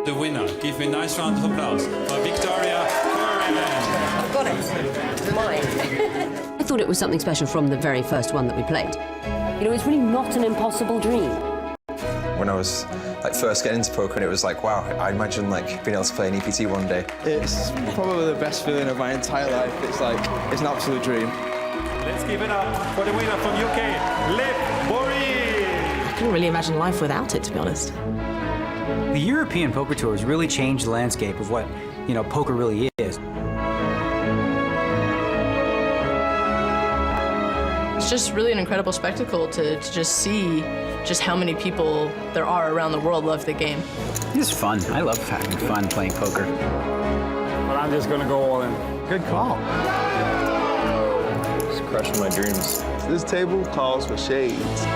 the winner. Give me a nice round of applause for Victoria Curran. I've got it. Mine. I thought it was something special from the very first one that we played. You know, it's really not an impossible dream. When I was first getting into poker, and it was like, wow, I imagine being able to play an EPT one day. It's probably the best feeling of my entire life. It's an absolute dream. Let's give it up for the winner from UK, Liv Bory. I couldn't really imagine life without it, to be honest. The European Poker Tour has really changed the landscape of what, poker really is. It's just really an incredible spectacle to just see just how many people there are around the world love the game. It's fun. I love having fun playing poker. But I'm just gonna go all in. Good call. Just crushing my dreams. This table calls for shades.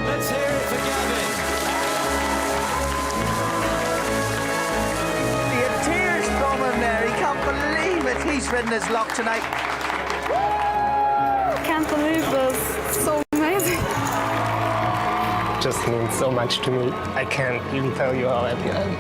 Let's hear it for Gavin. The tears from him there. He can't believe it. He's ridden his luck tonight. Can't believe this. So amazing. Just means so much to me. I can't even tell you how happy I am.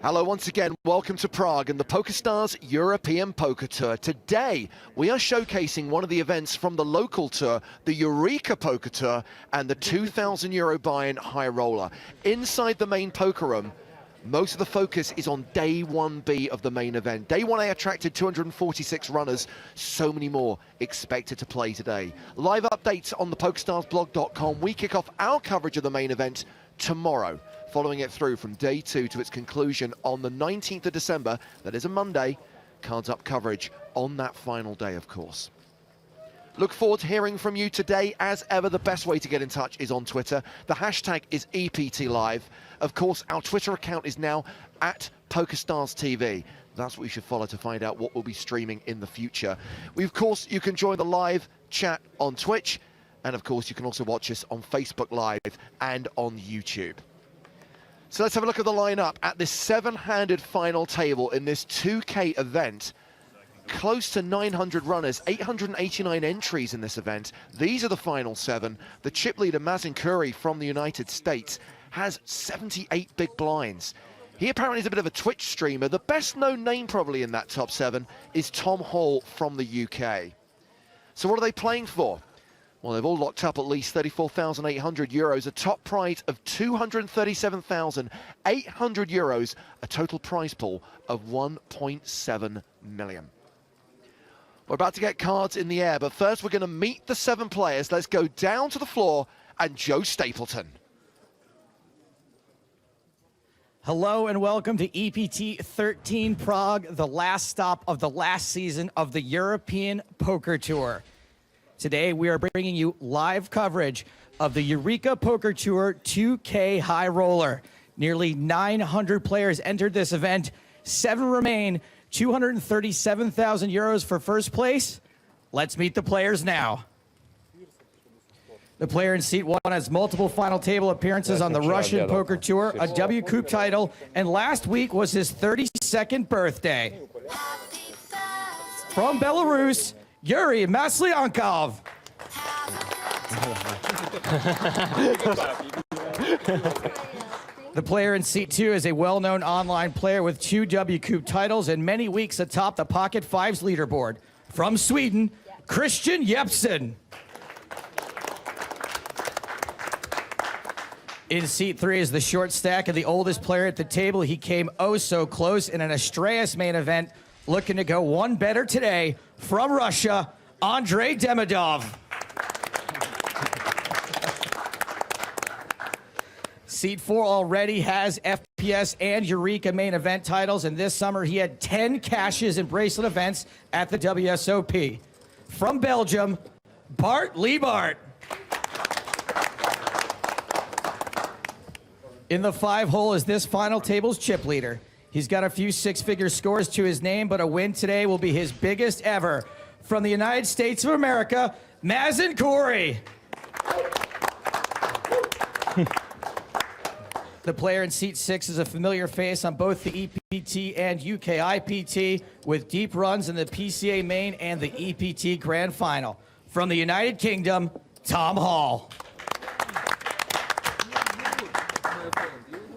Hello once again, welcome to Prague and the PokerStars European Poker Tour. Today, we are showcasing one of the events from the local tour, the Eureka Poker Tour and the €2,000 buy-in high roller. Inside the main poker room, most of the focus is on day 1B of the main event. Day 1A attracted 246 runners, so many more expected to play today. Live updates on the PokerStarsblog.com. We kick off our coverage of the main event tomorrow, following it through from day 2 to its conclusion on the 19th of December. That is a Monday. Cards Up coverage on that final day, of course. Look forward to hearing from you today. As ever, the best way to get in touch is on Twitter. The hashtag is EPTLive. Of course, our Twitter account is now at PokerStars TV. That's what you should follow to find out what we'll be streaming in the future. Of course, you can join the live chat on Twitch. And of course, you can also watch us on Facebook Live and on YouTube. So let's have a look at the lineup at this 7-handed final table in this 2K event. Close to 900 runners, 889 entries in this event. These are the final 7. The chip leader, Mazin Curry from the United States, has 78 big blinds. He apparently is a bit of a Twitch streamer. The best known name probably in that top 7 is Tom Hall from the UK. So what are they playing for? Well, they've all locked up at least €34,800, a top prize of €237,800, a total prize pool of 1.7 million. We're about to get cards in the air, but first we're going to meet the 7 players. Let's go down to the floor and Joe Stapleton. Hello and welcome to EPT 13 Prague, the last stop of the last season of the European Poker Tour. Today, we are bringing you live coverage of the Eureka Poker Tour 2K High Roller. Nearly 900 players entered this event. 7 remain. €237,000 for first place. Let's meet the players now. The player in seat 1 has multiple final table appearances on the Russian Poker Tour, a W Coupe title, and last week was his 32nd birthday. From Belarus, Yuri Maslyankov. The player in seat 2 is a well-known online player with 2 W Coupe titles and many weeks atop the Pocket Fives leaderboard. From Sweden, Christian Jeppsson. In seat 3 is the short stack of the oldest player at the table. He came oh so close in an Astreas main event, looking to go one better today. From Russia, Andrei Demidov. Seat 4 already has FPS and Eureka main event titles, and this summer he had 10 cashes and bracelet events at the WSOP. From Belgium, Bart Liebart. In the 5-hole is this final table's chip leader. He's got a few six-figure scores to his name, but a win today will be his biggest ever. From the United States of America, Mazen Khoury. The player in seat 6 is a familiar face on both the EPT and UK IPT, with deep runs in the PCA Main and the EPT Grand Final. From the United Kingdom, Tom Hall.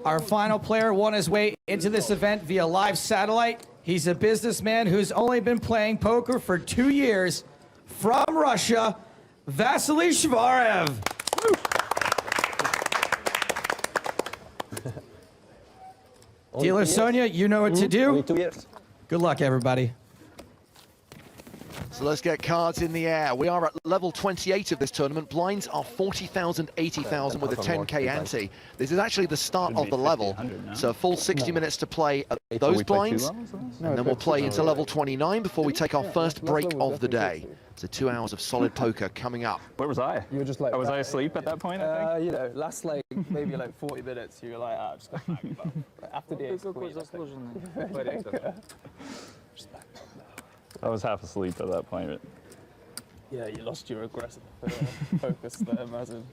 Our final player won his way into this event via live satellite. He's a businessman who's only been playing poker for 2 years. From Russia, Vasily Shvarev. Dealer Sonia, you know what to do. Good luck, everybody. So let's get cards in the air. We are at level 28 of this tournament. Blinds are 40,000, 80,000 with a 10k ante. This is actually the start of the level. So a full 60 minutes to play at those blinds. And then we'll play into level 29 before we take our first break of the day. So 2 hours of solid poker coming up. Where was I? You were just like... was I asleep at that point, I think? You know, last like, maybe like 40 minutes, you were like, ah, just got back. But after the I was half asleep at that point. Yeah, you lost your aggressive focus there, Mazen.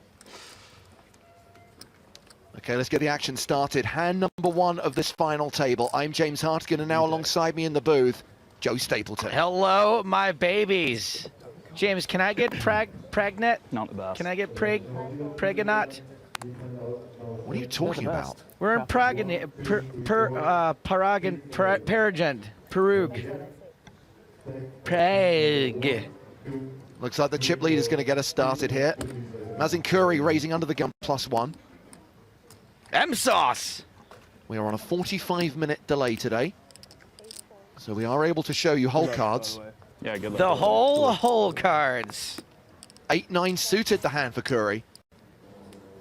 Okay, let's get the action started. Hand number 1 of this final table. I'm James Hartigan, and now alongside me in the booth, Joe Stapleton. Hello, my babies. James, can I get pregnant? Not the best. Can I get pregnant? What are you talking about? We're in Prague. Looks like the chip lead is going to get us started here. Mazen Khoury raising under the gun +1. M-sauce. We are on a 45-minute delay today. So we are able to show you hole cards. Yeah, good luck. The whole hole cards. 8-9 suited the hand for Khoury.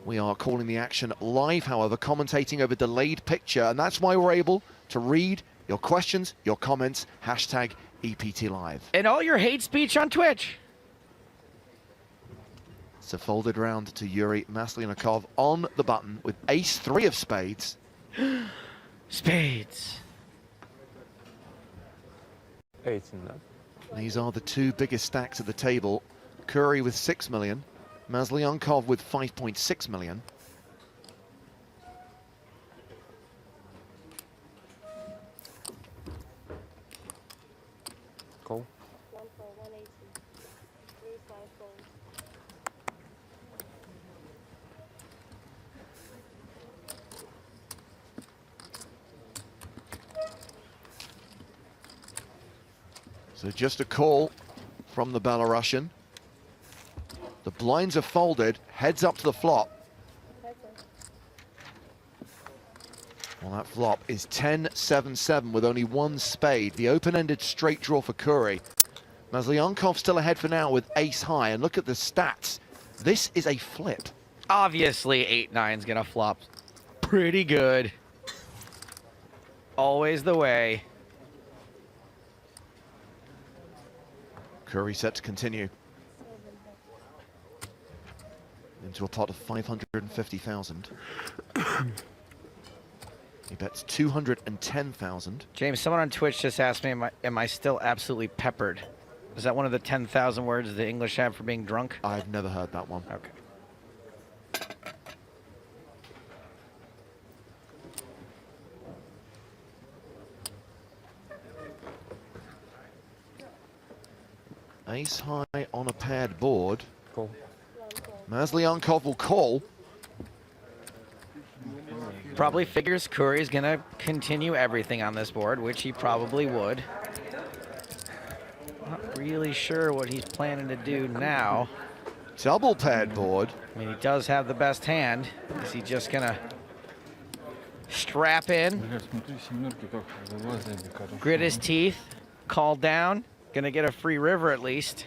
We are calling the action live, however, commentating over delayed picture, and that's why we're able to read your questions, your comments, hashtag EPT Live. And all your hate speech on Twitch. It's a folded round to Yuri Maslinikov on the button with ace-3 of spades. Spades. 8 in that. These are the 2 biggest stacks at the table. Khoury with 6 million, Maslinikov with 5.6 million. Cool. So just a call from the Belarusian. The blinds are folded, heads up to the flop. Well, that flop is 10-7-7 with only 1 spade. The open-ended straight draw for Khoury. Masliankov still ahead for now with ace high, and look at the stats. This is a flip. Obviously, 8-9's gonna flop pretty good. Always the way. Khoury set to continue. Into a pot of 550,000. He bets 210,000. James, someone on Twitch just asked me, am I still absolutely peppered? Is that one of the 10,000 words the English have for being drunk? I've never heard that one. Okay. Ace high on a paired board. Cool. Masliankov will call. Probably figures Khoury's gonna continue everything on this board, which he probably would. Not really sure what he's planning to do now. Double paired board. I mean, he does have the best hand. Is he just gonna strap in, grit his teeth, call down? Gonna get a free river at least.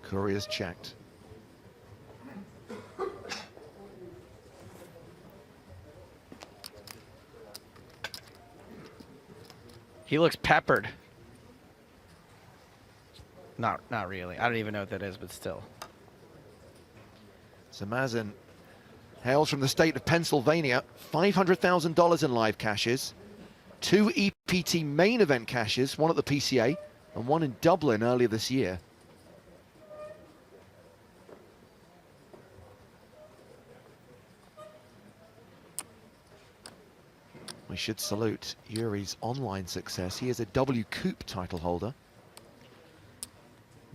Khoury has checked. He looks peppered. Not really. I don't even know what that is, but still. So Mazin hails from the state of Pennsylvania, $500,000 in live cashes, 2 EPT main event cashes, one at the PCA and one in Dublin earlier this year. We should salute Yuri's online success. He is a W Coupe title holder.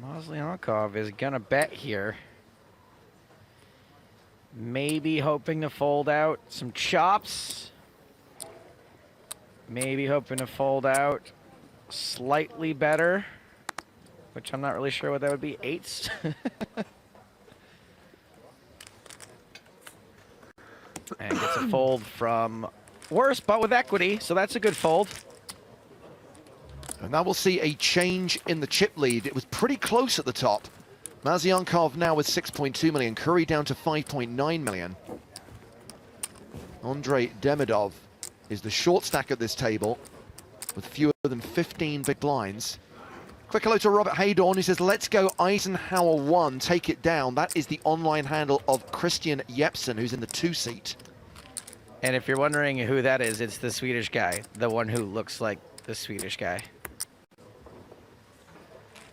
Maslyankov is gonna bet here. Maybe hoping to fold out some chops. Maybe hoping to fold out slightly better, which I'm not really sure what that would be. Eights. And gets a fold from worse, but with equity, so that's a good fold. And now we'll see a change in the chip lead. It was pretty close at the top. Maslyankov now with 6.2 million, Curry down to 5.9 million. Andrei Demidov is the short stack at this table with fewer than 15 big blinds. Quick hello to Robert Haydorn, who says, let's go Eisenhower 1, take it down. That is the online handle of Christian Jepsen, who's in the 2 seat. And if you're wondering who that is, it's the Swedish guy, the one who looks like the Swedish guy.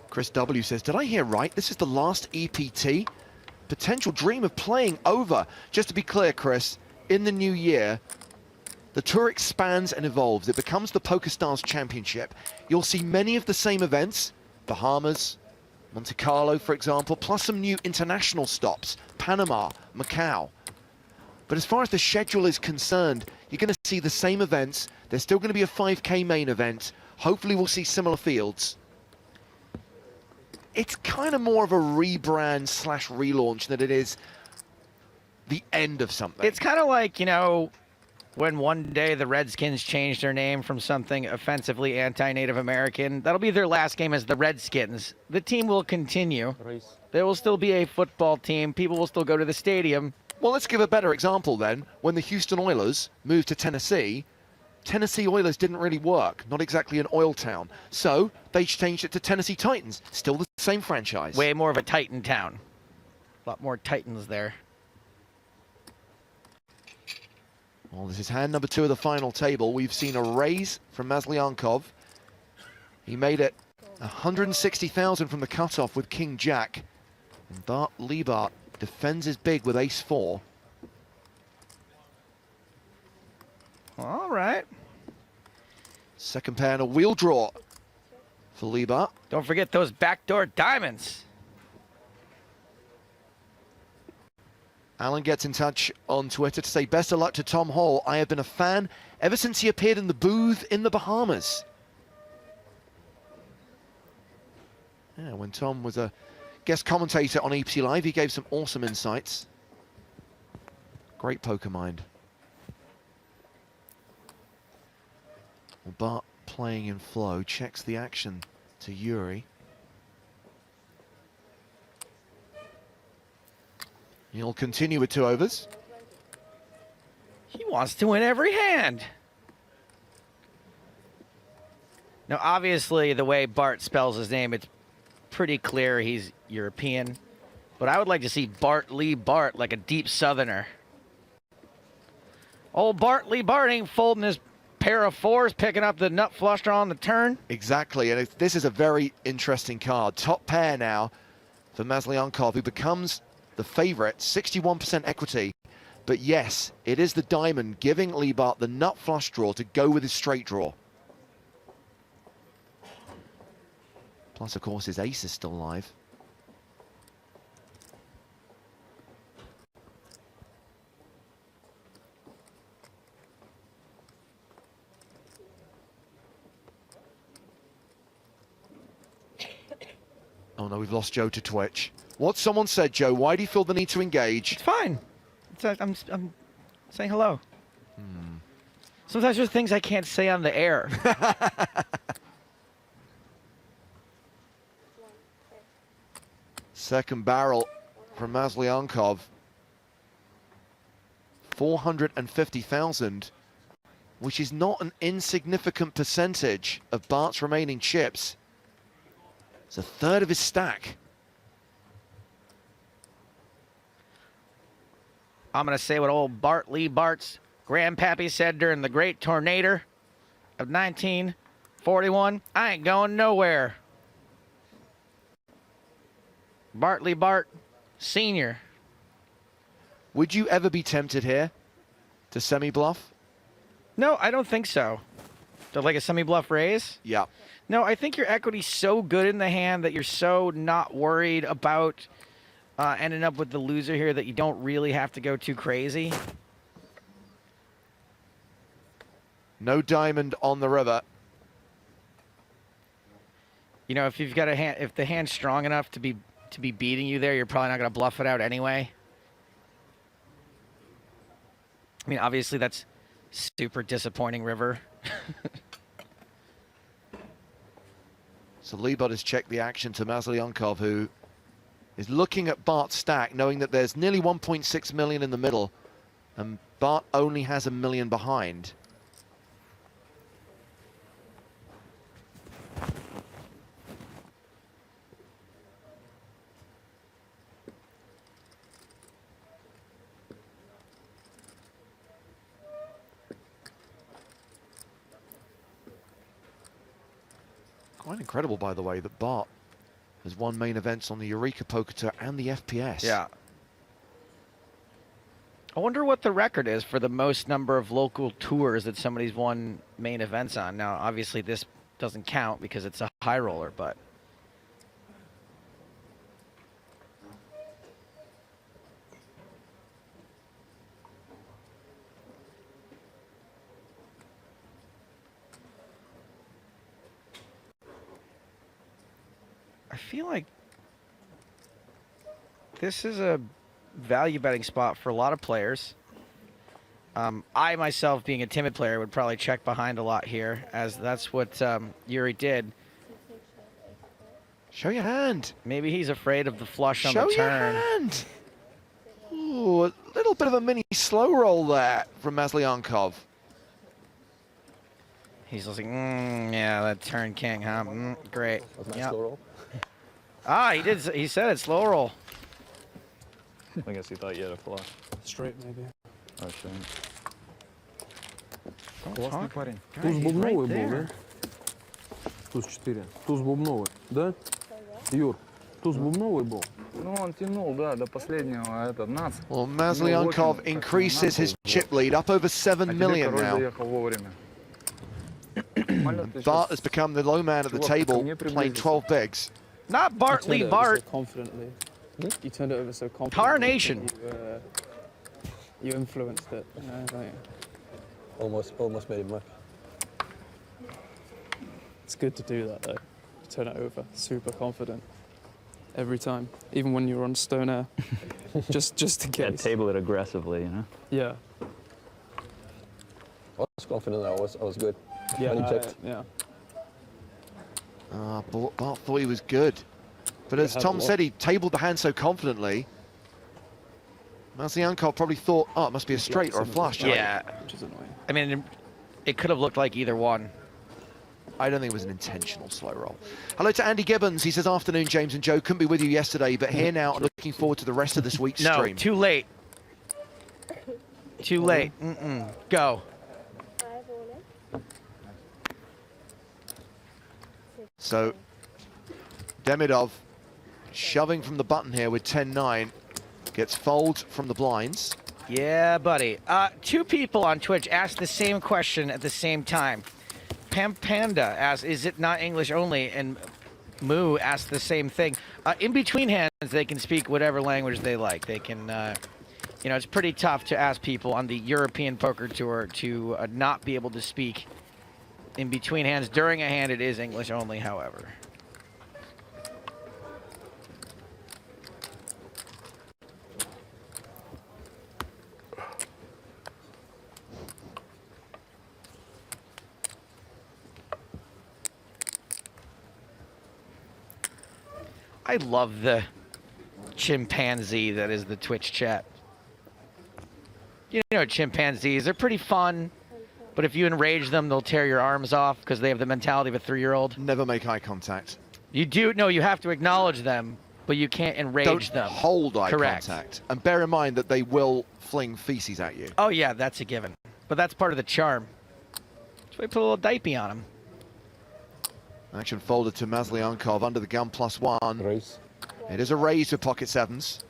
Chris W says, did I hear right? This is the last EPT? Potential dream of playing over. Just to be clear, Chris, in the new year, the tour expands and evolves. It becomes the PokerStars Championship. You'll see many of the same events, Bahamas, Monte Carlo, for example, plus some new international stops, Panama, Macau. But as far as the schedule is concerned, you're going to see the same events. There's still going to be a 5K main event. Hopefully we'll see similar fields. It's kind of more of a rebrand slash relaunch than it is the end of something. It's kind of like, you know, when one day the Redskins changed their name from something offensively anti-Native American. That'll be their last game as the Redskins. The team will continue. There will still be a football team. People will still go to the stadium. Well, let's give a better example then. When the Houston Oilers moved to Tennessee, Tennessee Oilers didn't really work. Not exactly an oil town. So they changed it to Tennessee Titans. Still the same franchise. Way more of a Titan town. A lot more Titans there. Well, this is hand number 2 of the final table. We've seen a raise from Maslyankov. He made it 160,000 from the cutoff with King Jack. And Bart Liebart defends his big with ace 4. All right. Second pair and a wheel draw for Liebart. Don't forget those backdoor diamonds. Alan gets in touch on Twitter to say, best of luck to Tom Hall. I have been a fan ever since he appeared in the booth in the Bahamas. Yeah, when Tom was a guest commentator on EPT Live, he gave some awesome insights. Great poker mind. Well, Bart playing in flow, checks the action to Yuri. He'll continue with 2 overs. He wants to win every hand. Now, obviously, the way Bart spells his name, it's pretty clear he's European. But I would like to see Bart Lee Bart like a deep southerner. Old Bart Lee Bart ain't folding his pair of 4s, picking up the nut flush draw on the turn. Exactly, and this is a very interesting card. Top pair now for Maslyankov, who becomes the favorite, 61% equity. But yes, it is the diamond giving Liebart the nut flush draw to go with his straight draw. Plus, of course, his ace is still live. Oh no, we've lost Joe to Twitch. What someone said, Joe, why do you feel the need to engage? It's fine. I'm saying hello. Sometimes there's things I can't say on the air. Second barrel from Maslyankov. 450,000, which is not an insignificant percentage of Bart's remaining chips. It's a third of his stack. I'm going to say what old Bart Lee Bart's grandpappy said during the Great Tornado of 1941. I ain't going nowhere. Bart Lee Bart Sr. Would you ever be tempted here to semi-bluff? No, I don't think so. Like a semi-bluff raise? Yeah. No, I think your equity's so good in the hand that you're so not worried about ending up with the loser here that you don't really have to go too crazy. No diamond on the river. You know, if you've got a hand, if the hand's strong enough to be beating you there, you're probably not going to bluff it out anyway. I mean, obviously that's super disappointing river. So Liebert has checked the action to Maslyankov, who is looking at Bart's stack, knowing that there's nearly 1.6 million in the middle, and Bart only has $1 million behind. Quite incredible, by the way, that Bart has won main events on the Eureka Poker Tour and the FPS. Yeah. I wonder what the record is for the most number of local tours that somebody's won main events on. Now, obviously, this doesn't count because it's a high roller, but... I feel like this is a value betting spot for a lot of players. I myself, being a timid player, would probably check behind a lot here, as that's what Yuri did. Show your hand. Maybe he's afraid of the flush on the turn. Show your hand. Ooh, a little bit of a mini slow roll there from Maslyankov. He's just like, yeah, that turn king, huh? Great. Yep. Slow roll? Ah, he did. He said it, slow roll. I guess he thought you had a flush. Straight, maybe. Oh, shit. Классный парень. Туз бубновый был, да? Туз 4. Туз бубновый, да? Юр, туз бубновый был? Ну, он тянул, да, до последнего, а этот нац. Well, Maslyankov increases his chip lead up over 7 million now. Bart has become the low man at the table, playing 12 bigs. Not Bart Lee Bart. Confidently. You turned it over so confidently. Tarnation. You influenced it. You know, like... Almost made him look. It's good to do that though. Turn it over, super confident. Every time, even when you're on stone air, just in case. Yeah, table it aggressively, you know. Yeah. I was confident I was good. Yeah. When he checked. Yeah. Bart thought he was good, but as Tom said, he tabled the hand so confidently. Maslyankov probably thought, oh, it must be a straight or a flush. Yeah. Which is annoying. I mean, it could have looked like either one. I don't think it was an intentional slow roll. Hello to Andy Gibbons. He says, afternoon, James and Joe. Couldn't be with you yesterday, but here now, looking forward to the rest of this week's stream. No, too late. Too late. Go. So, Demidov shoving from the button here with 10-9. Gets fold from the blinds. Yeah, buddy. Two people on Twitch asked the same question at the same time. Pam Panda asked, is it not English only? And Moo asked the same thing. In between hands, they can speak whatever language they like. They can, you know, it's pretty tough to ask people on the European Poker Tour to not be able to speak in between hands. During a hand, it is English only, however. I love the chimpanzee that is the Twitch chat. You know chimpanzees, they're pretty fun, but if you enrage them, they'll tear your arms off because they have the mentality of a 3-year-old. Never make eye contact. You do, no, you have to acknowledge them, but you can't enrage Don't them. hold eye Correct. contact. And bear in mind that they will fling feces at you. Oh, yeah, that's a given. But that's part of the charm. So we put a little dipey on him. Action folded to Maslyankov under the gun +1. Raise. It is a raise with pocket sevens.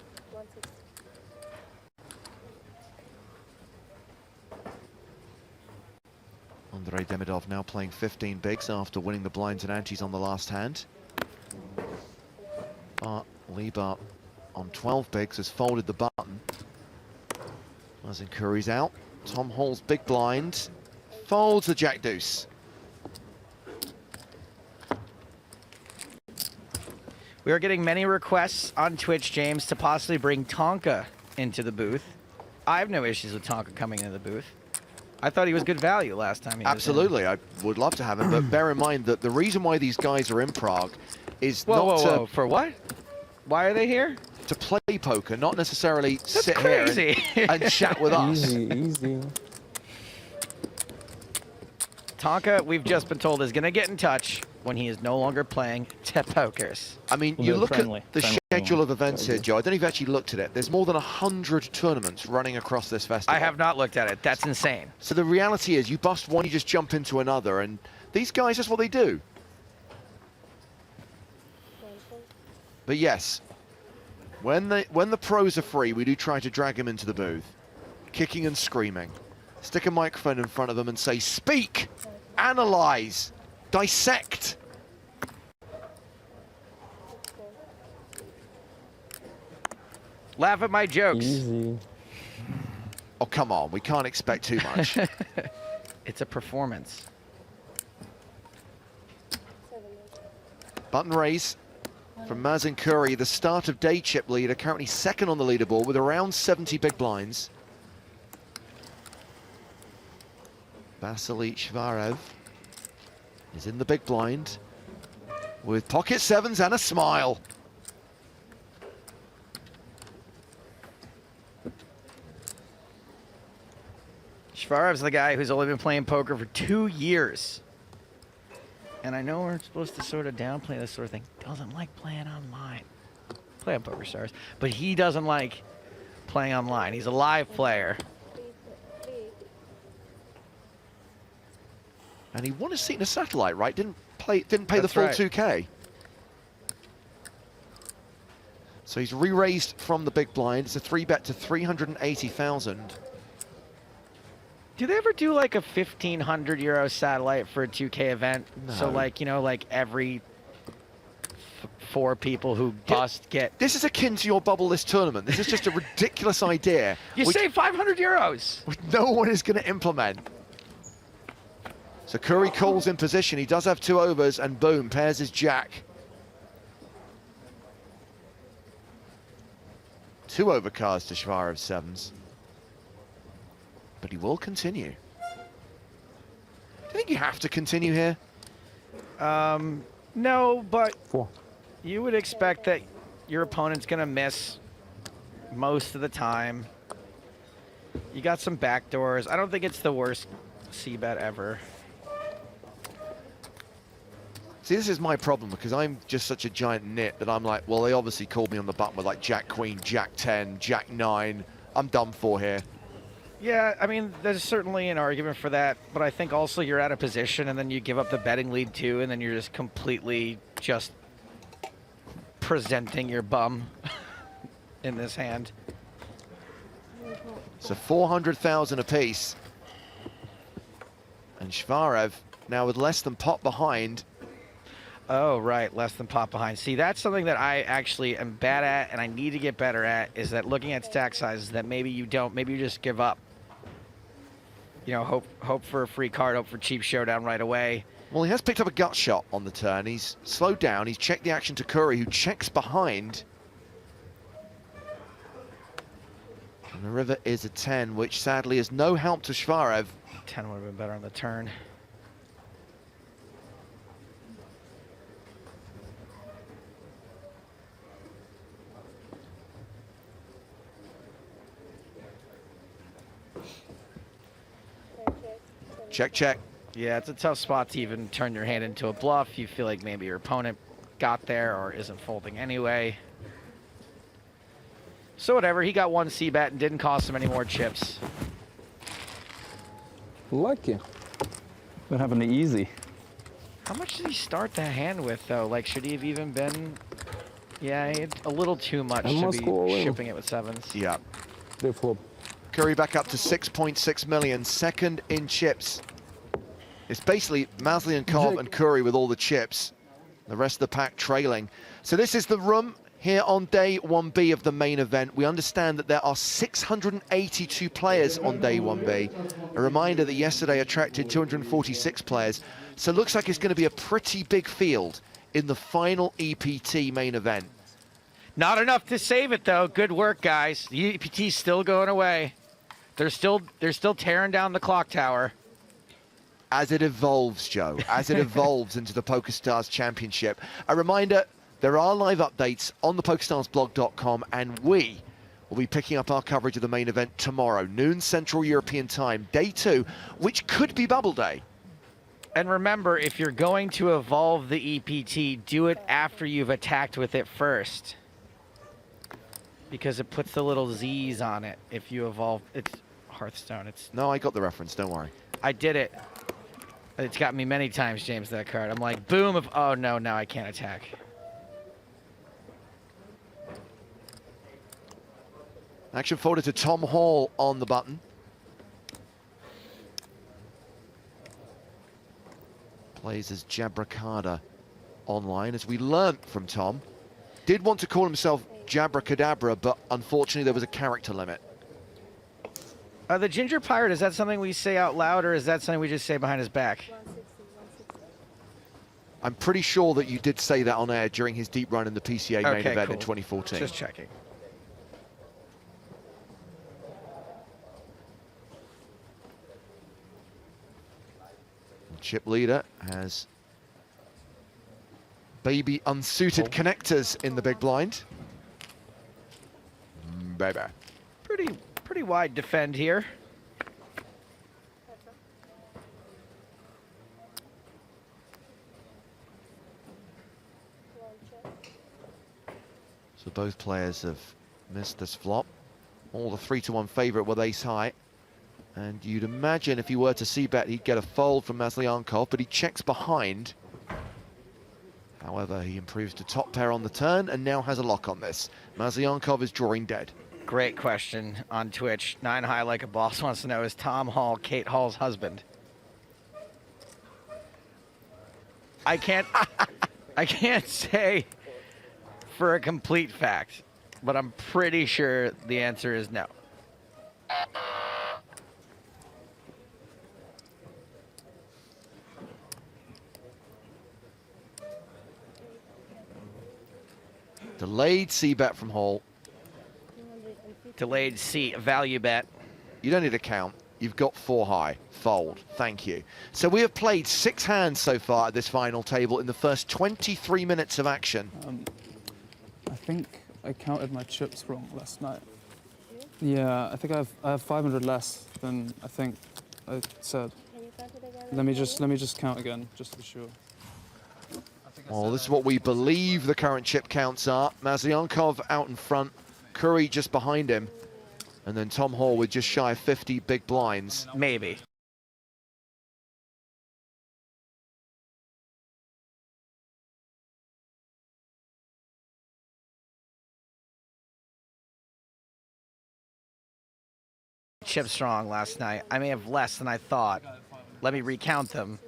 Andrei Demidov now playing 15 bigs after winning the blinds and antes on the last hand. But Liebart on 12 bigs has folded the button. Mazen Curry's out. Tom Hall's big blind folds the jack deuce. We are getting many requests on Twitch, James, to possibly bring Tonka into the booth. I have no issues with Tonka coming into the booth. I thought he was good value last time he was Absolutely, I would love to have him, but bear in mind that the reason why these guys are in Prague is whoa, for what? Why are they here? To play poker, not necessarily That's sit crazy. here and chat with us. Easy. Tonka, we've just been told, is going to get in touch when he is no longer playing to pokers. I mean, you look at the schedule of events here, Joe. I don't know if you've actually looked at it. There's more than 100 tournaments running across this festival. I have not looked at it. That's insane. So the reality is you bust one, you just jump into another, and these guys, that's what they do. But yes, when the pros are free, we do try to drag him into the booth, kicking and screaming. Stick a microphone in front of them and say, speak, analyze, dissect. Laugh at my jokes. Easy. Oh, come on, we can't expect too much. It's a performance. Button raise from Mazen Curry, the start of day chip leader, currently second on the leaderboard with around 70 big blinds. Vasily Shvarev is in the big blind with pocket sevens and a smile. Shvarev's the guy who's only been playing poker for 2 years. And I know we're supposed to sort of downplay this sort of thing. Doesn't like playing online. Play on PokerStars. But he doesn't like playing online. He's a live player. And he won a seat in a satellite, right? Didn't pay the That's full right. 2K. So he's re-raised from the big blind. It's a 3-bet to 380,000. Do they ever do like a 1,500 euro satellite for a 2K event? No. So like, you know, like every 4 people who bust get... This is akin to your bubble list tournament. This is just a ridiculous idea. You save 500 euros! Which no one is going to implement. So Curry calls in position. He does have 2 overs, and boom, pairs his jack. 2 overcards to Shvarev's sevens. But he will continue. Do you think you have to continue here? No, but 4. you would expect that your opponent's going to miss most of the time. You got some backdoors. I don't think it's the worst c-bet ever. See, this is my problem, because I'm just such a giant nit that I'm like, well, they obviously called me on the button with like Jack Queen, Jack 10, Jack 9. I'm done for here. Yeah, I mean, there's certainly an argument for that, but I think also you're out of position and then you give up the betting lead too, and then you're just completely just presenting your bum in this hand. So 400,000 apiece. And Shvarev now with less than pot behind. Oh, right, less than pot behind. See, that's something that I actually am bad at and I need to get better at, is that looking at stack sizes that maybe you don't, maybe you just give up. You know, hope for a free card, hope for cheap showdown right away. Well, he has picked up a gut shot on the turn. He's slowed down. He's checked the action to Curry, who checks behind. And the river is a 10, which sadly is no help to Shvarev. 10 would have been better on the turn. Check, check. Yeah, it's a tough spot to even turn your hand into a bluff. You feel like maybe your opponent got there or isn't folding anyway. So whatever, he got one C-bet and didn't cost him any more chips. Lucky. What happened to easy? How much did he start the hand with, though? Like, should he have even been... Yeah, a little too much to be shipping it with sevens. Yeah. They flop. Curry back up to 6.6 million, second in chips. It's basically Maslyankov and Curry with all the chips. The rest of the pack trailing. So this is the room here on day 1B of the main event. We understand that there are 682 players on day 1B. A reminder that yesterday attracted 246 players. So it looks like it's going to be a pretty big field in the final EPT main event. Not enough to save it, though. Good work, guys. The EPT's still going away. They're still tearing down the clock tower. As it evolves, Joe, as it evolves into the PokerStars Championship. A reminder, there are live updates on the PokerStarsblog.com, and we will be picking up our coverage of the main event tomorrow, noon Central European time, day 2, which could be Bubble Day. And remember, if you're going to evolve the EPT, do it after you've attacked with it first. Because it puts the little Z's on it if you evolve. It's Hearthstone. No, I got the reference, don't worry. I did it. It's got me many times, James, that card. I'm like, boom, oh no, now I can't attack. Action forwarded to Tom Hall on the button. Plays as Jabracada online, as we learnt from Tom. Did want to call himself Jabracadabra, but unfortunately there was a character limit. The Ginger Pirate, is that something we say out loud, or is that something we just say behind his back? I'm pretty sure that you did say that on air during his deep run in the PCA main event in 2014. Just checking. Chip leader has baby unsuited connectors in the big blind. Baby. Pretty wide defend here. So both players have missed this flop. All the 3-1 favorite with ace high. And you'd imagine if he were to c-bet, he'd get a fold from Maslyankov, but he checks behind. However, he improves to top pair on the turn and now has a lock on this. Maslyankov is drawing dead. Great question on Twitch. 9 High Like a Boss wants to know, is Tom Hall Kate Hall's husband? I can't say for a complete fact, but I'm pretty sure the answer is no. Delayed c-bet from Hall. Delayed C, value bet. You don't need a count. You've got 4 high. Fold. Thank you. So we have played 6 hands so far at this final table in the first 23 minutes of action. I think I counted my chips wrong last night. Yeah, I think I have 500 less than I think I said. Let me just count again, just to be sure. Well, this is what we believe the current chip counts are. Maslyankov out in front, Curry just behind him, and then Tom Hall with just shy of 50 big blinds. Maybe. Chip strong last night. I may have less than I thought. Let me recount them.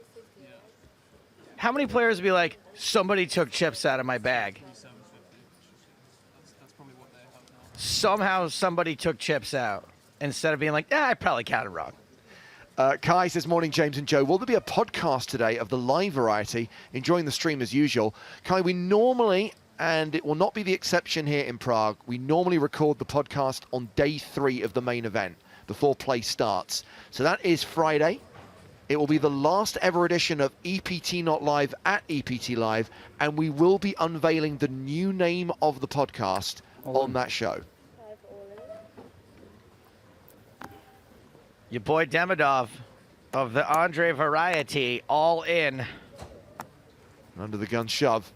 How many players would be like, somebody took chips out of my bag? Somehow somebody took chips out instead of being like, I probably counted wrong. Kai says, morning, James and Joe. Will there be a podcast today of the live variety? Enjoying the stream as usual. Kai, we normally, and it will not be the exception here in Prague, we normally record the podcast on day 3 of the main event before play starts. So that is Friday. It will be the last ever edition of EPT Not Live at EPT Live, and we will be unveiling the new name of the podcast on that show. Your boy Demidov of the Andre variety, all in. Under the gun shove.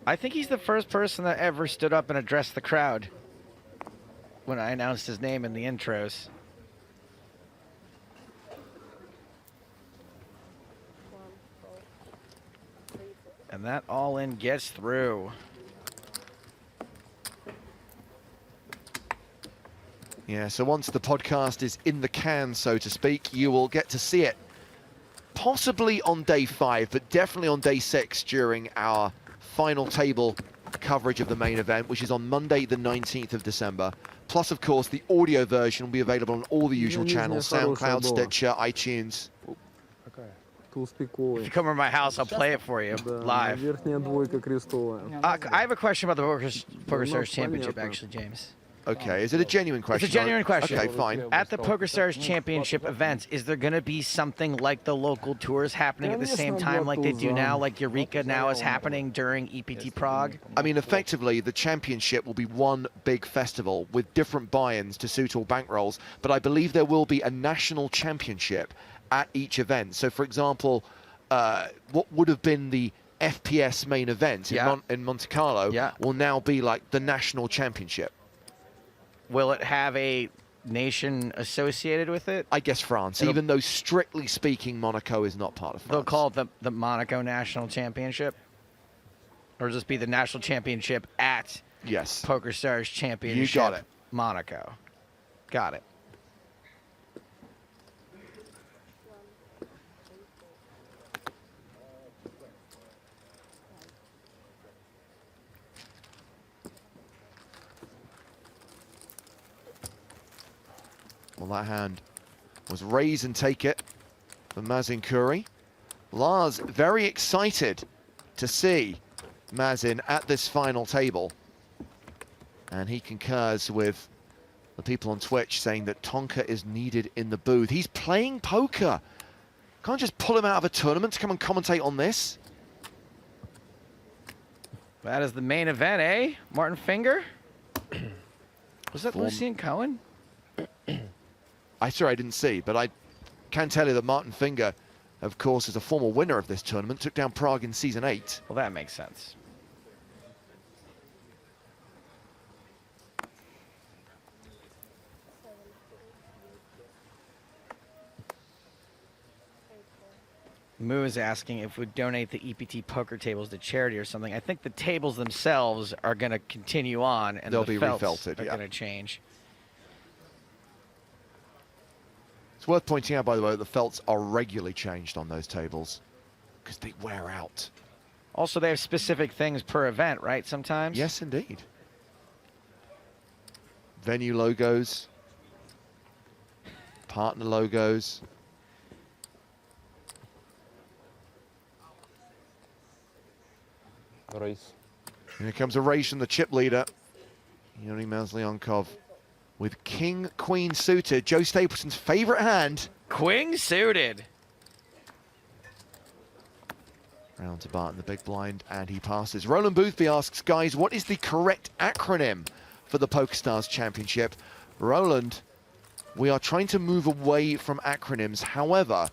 I think he's the first person that ever stood up and addressed the crowd when I announced his name in the intros. And that all-in gets through. Yeah, so once the podcast is in the can, so to speak, you will get to see it possibly on day 5, but definitely on day 6 during our final table coverage of the main event, which is on Monday, the 19th of December. Plus, of course, the audio version will be available on all the usual channels, SoundCloud, Stitcher, iTunes. If you come over my house, I'll play it for you live. I have a question about the PokerStars Championship, actually, James. Okay, is it a genuine question? It's a genuine question. Okay, fine. At the PokerStars Championship events, is there going to be something like the local tours happening at the same time like they do now, like Eureka now is happening during EPT Prague? I mean, effectively, the championship will be one big festival with different buy-ins to suit all bankrolls, but I believe there will be a national championship at each event. So, for example, what would have been the FPS main event in Monte Carlo will now be like the national championship. Will it have a nation associated with it? I guess France, even though strictly speaking, Monaco is not part of France. They'll call it the Monaco National Championship? Or just be the national championship at PokerStars Championship? You got it. Monaco. Got it. Well, that hand was raise and take it for Mazin Kuri. Lars very excited to see Mazin at this final table. And he concurs with the people on Twitch saying that Tonka is needed in the booth. He's playing poker. Can't just pull him out of a tournament to come and commentate on this. That is the main event, eh? Martin Finger? Was that Lucian Cohen? I didn't see, but I can tell you that Martin Finger, of course, is a former winner of this tournament, took down Prague in Season 8. Well, that makes sense. Moo is asking if we donate the EPT poker tables to charity or something. I think the tables themselves are going to continue on, and they'll the be felts refelted, are going to change. It's worth pointing out, by the way, that the felts are regularly changed on those tables because they wear out. Also, they have specific things per event, right, sometimes? Yes, indeed. Venue logos, partner logos. Race. Here comes a race from the chip leader, Yuri Maslyankov, with King, Queen suited. Joe Stapleton's favorite hand. Queen suited. Round to Barton, the big blind, and he passes. Roland Boothby asks, guys, what is the correct acronym for the PokerStars Championship? Roland, we are trying to move away from acronyms. However,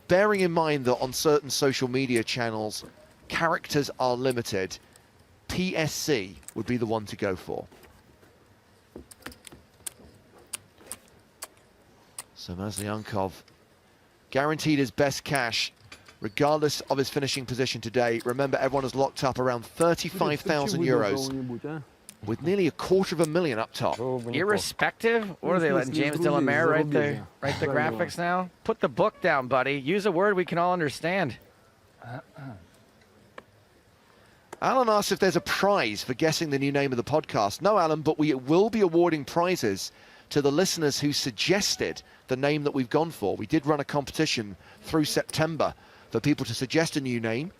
bearing in mind that on certain social media channels, characters are limited, PSC would be the one to go for. So Maslyankov guaranteed his best cash, regardless of his finishing position today. Remember, everyone has locked up around 35,000 euros, with nearly $250,000 up top. Irrespective? What are they letting James Delamere write the graphics now? Put the book down, buddy. Use a word we can all understand. Alan asks if there's a prize for guessing the new name of the podcast. No, Alan, but we will be awarding prizes to the listeners who suggested the name that we've gone for. We did run a competition through September for people to suggest a new name.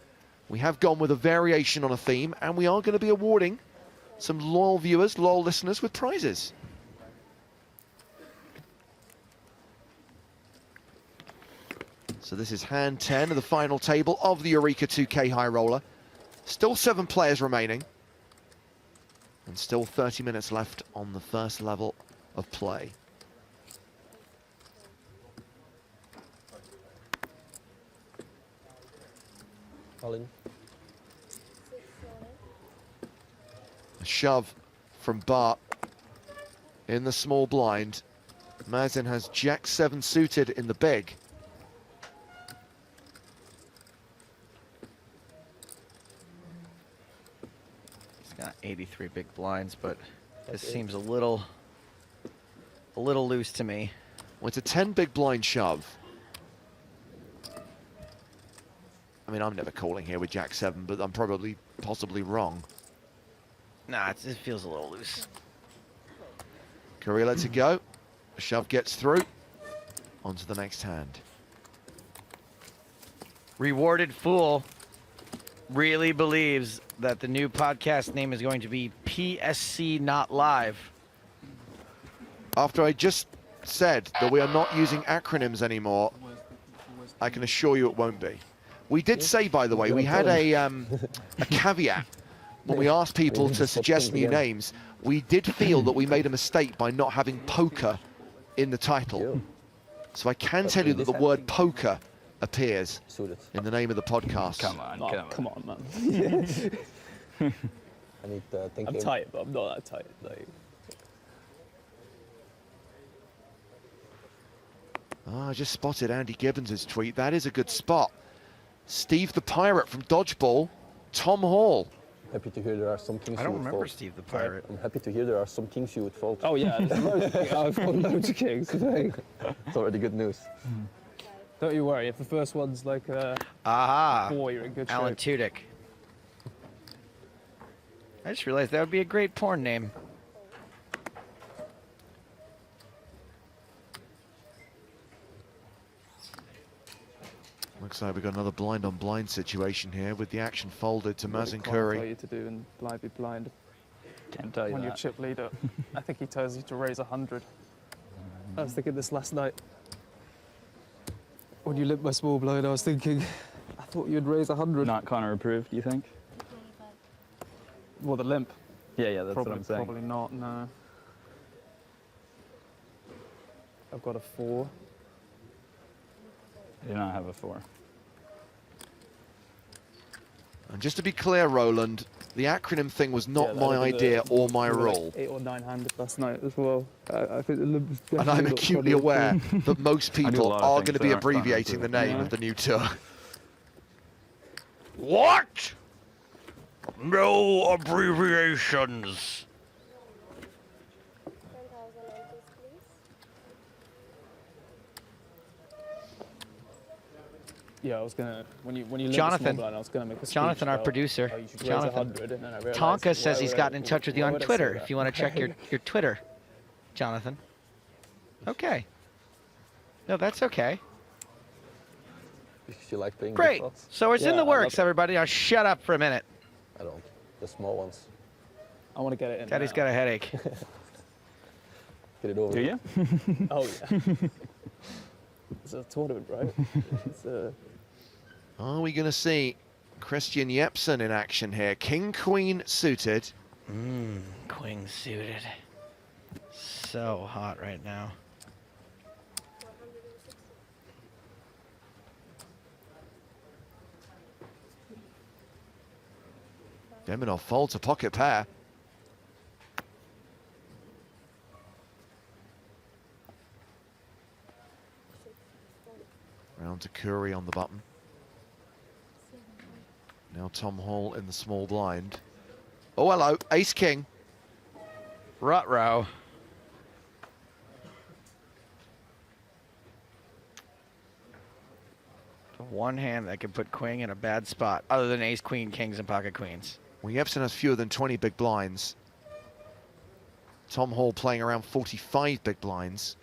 We have gone with a variation on a theme, and we are going to be awarding some loyal viewers, loyal listeners with prizes. So this is hand 10 of the final table of the Eureka 2K High Roller. Still 7 players remaining, and still 30 minutes left on the first level of play. All in. A shove from Bart in the small blind. Mazin has Jack-7 suited in the big. He's got 83 big blinds, but this seems a little loose to me. Well, it's a 10 big blind shove. I mean, I'm never calling here with Jack-7, but I'm possibly wrong. Nah, it feels a little loose. Curry lets it go. A shove gets through. On to the next hand. Rewarded Fool really believes that the new podcast name is going to be PSC Not Live. After I just said that we are not using acronyms anymore, I can assure you it won't be. We did say, by the way, we had a caveat when we asked people to suggest new names. We did feel that we made a mistake by not having poker in the title. So I can tell you that the word poker appears in the name of the podcast. Come on, Come on, man. I need to think. I'm tight, but I'm not that tight. Like. Oh, I just spotted Andy Gibbons' tweet. That is a good spot. Steve the Pirate from Dodgeball, Tom Hall. Happy to hear there are some things. I don't remember Steve the Pirate. I'm happy to hear there are some kings you would fold. Oh yeah, I've got loads of kings. It's already good news. Don't you worry, if the first one's like a Aha! 4, you're in good shape. Alan Tudyk. I just realized that would be a great porn name. Looks like we've got another blind on blind situation here with the action folded to Mazin What Curry. tell you to do and blind be blind. Can't tell you When that. you're chip leader, I think he tells you to raise 100. I was thinking this last night. When you limped my small blind, I was thinking, I thought you'd raise 100. Not Connor approved, you think? Well, the limp. Yeah, that's what I'm saying. Probably not, no. I've got a 4. I do not have a 4. And just to be clear, Roland, the acronym thing was not Yeah, my that was idea or my we were like rule. 8 or 9-handed last night as well. I think the limp was And I'm definitely not acutely funny. aware that most do a people lot of are things going to that be aren't fun, abbreviating the name Yeah. of the new tour. What? No abbreviations. Yeah, I was gonna when you limp Jonathan. the small blind, I was gonna make a speech Jonathan, our about, producer. oh, you should raise Jonathan. 100, and then I realized, Tonka says why he's would gotten I- in touch with you why on would I say Twitter that? if you want to check your Twitter, Jonathan. Okay. No, that's okay. Because you like playing big Great. pots? So it's in Yeah, the I works, love it. everybody. Now shut up for a minute. I don't. The small ones. I want to get it in. Daddy's now. got a headache. Get it over. Do you? Oh yeah. It's a tournament, right? It's Are we going to see Christian Jepsen in action here? King, Queen suited. Queen suited. So hot right now. Deminov folds a pocket pair. Round to Curry on the button. Now Tom Hall in the small blind. Oh, hello, ace king. Ruh-roh. One hand that could put Queen in a bad spot, other than ace, queen, kings, and pocket queens. Well, Jepsen has fewer than 20 big blinds. Tom Hall playing around 45 big blinds.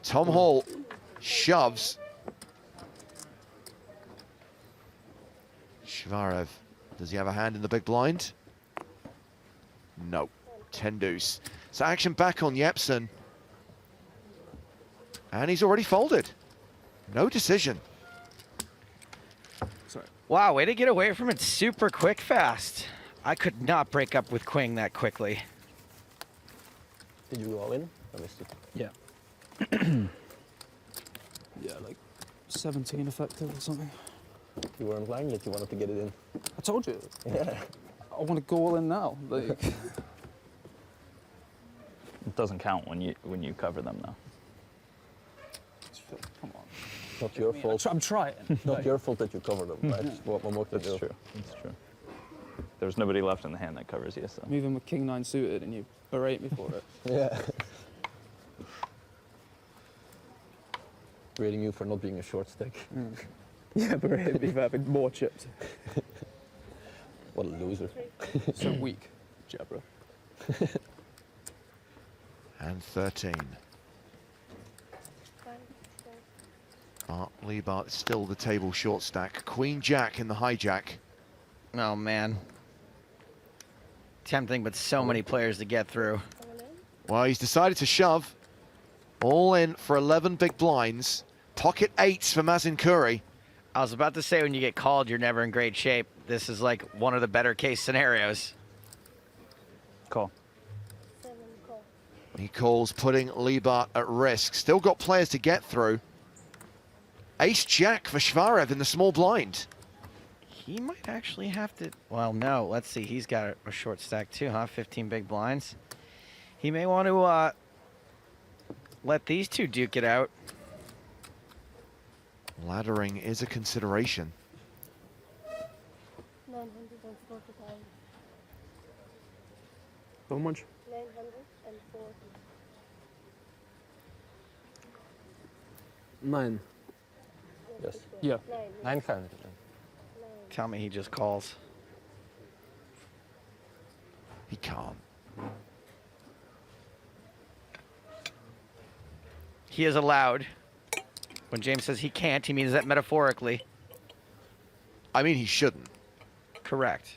Tom Hall shoves. Shvarev, does he have a hand in the big blind? No, 10 deuce. So action back on Jepsen. And he's already folded. No decision. sorry. Wow, way to get away from it super quick fast. I could not break up with Queen that quickly. Did you go all in? I missed it. Yeah. Yeah, like 17 effective or something. You weren't lying that you wanted to get it in. I told you. Yeah. I want to go all in now. Like. It doesn't count when you cover them, though. Come on. Not your fault. I'm trying. Not your fault that you cover them, right? What more can That's you do? true. That's true. There's nobody left in the hand that covers you, so. I'm even with King 9 suited and you berate me for it. Yeah. Rating you for not being a short stack. Yeah, berate me for having more chips. What a loser. So weak, Jabra. And 13. Liebart still the table short stack. Queen Jack in the hijack. Oh, man. Tempting, but so many players to get through. Well, he's decided to shove. All in for 11 big blinds. Pocket eights for Mazin Curry. I was about to say, when you get called, you're never in great shape. This is like one of the better case scenarios. Call. He calls, putting Liebart at risk. Still got players to get through. Ace-Jack for Shvarev in the small blind. He might actually have to... Well, no. Let's see. He's got a short stack too, huh? 15 big blinds. He may want to let these two duke it out. Laddering is a consideration. 945. How much? 940. 9. Yes. Yeah. 900. Tell me he just calls. He can't. He is allowed. When James says he can't, he means that metaphorically. I mean, he shouldn't. Correct.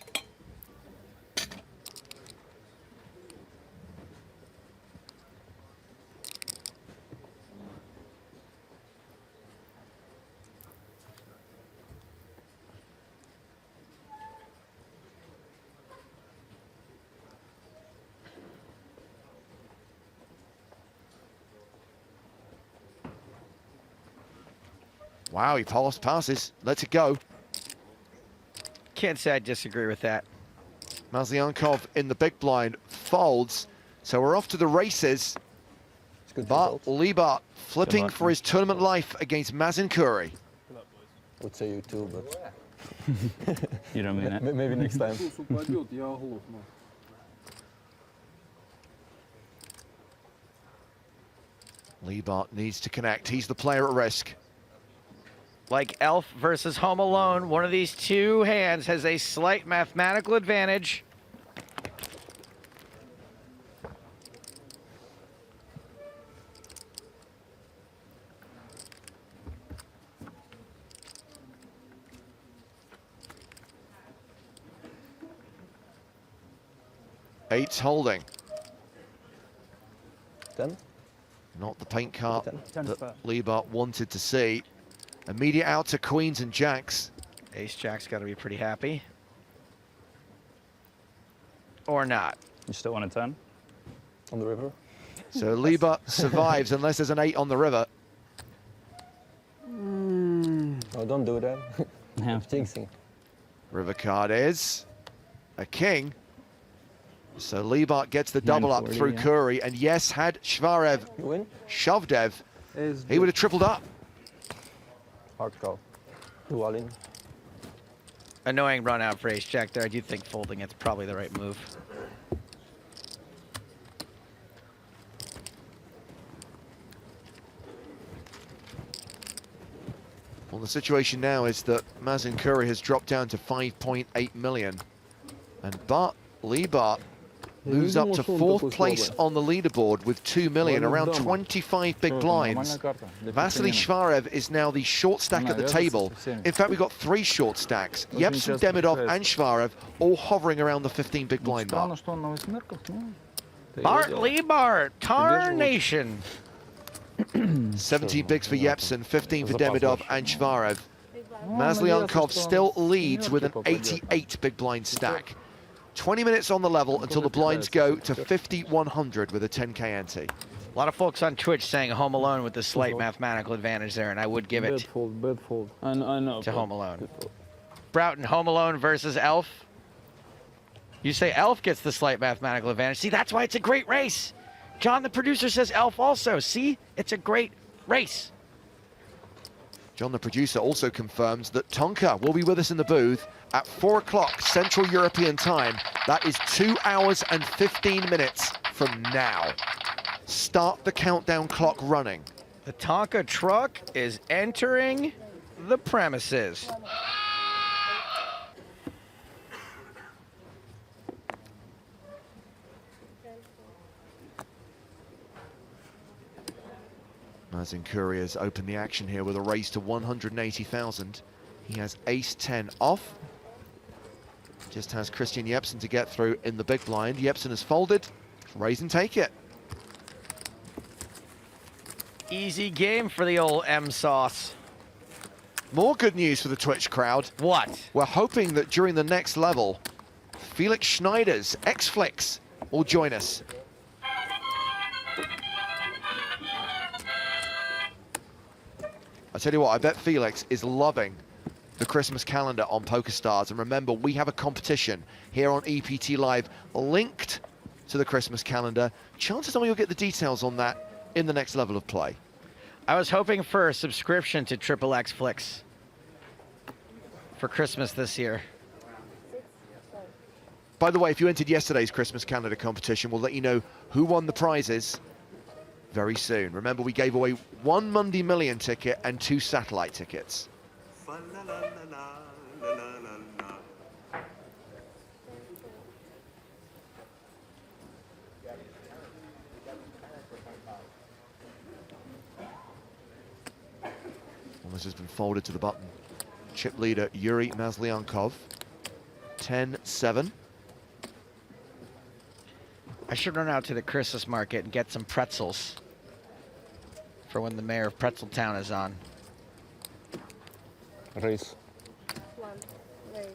Wow, he passes. Lets it go. Can't say I disagree with that. Mazliankov in the big blind folds. So we're off to the races. But Liebart flipping for his tournament life against Mazin Curry. I would say you too, but You don't mean it. maybe next time. Liebart needs to connect. He's the player at risk. Like Elf versus Home Alone, one of these two hands has a slight mathematical advantage. Eights holding. 10? Not the paint card 10 that fair. Liebart wanted to see. Immediate out to queens and jacks. Ace-Jack's got to be pretty happy. Or not. You still want a 10? On the river? So Liebart survives unless there's an 8 on the river. Oh, don't do that. Yeah. Jinxing. River card is a king. So Liebart gets the double up 940, through yeah. Curry. And yes, had Shvarev You win? shoved Ev, he would have tripled up. Hard call. Do all in. Annoying run out for Ace-Jack there. I do think folding it's probably the right move. Well, the situation now is that Mazin Curry has dropped down to 5.8 million. And Liebart moves up to 4th place on the leaderboard with 2 million, around 25 big blinds. Vasily Shvarev is now the short stack at the table. In fact, we've got 3 short stacks. Yepsen, Demidov and Shvarev all hovering around the 15 big blind mark. Bart Liebart, Tarnation. 17 bigs for Yepsen, 15 for Demidov and Shvarev. Mazliankov still leads with an 88 big blind stack. 20 minutes on the level until the blinds go to 5,100 with a 10k ante. A lot of folks on Twitch saying Home Alone with the slight mathematical advantage there, and I would give it Bad fold. I know. to Home Alone. Broughton, Home Alone versus Elf. You say Elf gets the slight mathematical advantage. See, that's why it's a great race. John, the producer, says Elf also. See, it's a great race. John, the producer, also confirms that Tonka will be with us in the booth at 4 o'clock Central European time. That is 2 hours and 15 minutes from now. Start the countdown clock running. The Tonka truck is entering the premises. Mazin Courier's opened the action here with a raise to 180,000. He has ace-10 off. Just has Christian Jepsen to get through in the big blind. Jepsen has folded. Raise and take it. Easy game for the old M-Sauce. More good news for the Twitch crowd. What? We're hoping that during the next level, Felix Schneider's X-Flix will join us. I tell you what, I bet Felix is loving the Christmas calendar on PokerStars. And remember, we have a competition here on EPT Live linked to the Christmas calendar. Chances are you'll get the details on that in the next level of play. I was hoping for a subscription to Triple X Flix for Christmas this year. By the way, if you entered yesterday's Christmas calendar competition, we'll let you know who won the prizes very soon. Remember, we gave away 1 Monday Million ticket and 2 satellite tickets. Almost has been folded to the button. Chip leader Yuri Maslyankov, 10-7. I should run out to the Christmas market and get some pretzels for when the mayor of Pretzeltown is on. Raise. 1, raise,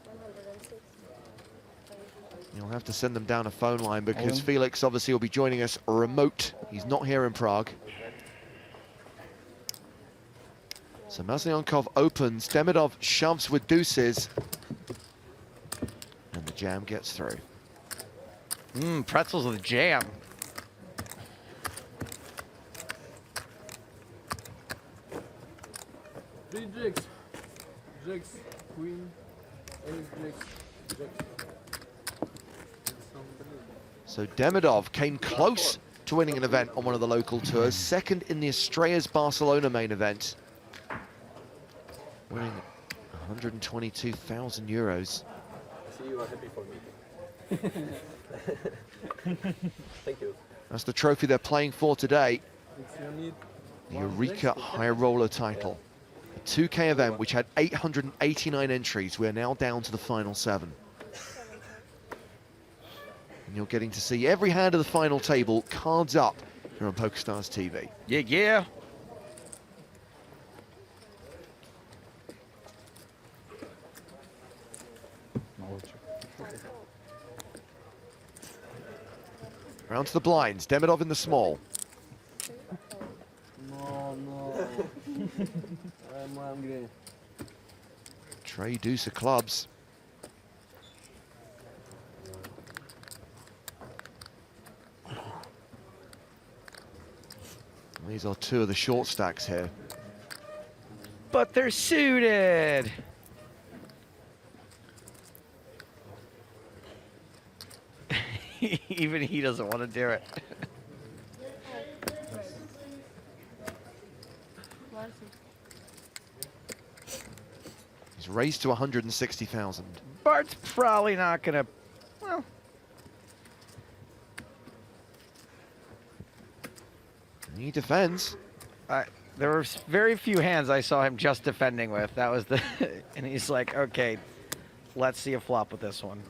106. You'll have to send them down a phone line because Felix obviously will be joining us remote. He's not here in Prague. So Maslyankov opens, Demidov shoves with deuces, and the jam gets through. Pretzels with jam. Three jigs. Jigs, queen, ace, jigs. So Demidov came close to winning an event on one of the local tours, second in the Estrellas Barcelona main event, winning 122,000 euros. I see you are happy for me. Thank you. That's the trophy they're playing for today. The Eureka High Roller title. A 2K event which had 889 entries. We're now down to the final 7. And you're getting to see every hand of the final table, cards up, here on PokerStars TV. Yeah, yeah. Round to the blinds, Demidov in the small. No. I'm hungry. Trey deuce of clubs. These are 2 of the short stacks here. But they're suited. Even he doesn't want to do it. He's raised to 160,000. Bart's probably not going to, well. He defends. There were very few hands I saw him just defending with. That was the, and he's like, okay, let's see a flop with this one.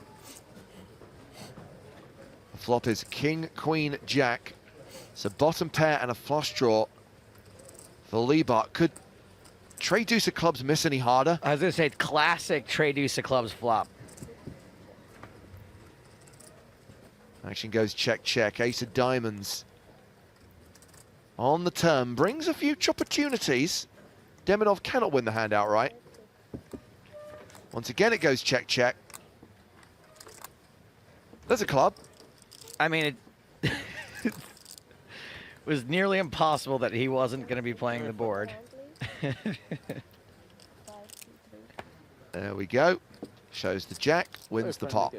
The flop is king, queen, jack. So bottom pair and a flush draw for Liebart. Could Trey deuce of clubs miss any harder? I was going to say classic Trey deuce of clubs flop. Action goes check, check. Ace of diamonds. on the turn. Brings a few opportunities. Demidov cannot win the hand outright. Once again, it goes check, check. There's a club. I mean, it was nearly impossible that he wasn't going to be playing the board. There we go. Shows the jack, wins the pot.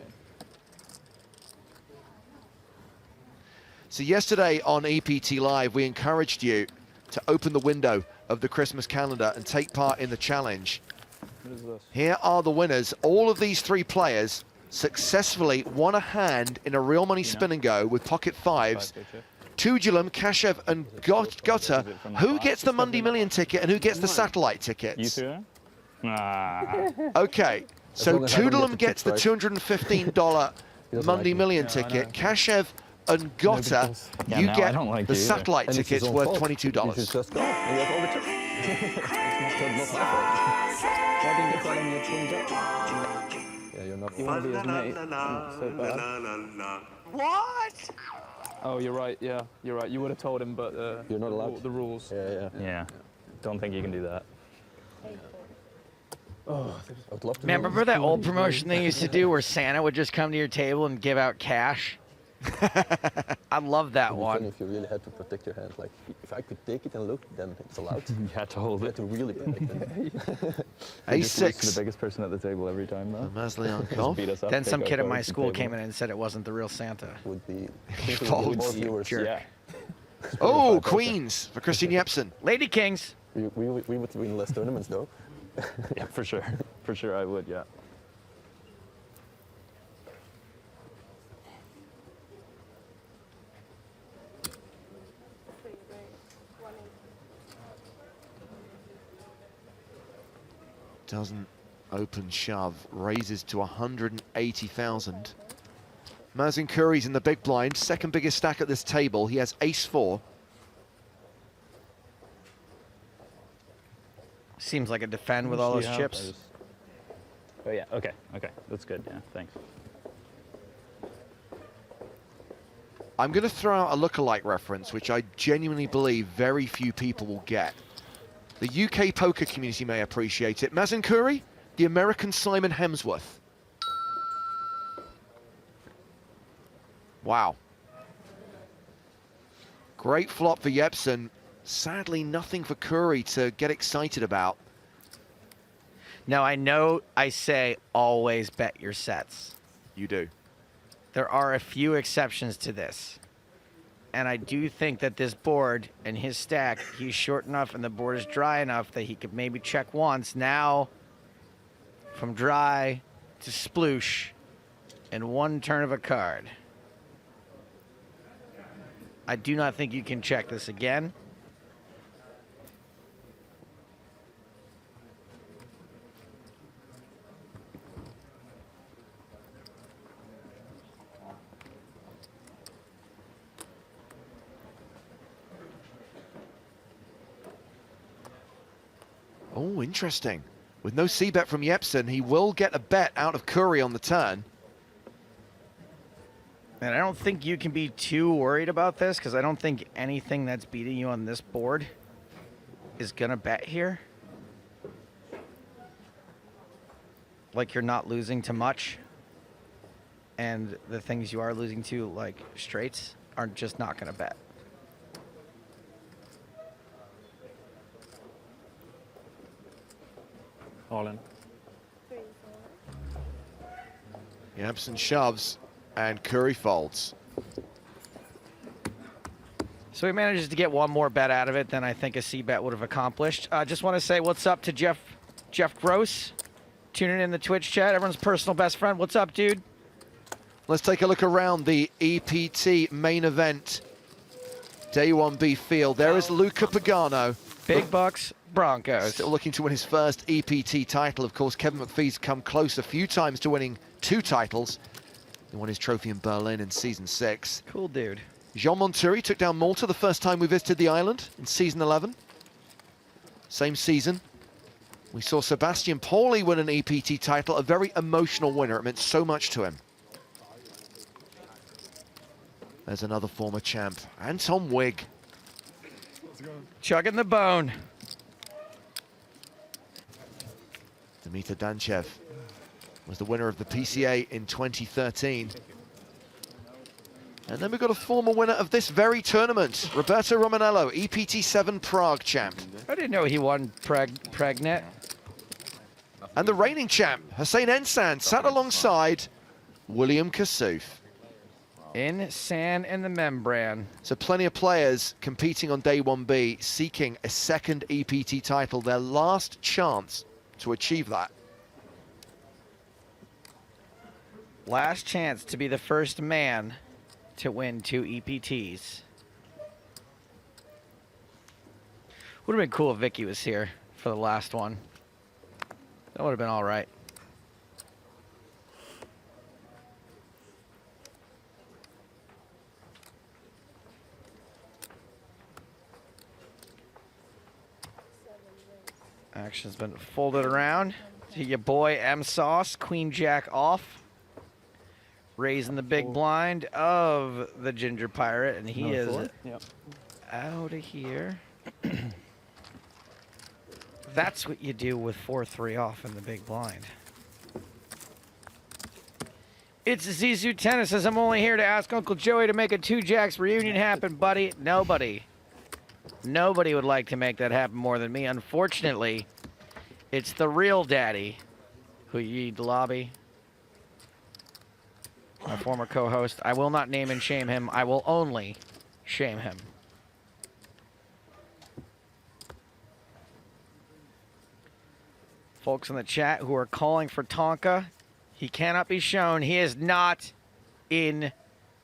So yesterday on EPT Live, we encouraged you to open the window of the Christmas calendar and take part in the challenge. Here are the winners. All of these 3 players successfully won a hand in a real money spin and go with pocket fives. Tujulum, Kashev, and Gota. Who gets the Monday Million ticket and who gets the satellite tickets? You two? Okay, so Tujulum gets the $215 Monday Million ticket. Kashev and Gota, you get the satellite tickets worth $22. Yeah, you're not. You want to be his mate? So bad. What? Oh, you're right. Yeah, you're right. You would have told him, but you're not allowed. The rules. Yeah. Don't think you can do that. Oh, I'd love to. Man, remember that old promotion they used to do where Santa would just come to your table and give out cash? I love that one. If you really had to protect your hand, like if I could take it and look, then it's allowed. You had to hold it. You had to really protect it. A6. The biggest person at the table every time, though. Masliankov. Then some kid at my school came in and said it wasn't the real Santa. Would be Jerk. Yeah. Oh, Queens for Christian Jepsen. Lady Kings. We would win less tournaments, though. Yeah, for sure. For sure I would, yeah. Doesn't open shove, raises to 180,000. Mazin Curry's in the big blind, second biggest stack at this table. He has ace-4. Seems like a defend with all those chips. Oh yeah, okay, that's good, yeah, thanks. I'm going to throw out a lookalike reference, which I genuinely believe very few people will get. The UK poker community may appreciate it. Mazin Curry, the American Simon Hemsworth. Wow. Great flop for Jepsen. Sadly, nothing for Curry to get excited about. Now, I know I say always bet your sets. You do. There are a few exceptions to this. And I do think that this board and his stack, he's short enough and the board is dry enough that he could maybe check once. Now, from dry to sploosh in one turn of a card. I do not think you can check this again. Oh, interesting. With no c-bet from Jepsen, he will get a bet out of Curry on the turn. And I don't think you can be too worried about this because I don't think anything that's beating you on this board is going to bet here. Like you're not losing to much. And the things you are losing to, like straights, are just not going to bet. All in. Jepsen shoves and Curry folds. So he manages to get one more bet out of it than I think a c-bet would have accomplished. Just want to say what's up to Jeff Gross, tuning in the Twitch chat. Everyone's personal best friend. What's up, dude? Let's take a look around the EPT main event. Day 1B field. There is Luca Pagano. Big bucks, Broncos. Still looking to win his first EPT title. Of course, Kevin McPhee's come close a few times to winning 2 titles. He won his trophy in Berlin in Season 6. Cool dude. Jean Monturi took down Malta the first time we visited the island in Season 11. Same season, we saw Sebastian Pauli win an EPT title, a very emotional winner. It meant so much to him. There's another former champ, Anton Wigg. Chugging the bone. Dimitar Danchev was the winner of the PCA in 2013. And then we've got a former winner of this very tournament, Roberto Romanello, EPT7 Prague champ. I didn't know he won Pregnant. And the reigning champ, Hussein Ensan, sat alongside William Kassouf. Ensan in the membrane. So plenty of players competing on day 1B, seeking a second EPT title, their last chance to achieve that. Last chance to be the first man to win 2 EPTs. Would have been cool if Vicky was here for the last one. That would have been all right. Action's been folded around to your boy M Sauce, Queen Jack off. Raising the big blind of the Ginger Pirate, and he is out of here. That's what you do with 4-3 off in the big blind. It's Zizou Tennis says, I'm only here to ask Uncle Joey to make a 2-Jacks reunion happen, buddy. Nobody would like to make that happen more than me. Unfortunately, it's the real daddy who you need to lobby. My former co-host. I will not name and shame him. I will only shame him. Folks in the chat who are calling for Tonka, he cannot be shown. He is not in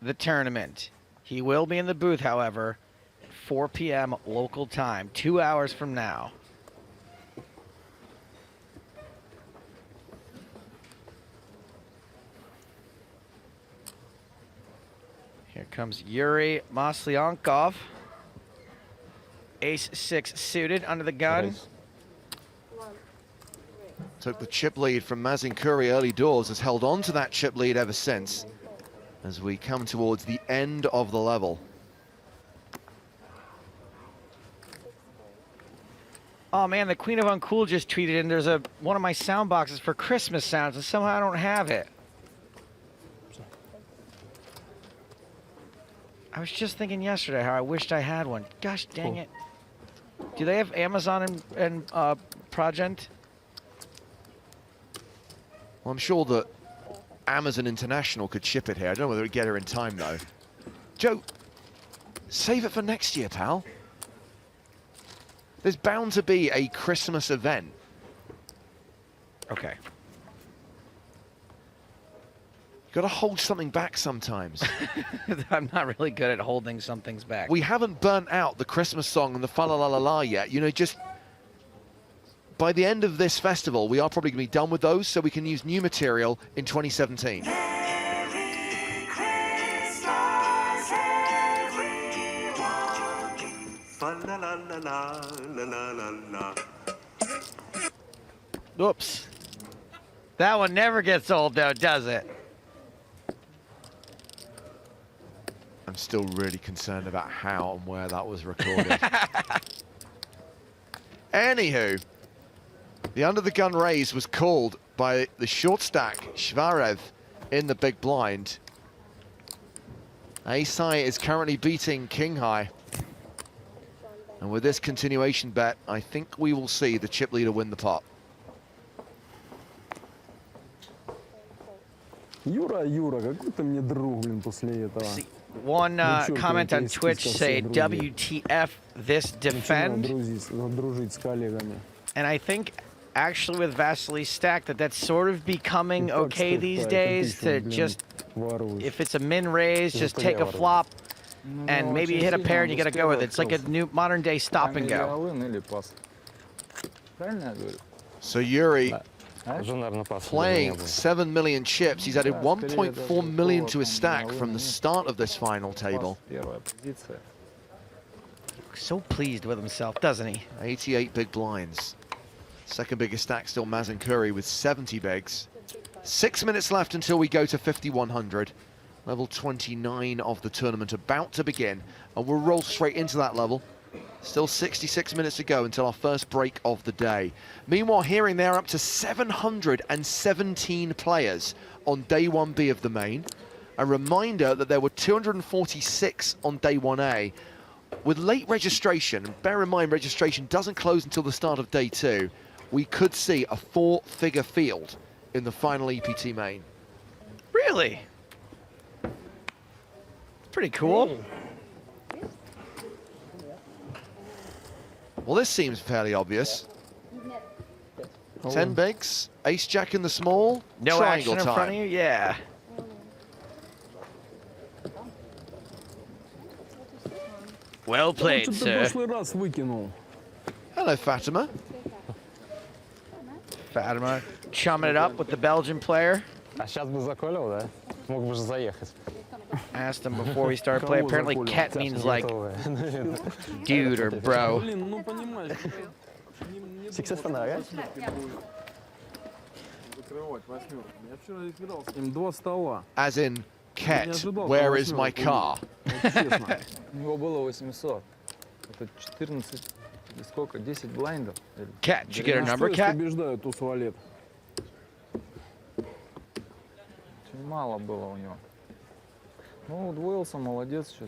the tournament. He will be in the booth, however, at 4 p.m. local time, 2 hours from now. Here comes Yuri Maslyankov. Ace-6 suited under the gun. Took the chip lead from Mazin Curry early doors, has held on to that chip lead ever since as we come towards the end of the level. Oh man, the Queen of Uncool just tweeted in there's one of my sound boxes for Christmas sounds and somehow I don't have it. I was just thinking yesterday how I wished I had one. Gosh dang it. Do they have Amazon and Progent? Well, I'm sure that Amazon International could ship it here. I don't know whether it'd get here in time, though. Joe, save it for next year, pal. There's bound to be a Christmas event. Okay. Got to hold something back sometimes. I'm not really good at holding some things back. We haven't burnt out the Christmas song and the fa la la la la yet. You know, just by the end of this festival, we are probably going to be done with those, so we can use new material in 2017. Oops. That one never gets old, though, does it? I'm still really concerned about how and where that was recorded. Anywho, the under-the-gun raise was called by the short stack, Shvarev, in the big blind. Ace-high is currently beating king-high. And with this continuation bet, I think we will see the chip leader win the pot. Юра, какой ты мне друг, блин, после этого. One comment on Twitch say, WTF this defend. And I think actually with Vasily Stack that's sort of becoming okay these days to just, if it's a min raise, just take a flop and maybe you hit a pair and you got to go with it. It's like a new modern day stop and go. So Yuri playing 7 million chips. He's added 1.4 million to his stack from the start of this final table. So pleased with himself, doesn't he? 88 big blinds. Second biggest stack still Mazin Curry with 70 bigs. 6 minutes left until we go to 5,100. Level 29 of the tournament about to begin. And we'll roll straight into that level Still 66 minutes to go until our first break of the day. Meanwhile, hearing they're up to 717 players on day 1B of the main. A reminder that there were 246 on day 1A. With late registration, and bear in mind registration doesn't close until the start of day 2, we could see a 4-figure field in the final EPT main. Really? Pretty cool. Well, this seems fairly obvious. 10 bigs, ace jack in the small, No triangle action in time. front of you? Yeah. Well played, sir. Hello, Fatima. Fatima chumming it up with the Belgian player. Asked him before we started playing. Apparently, Ket means like dude or bro. As in, Ket, where is my car? Ket, did you get her number, Ket? Мало было у него. Ну, удвоился, молодец. Что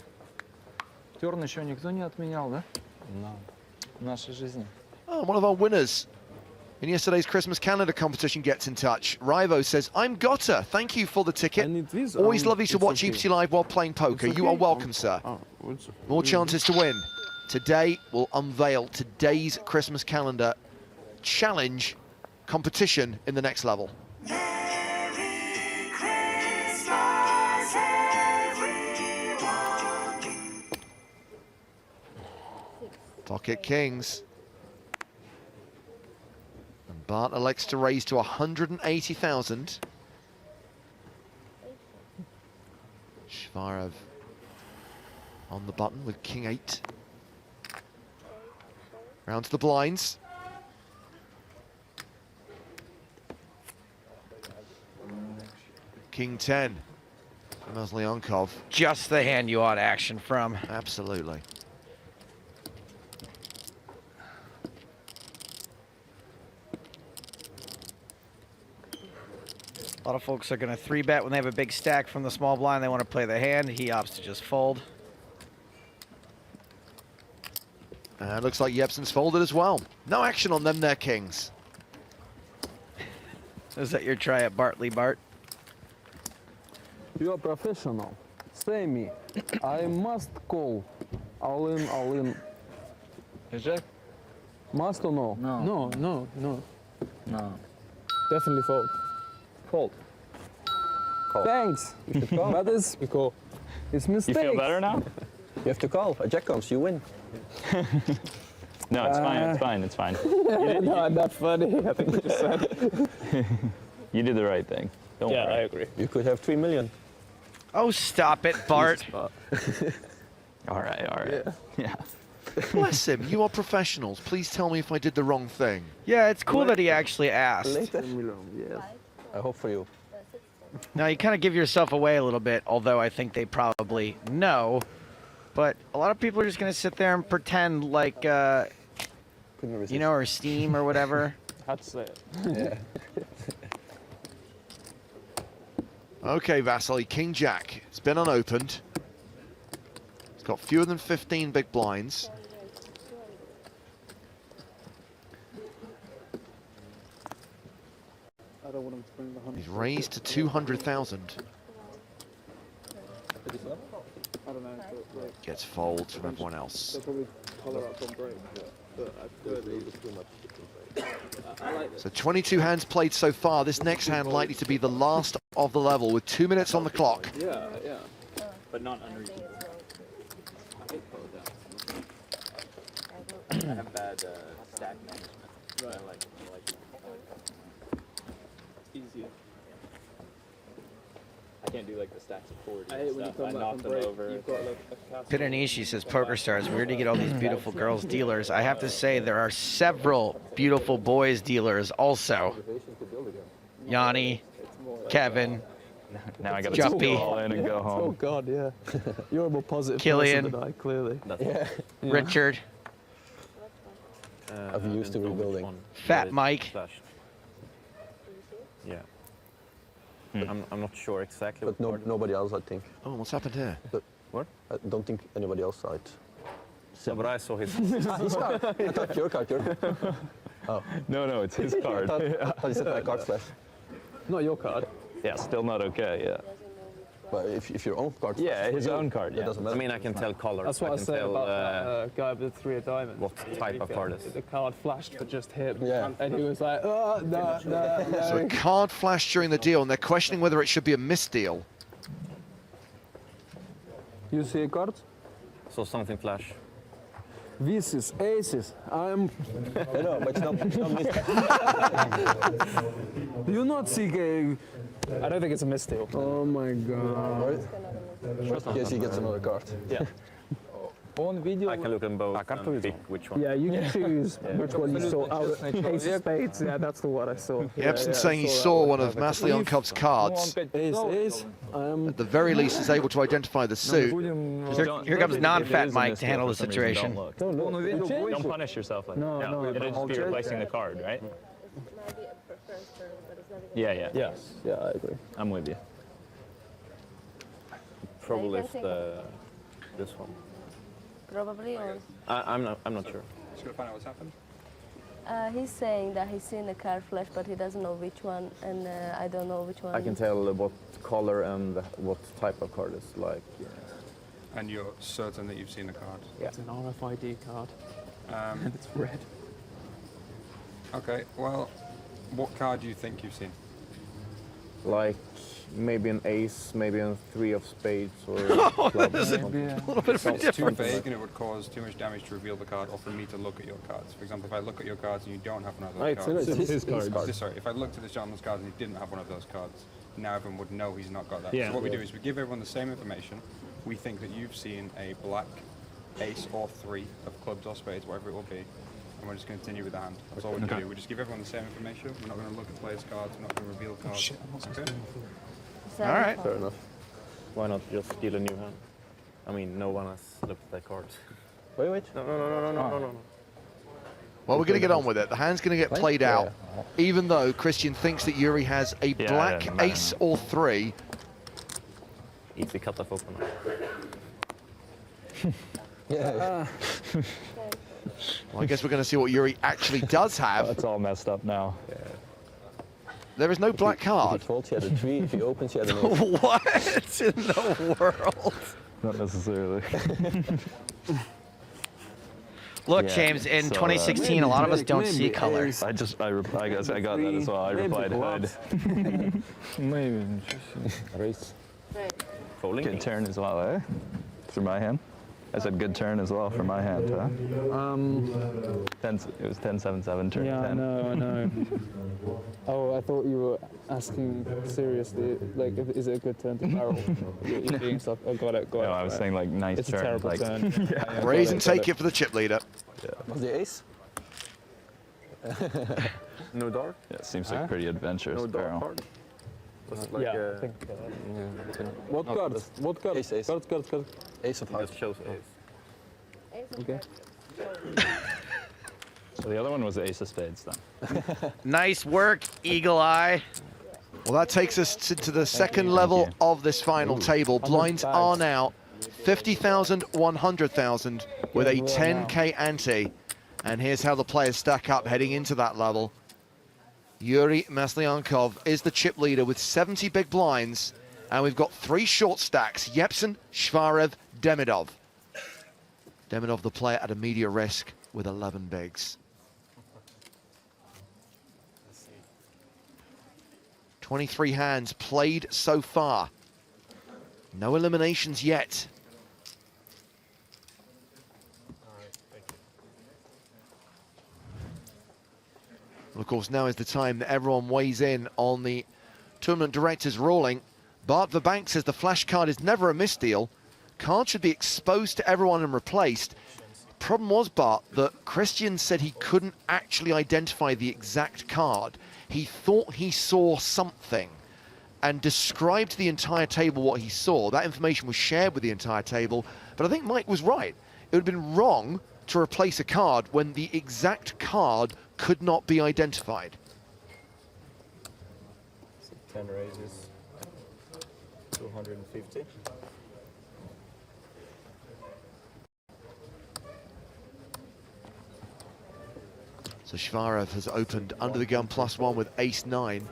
терн еще никто не отменял, да? В нашей жизни. Oh, one of our winners in yesterday's Christmas calendar competition gets in touch. Rivo says, I'm Gotta. Thank you for the ticket. Always lovely to watch EPT Live while playing poker. You are welcome, sir. More chances to win. Today we'll unveil today's Christmas calendar challenge competition in the next level. Pocket kings. And Bart elects to raise to 180,000. Shvarov on the button with king 8. Round to the blinds. King 10. Maslyankov. Just the hand you want action from. Absolutely. A lot of folks are going to 3-bet when they have a big stack from the small blind. They want to play the hand. He opts to just fold. Looks like Jepsen's folded as well. No action on them there, kings. Is that your try at Bartley, Bart? You are professional. Say me. I must call. All in, all in. Jack? Must or no? No. No. No. Definitely fold. Fold. Call. Thanks. You should call. That is because it's mistake. You feel better now? You have to call. A jack comes, you win. No, it's fine. It's fine. It's fine. No, I'm not funny. I think what you said. You did the right thing. Don't worry. I agree. You could have 3 million. Oh, stop it, Bart. All right. All right. Yeah. Bless him. You are professionals. Please tell me if I did the wrong thing. Yeah, it's cool that he actually asked. Later. Yes. I hope for you. Now, you kind of give yourself away a little bit, although I think they probably know. But a lot of people are just going to sit there and pretend like, you know, or Steam or whatever. How to say it. Yeah. Okay, Vasily, King Jack. It's been unopened. It's got fewer than 15 big blinds. I don't want him to bring the 100. He's raised to 200,000. I don't know. But, Gets folds from everyone else. they'll probably color up on break. But I don't think it's too much. I like this. So 22 hands played so far. This next hand likely to be the last of the level with 2 minutes on the clock. Yeah. But not unreasonable. I have bad stack management. Right. I like Easier. I can't do like the stacks of 40 I hate when you stuff. come I back knock from them break. over. You've got like a castle. Pitanishi says, PokerStars, weird to get all these beautiful girls dealers. I have to say, there are several beautiful boys dealers also. Yanni, Kevin, Now I gotta Juppy. go all in and go home. Oh God, yeah. You're a more positive Killian. person than I, clearly. Richard. I've used to rebuilding. Fat Mike. Yeah. I'm not sure exactly. But nobody else, I think. Oh, what's happened here? What? I don't think anybody else saw it. No, but I saw his. His card. I thought your card. Oh. No, it's his card. I thought you said my card flash. Not your card. Yeah, still not okay. Yeah. But if your own card. Yeah, his own card. Yeah. It doesn't matter. I mean, I can tell color. That's what I said about that guy with the 3 of diamonds. What type of card is it? The card flashed but just hit. Yeah. And he was like, oh, no. So a card flashed during the deal, and they're questioning whether it should be a misdeal. You see a card? Saw something flash. Aces, aces. I'm. I know, but it's not Do you not see gay? I don't think it's a misdeal. Oh my god. Yes, he gets another card. Yeah. On video. I can look at both and pick which one. Yeah, you can choose which one you saw. Ace of spades. Yeah, that's the one I saw. Jepsen saying he saw one of Maslyankov's cards. Ace. At the very least, is able to identify the suit. Here comes non-fat Mike to handle the situation. Don't punish yourself like that. No. It'll just be replacing the card, right? Yeah. Yes. Yeah, I agree. I'm with you. Probably this one. Probably, or? I'm not sure. Just gonna find out what's happened. He's saying that he's seen the card flash, but he doesn't know which one, and I don't know which one. I can tell what color and what type of card is like. Yeah. And you're certain that you've seen the card? Yeah. It's an RFID card. And it's red. Okay, well, what card do you think you've seen? Like maybe an ace, maybe a 3 of spades, or There's a little bit of a It's too difference. vague and it would cause too much damage to reveal the card, or for me to look at your cards. For example, if I look at your cards and you don't have one of those cards. It's his card. Sorry, if I looked at this gentleman's cards and he didn't have one of those cards, now everyone would know he's not got that. Yeah. So what we do is we give everyone the same information. We think that you've seen a black ace or 3 of clubs or spades, whatever it will be, and we're just going to continue with the hand. That's all we're going to do. We just give everyone the same information. We're not going to look at players' cards. We're not going to reveal cards. Okay? All right. Fair enough. Why not just deal a new hand? I mean, no one has looked at that card. Wait. No. Well, we're going to get on with it. The hand's going to get played out, even though Christian thinks that Yuri has a black ace or 3. Easy cut off open. Well, I guess we're going to see what Yuri actually does have. It's all messed up now. There is no black card. If he folds, he had a 3. If he opens, he had an ace. What in the world? Not necessarily. Look, James, in 2016, a lot of us don't see color. I guess I got that as well. I replied hood. Maybe. Race. Right. Folding. Good turn as well, eh? Through my hand. I said good turn as well for my hand, huh? It was 10-7-7 turn. Yeah, 10. I know. Oh, I thought you were asking seriously, like, is it a good turn to barrel? You're eating stuff. Oh, got it. No, I was saying like nice it's turn. It's a terrible turn. Yeah. Raise and take it for the chip leader. Yeah. Was the ace? No dark? Yeah, it seems like pretty adventurous. No dark barrel. card? Like I think. What card? What card? Ace. Card. Ace of hearts. Just shows ace. Okay. So the other one was the ace of spades then. Nice work, Eagle Eye. Well, that takes us to the second level of this final table. Blinds are now 50,000, 100,000 with a 10K ante. And here's how the players stack up heading into that level. Yuri Maslyankov is the chip leader with 70 big blinds. And we've got 3 short stacks, Jepsen, Shvarev, Demidov. Demidov, the player at a media risk with 11 bigs. 23 hands played so far. No eliminations yet. Well, of course, now is the time that everyone weighs in on the tournament director's ruling. Bart Verbank says the flash card is never a misdeal. Card should be exposed to everyone and replaced. Problem was, Bart, that Christian said he couldn't actually identify the exact card. He thought he saw something and described to the entire table what he saw. That information was shared with the entire table, but I think Mike was right. It would have been wrong to replace a card when the exact card could not be identified. 10 raises, 250. So Shvarov has opened under the gun +1 with ace-9.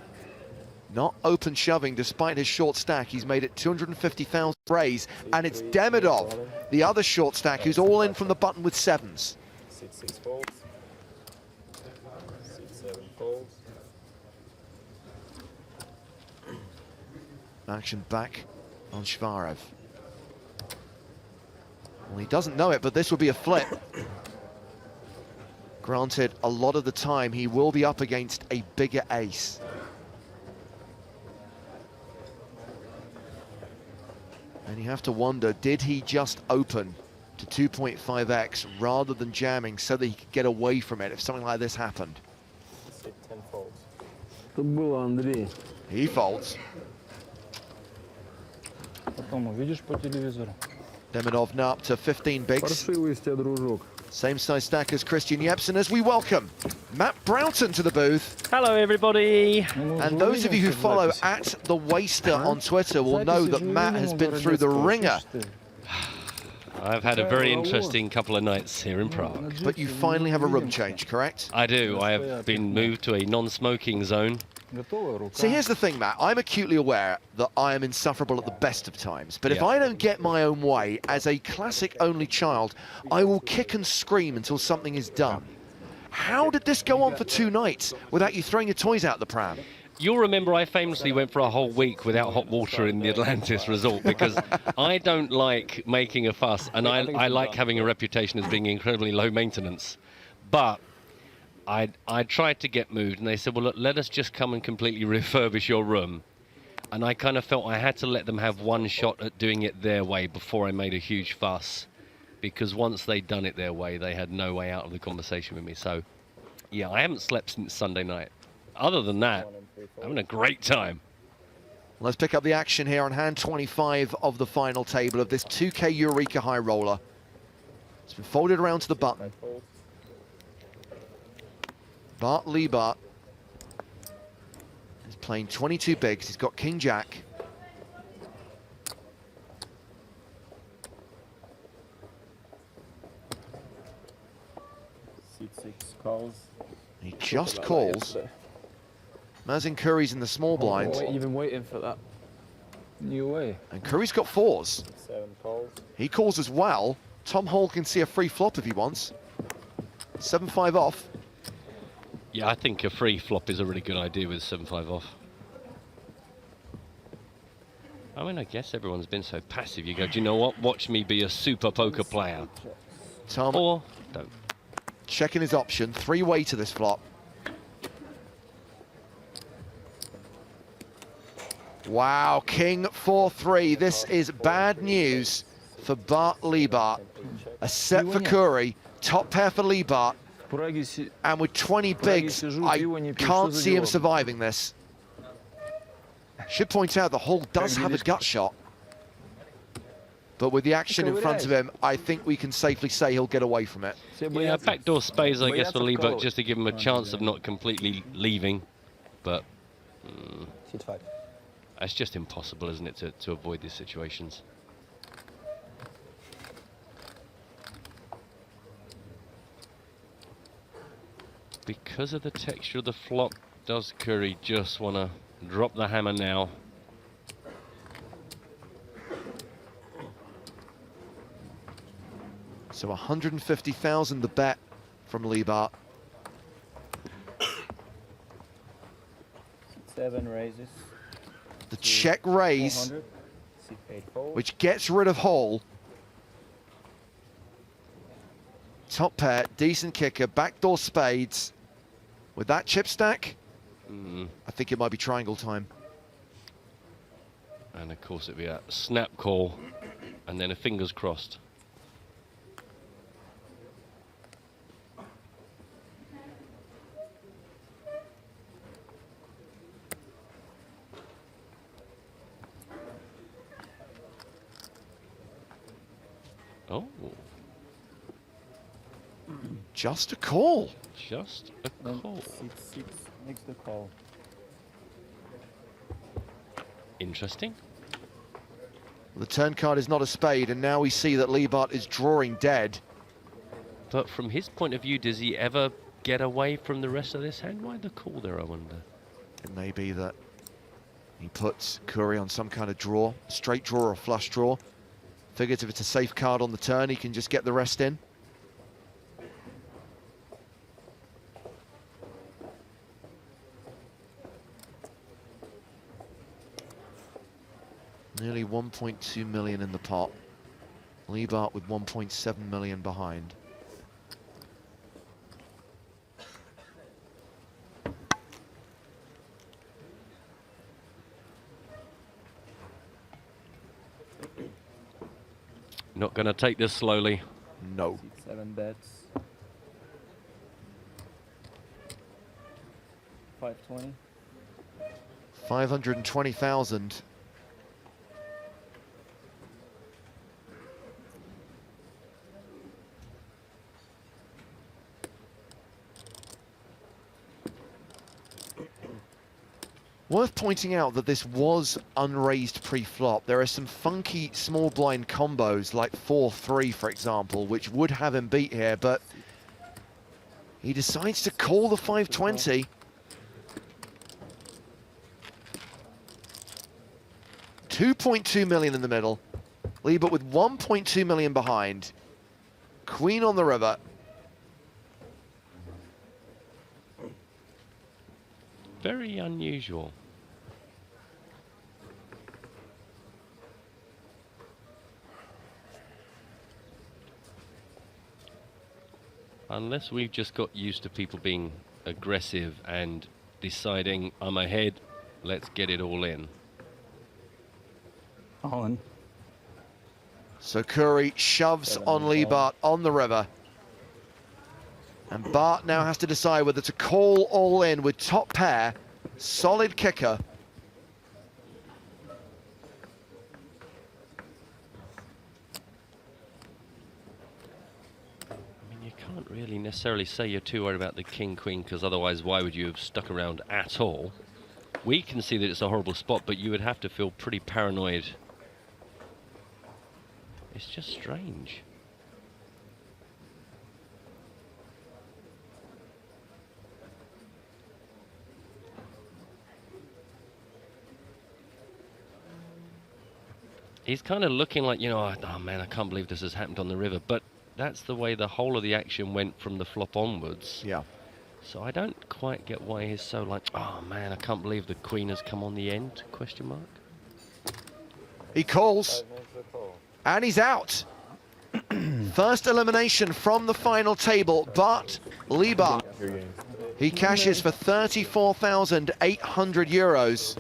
Not open shoving despite his short stack. He's made it 250,000 raise, and it's Demidov, the other short stack, who's all in from the button with 7s. 6-6 folds, 6-7 folds. Action back on Shvarov. Well, he doesn't know it, but this would be a flip. Granted, a lot of the time he will be up against a bigger ace. And you have to wonder, did he just open to 2.5x rather than jamming so that he could get away from it if something like this happened? 10 folds. Тут было, Андрей. He folds. Потом увидишь по телевизору. Demidov now up to 15 bigs. Паршивый из тебя, дружок. Same size stack as Christian Jepsen as we welcome Matt Broughton to the booth. Hello, everybody. And those of you who follow at The Waster on Twitter will know that Matt has been through the ringer. I've had a very interesting couple of nights here in Prague. But you finally have a room change, correct? I do. I have been moved to a non-smoking zone. So here's the thing, Matt. I'm acutely aware that I am insufferable at the best of times. But if I don't get my own way, as a classic only child, I will kick and scream until something is done. How did this go on for 2 nights without you throwing your toys out the pram? You'll remember I famously went for a whole week without hot water in the Atlantis resort because I don't like making a fuss, and I like having a reputation as being incredibly low maintenance. But I tried to get moved, and they said, well, look, let us just come and completely refurbish your room. And I kind of felt I had to let them have one shot at doing it their way before I made a huge fuss, because once they'd done it their way, they had no way out of the conversation with me. So, yeah, I haven't slept since Sunday night. Other than that, having a great time. Let's pick up the action here on hand 25 of the final table of this 2K Eureka high roller. It's been folded around to the button. Bart Liebart is playing 22 bigs. He's got King Jack. Calls. He just calls. Mazin Curry's in the small blind. Even waiting for that. New way. And Curry's got 4s. 7 calls. He calls as well. Tom Hall can see a free flop if he wants. 7-5 off. Yeah, I think a free flop is a really good idea with 7-5 off. I mean, I guess everyone's been so passive. You go, do you know what? Watch me be a super poker player. Tom, or don't. Checking his option. 3-way to this flop. Wow, King 4-3. This is bad news for Bart Liebart. A set for Curry, top pair for Liebart. And with 20 bigs, I can't see him surviving this. Should point out the hole does have a gut shot. But with the action in front of him, I think we can safely say he'll get away from it. Yeah, backdoor spades, I guess, for Liebert, just to give him a chance of not completely leaving. But it's just impossible, isn't it, to avoid these situations. Because of the texture of the flop, does Curry just want to drop the hammer now? So 150,000 the bet from Liebart. 7 raises. The check raise, which gets rid of Hall. Top pair, decent kicker, backdoor spades. With that chip stack, I think it might be triangle time. And of course it'd be a snap call and then a fingers crossed. Oh. Just a call. Just a call. 6-6 makes the call. Interesting. The turn card is not a spade, and now we see that Liebert is drawing dead. But from his point of view, does he ever get away from the rest of this hand? Why the call there, I wonder? It may be that he puts Curry on some kind of draw, straight draw or flush draw. Figures if it's a safe card on the turn, he can just get the rest in. Nearly 1.2 million in the pot. Liebert with 1.7 million behind. Not going to take this slowly. No. 7 bets. 520. 520,000. Worth pointing out that this was unraised pre-flop. There are some funky small blind combos like 4-3, for example, which would have him beat here, but he decides to call the 520. $2.2 million in the middle. Liebert with 1.2 million behind. Queen on the river. Very unusual. Unless we've just got used to people being aggressive and deciding, I'm ahead, let's get it all in. All in. So Curry shoves on Liebert on the river. And Bart now has to decide whether to call all in with top pair, solid kicker. Can't really necessarily say you're too worried about the king-queen, because otherwise why would you have stuck around at all? We can see that it's a horrible spot, but you would have to feel pretty paranoid. It's just strange. He's kind of looking like, you know, oh man, I can't believe this has happened on the river, but that's the way the whole of the action went from the flop onwards. Yeah. So I don't quite get why he's so like, oh man, I can't believe the queen has come on the end, question mark. He calls, and he's out. First elimination from the final table, but Liebert. He cashes for 34,800 euros.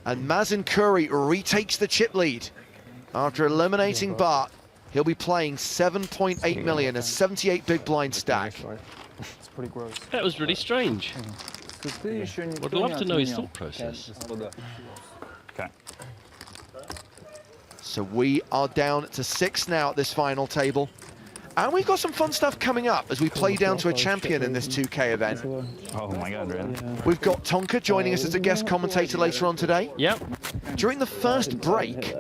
And Mazen Curry retakes the chip lead. After eliminating Bart, he'll be playing 7.8 million, a 78 big blind stack. It's pretty gross. That was really strange. Would love to know his thought process. Okay. So we are down to 6 now at this final table. And we've got some fun stuff coming up as we play down to a champion in this 2K event. Oh my god, really? We've got Tonka joining us as a guest commentator later on today. Yep. During the first break,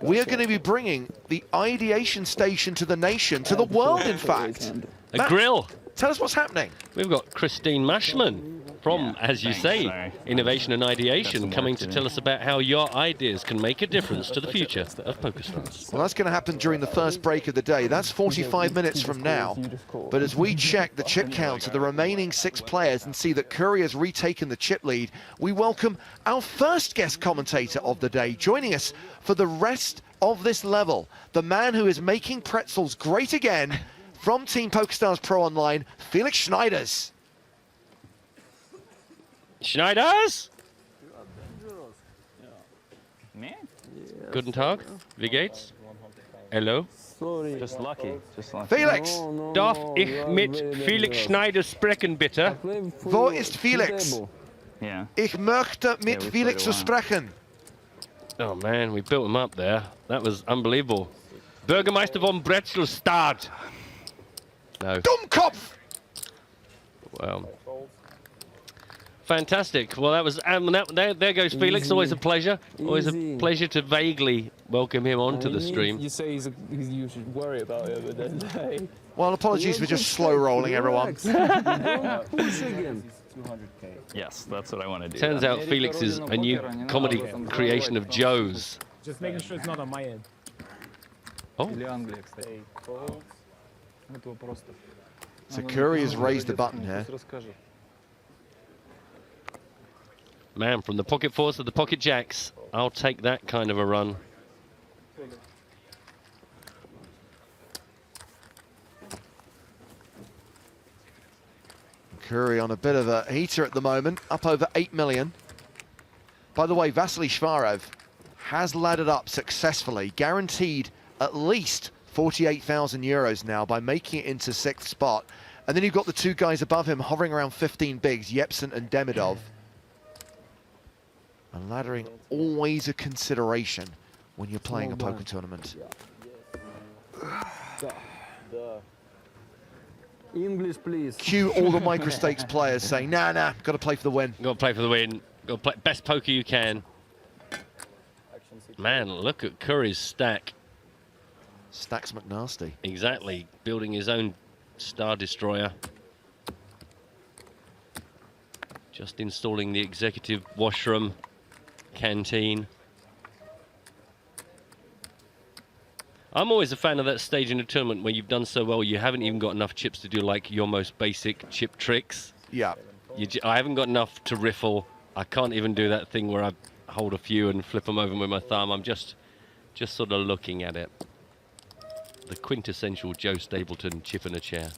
we are going to be bringing the ideation station to the nation, to the world, in fact. A grill. Tell us what's happening. We've got Christine Mashman from, as you say, Innovation and Ideation, coming to tell us about how your ideas can make a difference to the future of PokerStars. Well, that's going to happen during the first break of the day. That's 45 minutes from now. But as we check the chip count of the remaining 6 players and see that Curry has retaken the chip lead, we welcome our first guest commentator of the day, joining us for the rest of this level, the man who is making pretzels great again, from Team PokerStars Pro Online, Felix Schneiders. Schneiders? Guten Tag, wie geht's? Hello? Sorry. Just lucky. Just lucky. Felix! Darf ich mit Felix Schneider sprechen, bitte? Wo ist Felix? Yeah. Ich möchte mit Felix sprechen. Oh man, we built him up there. That was unbelievable. Bürgermeister von Bretzelstadt. No. Dummkopf! Well. Fantastic. Well, that was there goes Felix. Easy. Always a pleasure. Always a Easy. pleasure to vaguely welcome him onto the stream. You say you should worry about it, but then hey. Well, apologies for just slow rolling, everyone. Yes, that's what I want to do. Turns out Felix is a new comedy creation of Joe's. Just making sure it's not on my end. Oh. So Curry has raised the button here. Man, from the pocket fours to the pocket jacks, I'll take that kind of a run. Curry on a bit of a heater at the moment, up over 8 million. By the way, Vasily Shvarev has laddered up successfully, guaranteed at least 48,000 euros now by making it into 6th spot. And then you've got the two guys above him hovering around 15 bigs, Yepsen and Demidov. And laddering always a consideration when you're playing a poker tournament. English, please. Cue all the micro-stakes players saying, nah, got to play for the win. Got to play for the win. Got to play best poker you can. Man, look at Curry's stack. Stacks McNasty. Exactly. Building his own Star Destroyer. Just installing the executive washroom, canteen. I'm always a fan of that stage in a tournament where you've done so well you haven't even got enough chips to do like your most basic chip tricks. Yeah. I haven't got enough to riffle. I can't even do that thing where I hold a few and flip them over with my thumb. I'm just sort of looking at it. The quintessential Joe Stapleton chip in a chair.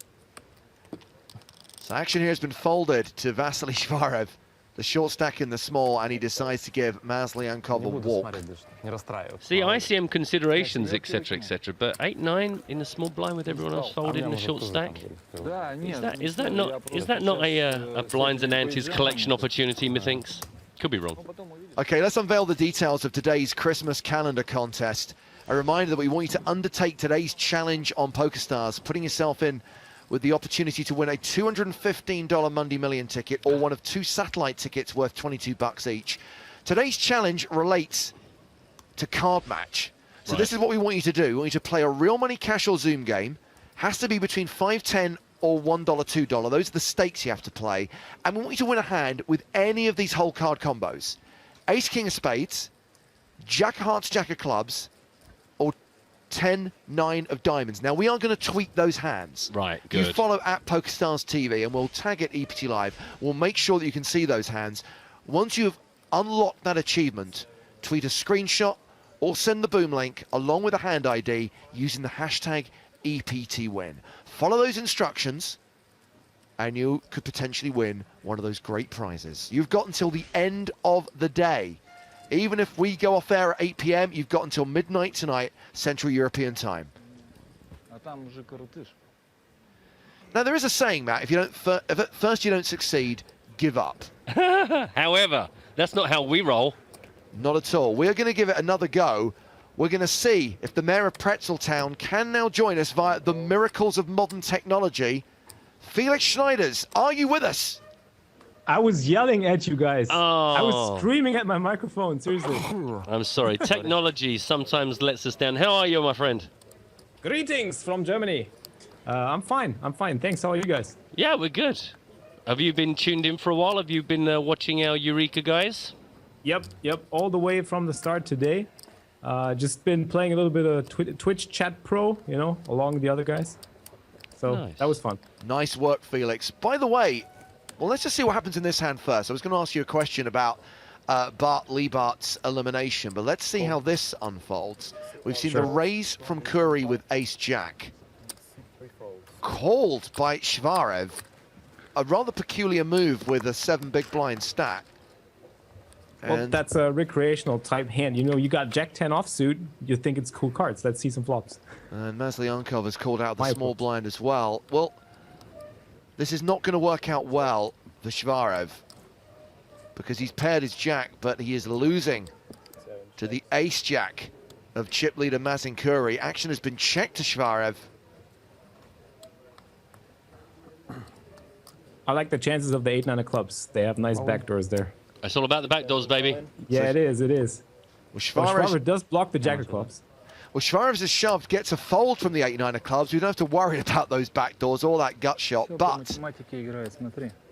So action here has been folded to Vasily Shvarev. The short stack in the small, and he decides to give Masliankov a walk. See, ICM considerations, etc., etc., but 8-9 in the small blind with everyone else folded in a short stack. Is that not a blinds and antes collection opportunity, methinks? Could be wrong. Okay, let's unveil the details of today's Christmas calendar contest. A reminder that we want you to undertake today's challenge on PokerStars, putting yourself in with the opportunity to win a $215 Monday Million ticket or one of 2 satellite tickets worth 22 bucks each. Today's challenge relates to card match. So this is what we want you to do. We want you to play a real money cash or Zoom game. Has to be between 5.10 or $1, $2. Those are the stakes you have to play. And we want you to win a hand with any of these whole card combos. Ace, King of Spades, Jack of Hearts, Jack of Clubs, or 10, 9 of diamonds. Now, we are going to tweet those hands. Right, good. You follow at PokerStars TV, and we'll tag it EPT Live. We'll make sure that you can see those hands. Once you've unlocked that achievement, tweet a screenshot or send the boom link along with a hand ID using the hashtag EPTWin. Follow those instructions, and you could potentially win one of those great prizes. You've got until the end of the day. Even if we go off air at 8 p.m., you've got until midnight tonight, Central European time. Now, there is a saying, Matt, if at first you don't succeed, give up. However, that's not how we roll. Not at all. We're going to give it another go. We're going to see if the mayor of Pretzeltown can now join us via the miracles of modern technology. Felix Schneiders, are you with us? I was yelling at you guys. Oh. I was screaming at my microphone, seriously. I'm sorry. Technology sometimes lets us down. How are you, my friend? Greetings from Germany. I'm fine. Thanks. How are you guys? Yeah, we're good. Have you been tuned in for a while? Have you been watching our Eureka guys? Yep. All the way from the start today. Just been playing a little bit of Twitch Chat Pro, you know, along with the other guys. So Nice. that was fun. Nice work, Felix. By the way, well, let's just see what happens in this hand first. I was going to ask you a question about Bart Liebart's elimination, but let's see how this unfolds. We've seen the raise from Curry with Ace-Jack. Called by Shvarev. A rather peculiar move with a 7 big blind stack. Well, that's a recreational type hand. You know, you got Jack-10 offsuit, you think it's cool cards. Let's see some flops. And Masliankov has called out the small blind as well. Well, this is not going to work out well for Shvarev because he's paired his Jack, but he is losing to the Ace-Jack of chip leader Mazin Curry. Action has been checked to Shvarev. I like the chances of the 8-9 of clubs. They have nice backdoors there. It's all about the backdoors, baby. Yeah, it is. It is. Well, Schwarber does block the jack of clubs. Well, Schwarev's shove gets a fold from the 8-9 of clubs. We don't have to worry about those backdoors or that gut shot, but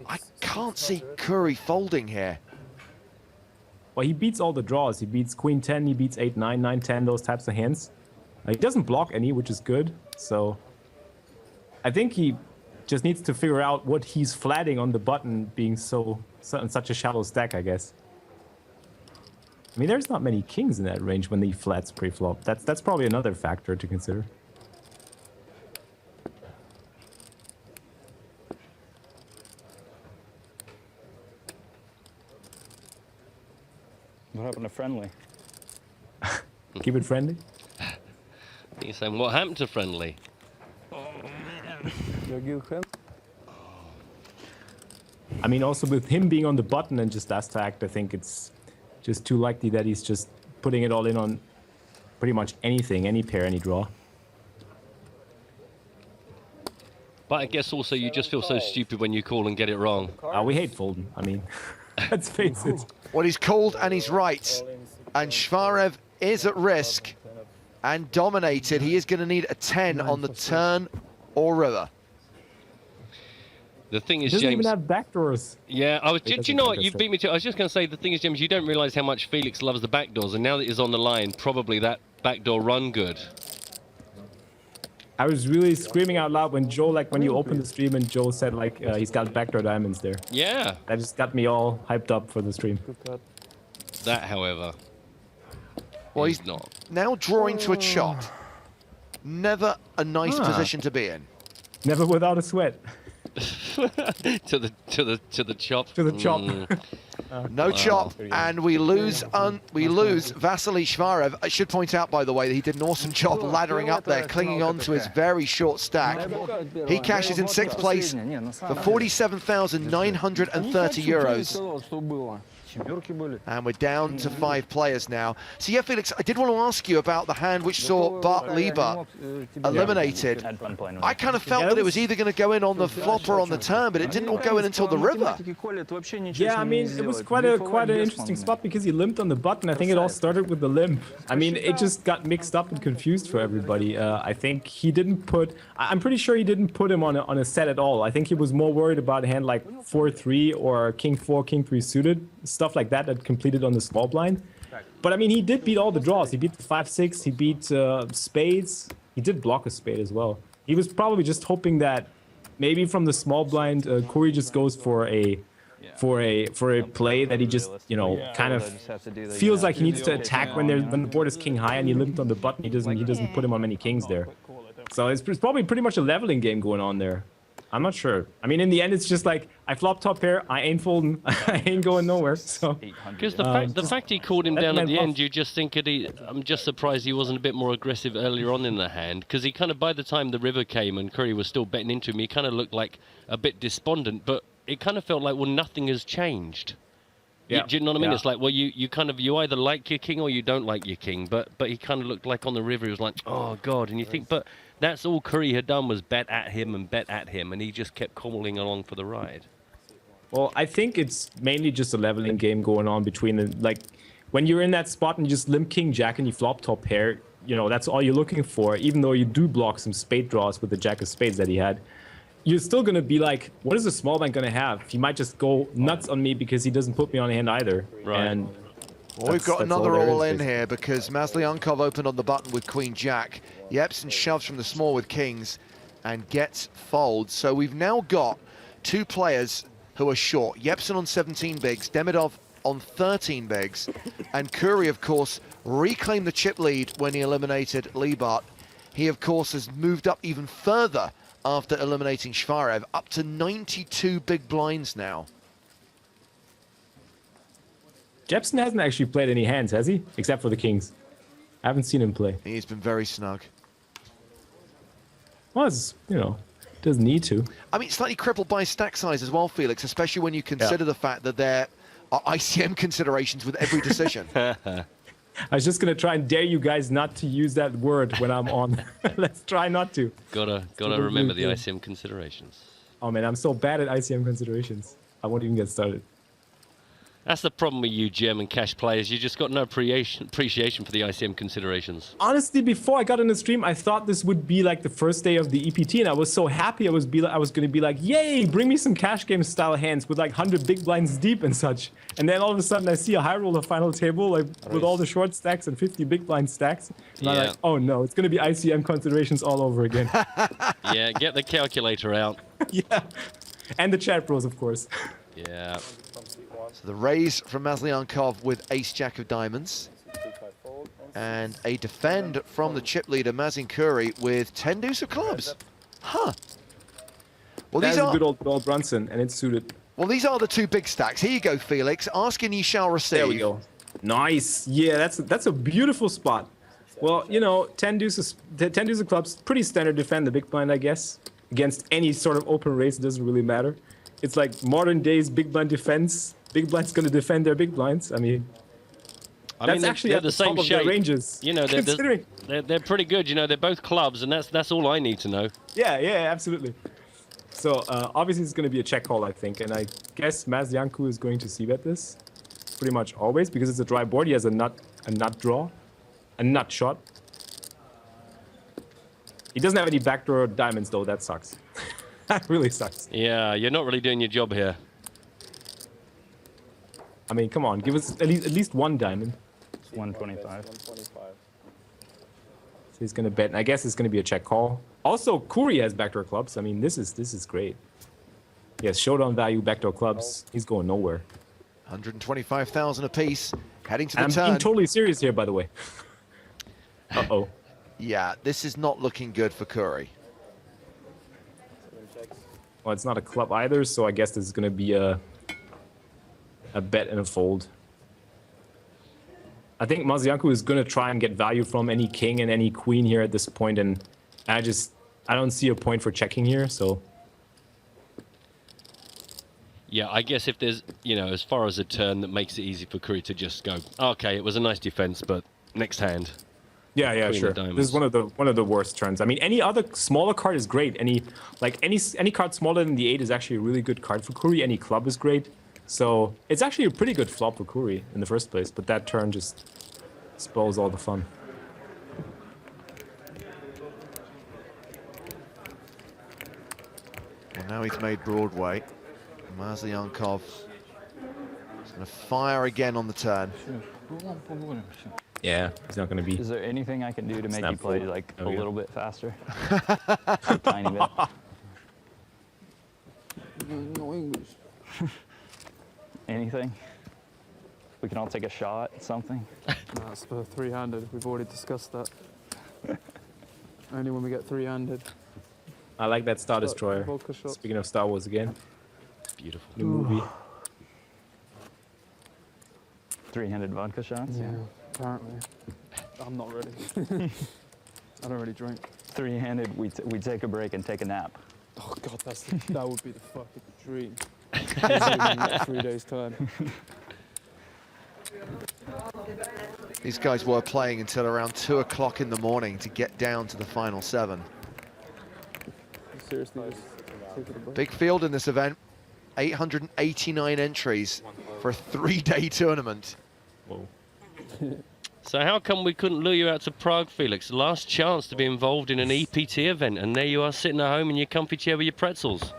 I can't see Curry folding here. Well, he beats all the draws. He beats Queen 10, he beats 8-9, 9-10, those types of hands. He doesn't block any, which is good. So I think he just needs to figure out what he's flatting on the button being so in such a shallow stack, I guess. I mean, there's not many kings in that range when he flats pre-flop. That's probably another factor to consider. What happened to friendly? Keep it friendly? He's saying, what happened to friendly? I mean, also with him being on the button and just that stacked, I think it's just too likely that he's just putting it all in on pretty much anything, any pair, any draw. But I guess also you just feel so stupid when you call and get it wrong. We hate folding. I mean, let's face it. Well, he's called and he's right. And Shvarev is at risk and dominated. He is going to need a 10 on the turn or river. The thing is, he doesn't James, even have backdoors. Yeah, do you know what? You've beat me to. I was just going to say, the thing is, James, you don't realise how much Felix loves the backdoors, and now that he's on the line, probably that backdoor run good. I was really screaming out loud when Joe, like when you opened the stream and Joe said like he's got backdoor diamonds there. Yeah. That just got me all hyped up for the stream. That, however, well, he's not. Now drawing to a chop. Never a nice position to be in. Never without a sweat. to the chop. To the chop. No chop, and we lose Vasily Shvarev. I should point out, by the way, that he did an awesome job laddering up there, clinging on to his very short stack. He cashes in 6th place for 47,930 euros. And we're down to 5 players now. So yeah, Felix, I did want to ask you about the hand which saw Bart Liebert eliminated. I kind of felt that it was either going to go in on the flop or on the turn, but it didn't all go in until the river. Yeah, I mean, it was quite an interesting spot because he limped on the button. I think it all started with the limp. I mean, it just got mixed up and confused for everybody. I think he didn't put... I'm pretty sure he didn't put him on a set at all. I think he was more worried about a hand like 4-3 or King 4, King 3 suited, stuff like that completed on the small blind. But I mean, he did beat all the draws. He beat the 5-6, he beat spades. He did block a spade as well. He was probably just hoping that maybe from the small blind, Corey just goes for a play that he just, you know, kind of feels like he needs to attack when the board is king high and he limped on the button. He doesn't put him on many kings there. So it's probably pretty much a leveling game going on there. I'm not sure. I mean, in the end, it's just like, I flop top pair, I ain't folding, I ain't going nowhere, so... Because the fact he called him down at the end, you just think I'm just surprised he wasn't a bit more aggressive earlier on in the hand, because he kind of, by the time the river came and Curry was still betting into him, he kind of looked like a bit despondent, but it kind of felt like, well, nothing has changed. Yeah. Do you know what I mean? Yeah. It's like, well, you either like your king or you don't like your king, but he kind of looked like on the river, he was like, oh, God, and you think, but... That's all Curry had done was bet at him, and he just kept calling along for the ride. Well, I think it's mainly just a leveling game going on between the, like, when you're in that spot and you just limp king jack and you flop top pair, you know, that's all you're looking for, even though you do block some spade draws with the jack of spades that he had. You're still going to be like, what is the small blind going to have? He might just go nuts on me because he doesn't put me on a hand either. Right. And well, we've got another all-in here because Masliankov opened on the button with Queen Jack. Jepsen shoves from the small with kings and gets folds. So we've now got 2 players who are short. Jepsen on 17 bigs, Demidov on 13 bigs, and Curry, of course, reclaimed the chip lead when he eliminated Liebert. He, of course, has moved up even further after eliminating Shvarev, up to 92 big blinds now. Jepsen hasn't actually played any hands, has he? Except for the kings. I haven't seen him play. He's been very snug. Well, it's, you know, doesn't need to. I mean, slightly crippled by stack size as well, Felix, especially when you consider the fact that there are ICM considerations with every decision. I was just going to try and dare you guys not to use that word when I'm on. Let's try not to. Gotta remember the ICM considerations. Oh man, I'm so bad at ICM considerations. I won't even get started. That's the problem with you German cash players. You just got no appreciation for the ICM considerations. Honestly, before I got in the stream, I thought this would be like the first day of the EPT, and I was so happy. I was going to be like, yay, bring me some cash game style hands with like 100 big blinds deep and such. And then all of a sudden, I see a high roller final table like with all the short stacks and 50 big blind stacks. And I'm like, oh no, it's going to be ICM considerations all over again. Yeah, get the calculator out. Yeah, and the chat bros, of course. Yeah. So the raise from Maslyankov with ace-jack of diamonds. And a defend from the chip leader, Mazin Curry, with 10 deuce of clubs. Huh. Well, That's a good old Brunson, and it's suited. Well, these are the two big stacks. Here you go, Felix. Ask and ye shall receive. There we go. Nice. Yeah, that's a beautiful spot. Well, you know, 10 deuces of clubs, pretty standard defend the big blind, I guess. Against any sort of open race, it doesn't really matter. It's like modern days big blind defense. Big blind's going to defend their big blinds. I mean, that's actually at the same top of their ranges. You know, they're pretty good. You know, they're both clubs, and that's all I need to know. Yeah, absolutely. So obviously it's going to be a check call, I think, and I guess Mazyanku is going to c-bet this pretty much always because it's a dry board. He has a nut draw, a nut shot. He doesn't have any backdoor diamonds though. That sucks. That really sucks. Yeah, you're not really doing your job here. I mean, come on, give us at least one diamond. It's 125. So he's gonna bet, and I guess it's gonna be a check call. Also, Kuri has backdoor clubs. I mean, this is great. He has showdown value, backdoor clubs. He's going nowhere. 125,000 apiece, heading to the I'm turn. being totally serious here, by the way. Uh-oh. Yeah, this is not looking good for Curry. Well, it's not a club either, so I guess this is gonna be a bet and a fold. I think Mazyanku is going to try and get value from any king and any queen here at this point, and I don't see a point for checking here, so... Yeah, I guess if there's, you know, as far as a turn that makes it easy for Curry to just go, okay, it was a nice defense, but next hand. Yeah, sure. This is one of the worst turns. I mean, any other smaller card is great. Any card smaller than the 8 is actually a really good card for Curry. Any club is great. So it's actually a pretty good flop for Kuri in the first place, but that turn just spoils all the fun. Well, now he's made Broadway. Maslyankov is going to fire again on the turn. Yeah, he's not going to be. Is there anything I can do to make you play like a little bit faster? A tiny bit. No English. Anything? We can all take a shot at something. Nah, it's for three-handed. We've already discussed that. Only when we get three-handed. I like that Star Destroyer. Speaking of Star Wars again. Beautiful. New movie. Three-handed vodka shots? Yeah, apparently. I'm not ready. I don't really drink. Three-handed, we take a break and take a nap. Oh God, that would be the fucking dream. In 3 days' time. These guys were playing until around 2 o'clock in the morning to get down to the final 7. Seriously, just take it a break. Big field in this event. 889 entries for a 3-day tournament. Whoa. So how come we couldn't lure you out to Prague, Felix? Last chance to be involved in an EPT event, and there you are sitting at home in your comfy chair with your pretzels.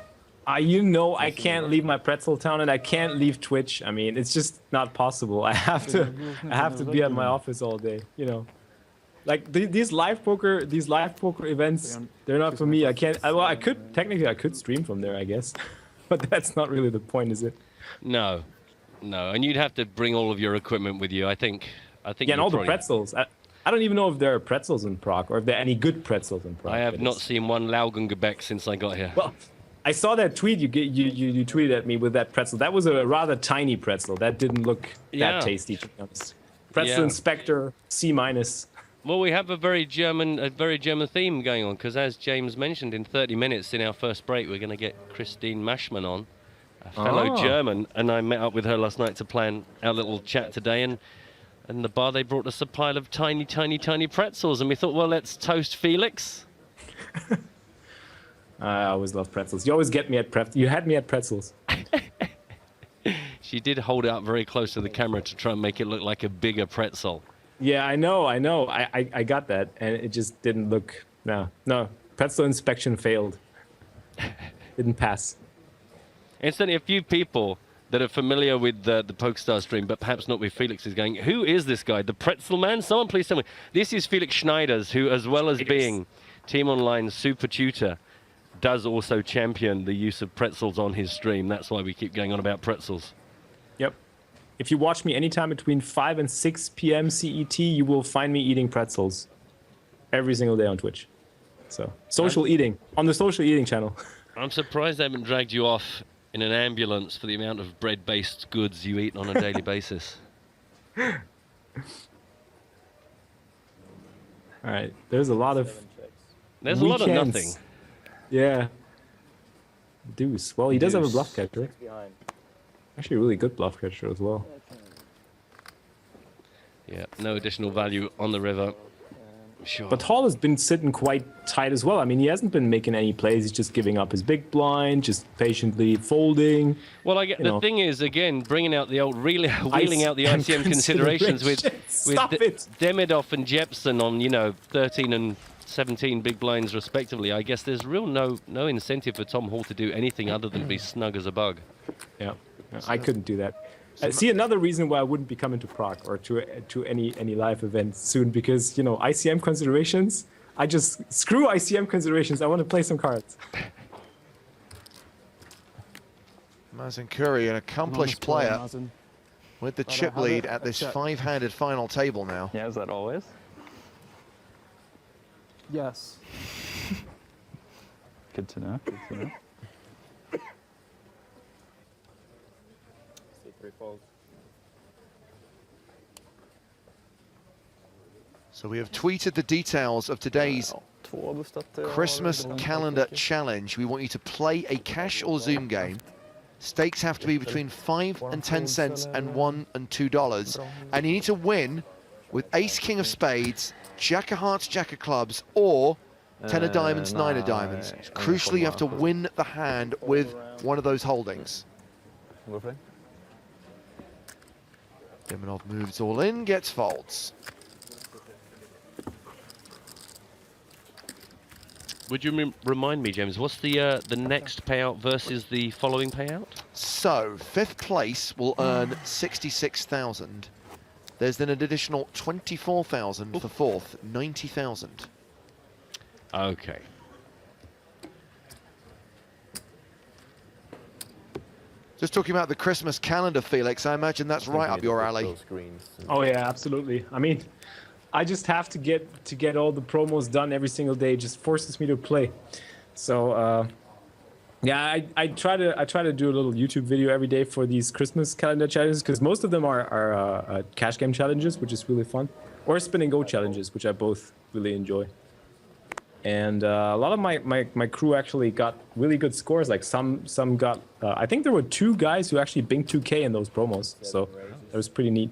You know, I can't leave my pretzel town, and I can't leave Twitch. I mean, it's just not possible. I have to be at my office all day. You know, like these live poker events, they're not for me. I can't. Well, I could stream from there, I guess, but that's not really the point, is it? No, and you'd have to bring all of your equipment with you. I think. Yeah, and all the pretzels. I don't even know if there are pretzels in Prague, or if there are any good pretzels in Prague. I have not seen one Laugengebäck since I got here. Well, I saw that tweet you tweeted at me with that pretzel. That was a rather tiny pretzel. That didn't look that tasty, to be honest. Pretzel Inspector, C-. Well, we have a very German theme going on, because as James mentioned, in 30 minutes in our first break, we're going to get Christine Maschmann on, a fellow German, and I met up with her last night to plan our little chat today, and the bar, they brought us a pile of tiny, tiny, tiny pretzels, and we thought, well, let's toast Felix. I always love pretzels. You always get me at pretzels. You had me at pretzels. She did hold it up very close to the camera to try and make it look like a bigger pretzel. Yeah, I know. I got that, and it just didn't look. No. Pretzel inspection failed. Didn't pass. Instantly, a few people that are familiar with the PokerStars stream, but perhaps not with Felix, is going, who is this guy? The Pretzel Man? Someone please tell me. This is Felix Schneiders, who, as well as being Team Online super tutor, does also champion the use of pretzels on his stream. That's why we keep going on about pretzels. Yep. If you watch me anytime between 5 and 6 p.m. CET, you will find me eating pretzels every single day on Twitch. So, social eating, on the social eating channel. I'm surprised they haven't dragged you off in an ambulance for the amount of bread-based goods you eat on a daily basis. All right, there's a lot of There's a lot of nothing. Yeah. Deuce. Well, he does have a bluff catcher. Actually, a really good bluff catcher as well. Yeah, no additional value on the river. Sure. But Hall has been sitting quite tight as well. I mean, he hasn't been making any plays. He's just giving up his big blind, just patiently folding. Well, I get the thing is, again, bringing out the old wheeling out the ICM considerations with Demidov and Jepsen on 13 and 17 big blinds respectively. I guess there's real no incentive for Tom Hall to do anything other than be snug as a bug. Yeah, I couldn't do that. See, another reason why I wouldn't be coming to Prague or to any live event soon, because ICM considerations. I just screw ICM considerations. I want to play some cards. Mazen Curry, an accomplished player with the chip lead at this 5-handed final table now. Yeah, is that always? Yes. Good to know. Good to know. So we have tweeted the details of today's Christmas calendar challenge. We want you to play a cash or Zoom game. Stakes have to be between 5 and 10 cents and $1 and $2. And you need to win with Ace King of Spades, Jack of Hearts, Jack of Clubs, or 10 of Diamonds, 9 of Diamonds. Crucially, you have to win the hand with one of those holdings. Dimonov moves all in, gets folds. Would you remind me, James, what's the next payout versus the following payout? So, 5th place will earn 66,000. There's then an additional 24,000 for 4th, 90,000. Okay. Just talking about the Christmas calendar, Felix, I imagine that's right up your alley. Oh yeah, absolutely. I mean, I just have to get all the promos done every single day. It just forces me to play. So yeah, I try to do a little YouTube video every day for these Christmas calendar challenges, because most of them are cash game challenges, which is really fun, or spin and go challenges, which I both really enjoy. And a lot of my crew actually got really good scores. Like some got, I think there were 2 guys who actually binged 2K in those promos. So that was pretty neat.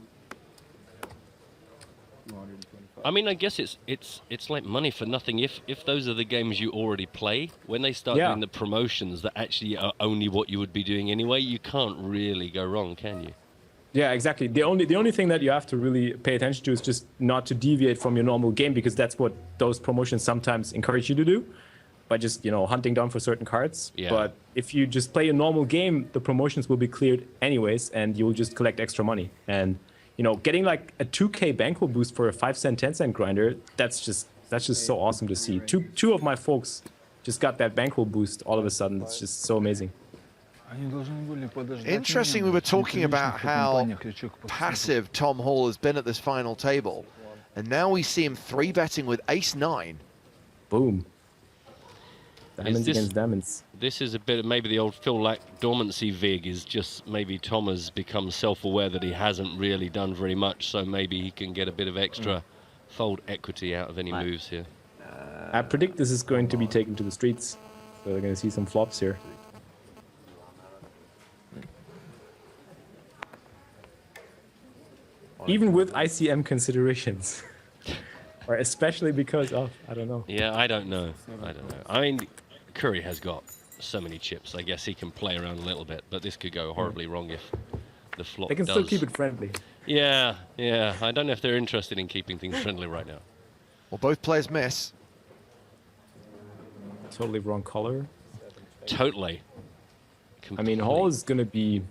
I mean, I guess it's like money for nothing. If those are the games you already play, when they start doing the promotions that actually are only what you would be doing anyway, you can't really go wrong, can you? Yeah, exactly. The only thing that you have to really pay attention to is just not to deviate from your normal game, because that's what those promotions sometimes encourage you to do, by just hunting down for certain cards. Yeah. But if you just play a normal game, the promotions will be cleared anyways, and you'll just collect extra money. And getting like a 2K bankroll boost for a 5-cent, 10-cent grinder, that's just so awesome to see. Two of my folks just got that bankroll boost all of a sudden. It's just so amazing. Interesting, we were talking about how passive Tom Hall has been at this final table, and now we see him 3-betting with ace-9. Boom. Diamonds against diamonds. This is a bit of maybe the old Phil Lack dormancy vig, is just maybe Tom has become self-aware that he hasn't really done very much, so maybe he can get a bit of extra fold equity out of any moves here. I predict this is going to be taken to the streets, so we're going to see some flops here. Even with ICM considerations. Or especially because of, I don't know. Yeah, I don't know. I mean, Curry has got so many chips. I guess he can play around a little bit, but this could go horribly wrong if the flop They can does. still keep it friendly. Yeah, yeah. I don't know if they're interested in keeping things friendly right now. Well, both players miss. Totally wrong color. Totally. I mean, Hall is going to be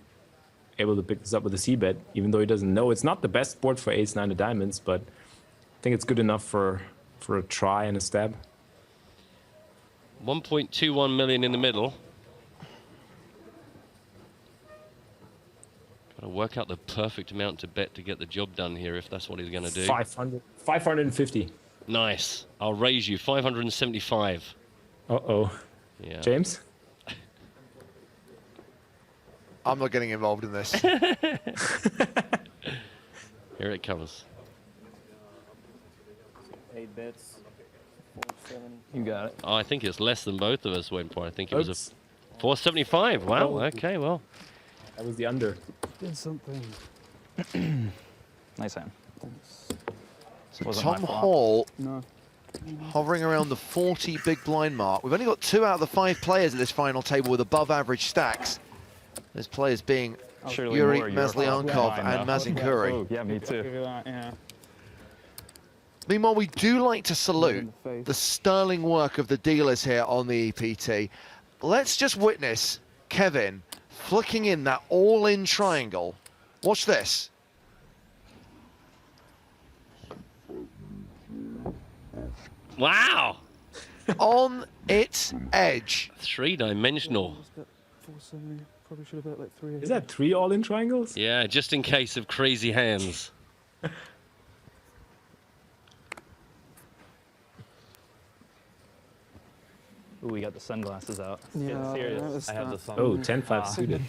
able to pick this up with a c-bet, even though he doesn't know. It's not the best board for ace-9 of diamonds, but I think it's good enough for a try and a stab. 1.21 million in the middle. Got to work out the perfect amount to bet to get the job done here, if that's what he's going to do. 550. Nice. I'll raise you 575. Uh-oh. Yeah. James? I'm not getting involved in this. Here it comes. 8 bets. 4-7. You got it. Oh, I think it's less than both of us went for. I think it was a 475. Wow. Oh. Okay. Well, that was the under. Did something. Nice hand. So Tom Hall hovering around the 40 big blind mark. We've only got 2 out of the 5 players at this final table with above average stacks. Those players being Yuri Maslyankov and Mazin Curry. Oh, yeah, me too. Yeah. Meanwhile, we do like to salute the sterling work of the dealers here on the EPT. Let's just witness Kevin flicking in that all-in triangle. Watch this. wow. On its edge. 3-dimensional. Probably should have bet like 3. Is that 3 all-in triangles? Yeah, just in case of crazy hands. Ooh, we got the sunglasses out. It's Yeah, getting serious. noticed I have the that. sun. Oh, 10-5 suited.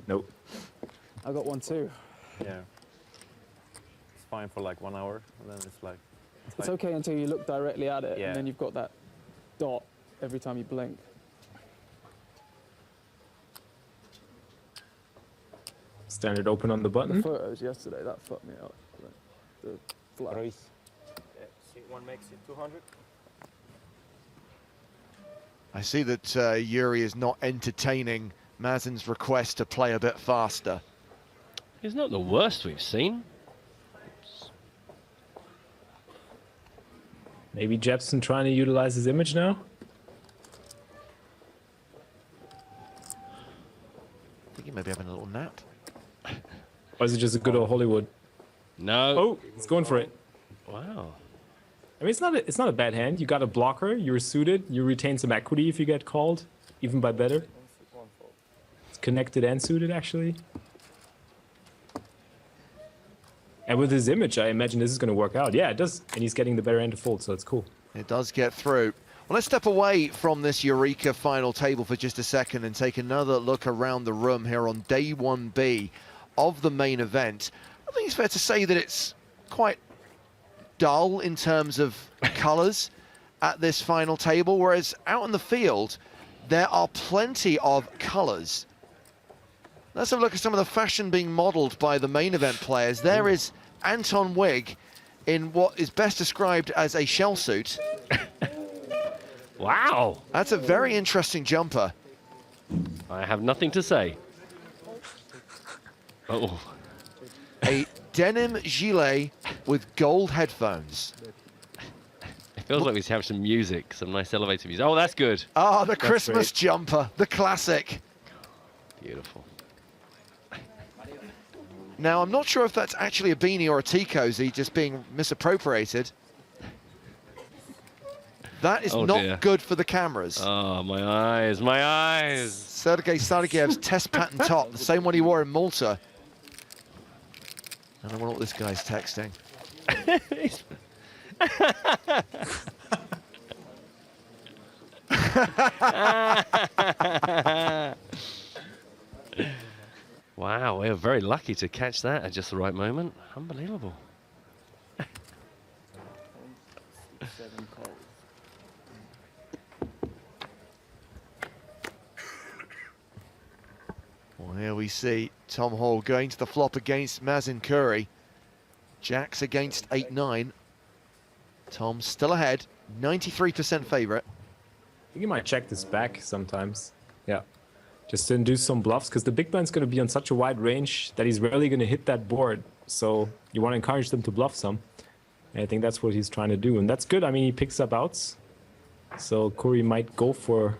Nope. I got one too. Yeah. It's fine for like 1 hour, and then it's like... It's okay until you look directly at it, Yeah. and then you've got that dot every time you blink. Standard open on the button. The photos yesterday, that fucked me up. The flash. One makes it 200. I see that Yuri is not entertaining Mazin's request to play a bit faster. He's not the worst we've seen. Maybe Jepson trying to utilize his image now? I think he may be having a little nap. Or is it just a good old Hollywood? No. Oh, he's going for it. Wow. I mean, it's not a bad hand. You got a blocker, you're suited, you retain some equity if you get called, even by better. It's connected and suited, actually. And with his image, I imagine this is going to work out. Yeah, it does. And he's getting the better hand to fold, so it's cool. It does get through. Well, let's step away from this Eureka final table for just a second and take another look around the room here on day 1B of the main event. I think it's fair to say that it's quite dull in terms of colours at this final table, whereas out in the field, there are plenty of colours. Let's have a look at some of the fashion being modelled by the main event players. There is Anton Wig in what is best described as a shell suit. Wow. That's a very interesting jumper. I have nothing to say. Oh. A denim gilet with gold headphones. It feels like we have some music, some nice elevator music. Oh, that's good. Ah, the Christmas jumper, the classic. Beautiful. Now, I'm not sure if that's actually a beanie or a tea cozy just being misappropriated. That is not good for the cameras. Oh, my eyes, my eyes. Sergei Sargeyev's test pattern top, the same one he wore in Malta. I don't know what this guy's texting. Wow, we're very lucky to catch that at just the right moment. Unbelievable. Well, here we see Tom Hall going to the flop against Mazin Curry. Jacks against 8-9. Tom still ahead, 93% favourite. think he might check this back sometimes. Yeah. Just to induce some bluffs, because the big blind's going to be on such a wide range that he's rarely going to hit that board. So you want to encourage them to bluff some. And I think that's what he's trying to do. And that's good. I mean, he picks up outs. So Curry might go for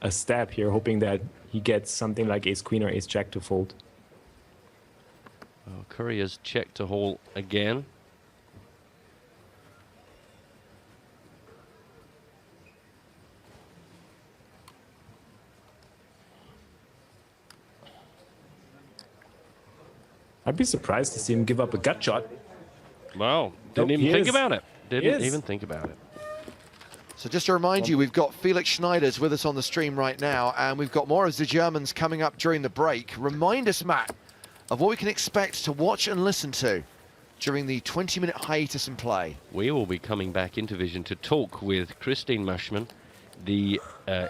a stab here, hoping that he gets something like ace-queen or ace-jack to fold. Well, Curry has checked to haul again. I'd be surprised to see him give up a gut shot. Wow, didn't even think about it. Didn't even think about it. So just to remind you, we've got Felix Schneider's with us on the stream right now, and we've got more of the Germans coming up during the break. Remind us, Matt, of what we can expect to watch and listen to during the 20-minute hiatus in play. We will be coming back into Vision to talk with Christine Mashman, the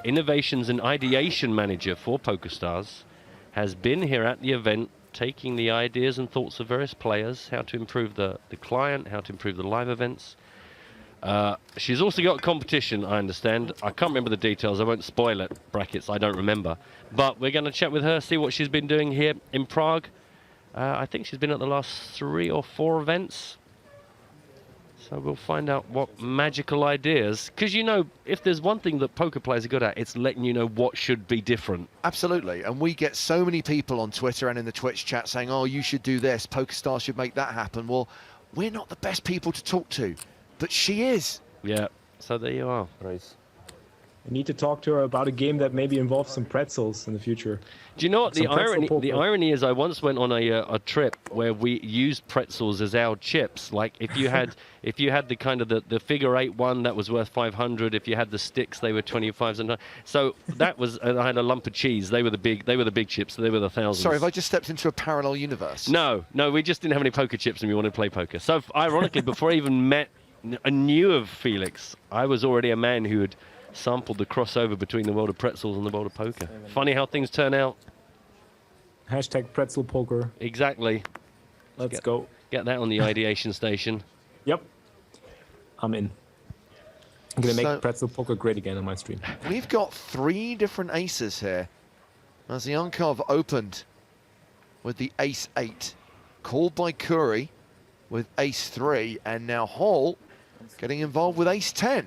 Innovations and Ideation Manager for PokerStars, has been here at the event taking the ideas and thoughts of various players, how to improve the client, how to improve the live events. She's also got competition, I understand. I can't remember the details. I won't spoil it, brackets, I don't remember. But we're going to chat with her, see what she's been doing here in Prague. I think she's been at the last 3 or 4 events. So we'll find out what magical ideas. Because, you know, if there's one thing that poker players are good at, it's letting you know what should be different. Absolutely. And we get so many people on Twitter and in the Twitch chat saying, oh, you should do this. PokerStars should make that happen. Well, we're not the best people to talk to, but she is. Yeah. So there you are. Right. I need to talk to her about a game that maybe involves some pretzels in the future. Do you know what the irony? poker. The irony is, I once went on a trip where we used pretzels as our chips. Like if you had the kind of the figure 8 one that was worth 500. If you had the sticks, they were 25s and so that was. And I had a lump of cheese. They were the big chips. So they were the thousands. Sorry, have I just stepped into a parallel universe? No, we just didn't have any poker chips and we wanted to play poker. So ironically, before I even met and knew of Felix, I was already a man who had sampled the crossover between the world of pretzels and the world of poker. Funny how things turn out. Hashtag pretzel poker. Exactly. Let's go. Get that on the ideation station. Yep. I'm in. I'm going to make pretzel poker great again on my stream. We've got 3 different aces here. Mazyankov opened with the ace-8, called by Curry with ace-3, and now Hall getting involved with ace-10.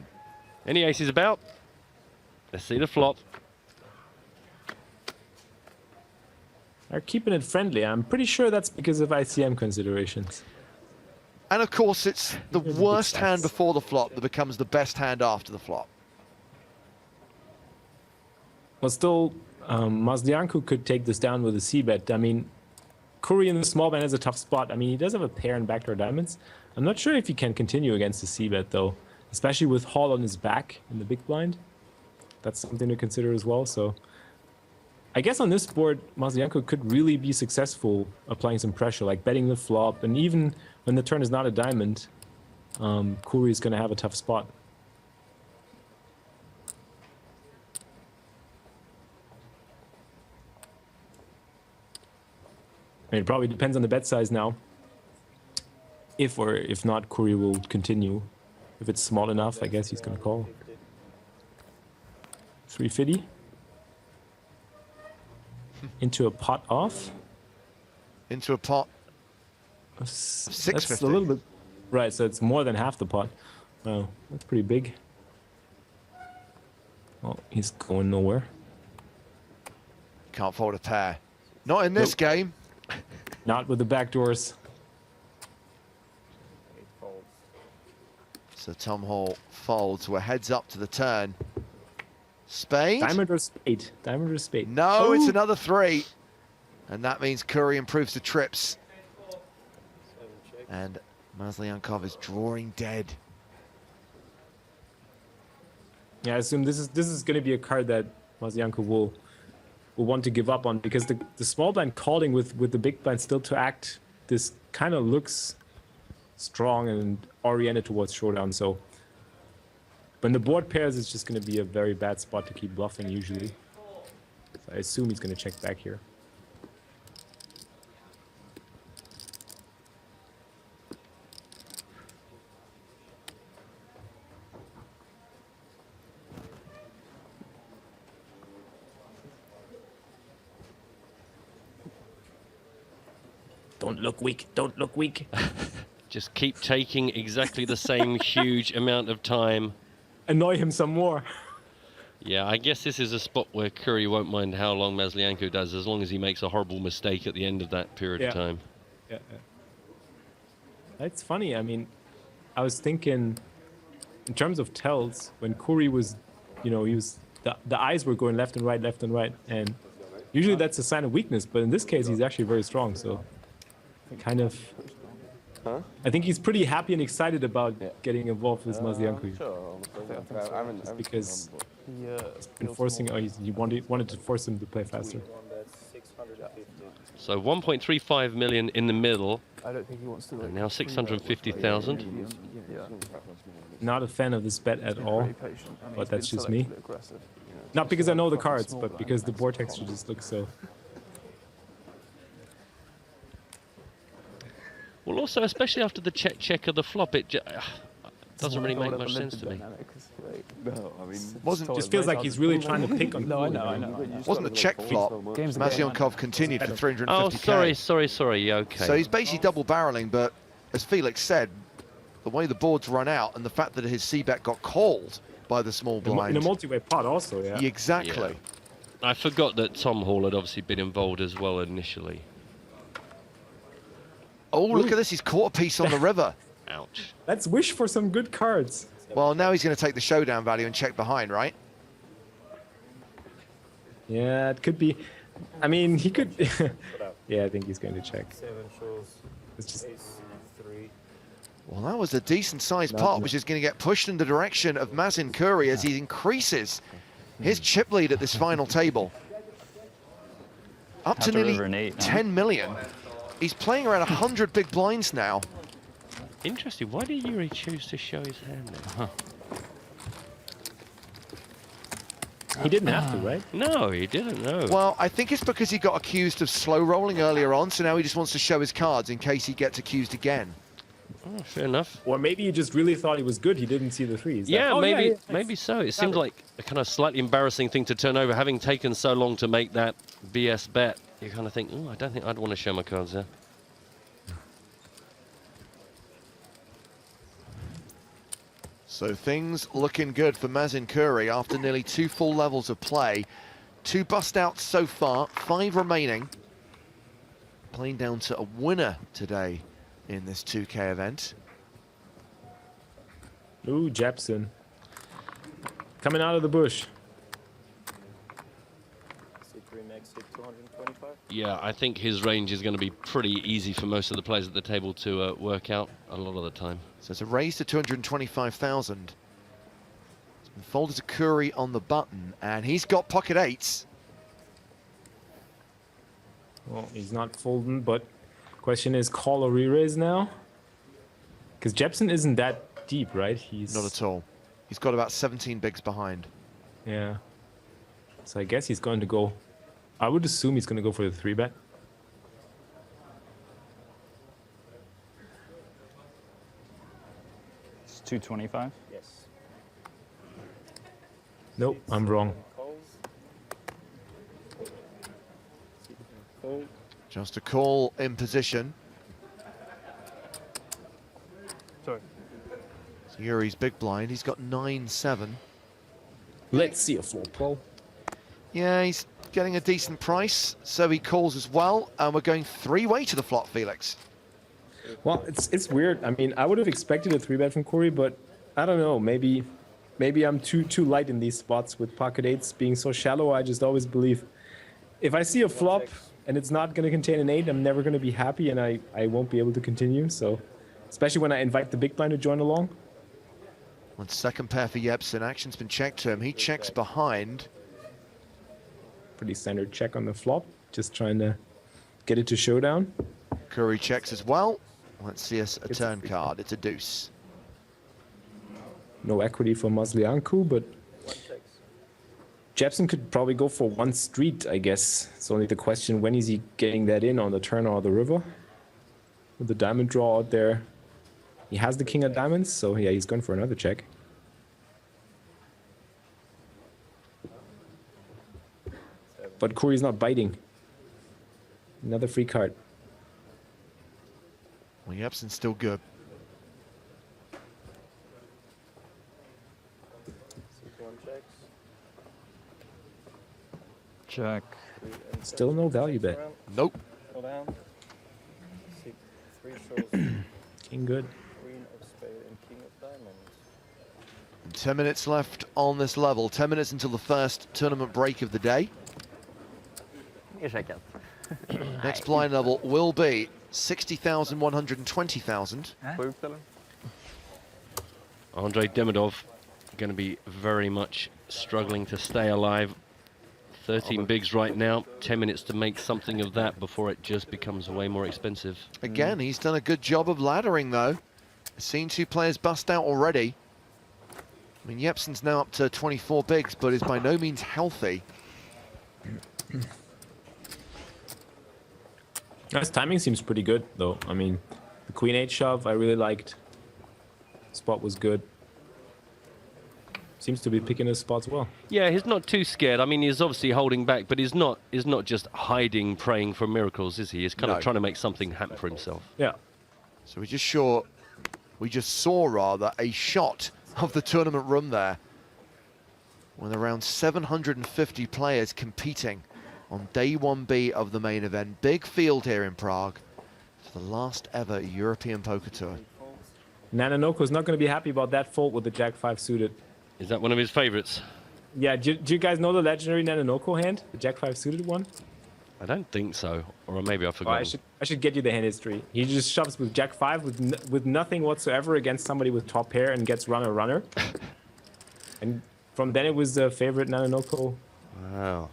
Any aces about? Let's see the flop. They're keeping it friendly. I'm pretty sure that's because of ICM considerations. And of course, it's the worst hand before the flop that becomes the best hand after the flop. Well, still, Mazdianko could take this down with a c-bet. I mean, Curry in the small blind has a tough spot. I mean, he does have a pair and backdoor diamonds. I'm not sure if he can continue against the c-bet, though, especially with Hall on his back in the big blind. That's something to consider as well. So I guess on this board, Mazdianko could really be successful applying some pressure, like betting the flop. And even when the turn is not a diamond, Curry is going to have a tough spot. I mean, it probably depends on the bet size now. If or if not, Curry will continue. If it's small enough, I guess he's going to call. 350. Into a pot off. Into a pot. 650. That's a little bit. Right, so it's more than half the pot. Wow, that's pretty big. Well, he's going nowhere. Can't fold a pair. Not in this game. Not with the backdoors. So Tom Hall folds. We're heads up to the turn. Spade? Diamond or spade? Diamond or spade? No, it's another 3. And that means Curry improves to trips. And Mazliankov is drawing dead. Yeah, I assume this is going to be a card that Mazliankov will want to give up on, because the small blind calling with the big blind still to act, this kind of looks strong and oriented towards showdown. So when the board pairs, it's just going to be a very bad spot to keep bluffing usually. So I assume he's going to check back here. Don't look weak. Don't look weak. Just keep taking exactly the same huge amount of time. Annoy him some more. Yeah, I guess this is a spot where Curry won't mind how long Maslianko does, as long as he makes a horrible mistake at the end of that period of time. Yeah. That's funny. I mean, I was thinking, in terms of tells, when Curry was, he was the eyes were going left and right, and usually that's a sign of weakness. But in this case, he's actually very strong. So, kind of. I think he's pretty happy and excited about getting involved with Maslianko. Just because he's been forcing, he wanted to force him to play faster. So 1.35 million in the middle. I don't think he wants to. And now 650,000. Not a fan of this bet at all, but that's just me. Not because I know the cards, but because the board texture just looks so. Well, also, especially after the check of the flop, it doesn't really make much sense to me. Just feels like he's really trying to pick on. No, I know. Wasn't a check flop. Masliankov continued for 350k. Oh, sorry. Okay. So he's basically double barreling, but as Felix said, the way the board's run out and the fact that his c-bet got called by the small blind. In a multi-way pot also, yeah. Exactly. Yeah. I forgot that Tom Hall had obviously been involved as well initially. Oh, look at this. He's caught a piece on the river. Ouch. Let's wish for some good cards. Well, now he's going to take the showdown value and check behind, right? Yeah, it could be. I mean, he could. Yeah, I think he's going to check. It's just. Well, that was a decent-sized pot, which is going to get pushed in the direction of Mazin Curry as he increases his chip lead at this final table. Up to nearly 10 million. He's playing around 100 big blinds now. Interesting. Why did Yuri choose to show his hand there? He didn't have to, right? No, he didn't, no. Well, I think it's because he got accused of slow rolling earlier on, so now he just wants to show his cards in case he gets accused again. Oh, fair enough. Or maybe he just really thought he was good. He didn't see the threes. Yeah, maybe so. It seems like a kind of slightly embarrassing thing to turn over, having taken so long to make that BS bet. You kind of think, oh, I don't think I'd want to show my cards there. So things looking good for Mazin Curry after nearly 2 full levels of play. 2 bust outs so far, 5 remaining. Playing down to a winner today in this 2K event. Ooh, Jepson. Coming out of the bush. Yeah, I think his range is going to be pretty easy for most of the players at the table to work out a lot of the time. So it's a raise to 225,000. It's been folded to Curry on the button, and he's got pocket 8s. Well, he's not folding, but question is call or re-raise now? Because Jepson isn't that deep, right? He's not at all. He's got about 17 bigs behind. Yeah. So I guess he's going to go. I would assume he's going to go for the 3-bet. It's 225? Yes. Nope, I'm wrong. Just a call in position. Sorry. So Yuri's big blind. He's got 9-7. Let's see a flop call. Yeah, he's getting a decent price, so he calls as well, and we're going 3-way to the flop, Felix. Well, it's weird. I mean, I would have expected a 3-bet from Corey, but I don't know. Maybe I'm too light in these spots with pocket 8s being so shallow. I just always believe if I see a flop and it's not going to contain an 8, I'm never going to be happy, and I won't be able to continue. So, especially when I invite the big blind to join along. One second pair for Jepsen. Action's been checked to him. He checks behind. Pretty standard check on the flop. Just trying to get it to showdown. Curry checks as well. Let's see us a turn card. It's a deuce. No equity for Maslianko, but Jepsen could probably go for 1 street, I guess. It's only the question, when is he getting that in, on the turn or the river? With the diamond draw out there. He has the king of diamonds, so yeah, he's going for another check. But Curry's not biting. Another free card. Well, Jepsen's still good. Check. Still no value bet. Nope. King good. 10 minutes left on this level. 10 minutes until the first tournament break of the day. Next blind level will be 60,000, 120,000. Andrei Demidov going to be very much struggling to stay alive. 13 bigs right now, 10 minutes to make something of that before it just becomes way more expensive. Again, he's done a good job of laddering, though. Seen two players bust out already. I mean, Jepsen's now up to 24 bigs, but is by no means healthy. His timing seems pretty good, though. I mean, the Queen-8 shove I really liked. Spot was good. Seems to be picking his spots well. Yeah, he's not too scared. I mean, he's obviously holding back, but he's not just hiding, praying for miracles, is he? He's kind of trying to make something happen for himself. Yeah. So we just saw rather a shot of the tournament room there, with around 750 players competing on day 1B of the main event. Big field here in Prague for the last ever European Poker Tour. Nananoko's not going to be happy about that fold with the Jack-5 suited. Is that one of his favorites? Yeah, do you guys know the legendary Nanonoko hand? The Jack-5 suited one? I don't think so, or maybe I forgot. I should get you the hand history. He just shoves with Jack-5 with nothing whatsoever against somebody with top pair and gets runner. And from then it was the favorite Nanonoko. Wow.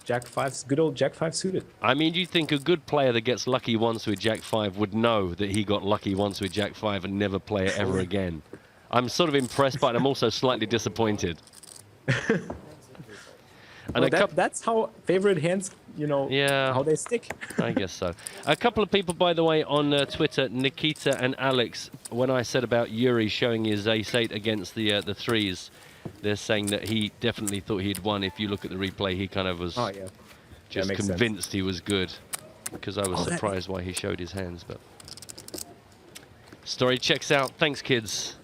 Jack-5's good old Jack-5 suited. I mean, do you think a good player that gets lucky once with Jack-5 would know that he got lucky once with Jack-5 and never play it ever again? I'm sort of impressed, but I'm also slightly disappointed. And well, that's how favorite hands, you know, how they stick. I guess so. A couple of people, by the way, on Twitter, Nikita and Alex, when I said about Yuri showing his ace-8 against the threes, they're saying that he definitely thought he'd won. If you look at the replay, he kind of was just convinced he was good, because I was surprised why he showed his hands. But story checks out. Thanks, kids.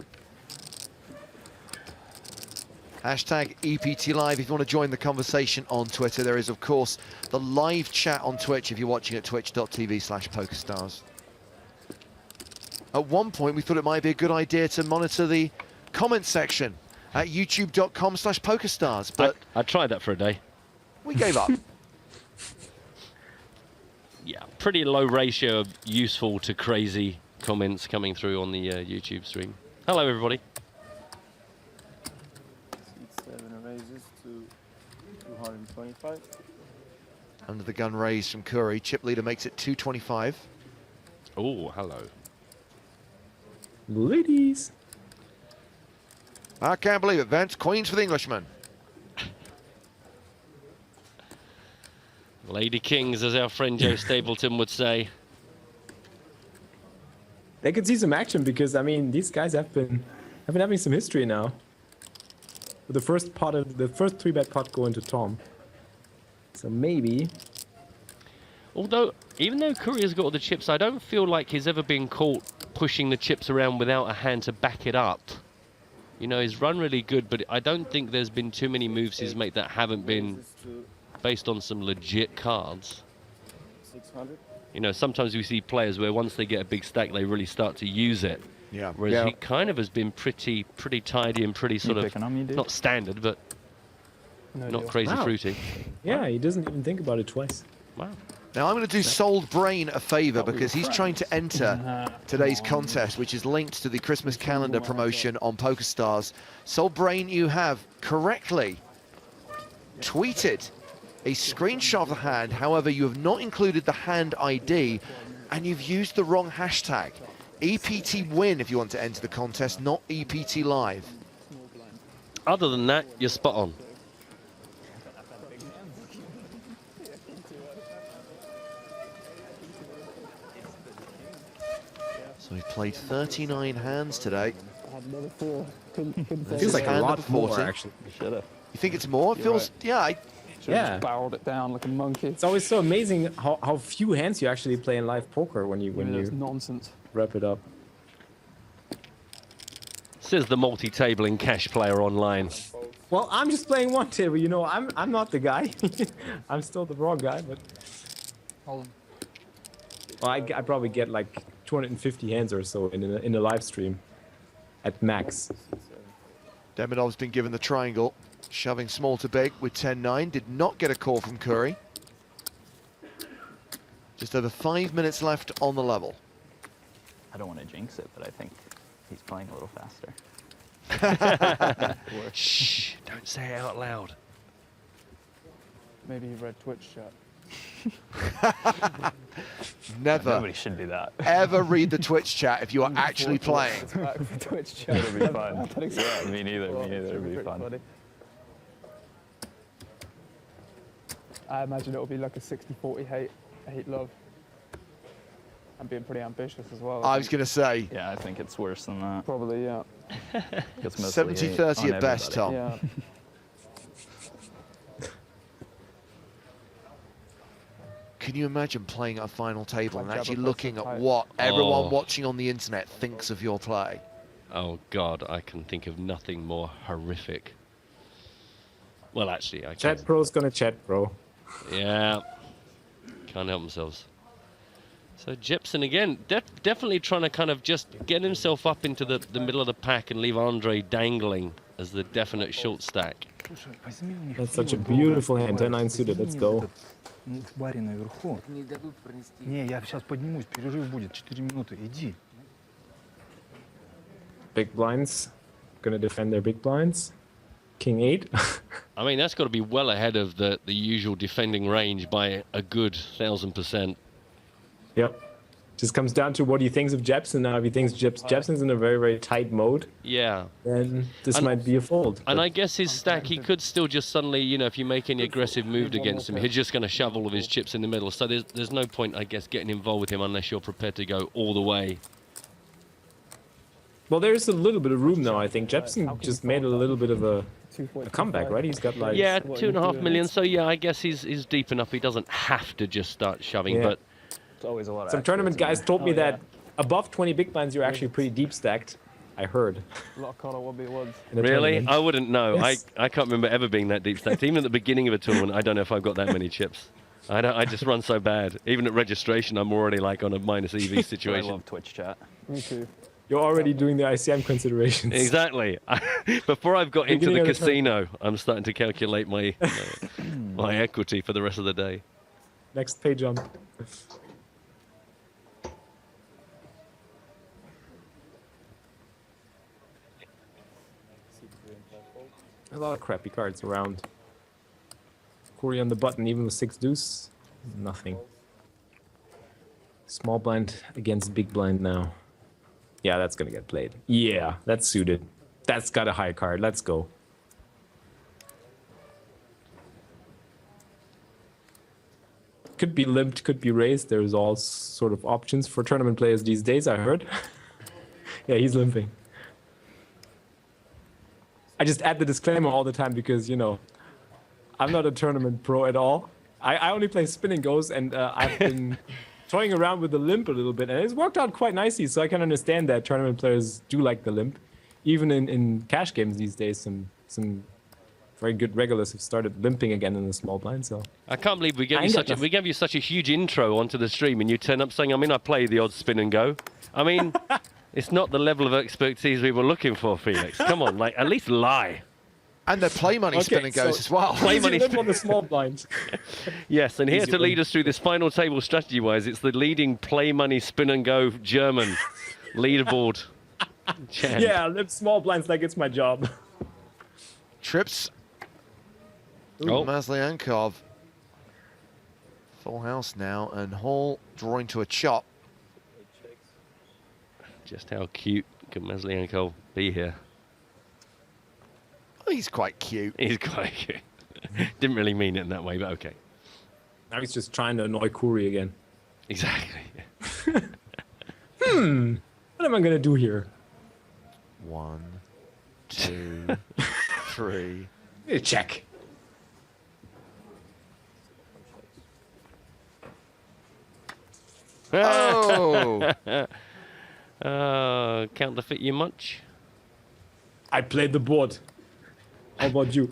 Hashtag EPT Live if you want to join the conversation on Twitter. There is, of course, the live chat on Twitch if you're watching at twitch.tv/PokerStars. At one point, we thought it might be a good idea to monitor the comment section at youtube.com/PokerStars, but I tried that for a day. We gave up. Yeah, pretty low ratio of useful to crazy comments coming through on the YouTube stream. Hello, everybody. Raises to 225. Under the gun raise from Curry. Chip leader makes it 225. Oh, hello. Ladies. I can't believe it, Vance. Queens for the Englishman. Lady Kings, as our friend Joe Stapleton would say. They could see some action because, I mean, these guys have been having some history now. The first 3-bet pot going to Tom. So maybe. Although, even though Curry's got all the chips, I don't feel like he's ever been caught pushing the chips around without a hand to back it up. You know, he's run really good, but I don't think there's been too many moves he's made that haven't been based on some legit cards. 600. You know, sometimes we see players where once they get a big stack, they really start to use it. Yeah. Whereas he kind of has been pretty tidy and pretty sort of, not standard, but not crazy fruity. Yeah, he doesn't even think about it twice. Wow. Now I'm going to do Sold Brain a favor because he's trying to enter today's contest, which is linked to the Christmas calendar promotion on PokerStars. Sold Brain, you have correctly tweeted a screenshot of the hand. However, you have not included the hand ID and you've used the wrong hashtag. EPT win if you want to enter the contest, not EPT live. Other than that, you're spot on. So we've played 39 hands today. Feels like a lot more, actually. You think it's more? It feels, yeah. Yeah. Just barreled it down like a monkey. It's always so amazing how few hands you actually play in live poker when you It's nonsense. wrap it up. Says the multi-tabling cash player online. Well, I'm just playing one table, you know. I'm not the guy. I'm still the wrong guy, but well, I probably get like 250 hands or so in a live stream at max. Demidov's been given the triangle, shoving small to big with 10-9. Did not get a call from Curry. Just over 5 minutes left on the level. I don't want to jinx it, but I think he's playing a little faster. Shh, don't say it out loud. Maybe he read Twitch chat. Never. Nobody should do that. Ever read the Twitch chat if you are actually playing. Twitch chat. It'll be fun. Yeah, me neither. Me neither. It'll be fun. Funny. I imagine it'll be like a 60-40 hate love. I'm being pretty ambitious as well. I was going to say. Yeah, I think it's worse than that. Probably, yeah. 70-30 at best, Tom. Yeah. Can you imagine playing at a final table and actually looking at what everyone watching on the internet thinks of your play? Oh God, I can think of nothing more horrific. Well, actually, I Chat Pro's gonna chat, bro. Yeah, can't help themselves. So Jepsen again, definitely trying to kind of just get himself up into the middle of the pack and leave Andre dangling as the definite short stack. That's such a beautiful hand. 10-9 suited. Let's go. Баре наверху. Не, я сейчас поднимусь, перерыв будет, 4 минуты, иди. Big blinds. Gonna defend their big blinds. King 8. I mean, that's got to be well ahead of the usual defending range by a good 1000%. Yep. Just comes down to what he thinks of Jepsen now. If he thinks Jepsen's in a very, very tight mode, yeah, then this might be a fold. And I guess his stack, he could still just suddenly, you know, if you make any aggressive move against him, he's just going to shove all of his chips in the middle. So there's no point, I guess, getting involved with him unless you're prepared to go all the way. Well, there's a little bit of room now, I think. Jepsen just made a little bit of a comeback, right? He's got like... Yeah, 2.5 million. So, yeah, I guess he's deep enough. He doesn't have to just start shoving, but... It's always a lot of Some tournament guys told me that above 20 big blinds, you're actually pretty deep stacked. I heard. A lot of color would be ones. Really? I wouldn't know. Yes. I can't remember ever being that deep stacked. Even at the beginning of a tournament, I don't know if I've got that many chips. I just run so bad. Even at registration, I'm already like on a minus EV situation. I love Twitch chat. Me too. You're already doing the ICM considerations. Exactly. Before I've got into the casino, I'm starting to calculate my my equity for the rest of the day. Next pay jump. A lot of crappy cards around. Corey on the button, even with 6 deuce, nothing. Small blind against big blind now. Yeah, that's gonna get played. Yeah, that's suited. That's got a high card. Let's go. Could be limped, could be raised. There's all sort of options for tournament players these days, I heard. Yeah, he's limping. I just add the disclaimer all the time because, you know, I'm not a tournament pro at all. I only play spin and goes, and I've been toying around with the limp a little bit, and it's worked out quite nicely, so I can understand that tournament players do like the limp. Even in cash games these days, some very good regulars have started limping again in the small blind, so... I can't believe we gave you such a huge intro onto the stream, and you turn up saying, I mean, I play the odd spin and go. I mean... It's not the level of expertise we were looking for, Felix. Come on, like, at least lie. And the play money spin and goes as well. Play money spin on the small blind. Yes, and here to lead us through this final table strategy-wise, it's the leading play money spin and go German leaderboard. Chant. Yeah, live small blinds like it's my job. Trips. Ooh, Masliankov. Full house now, and Hall drawing to a chop. Just how cute can Masliankov be here? Oh, he's quite cute. He's quite cute. Didn't really mean it in that way, but okay. Now he's just trying to annoy Kuri again. Exactly. What am I gonna do here? 1, 2, 3. Check. Oh! Can't defeat you much? I played the board. How about you?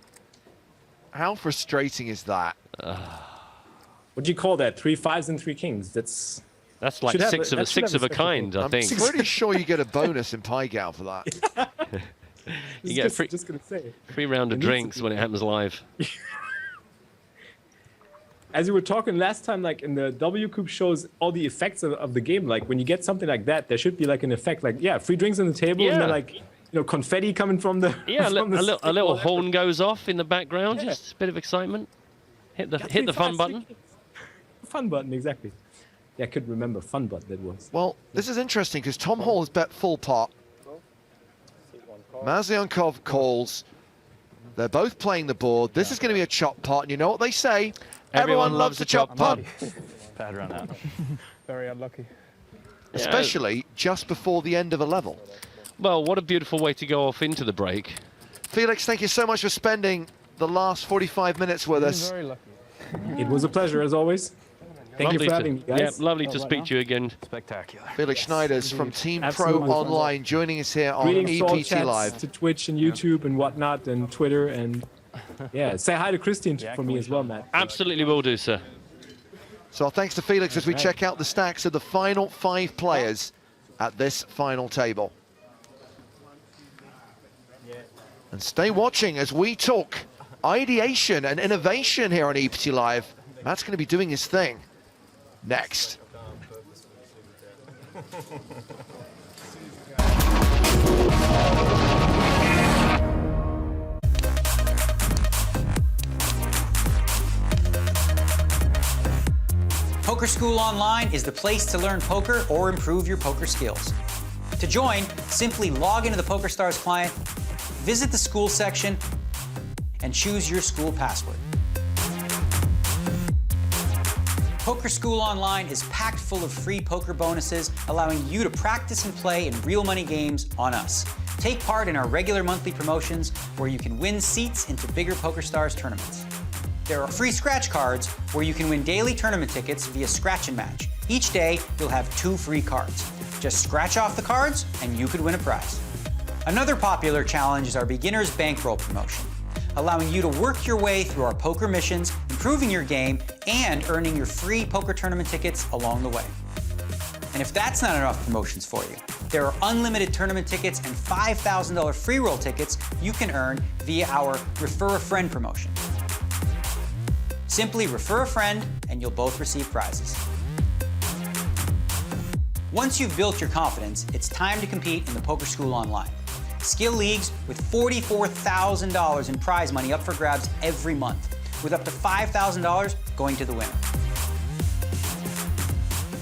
How frustrating is that? What do you call that? 3 5s and 3 kings. That's like should have six that of should have a kind, I think. I'm pretty sure you get a bonus in Pie Gal for that. You get a just gonna say. free round of drinks when it happens live. As you were talking last time, like in the W Coupe shows all the effects of the game. Like when you get something like that, there should be like an effect, like free drinks on the table, and then like confetti coming from the Yeah, from the a little horn goes off in the background, just a bit of excitement. Hit the fun button. Fun button, exactly. Yeah, I could remember fun button that was. Well, this is interesting because Tom Hall has bet full pot. Mazyankov calls. They're both playing the board. This is going to be a chop pot, and you know what they say? Everyone loves a chop pot. Bad run out. Very unlucky. Especially just before the end of a level. Well, what a beautiful way to go off into the break. Felix, thank you so much for spending the last 45 minutes with us. Very lucky. It was a pleasure, as always. Thank you for having me, guys. Yeah, lovely to speak to you again. Spectacular. Felix Schneiders from Team Absolutely. Pro Online joining us here on Greetings to all EPT chats, Live. to Twitch and YouTube and whatnot and Twitter and say hi to Christian for me as well, Matt. Absolutely will do, sir. So thanks to Felix as we check out the stacks of the final 5 players at this final table. And stay watching as we talk ideation and innovation here on EPT Live. Matt's going to be doing his thing next. Poker School Online is the place to learn poker or improve your poker skills. To join, simply log into the PokerStars client, visit the school section, and choose your school password. Poker School Online is packed full of free poker bonuses, allowing you to practice and play in real money games on us. Take part in our regular monthly promotions where you can win seats into bigger PokerStars tournaments. There are free scratch cards where you can win daily tournament tickets via Scratch and Match. Each day, you'll have 2 free cards. Just scratch off the cards and you could win a prize. Another popular challenge is our Beginner's Bankroll promotion, allowing you to work your way through our poker missions, improving your game, and earning your free poker tournament tickets along the way. And if that's not enough promotions for you, there are unlimited tournament tickets and $5,000 free roll tickets you can earn via our Refer a Friend promotion. Simply refer a friend and you'll both receive prizes. Once you've built your confidence, it's time to compete in the Poker School Online. Skill leagues with $44,000 in prize money up for grabs every month, with up to $5,000 going to the winner.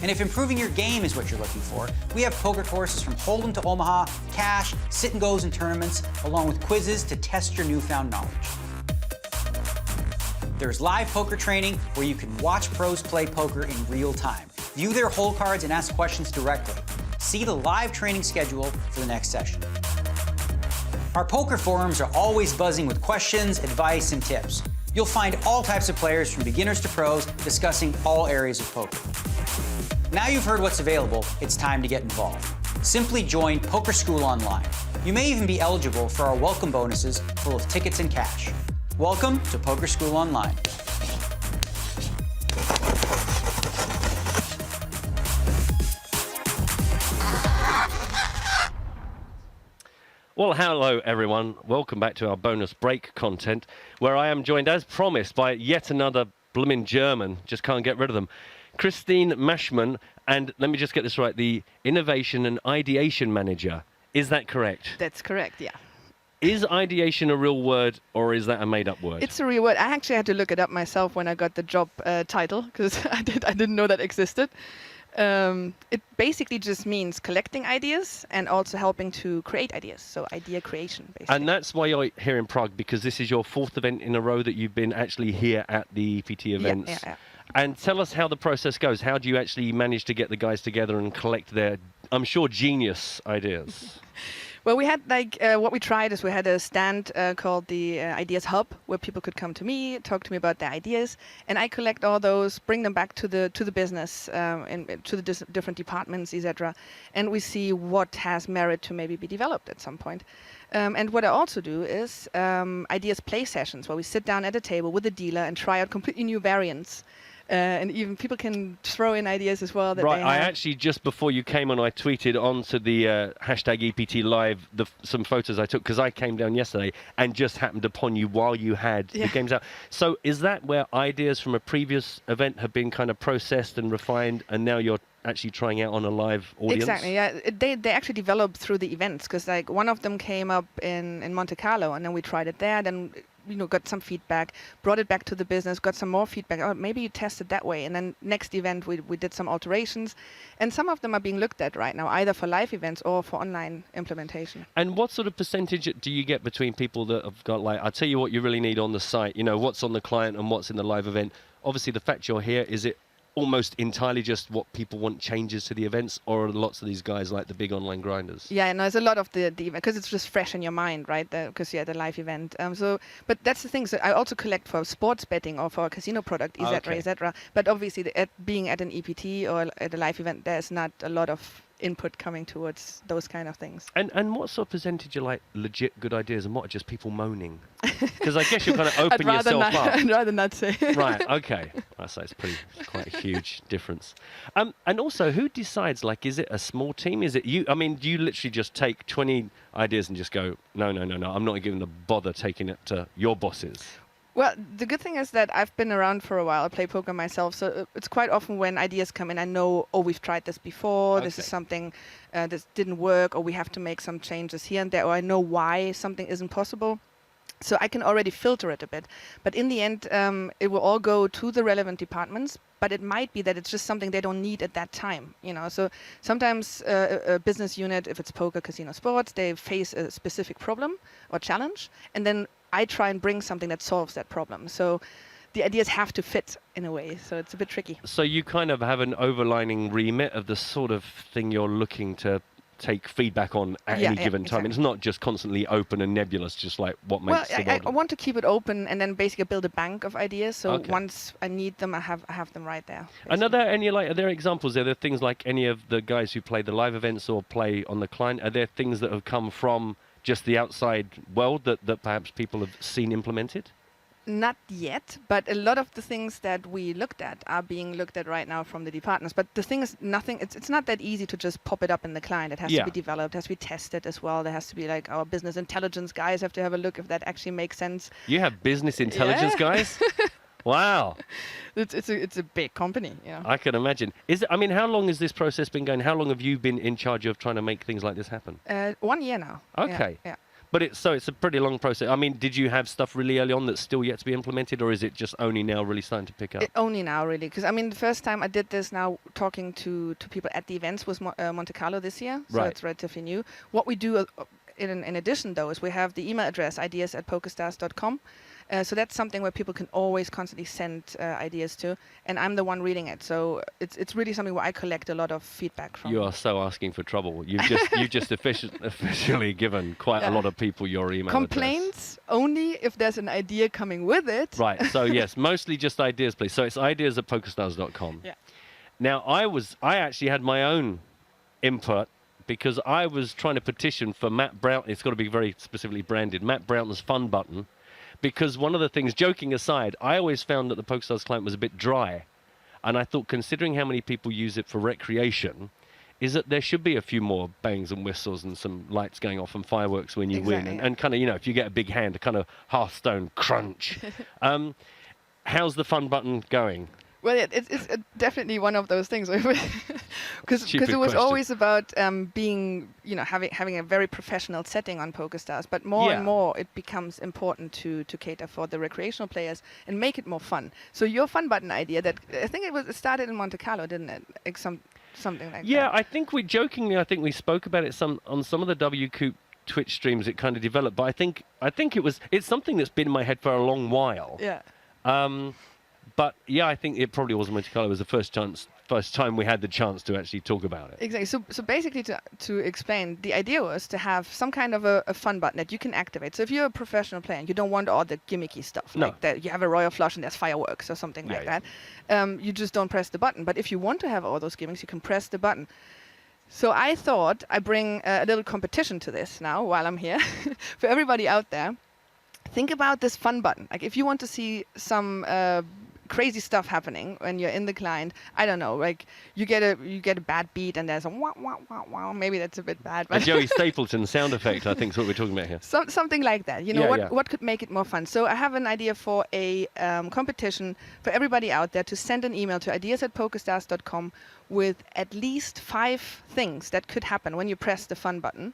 And if improving your game is what you're looking for, we have poker courses from Hold'em to Omaha, cash, sit and goes and tournaments, along with quizzes to test your newfound knowledge. There's live poker training where you can watch pros play poker in real time, view their hole cards and ask questions directly. See the live training schedule for the next session. Our poker forums are always buzzing with questions, advice, and tips. You'll find all types of players from beginners to pros discussing all areas of poker. Now you've heard what's available, it's time to get involved. Simply join Poker School Online. You may even be eligible for our welcome bonuses full of tickets and cash. Welcome to Poker School Online. Well, hello everyone. Welcome back to our bonus break content, where I am joined, as promised, by yet another blimmin' German. Just can't get rid of them. Christine Maschmann, and let me just get this right, the Innovation and Ideation Manager. Is that correct? That's correct, yeah. Is ideation a real word, or is that a made-up word? It's a real word. I actually had to look it up myself when I got the job title, because I didn't know that existed. It basically just means collecting ideas and also helping to create ideas. So idea creation, basically. And that's why you're here in Prague, because this is your 4th event in a row that you've been actually here at the EPT events. Yeah. And tell us how the process goes. How do you actually manage to get the guys together and collect their, I'm sure, genius ideas? Well, we had what we tried is we had a stand called the Ideas Hub, where people could come to me, talk to me about their ideas, and I collect all those, bring them back to the business, and to the different departments, etc. And we see what has merit to maybe be developed at some point. And what I also do is ideas play sessions, where we sit down at a table with a dealer and try out completely new variants. And even people can throw in ideas as well. That right, they I have. actually, just before you came on, I tweeted onto the hashtag EPT Live some photos I took, because I came down yesterday and just happened upon you while you had the games out. So is that where ideas from a previous event have been kind of processed and refined, and now you're actually trying out on a live audience? Exactly, yeah. They actually developed through the events, because like one of them came up in Monte Carlo, and then we tried it there, then got some feedback, brought it back to the business, got some more feedback. Oh, maybe you test it that way. And then next event, we did some alterations. And some of them are being looked at right now, either for live events or for online implementation. And what sort of percentage do you get between people that have got, like, I'll tell you what you really need on the site, what's on the client and what's in the live event? Obviously, the fact you're here, is it almost entirely just what people want changes to the events, or are lots of these guys like the big online grinders? Yeah, no, there's a lot of the event, because it's just fresh in your mind, right? Because the live event. But that's the thing. So I also collect for sports betting or for a casino product, etc., etc. But obviously, being at an EPT or at a live event, there's not a lot of input coming towards those kind of things. And what sort of percentage are like legit good ideas, and what are just people moaning? Because I guess you're kind of open yourself up. I'd rather not say. Right, okay. So it's quite a huge difference. And also, who decides, like, is it a small team? Is it you? I mean, do you literally just take 20 ideas and just go, no, I'm not giving the bother taking it to your bosses? Well, the good thing is that I've been around for a while. I play poker myself, so it's quite often when ideas come in, I know, oh, we've tried this before, this is something that didn't work, or we have to make some changes here and there, or I know why something isn't possible. So I can already filter it a bit. But in the end, it will all go to the relevant departments, but it might be that it's just something they don't need at that time. So sometimes a business unit, if it's poker, casino, sports, they face a specific problem or challenge, and then I try and bring something that solves that problem. So the ideas have to fit in a way, so it's a bit tricky. So you kind of have an overlining remit of the sort of thing you're looking to take feedback on at any given time. Exactly. It's not just constantly open and nebulous, just like what makes the world. I want to keep it open and then basically build a bank of ideas. So once I need them, I have them right there. And are there examples? Are there things like any of the guys who play the live events or play on the client? Are there things that have come from just the outside world that perhaps people have seen implemented? Not yet, but a lot of the things that we looked at are being looked at right now from the departments. But the thing is, it's not that easy to just pop it up in the client. It has to be developed, it has to be tested as well. There has to be like our business intelligence guys have to have a look if that actually makes sense. You have business intelligence guys? Wow. It's a big company, I can imagine. How long has this process been going? How long have you been in charge of trying to make things like this happen? 1 year now. Okay. Yeah. But it's a pretty long process. Did you have stuff really early on that's still yet to be implemented, or is it just only now really starting to pick up? Only now, really, because the first time I did this now, talking to people at the events was Monte Carlo this year, so it's relatively new. What we do in addition, though, is we have the email address ideas@pokerstars.com. So that's something where people can always constantly send ideas to, and I'm the one reading it. So it's really something where I collect a lot of feedback from. You are so asking for trouble. You've just officially given quite a lot of people your email Complaints address. Only if there's an idea coming with it. Right. So yes, mostly just ideas, please. So it's ideas@pokerstars.com. Yeah. Now I actually had my own input, because I was trying to petition for Matt Brown. It's got to be very specifically branded. Matt Brown's fun button. Because one of the things, joking aside, I always found that the PokerStars client was a bit dry. And I thought, considering how many people use it for recreation, is that there should be a few more bangs and whistles and some lights going off and fireworks when you win. And kind of, if you get a big hand, a kind of Hearthstone crunch. How's the fun button going? Well, it's definitely one of those things, because it was always about being, having a very professional setting on PokerStars. But more and more, it becomes important to cater for the recreational players and make it more fun. So your fun button idea, that I think it started in Monte Carlo, didn't it? Like something like that. Yeah, I think we spoke about it on some of the WCoop Twitch streams. It kind of developed, but I think it's something that's been in my head for a long while. Yeah. But yeah, I think it probably was Monte Carlo. It was the first first time we had the chance to actually talk about it. Exactly. So basically, to explain, the idea was to have some kind of a fun button that you can activate. So if you're a professional player and you don't want all the gimmicky stuff, like that you have a royal flush and there's fireworks or something like that, you just don't press the button. But if you want to have all those gimmicks, you can press the button. So I thought I bring a little competition to this now while I'm here. For everybody out there, think about this fun button. Like if you want to see some crazy stuff happening when you're in the client, I don't know, like you get a bad beat and there's a wah wah wah wah. Maybe that's a bit bad, but a Joey Stapleton sound effect, I think, is what we're talking about here. Something like that. You know, what could make it more fun? So I have an idea for a competition for everybody out there to send an email to ideas@pokerstars.com with at least 5 things that could happen when you press the fun button.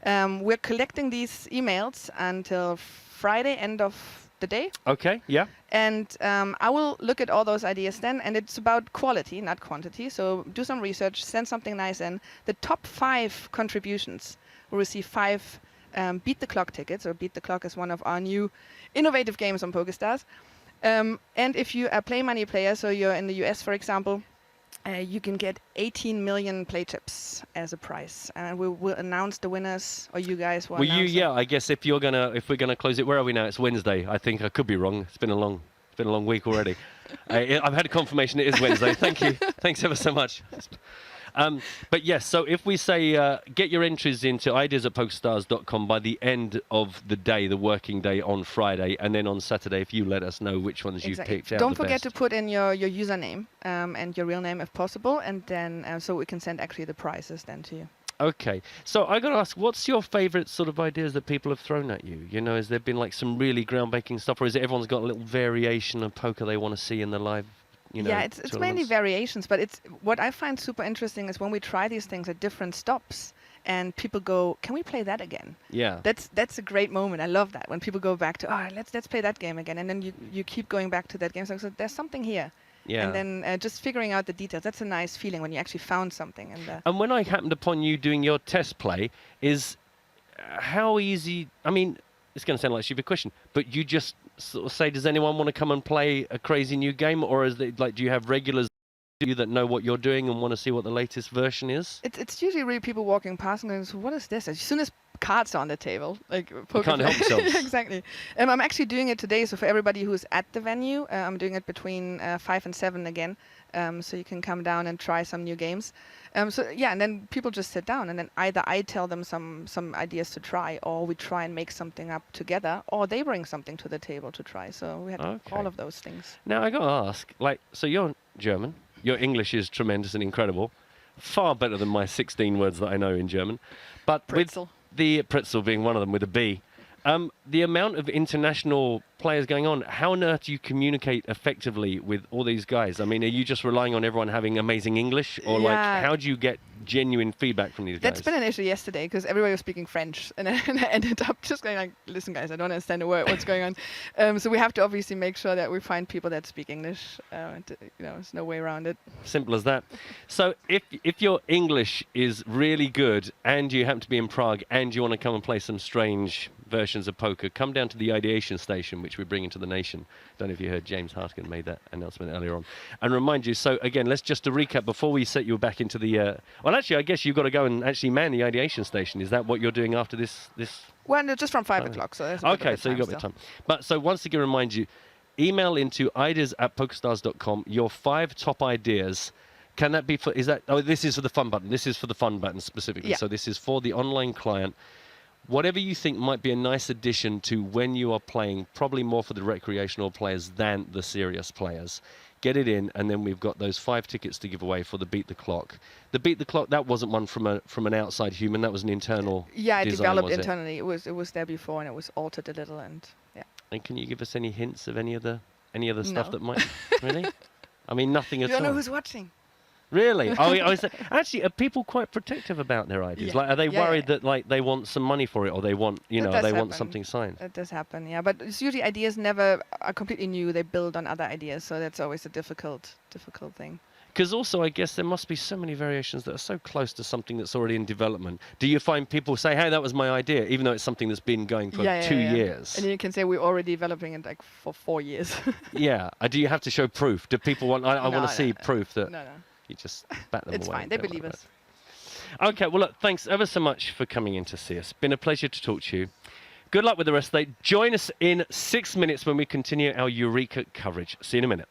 We're collecting these emails until Friday, end of the day. Okay, yeah. And I will look at all those ideas then, and it's about quality, not quantity. So do some research, send something nice in. The top 5 contributions will receive 5 Beat the Clock tickets, or Beat the Clock is one of our new innovative games on PokerStars. And if you are play money player, so you're in the US, for example, you can get 18 million play chips as a prize, and we will announce the winners, or you guys will. Well, I guess if we're gonna close it, where are we now? It's Wednesday. I think I could be wrong. It's been a long week already. I've had a confirmation it is Wednesday. Thank you. Thanks ever so much. But yes, so if we say get your entries into ideas@pokerstars.com by the end of the day, the working day on Friday, and then on Saturday, if you let us know which ones you've picked out. Don't forget to put in your username and your real name if possible, and then so we can send actually the prizes then to you. Okay, so I got to ask, what's your favourite sort of ideas that people have thrown at you? You know, has there been like some really groundbreaking stuff, or is it everyone's got a little variation of poker they want to see in the live? You know, yeah, it's mainly variations, but it's what I find super interesting is when we try these things at different stops and people go, "Can we play that again?" Yeah, that's a great moment. I love that when people go back to, "Oh, let's play that game again," and then you keep going back to that game. So there's something here. Yeah. And then just figuring out the details. That's a nice feeling when you actually found something. And when I happened upon you doing your test play, is how easy? I mean, it's going to sound like a stupid question, but you just sort of say, does anyone want to come and play a crazy new game, or is it like, do you have regulars that know what you're doing and want to see what the latest version is? It's usually really people walking past and going, so what is this? As soon as cards are on the table, like poker, can't help themselves. Exactly. I'm actually doing it today, so for everybody who's at the venue, I'm doing it between 5 and 7 again, so you can come down and try some new games. So yeah, and then people just sit down, and then either I tell them some ideas to try, or we try and make something up together, or they bring something to the table to try. So we had all of those things. Now I got to ask, like, so you're German, your English is tremendous and incredible, far better than my 16 words that I know in German, but Pretzel. With the Pretzel being one of them with a B, the amount of international players going on, how on earth do you communicate effectively with all these guys? I mean, are you just relying on everyone having amazing English, or like, how do you get genuine feedback from these guys? That's been an issue yesterday because everybody was speaking French, and I ended up just going like, listen guys, I don't understand a word, what's going on? So we have to obviously make sure that we find people that speak English. There's no way around it. Simple as that. So if your English is really good and you happen to be in Prague and you want to come and play some strange versions of poker, come down to the ideation station, which we're bringing to the nation. Don't know if you heard James Hartigan made that announcement earlier on. And remind you, so again, let's just to recap before we set you back into the... well, actually, I guess you've got to go and actually man the ideation station. Is that what you're doing after this? Well, no, just from 5 o'clock. So there's okay, so you've got a bit of time. But so once again, remind you, email into ideas@pokerstars.com your 5 top ideas. Can that be for... Is that... Oh, this is for the fun button. This is for the fun button specifically. Yeah. So this is for the online client. Whatever you think might be a nice addition to when you are playing, probably more for the recreational players than the serious players. Get it in, and then we've got those 5 tickets to give away for the Beat the Clock. The Beat the Clock, that wasn't one from an outside human. That was an internal Yeah, I design, developed was internally. It was there before, and it was altered a little, and yeah. And can you give us any hints of any of the stuff that might... Really? I mean, nothing at all. You don't know who's watching. Really? Actually, are people quite protective about their ideas? Yeah. Like, are they Yeah, worried that like they want some money for it, or they want, want something signed? That does happen, yeah. But it's usually ideas never are completely new. They build on other ideas, so that's always a difficult thing. Because also, I guess there must be so many variations that are so close to something that's already in development. Do you find people say, "Hey, that was my idea," even though it's something that's been going for 2 years? And you can say we're already developing it like for 4 years. Yeah. Do you have to show proof? Do people want? I want to see proof that. No. You just bat them It's away. fine. They Don't believe worry us. about it. Okay, well, look, thanks ever so much for coming in to see us. Been a pleasure to talk to you. Good luck with the rest of the day. Join us in 6 minutes when we continue our Eureka coverage. See you in a minute.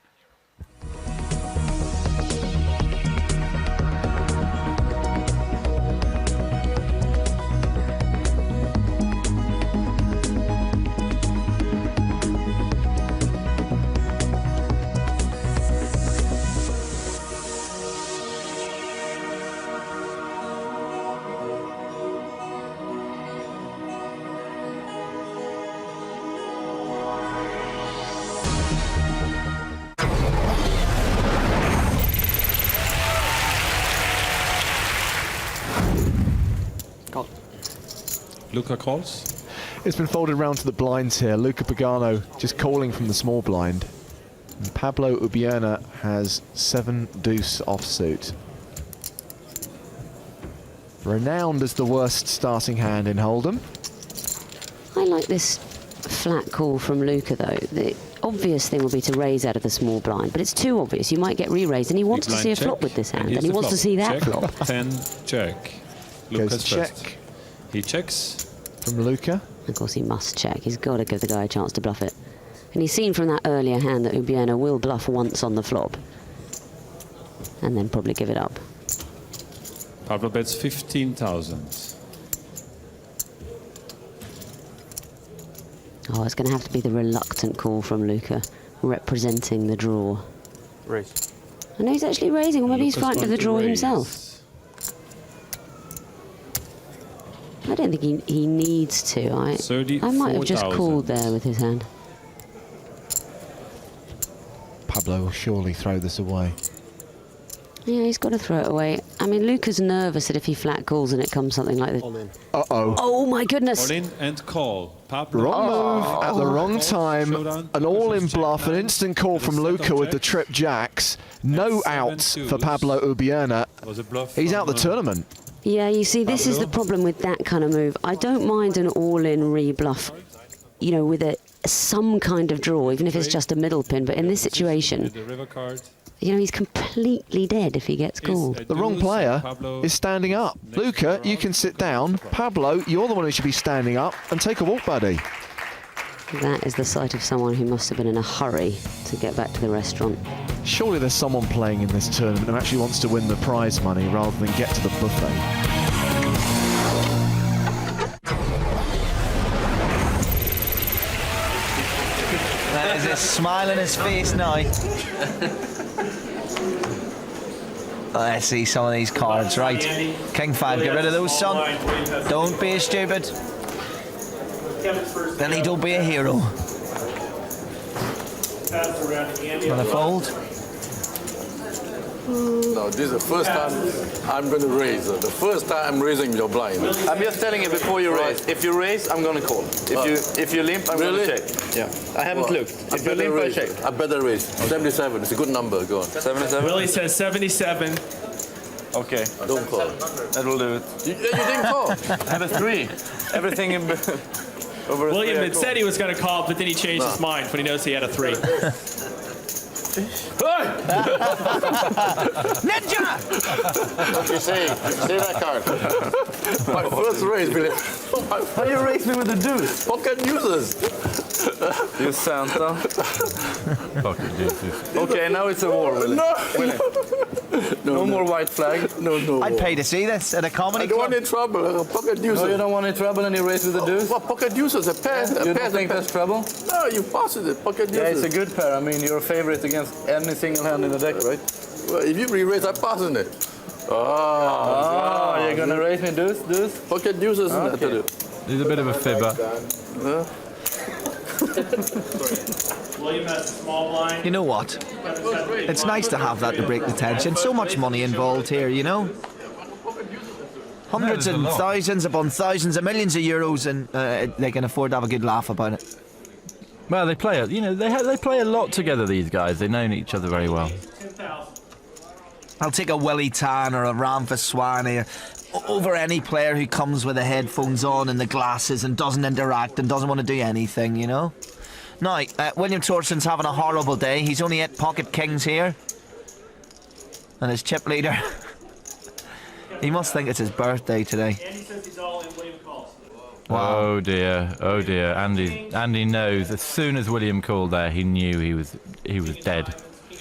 Luca calls. It's been folded round to the blinds here. Luca Pagano just calling from the small blind. And Pablo Ubierna has 7 deuce offsuit. Renowned as the worst starting hand in Hold'em. I like this flat call from Luca, though. The obvious thing will be to raise out of the small blind, but it's too obvious. You might get re-raised, and he wants to see a flop with this hand, and he wants to see that flop. 10, check. Luca's check. first. He checks. From Luca. Of course, he must check. He's got to give the guy a chance to bluff it. And he's seen from that earlier hand that Ubierna will bluff once on the flop, and then probably give it up. Pablo bets 15,000. Oh, it's going to have to be the reluctant call from Luca, representing the draw. Raise. I know he's actually raising, or maybe he's frightened of the draw himself. I don't think he needs to. I might have just called there with his hand. Pablo will surely throw this away. Yeah, he's got to throw it away. I mean, Luca's nervous that if he flat calls and it comes something like this. Uh-oh. Oh, my goodness. All in and call. Pablo. Wrong move at the wrong time. An all-in bluff, an instant call from Luca with the trip jacks. No outs for Pablo Ubierna. He's out the tournament. Yeah, you see, this is the problem with that kind of move. I don't mind an all-in re-bluff, you know, with some kind of draw, even if it's just a middle pin. But in this situation, you know, he's completely dead if he gets called. The wrong player is standing up. Luca, you can sit down. Pablo, you're the one who should be standing up and take a walk, buddy. That is the sight of someone who must have been in a hurry to get back to the restaurant. Surely there's someone playing in this tournament who actually wants to win the prize money rather than get to the buffet. There's a smile on his face now. Let's see some of these cards, right? King 5, get rid of those, son. Don't be stupid. Billy, don't be a hero. Wanna fold? No, this is the first time I'm going to raise. The first time I'm raising your blind. I'm just telling you before you raise. If you raise, I'm going to call. If you limp, I'm going to check. Yeah. I haven't looked. If you limp, I check. I better raise. 77. It's a good number. Go on. 77? Willie says 77. Okay. Don't call. That will do it. You didn't call. I have a 3. Everything in... over William had said he was going to call, but then he changed his mind when he noticed he had a 3. Ninja! What you say? Say that card. My first raise, Billy. How you raise me with the deuce? Pocket deuces. You Santa. Pocket deuces. Okay, now it's a war, Willie. Willie. No more white flag. No. I'd pay to see this at a comedy I don't club. want any trouble. Pocket deuces. No, you don't want any trouble and you raise with the deuce? Well, pocket deuces, a pair. You don't think that's trouble? No, you pass it. Pocket deuces. Yeah, it's a good pair. I mean, you're a favorite against any single hand in the deck, right? Well, if you re-raise, I pass in it. Oh, you're gonna raise me deuce? Pocket deuces, isn't it? To do. He's a bit of a fibber. William has a small blind. You know what? It's nice to have that to break the tension. So much money involved here, you know? Hundreds and thousands upon thousands of millions of euros, and they can afford to have a good laugh about it. Well, they play, they play a lot together, these guys. They know each other very well. I'll take a Willie Tan or a Ramphaswani over any player who comes with the headphones on and the glasses and doesn't interact and doesn't want to do anything, you know? Now, William Thorson's having a horrible day. He's only 8 pocket kings here. and his chip leader. He must think it's his birthday today. Andy says he's all in. William calls. Wow. Oh dear, oh dear. Andy knows. As soon as William called there, he knew he was dead.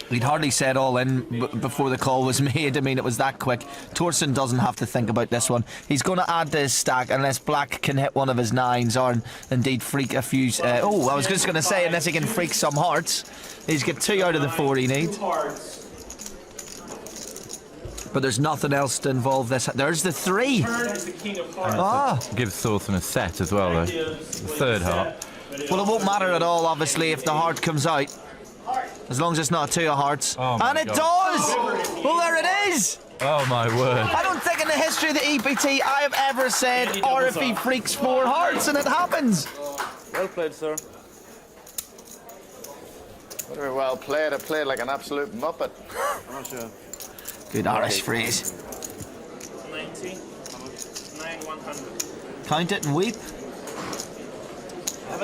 He'd hardly said all in before the call was made. I mean, it was that quick. Torsten doesn't have to think about this one. He's going to add to his stack unless Black can hit one of his 9s or indeed freak a few. I was just going to say unless he can freak some hearts. He's got 2 out of the 4 he needs. But there's nothing else to involve this. There's the 3. Gives Thorsten a set as well, though. The 3rd heart. Well, it won't matter at all, obviously, if the heart comes out. As long as it's not 2 of hearts. And it does! Well, there it is! Oh, my word. I don't think in the history of the EPT I have ever said RFE freaks 4 hearts, and it happens. Well played, sir. Very well played. I played like an absolute muppet. Good Irish phrase. 90, 100. Count it and weep. I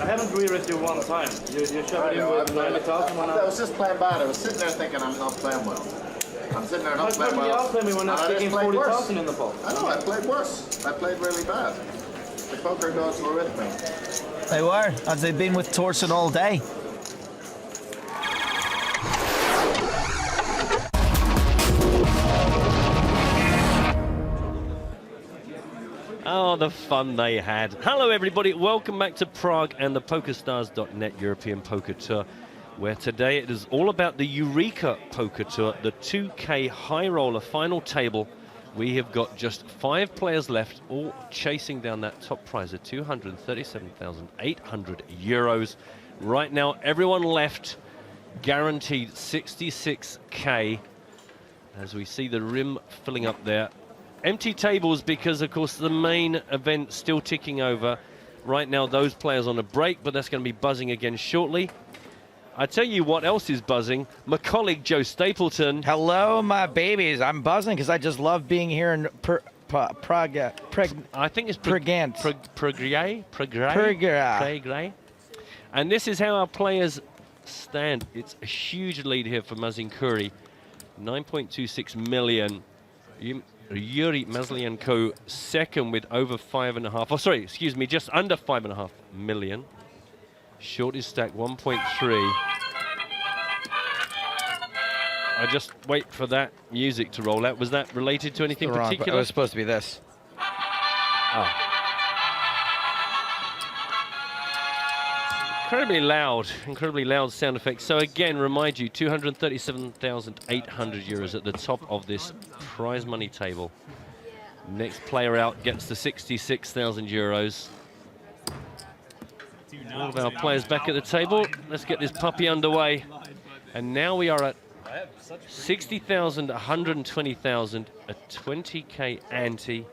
haven't re-raised you one time. You shoved it in with 90,000 one. I was just playing bad. I was sitting there thinking I'm not playing well. I'm sitting there not playing well. You outplayed me when I was taking 40,000 in the pot. I know, I played worse. I played really bad. The poker gods were with me. They were, as they've been with Torsten all day. Oh, the fun they had. Hello, everybody. Welcome back to Prague and the PokerStars.net European Poker Tour, where today it is all about the Eureka Poker Tour, the 2K High Roller final table. We have got just 5 players left, all chasing down that top prize of 237,800 euros. Right now, everyone left guaranteed 66k, as we see the rim filling up there. Empty tables because, of course, the main event still ticking over. Right now, those players on a break, but that's going to be buzzing again shortly. I tell you what else is buzzing. My colleague, Joe Stapleton. Hello, my babies. I'm buzzing because I just love being here in Prague. I think it's Prague. And this is how our players stand. It's a huge lead here for Mazin Kuri. 9.26 million. Yuri Mazlienko second with over 5.5. Oh, sorry, excuse me, just under 5.5 million. Shortest stack 1.3. I just wait for that music to roll out. Was that related to anything particular? It was supposed to be this. Oh. Incredibly loud sound effects. So again, remind you, 237,800 euros at the top of this prize money table. Next player out gets the 66,000 euros. All of our players back at the table. Let's get this puppy underway. And now we are at 60,000, 120,000, a 20k ante.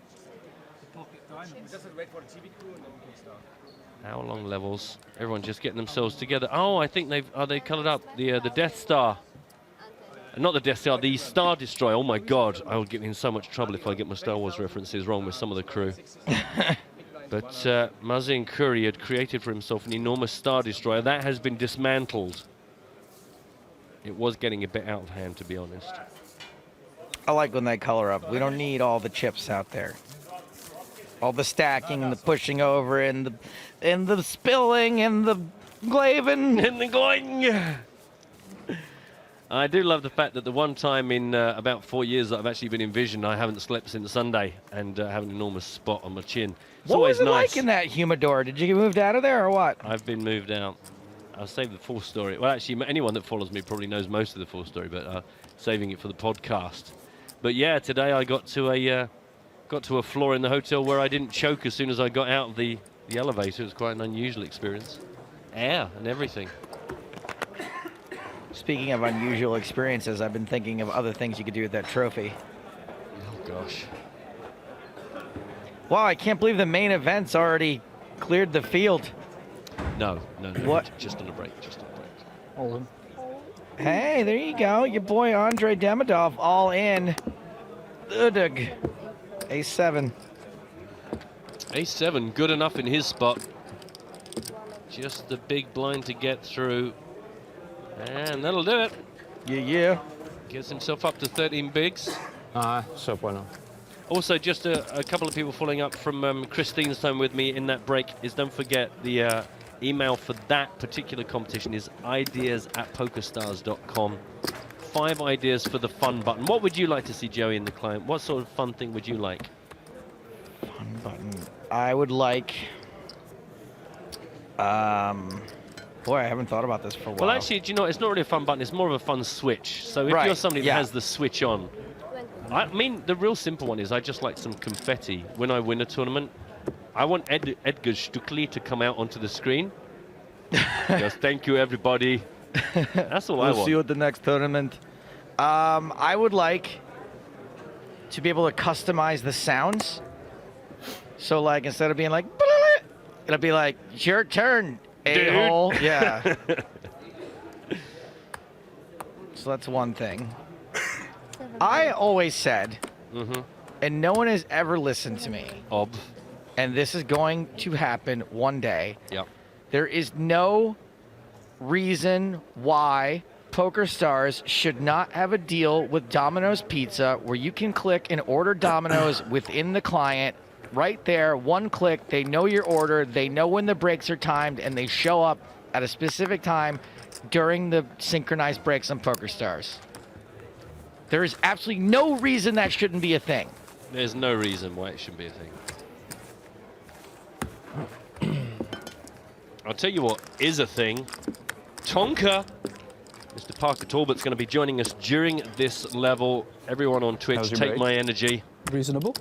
Hour-long levels. Everyone just getting themselves together. Oh, I think they coloured up the Death Star. Not the Death Star, the Star Destroyer. Oh my God, I will get in so much trouble if I get my Star Wars references wrong with some of the crew. But Mazin Kuri had created for himself an enormous Star Destroyer. That has been dismantled. It was getting a bit out of hand, to be honest. I like when they color up. We don't need all the chips out there. All the stacking and the pushing over and the spilling and the glaving and the going. I do love the fact that the one time in about 4 years that I've actually been in Vision, I haven't slept since Sunday and have an enormous spot on my chin. It's what always was it nice. like in that humidor? Did you get moved out of there or what? I've been moved out. I'll save the full story. Well, actually, anyone that follows me probably knows most of the full story, but saving it for the podcast. But yeah, today I got to a floor in the hotel where I didn't choke as soon as I got out of the elevator. It was quite an unusual experience. Air and everything. Speaking of unusual experiences, I've been thinking of other things you could do with that trophy. Oh, gosh. Wow, I can't believe the main event's already cleared the field. No. What? Just on a break, just on a break. Hold on. Hey, there you go. Your boy Andre Demidov all in. Udig. A7. A7, good enough in his spot. Just the big blind to get through. And that'll do it. Yeah. Gets himself up to 13 bigs. So bueno. Also, just a couple of people following up from Christine's time with me in that break is don't forget the email for that particular competition is ideas@pokerstars.com. 5 ideas for the fun button. What would you like to see, Joey, in the client? What sort of fun thing would you like? Fun button. I would like... boy, I haven't thought about this for a while. Well, actually, do you know, it's not really a fun button. It's more of a fun switch. So if you're somebody that has the switch on, I mean, the real simple one is I just like some confetti when I win a tournament. I want Edgar Stuckley to come out onto the screen. Just thank you, everybody. That's all I want. We'll see you at the next tournament. I would like to be able to customize the sounds. So, like, instead of being like, it'll be like, it's your turn, a-hole. Yeah. So that's one thing. I always said, and no one has ever listened to me, and this is going to happen one day. Yep. There is no reason why PokerStars should not have a deal with Domino's Pizza where you can click and order Domino's within the client. Right there, one click, they know your order, they know when the breaks are timed, and they show up at a specific time during the synchronized breaks on PokerStars. There is absolutely no reason that shouldn't be a thing. There's no reason why it shouldn't be a thing. I'll tell you what is a thing. Tonka. Mr. Parker Talbot's going to be joining us during this level. Everyone on Twitch, take my energy. Reasonable.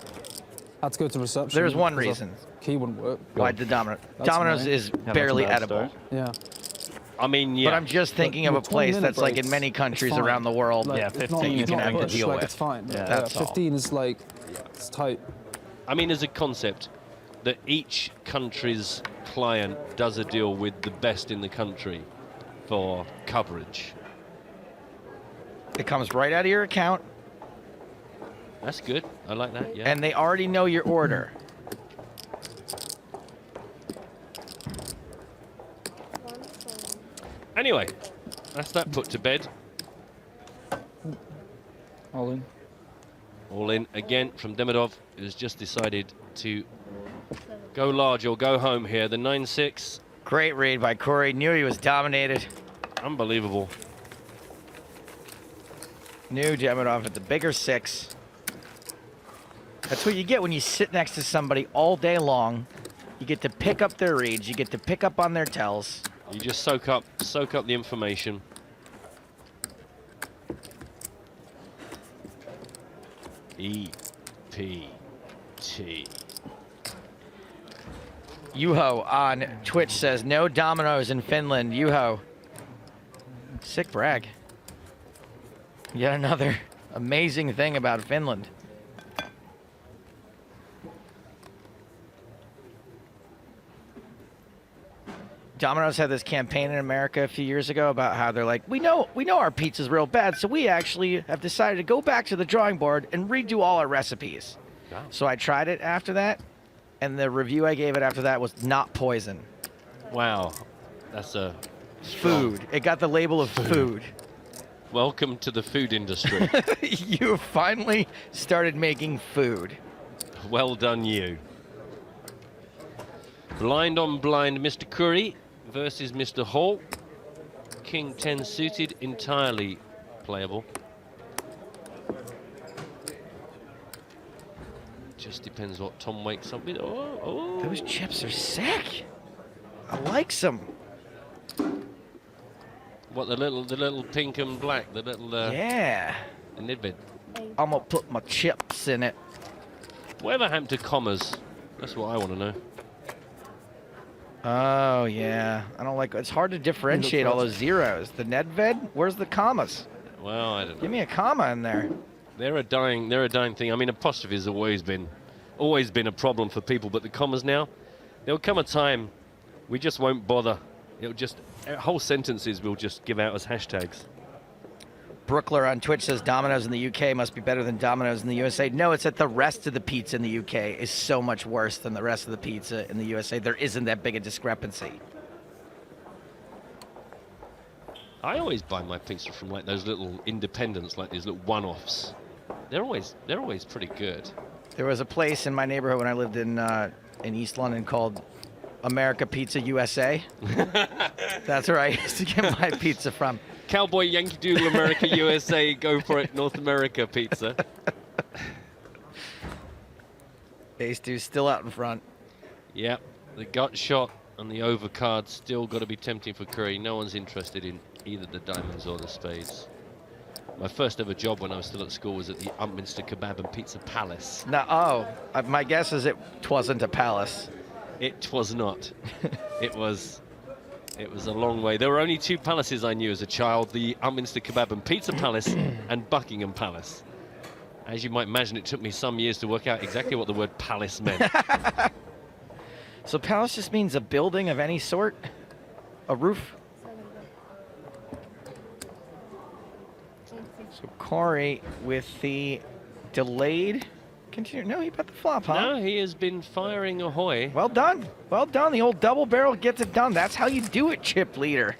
Had to go to reception. There's one reason. Key wouldn't work. Why the Domino's is barely edible. Yeah. I mean, yeah. But I'm just thinking of a place that's like in many countries around the world. Like, Yeah, 15 you can have to deal with. It's fine. Yeah, that's all. 15 is like, it's tight. I mean, as a concept, that each country's client does a deal with the best in the country for coverage. It comes right out of your account. That's good. I like that, yeah. And they already know your order. Anyway, that's that put to bed. All in. All in again from Demidov, who has just decided to go large or go home here. The 9-6. Great read by Corey. Knew he was dominated. Unbelievable. Knew Demidov at the bigger 6. That's what you get when you sit next to somebody all day long. You get to pick up their reads. You get to pick up on their tells. You just soak up the information. E-P-T. Juho on Twitch says, no Domino's in Finland. Juho. Sick brag. Yet another amazing thing about Finland. Domino's had this campaign in America a few years ago about how they're like, we know our pizza's real bad, so we actually have decided to go back to the drawing board and redo all our recipes. Wow. So I tried it after that, and the review I gave it after that was not poison. Wow, that's a food. It got the label of food. Welcome to the food industry. You finally started making food. Well done, you. Blind on blind, Mr. Curry versus Mr. Hall. King 10 suited, entirely playable. Just depends what Tom wakes up with. Oh. Those chips are sick. I like some. What, the little pink and black, the little yeah. The Nidvid. I'm gonna put my chips in it. Whatever happened to commas? That's what I want to know. Oh yeah, I don't like. It's hard to differentiate all those zeros. The Nedved, where's the commas? Well, I don't know. Give me a comma in there. They're a dying thing. I mean, apostrophes have always been a problem for people, but the commas now, there'll come a time we just won't bother. It'll just whole sentences will just give out as hashtags. Brookler on Twitch says Domino's in the UK must be better than Domino's in the USA. No, it's that the rest of the pizza in the UK is so much worse than the rest of the pizza in the USA. There isn't that big a discrepancy. I always buy my pizza from like those little independents, like these little one-offs. They're always pretty good. There was a place in my neighborhood when I lived in East London called America Pizza USA. That's where I used to get my pizza from. Cowboy Yankee Doodle America USA, go for it, North America pizza. Ace 2 still out in front. Yep, the gut shot on the overcard still got to be tempting for Curry. No one's interested in either the diamonds or the spades. My first ever job when I was still at school was at the Upminster Kebab and Pizza Palace. My guess is it wasn't a palace. It was not. It was a long way. There were only two palaces I knew as a child, the Upminster Kebab and Pizza Palace and Buckingham Palace. As you might imagine, it took me some years to work out exactly what the word palace meant. So palace just means a building of any sort? A roof? So Corey with the delayed continue. No, he bet the flop, huh? No, he has been firing ahoy. Well done. Well done. The old double barrel gets it done. That's how you do it, chip leader.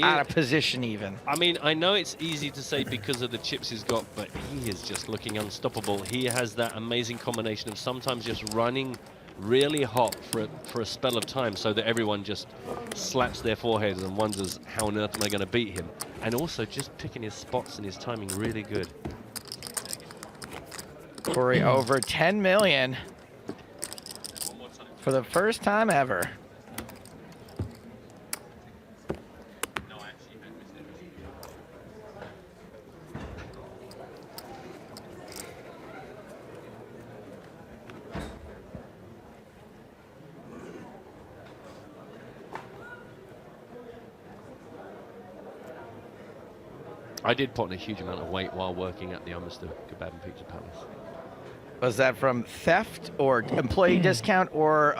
Out of position even. I mean, I know it's easy to say because of the chips he's got, but he is just looking unstoppable. He has that amazing combination of sometimes just running really hot for a spell of time so that everyone just slaps their foreheads and wonders how on earth am I going to beat him. And also just picking his spots and his timing really good. Corey over 10 million for the first time ever. I did put on a huge amount of weight while working at the Upminster Kebab and Pizza Palace. Was that from theft or employee discount or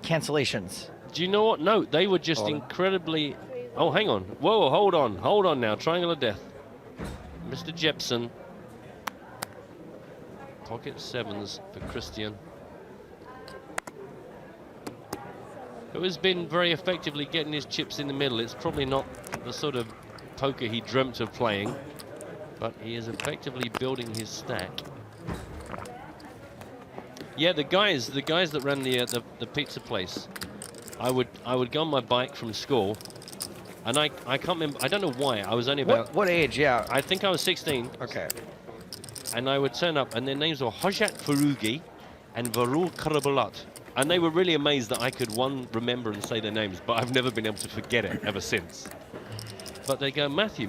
cancellations? Do you know what? No, they were just incredibly... Oh, hang on. Whoa, hold on now. Triangle of Death. Mr. Jepson. Pocket sevens for Christian. Who has been very effectively getting his chips in the middle. It's probably not the sort of poker he dreamt of playing, but he is effectively building his stack. Yeah, the guys that ran the pizza place, I would go on my bike from school, and I can't remember. I don't know why. I was only about what age? Yeah, I think I was 16. Okay. And I would turn up, and their names were Hojat Farugi and Varul Karabalat. And they were really amazed that I could, one, remember and say their names, but I've never been able to forget it ever since. But they go, Matthew.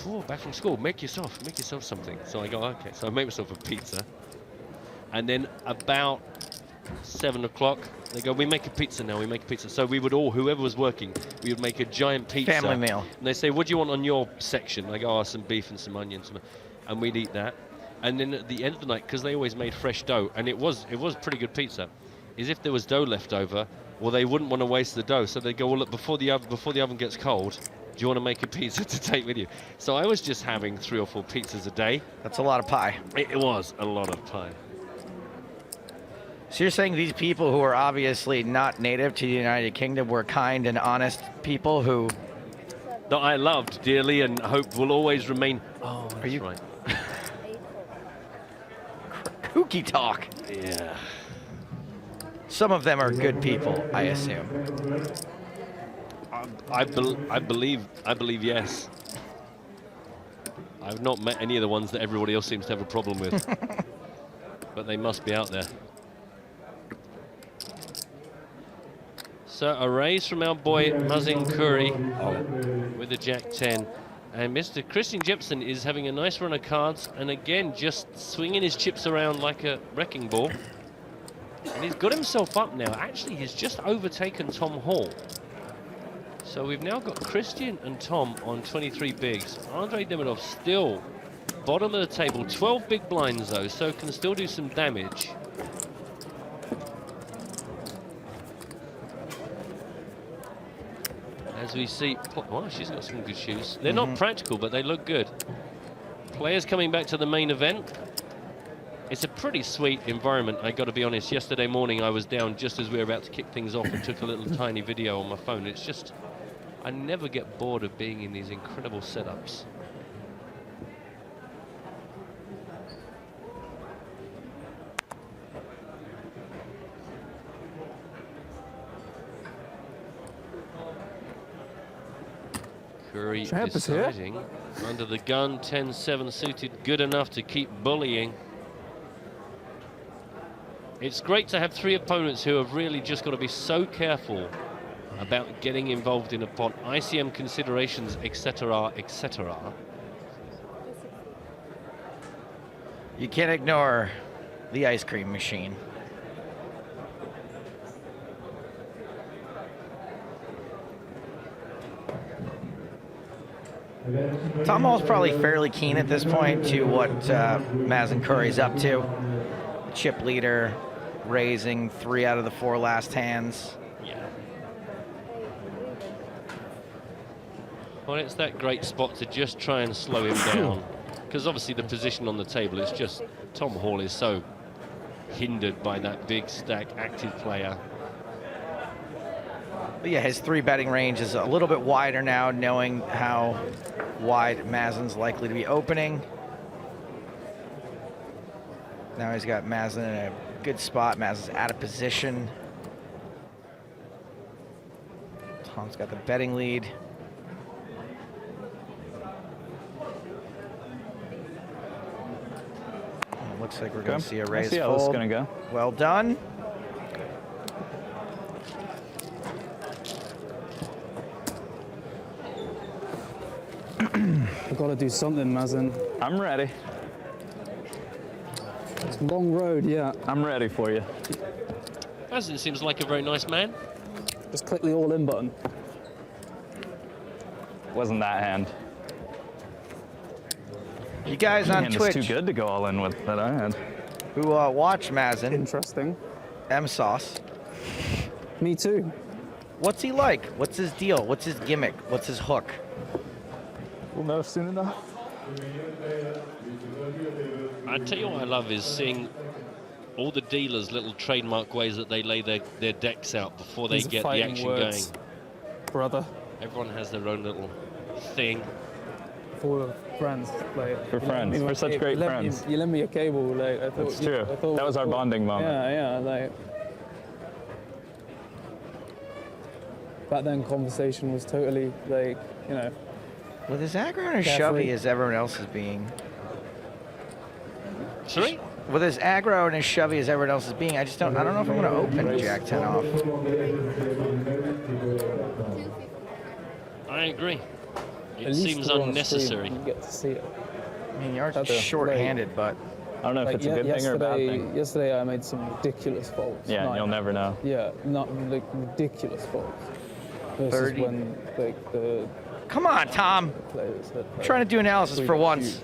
Oh, back from school, make yourself something. So I go, okay. So I make myself a pizza. And then about 7 o'clock, they go, we make a pizza now, we make a pizza. So we would all, whoever was working, we would make a giant pizza. Family meal. And they say, what do you want on your section? I go, oh, some beef and some onions. And we'd eat that. And then at the end of the night, because they always made fresh dough, and it was pretty good pizza, is if there was dough left over, well, they wouldn't want to waste the dough. So they'd go, well, look, before the oven gets cold, do you want to make a pizza to take with you? So I was just having 3 or 4 pizzas a day. That's a lot of pie. It was a lot of pie. So you're saying these people who are obviously not native to the United Kingdom were kind and honest people who... That I loved dearly and hope will always remain... Oh, that's are you right. Kooky talk. Yeah. Some of them are good people, I assume. I believe yes. I've not met any of the ones that everybody else seems to have a problem with. But they must be out there. So a raise from our boy Mazin Curry with the Jack-10. And Mr. Christian Jepson is having a nice run of cards. And again, just swinging his chips around like a wrecking ball. And he's got himself up now. Actually, he's just overtaken Tom Hall. So we've now got Christian and Tom on 23 bigs. Andrei Demidov still bottom of the table. 12 big blinds, though, so can still do some damage. As we see... Wow, she's got some good shoes. They're not practical, but they look good. Players coming back to the main event. It's a pretty sweet environment, I got to be honest. Yesterday morning I was down just as we were about to kick things off and took a little tiny video on my phone. It's just, I never get bored of being in these incredible setups. Curry deciding under the gun, 10-7 suited, good enough to keep bullying. It's great to have three opponents who have really just got to be so careful about getting involved in a pot, ICM considerations, etc., etc. You can't ignore the ice cream machine. Tom Hall's probably fairly keen at this point to what Mazen Curry's up to. Chip leader, raising 3 out of the 4 last hands. Yeah. Well, it's that great spot to just try and slow him down. Because obviously the position on the table is just, Tom Hall is so hindered by that big stack active player. But yeah, his 3-betting range is a little bit wider now, knowing how wide Mazen's likely to be opening. Now he's got Mazen in a good spot. Mazen's out of position. Tom's got the betting lead. Looks like we're going to see a raise see how fold. this is going to go. Well done. I've got to do something, Mazen. I'm ready. It's a long road, yeah. I'm ready for you. Mazen seems like a very nice man. Just click the all-in button. Wasn't that hand. You guys on hand Twitch is too good to go all in with that I had. who watch Mazen. Interesting. M-Sauce. Me too. What's he like? What's his deal? What's his gimmick? What's his hook? We'll know soon enough. I tell you what I love is seeing all the dealers' little trademark ways that they lay their decks out before they get the action going. Brother. Everyone has their own little thing. For friends, like For friends, for such great friends. You lent me a cable, like I thought. That's true. That was our bonding moment. Yeah, like. Back then, conversation was totally like, you know. With his aggro and his Carefully. shovey as everyone else is being. Sorry? With his aggro and his shovey as everyone else is being, I don't know if I'm going to open Jack 10 off. I agree. It At least seems we're on unnecessary. stream, you get to see it. I mean, you're That's short-handed, but I don't know if Like, it's a good thing or a bad thing. Yesterday, I made some ridiculous faults. Yeah, Like, you'll never know. Yeah, not like ridiculous faults. Versus 30. when like the come on, Tom. players had, I'm trying to do analysis for once.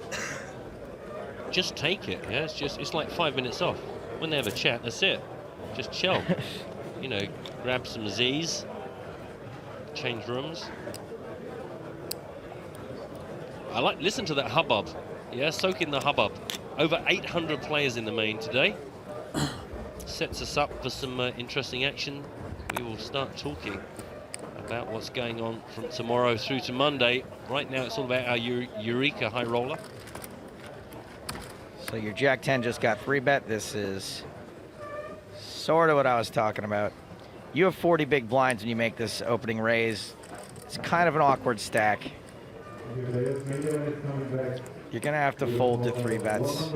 Just take it. Yeah, it's like 5 minutes off. When they have a chat, that's it. Just chill. You know, grab some Z's, change rooms. Listen to that hubbub. Yeah, soak in the hubbub. Over 800 players in the main today. Sets us up for some interesting action. We will start talking about what's going on from tomorrow through to Monday. Right now, it's all about our Eureka high roller. So your Jack 10 just got 3-bet. This is sort of what I was talking about. You have 40 big blinds when you make this opening raise. It's kind of an awkward stack. You're going to have to fold to 3-bets.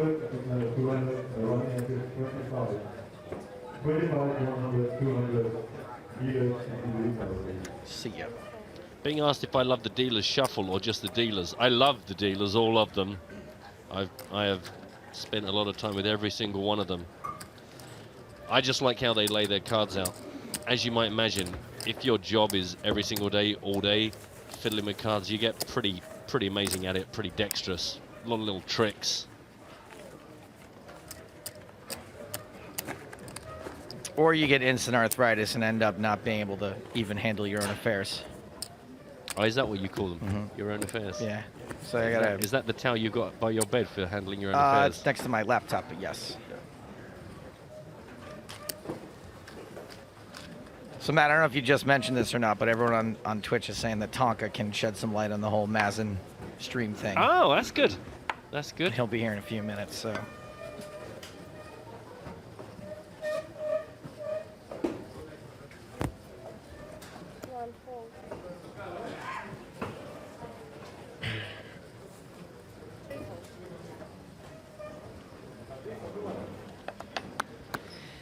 See ya. Being asked if I love the dealers shuffle or just the dealers. I love the dealers, all of them. I have spent a lot of time with every single one of them. I just like how they lay their cards out. As you might imagine, if your job is every single day, all day, fiddling with cards, you get pretty amazing at it, pretty dexterous. A lot of little tricks. Or you get instant arthritis and end up not being able to even handle your own affairs. Oh, is that what you call them? Your own affairs? Yeah. So I gotta. Is that the towel you got by your bed for handling your own affairs? It's next to my laptop, but yes. So, Matt, I don't know if you just mentioned this or not, but everyone on Twitch is saying that Tonka can shed some light on the whole Mazin stream thing. Oh, that's good. That's good. He'll be here in a few minutes, so.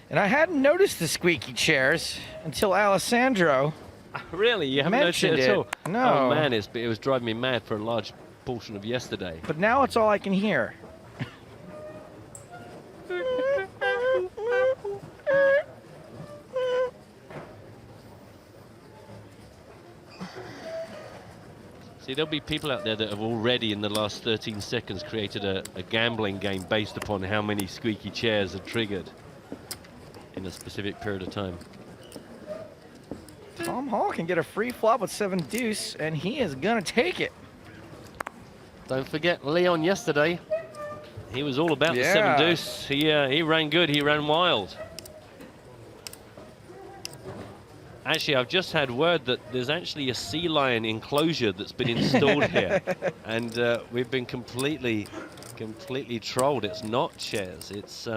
And I hadn't noticed the squeaky chairs until Alessandro. Really? You haven't noticed mentioned it at all? No. Oh, man, it was driving me mad for a large portion of yesterday. But now it's all I can hear. See, there'll be people out there that have already, in the last 13 seconds, created a gambling game based upon how many squeaky chairs are triggered in a specific period of time. Tom Hall can get a free flop with 7 deuce, and he is gonna take it. Don't forget Leon yesterday. He was all about the 7 deuce. He ran good. He ran wild. Actually, I've just had word that there's actually a sea lion enclosure that's been installed here, and we've been completely trolled. It's not chairs. It's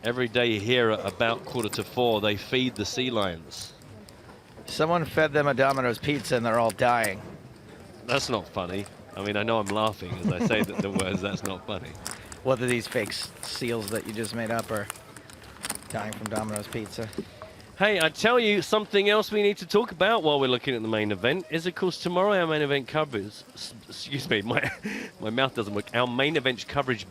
every day here at about 3:45, they feed the sea lions. Someone fed them a Domino's pizza, and they're all dying. That's not funny. I mean, I know I'm laughing as I say the words. That's not funny. Whether these fake seals that you just made up are dying from Domino's pizza. Hey, I tell you, something else we need to talk about while we're looking at the main event is, of course, tomorrow our main event coverage, excuse me, my mouth doesn't work, our main event coverage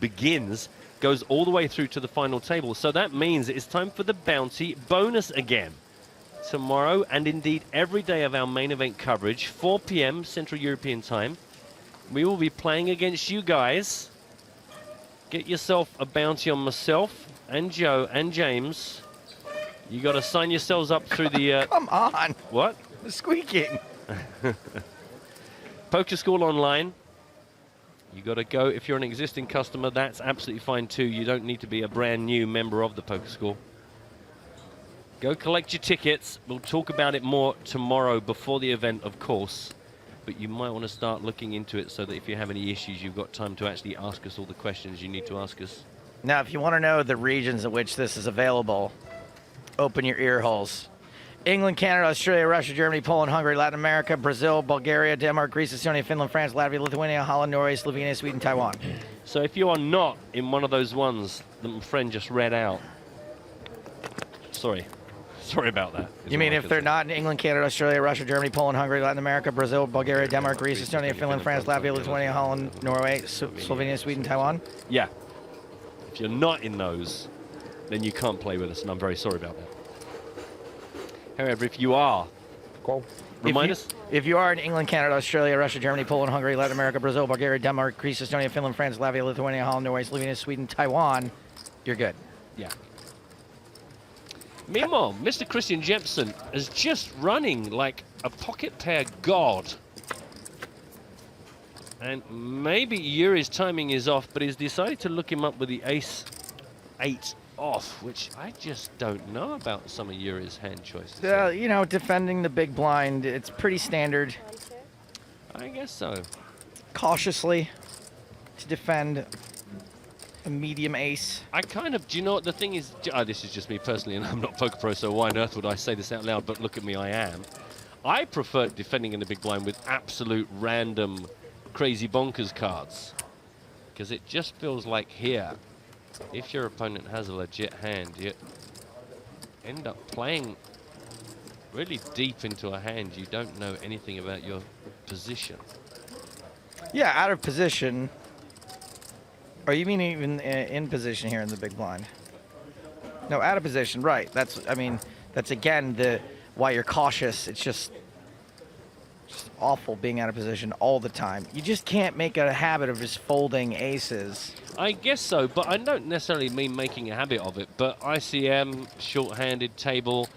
goes all the way through to the final table. So that means it's time for the bounty bonus again. Tomorrow, and indeed every day of our main event coverage, 4 p.m. Central European time, we will be playing against you guys. Get yourself a bounty on myself and Joe and James. You got to sign yourselves up through the... Come on. What? The squeaking. Poker School Online. You got to go. If you're an existing customer, that's absolutely fine too. You don't need to be a brand new member of the Poker School. Go collect your tickets. We'll talk about it more tomorrow before the event, of course. But you might want to start looking into it so that if you have any issues, you've got time to actually ask us all the questions you need to ask us. Now, if you want to know the regions in which this is available, open your ear holes. England, Canada, Australia, Russia, Germany, Poland, Hungary, Latin America, Brazil, Bulgaria, Denmark, Greece, Estonia, Finland, France, Latvia, Lithuania, Holland, Norway, Slovenia, Sweden, Taiwan. So if you are not in one of those ones that my friend just read out, sorry about that. You mean if they're not in England, Canada, Australia, Russia, Germany, Poland, Hungary, Latin America, Brazil, Bulgaria, Denmark, Greece, Estonia, Finland, France, Latvia, Lithuania, Holland, Norway, Slovenia, Sweden, Taiwan? Yeah. If you're not in those, then you can't play with us, and I'm very sorry about that. However, if you are, remind us. If you are in England, Canada, Australia, Russia, Germany, Poland, Hungary, Latin America, Brazil, Bulgaria, Denmark, Greece, Estonia, Finland, France, Latvia, Lithuania, Holland, Norway, Slovenia, Sweden, Taiwan, you're good. Yeah. Meanwhile, Mr. Christian Jepsen is just running like a pocket pair god. And maybe Yuri's timing is off, but he's decided to look him up with the ace-8 off, which I just don't know about some of Yuri's hand choices. You know, defending the big blind, it's pretty standard. I guess so. Cautiously to defend a medium ace. I kind of, do you know what the thing is? This is just me personally, and I'm not Poker Pro, so why on earth would I say this out loud? But look at me, I am. I prefer defending in the big blind with absolute random crazy bonkers cards, because it just feels like here, if your opponent has a legit hand, you end up playing really deep into a hand you don't know anything about your position. Yeah, out of position. Or you mean even in position here in the big blind? No, out of position, right. That's, I mean, that's again why you're cautious. It's just awful being out of position all the time. You just can't make a habit of just folding aces. I guess so, but I don't necessarily mean making a habit of it. But ICM, short-handed table,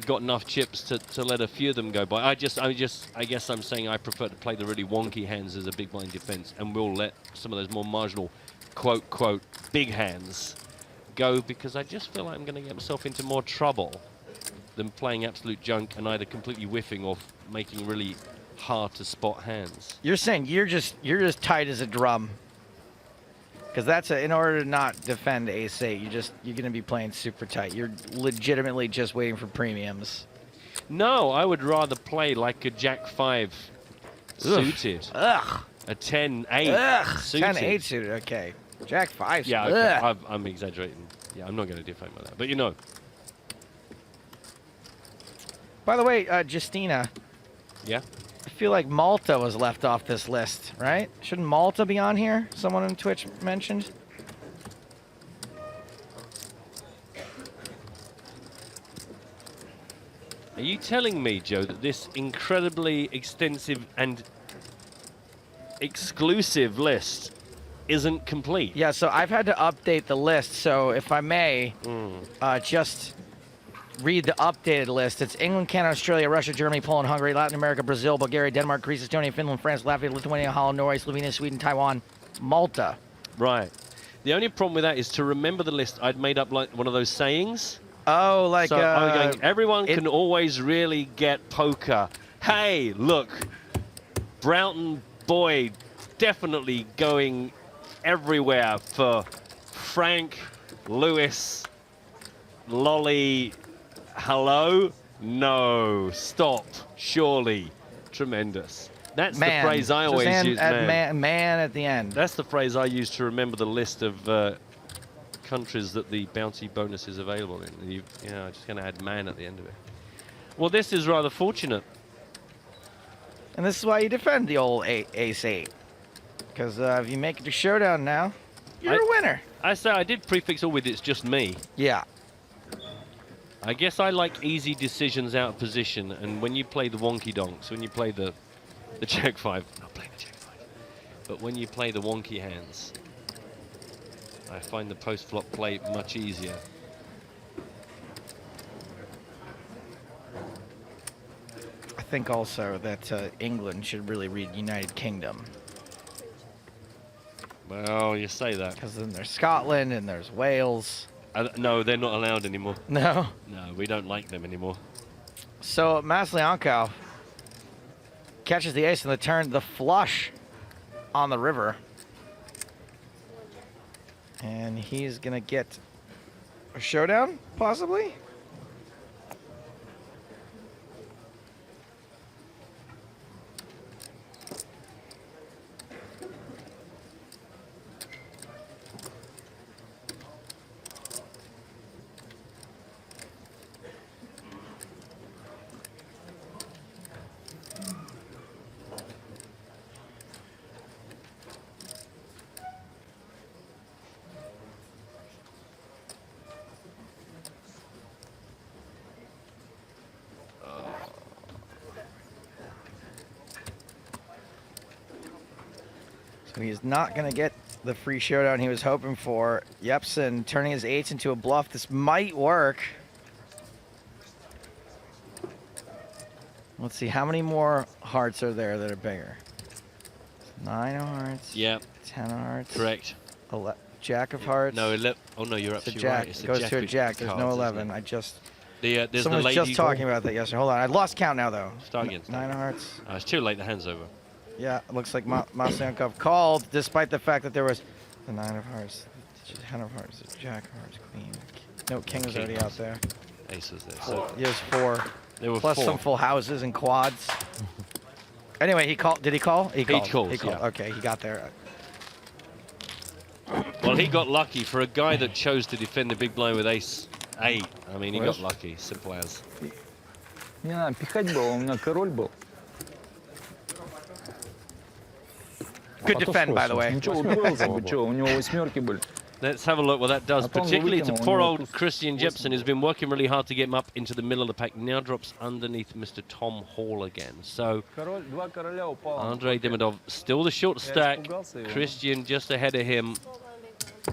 got enough chips to let a few of them go by. I guess I'm saying I prefer to play the really wonky hands as a big blind defense, and we'll let some of those more marginal, quote, big hands go, because I just feel like I'm going to get myself into more trouble than playing absolute junk and either completely whiffing or making really hard to spot hands. You're saying you're just tight as a drum. Because that's in order to not defend ace-8, you're going to be playing super tight. You're legitimately just waiting for premiums. No, I would rather play like a jack-5 suited. Ugh. A 10-8 suited. 10-8 suited, okay. Jack-5. Yeah, okay. I'm exaggerating. Yeah, I'm not going to defend like that. But you know. By the way, Justina. Yeah? I feel like Malta was left off this list, right? Shouldn't Malta be on here? Someone on Twitch mentioned. Are you telling me, Joe, that this incredibly extensive and exclusive list isn't complete? Yeah, so I've had to update the list. So if I may, just read the updated list. It's England, Canada, Australia, Russia, Germany, Poland, Hungary, Latin America, Brazil, Bulgaria, Denmark, Greece, Estonia, Finland, France, Latvia, Lithuania, Holland, Norway, Slovenia, Sweden, Taiwan, Malta. Right. The only problem with that is to remember the list, I'd made up like one of those sayings. Oh, like... So I was going, everyone can always really get poker. Hey, look, Broughton Boyd definitely going everywhere for Frank, Lewis, Lolly... Hello? No. Stop. Surely. Tremendous. That's the phrase I always use, man at the end. That's the phrase I use to remember the list of countries that the bounty bonus is available in. And you know, just going to add man at the end of it. Well, this is rather fortunate. And this is why you defend the old ace-8. Because if you make it to showdown now, you're a winner. I say I did prefix all with it's just me. Yeah. I guess I like easy decisions out of position, and when you play the wonky donks, when you play the jack-5, not playing the jack-5, but when you play the wonky hands, I find the post-flop play much easier. I think also that England should really read United Kingdom. Well, you say that. Because then there's Scotland and there's Wales. No, they're not allowed anymore. No? No, we don't like them anymore. So Masliankov catches the ace in the turn, the flush on the river. And he's going to get a showdown, possibly? So he's not going to get the free showdown he was hoping for. Jepsen turning his eights into a bluff. This might work. Let's see, how many more hearts are there that are bigger? 9 of hearts. Yep. 10 of hearts. Correct. Jack of hearts. No, oh no, you're absolutely jack. right. It's It goes jack to a with jack. There's no cards, 11. isn't it? I just... There's Someone the was lady just talking about that yesterday. Hold on, I lost count now though. Start again. 9 of hearts. Oh, it's too late, the hand's over. Yeah, it looks like Masliankov called, despite the fact that there was the 9 of hearts, 10 of hearts, jack of hearts, queen. No, king is already out there. Ace was there. So There's 4. there were Plus 4. some full houses and quads. Anyway, he called. Did he call? He called. called, He called. yeah. Okay, he got there. Well, he got lucky for a guy that chose to defend the big blind with ace 8. I mean, he got lucky, simple as. Не надо пихать было, у меня король был. Good defend, by the way. Ничего, удвоился бы, что, у него 8 были. Let's have a look what that does, Потом particularly to выкинул, у poor него old туз Christian 8. Jepsen, who's been working really hard to get him up into the middle of the pack. Now drops underneath Mr. Tom Hall again. So Король, 2 короля упало. Andrei Demidov still the short stack. испугался его. Christian just ahead of him.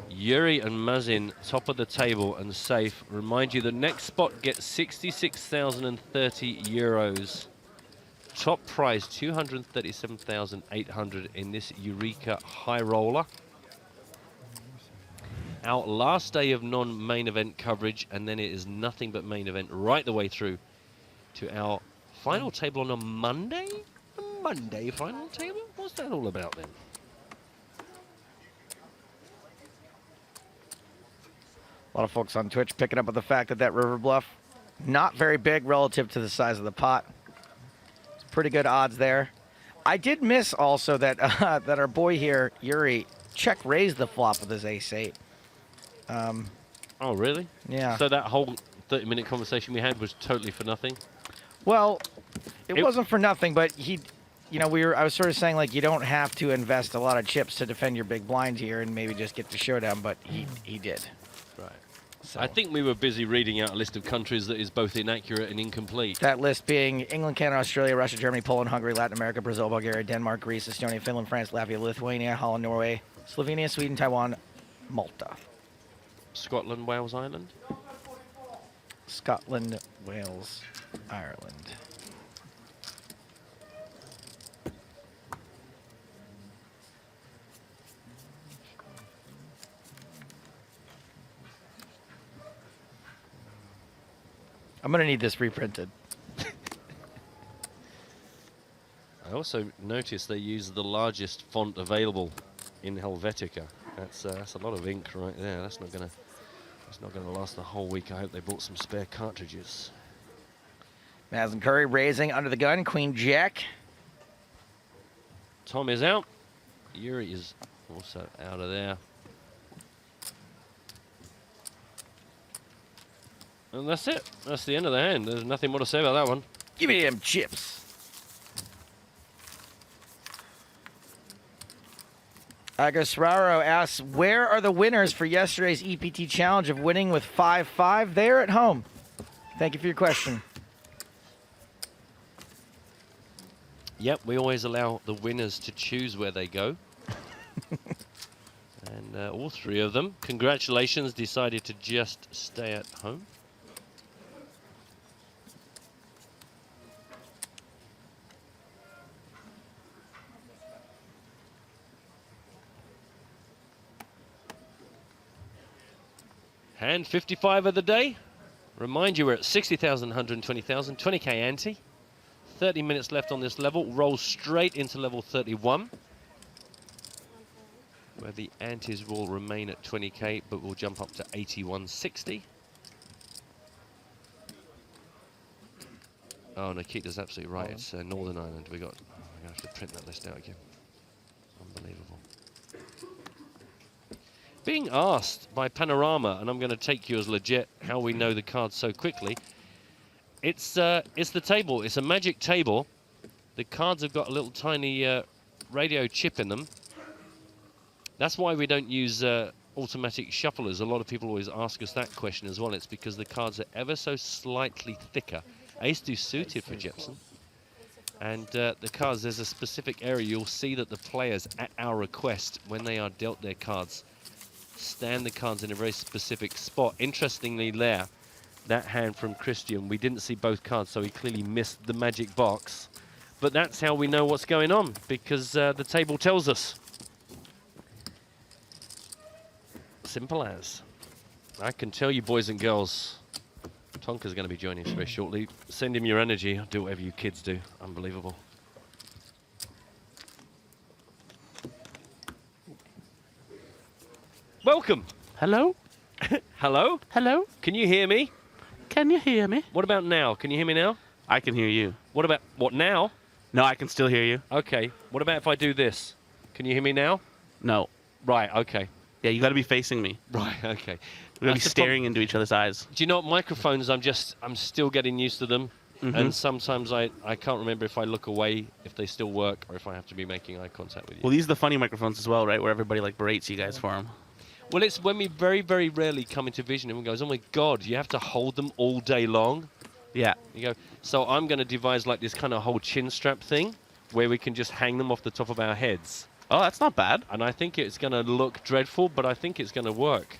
Yuri and Mazin top of the table and safe. Remind you, the next spot gets 66,030 euros. Top prize 237,800 in this Eureka high roller. our last day of non-main event coverage, and then it is nothing but main event right the way through to our final table on a Monday? A Monday final table? What's that all about then? A lot of folks on Twitch picking up on the fact that that river bluff, not very big relative to the size of the pot. It's pretty good odds there. I did miss also that that our boy here, Yuri, check-raised the flop with his ace-8. Oh, really? Yeah. So that whole 30-minute conversation we had was totally for nothing? Well, it wasn't for nothing, but I was sort of saying, like, you don't have to invest a lot of chips to defend your big blind here and maybe just get the showdown, but he did. Right. So I think we were busy reading out a list of countries that is both inaccurate and incomplete. That list being England, Canada, Australia, Russia, Germany, Poland, Hungary, Latin America, Brazil, Bulgaria, Denmark, Greece, Estonia, Finland, France, Latvia, Lithuania, Holland, Norway, Slovenia, Sweden, Taiwan, Malta. Scotland, Wales, Ireland? Scotland, Wales, Ireland. I'm going to need this reprinted. I also noticed they use the largest font available in Helvetica. That's a lot of ink right there. That's not gonna last the whole week. I hope they bought some spare cartridges. Maz and Curry raising under the gun. Queen Jack. Tom is out. Yuri is also out of there. And that's it. That's the end of the hand. There's nothing more to say about that one. Give me them chips. Agosraro asks, where are the winners for yesterday's EPT challenge of winning with 5-5? They're at home. Thank you for your question. Yep, we always allow the winners to choose where they go. And all three of them, congratulations, decided to just stay at home. Hand 55 of the day. Remind you, we're at 60,000, 120,000, 20k ante. 30 minutes left on this level. Rolls straight into level 31, where the antes will remain at 20k, but will jump up to 8160. Oh, Nikita's absolutely right. It's Northern Ireland. I'm gonna have to print that list out again. Unbelievable. Being asked by Panorama, and I'm going to take you as legit, how we know the cards so quickly. It's the table. It's a magic table. The cards have got a little tiny radio chip in them. That's why we don't use automatic shufflers. A lot of people always ask us that question as well. It's because the cards are ever so slightly thicker. Ace-2 suited for Jepson. And the cards, there's a specific area. You'll see that the players, at our request, when they are dealt their cards, stand the cards in a very specific spot. Interestingly there, that hand from Christian, we didn't see both cards, so he clearly missed the magic box. But that's how we know what's going on, because the table tells us. Simple as. I can tell you, boys and girls, Tonka's going to be joining us very shortly. Send him your energy. Do whatever you kids do. Unbelievable. Welcome. Hello? Hello? Hello? Can you hear me? Can you hear me? What about now? Can you hear me now? I can hear you. What about, what now? No, I can still hear you. Okay. What about if I do this? Can you hear me now? No. Right, okay. Yeah, you got to be facing me. Right, okay. We're going to be staring into each other's eyes. Do you know what, microphones, I'm still getting used to them. Mm-hmm. And sometimes I can't remember if I look away, if they still work, or if I have to be making eye contact with you. Well, these are the funny microphones as well, right? Where everybody like berates you guys for them. Well, it's when we very, very rarely come into vision and one goes, oh my God, you have to hold them all day long. Yeah. You go, so I'm going to devise like this kind of whole chin strap thing where we can just hang them off the top of our heads. Oh, that's not bad. And I think it's going to look dreadful, but I think it's going to work.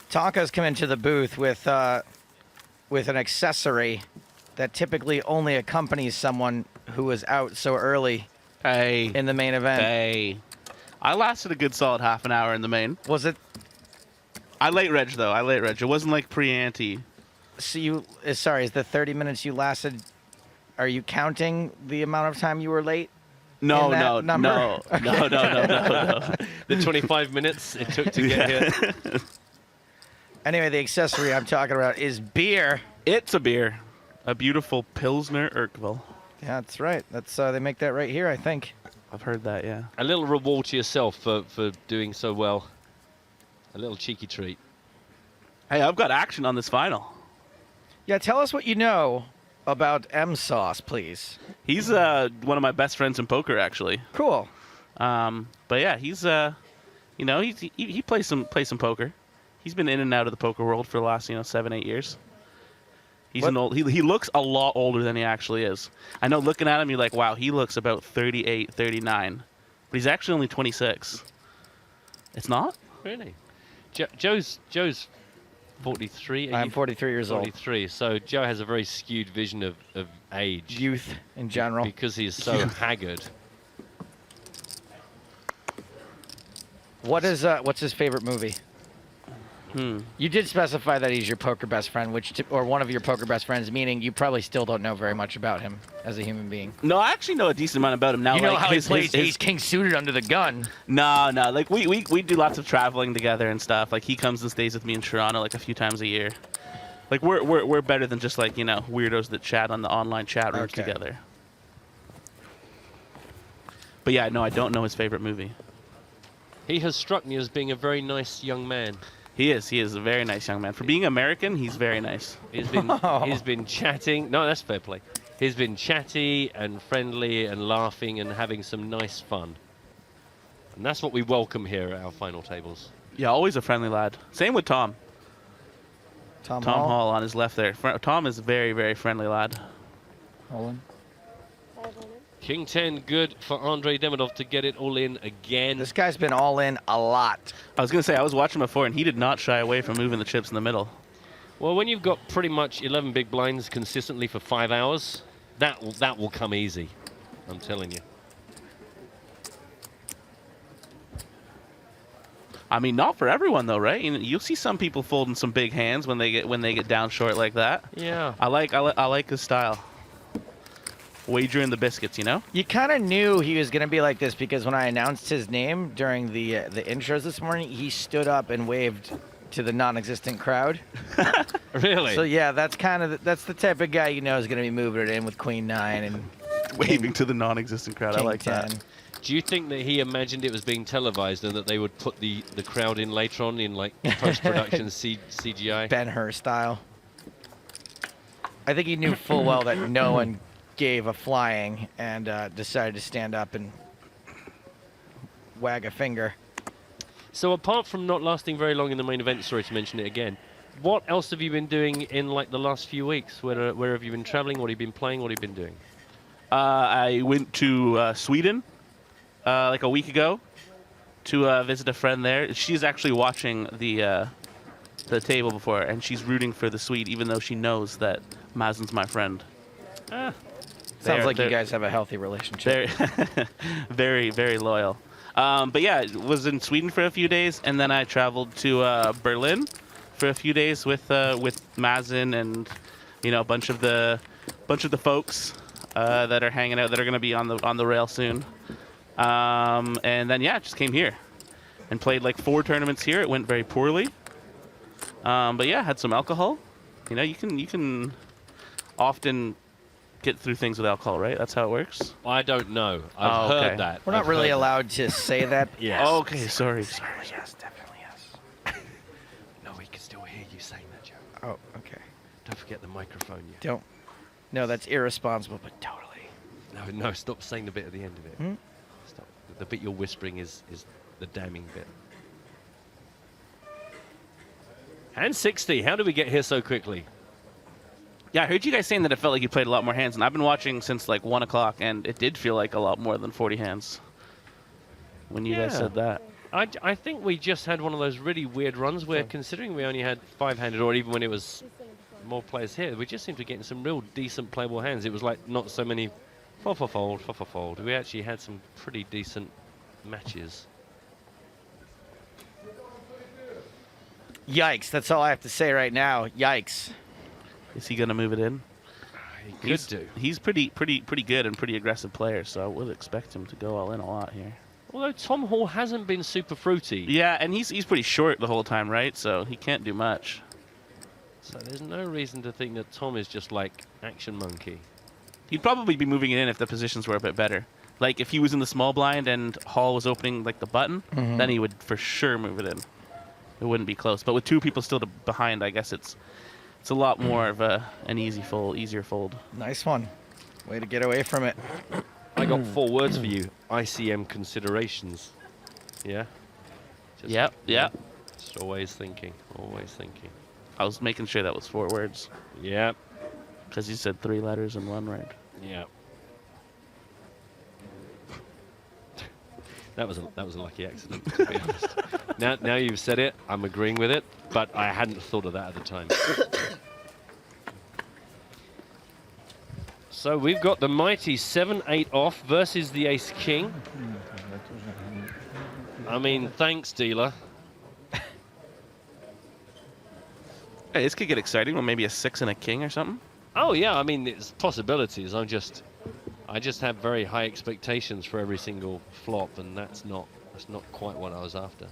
Tonka's come into the booth with an accessory that typically only accompanies someone who is out so early in the main event. Hey. I lasted a good solid half an hour in the main. Was it I late reg though. I late reg. It wasn't like pre-ante. So you, sorry, is the 30 minutes you lasted, are you counting the amount of time you were late? No, in that no, number? no, no, no. The 25 minutes it took to get here. Anyway, the accessory I'm talking about is beer. It's a beer. A beautiful Pilsner Urquell. Yeah, that's right. That's they make that right here, I think. I've heard that, yeah. A little reward to yourself for doing so well. A little cheeky treat. Hey, I've got action on this final. Yeah, tell us what you know about M Sauce, please. He's one of my best friends in poker, actually. Cool. But yeah, he's you know, he plays some poker. He's been in and out of the poker world for the last 7-8 years. He's an old. He looks a lot older than he actually is. I know, looking at him, you're like, wow, he looks about 38, 39, but he's actually only 26. It's not Really? Joe's 43. I'm 43 years old. 43. So Joe has a very skewed vision of age. Youth in general. Because he's so haggard. What's his favorite movie? You did specify that he's your poker best friend, or one of your poker best friends, meaning you probably still don't know very much about him as a human being. No, I actually know a decent amount about him now. You know like how he plays Ace King suited under the gun. No. Like we do lots of traveling together and stuff. Like he comes and stays with me in Toronto like a few times a year. Like we're better than just like weirdos that chat on the online chat rooms together. But yeah, no, I don't know his favorite movie. He has struck me as being a very nice young man. He is a very nice young man. For being American, he's very nice. He's been chatting. No, that's fair play. He's been chatty and friendly and laughing and having some nice fun. And that's what we welcome here at our final tables. Yeah, always a friendly lad. Same with Tom. Tom Hall on his left there. Tom is a very, very friendly lad. All King 10, good for Andrei Demidov to get it all in again. This guy's been all in a lot. I was going to say, I was watching before, and he did not shy away from moving the chips in the middle. Well, when you've got pretty much 11 big blinds consistently for 5 hours, that will come easy. I'm telling you. I mean, not for everyone though, right? You'll see some people folding some big hands when they get down short like that. Yeah. I like his style. Wagering the biscuits, You kind of knew he was going to be like this because when I announced his name during the intros this morning, he stood up and waved to the non-existent crowd. Really? So yeah, that's the type of guy is going to be moving it in with Queen 9 and waving to the non-existent crowd. King I like 10. that. Do you think that he imagined it was being televised and that they would put the crowd in later on in like post-production CGI? Ben-Hur style. I think he knew full well that no one gave a flying and decided to stand up and wag a finger. So apart from not lasting very long in the main event, sorry to mention it again, what else have you been doing in like the last few weeks? Where have you been traveling? What have you been playing? What have you been doing? I went to Sweden like a week ago to visit a friend there. She's actually watching the table before, and she's rooting for the Swede, even though she knows that Mazen's my friend. Sounds like you guys have a healthy relationship. Very, very loyal. But yeah, was in Sweden for a few days, and then I traveled to Berlin for a few days with Mazen and a bunch of the folks that are hanging out that are going to be on the rail soon. And then yeah, just came here and played like 4 tournaments here. It went very poorly. But yeah, had some alcohol. You can often get through things with alcohol, right? That's how it works. I don't know. I've heard that. We're not really allowed to say that. Yes. Okay, sorry. Yes, definitely yes. No, we can still hear you saying that, Joe. Oh, okay. Don't forget the microphone. Don't. No, that's irresponsible, but totally. No, stop saying the bit at the end of it. Stop. The bit you're whispering is the damning bit. And 60. How did we get here so quickly? Yeah, I heard you guys saying that it felt like you played a lot more hands, and I've been watching since like 1 o'clock, and it did feel like a lot more than 40 hands when you guys said that. I think we just had one of those really weird runs where, considering we only had 5-handed, or even when it was more players here, we just seemed to get some real decent playable hands. It was like not so many fold. We actually had some pretty decent matches. Yikes! That's all I have to say right now. Yikes! Is he gonna move it in? He could do. He's pretty good and pretty aggressive player, so I would expect him to go all in a lot here. Although Tom Hall hasn't been super fruity. Yeah, and he's pretty short the whole time, right? So he can't do much. So there's no reason to think that Tom is just like action monkey. He'd probably be moving it in if the positions were a bit better. Like if he was in the small blind and Hall was opening like the button, then he would for sure move it in. It wouldn't be close. But with two people still behind, I guess it's a lot more of an easier fold. Nice one. Way to get away from it. I got 4 words for you. ICM considerations. Yeah? Just, Yep. Just always thinking. Always thinking. I was making sure that was 4 words. Yeah. Because you said 3 letters in one word. Yeah. That was a lucky accident, to be honest. Now you've said it, I'm agreeing with it, but I hadn't thought of that at the time. So we've got the mighty 7-8 off versus the ace-king. I mean, thanks, dealer. Hey, this could get exciting. Well, maybe a 6 and a king or something. Oh yeah, I mean, it's possibilities. I just have very high expectations for every single flop, and that's not quite what I was after.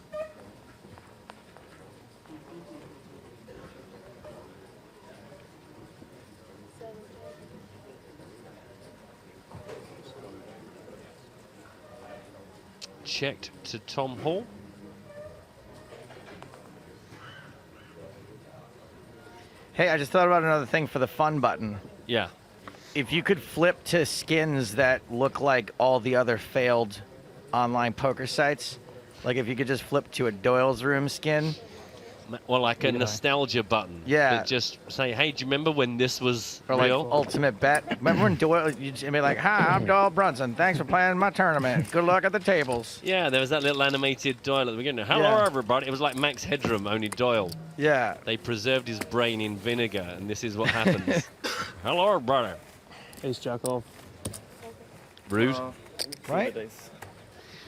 Checked to Tom Hall. Hey, I just thought about another thing for the fun button. Yeah. If you could flip to skins that look like all the other failed online poker sites, like if you could just flip to a Doyle's Room skin. Or like a nostalgia button. Yeah. That just say, hey, do you remember when this was Or like real? Ultimate Bet. Remember when Doyle, you'd be like, hi, I'm Doyle Brunson. Thanks for playing my tournament. Good luck at the tables. Yeah, there was that little animated Doyle at the beginning. Hello, everybody. It was like Max Headroom, only Doyle. Yeah. They preserved his brain in vinegar, and this is what happens. Hello, everybody. Ace jack off. Rude. Right?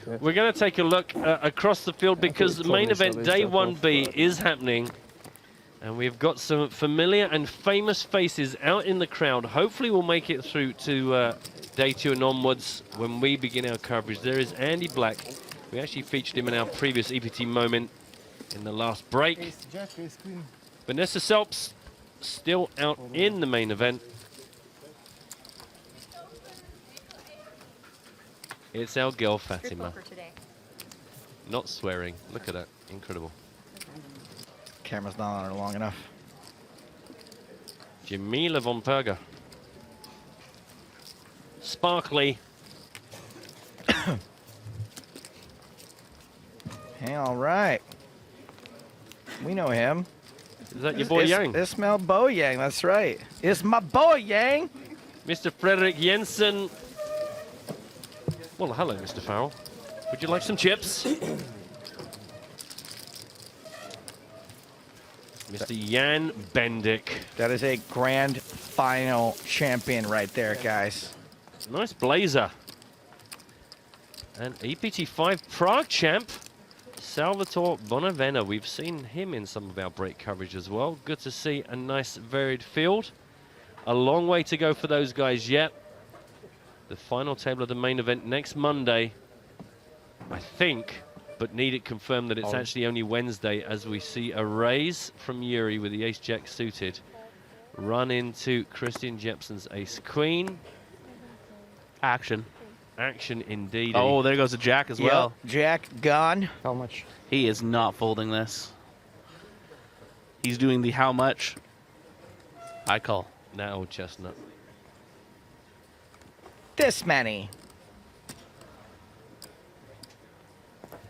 We're going to take a look across the field because the main event, day 1B, is happening. And we've got some familiar and famous faces out in the crowd. Hopefully we'll make it through to day 2 and onwards when we begin our coverage. There is Andy Black. We actually featured him in our previous EPT moment in the last break. Vanessa Selps still out in the main event. It's our girl Fatima. Not swearing. Look at that. Incredible. Camera's not on her long enough. Jamila von Perger. Sparkly. Hey, all right. We know him. Is that your boy Yang? Ismail Bo Yang, that's right. It's my boy Yang. Mr. Frederick Jensen. Well, hello, Mr. Farrell. Would you like some chips? Mr. Jan Bendik. That is a grand final champion right there, guys. Nice blazer. And EPT5 Prague champ, Salvatore Bonavena. We've seen him in some of our break coverage as well. Good to see a nice varied field. A long way to go for those guys yet. The final table of the main event next Monday, I think, but need it confirmed that it's actually only Wednesday as we see a raise from Yuri with the ace-jack suited. Run into Christian Jepsen's ace-queen. Action. Action indeed. Oh, there goes a jack as well. Jack gone. How much? He is not folding this. He's doing the how much. I call. That old chestnut. This many.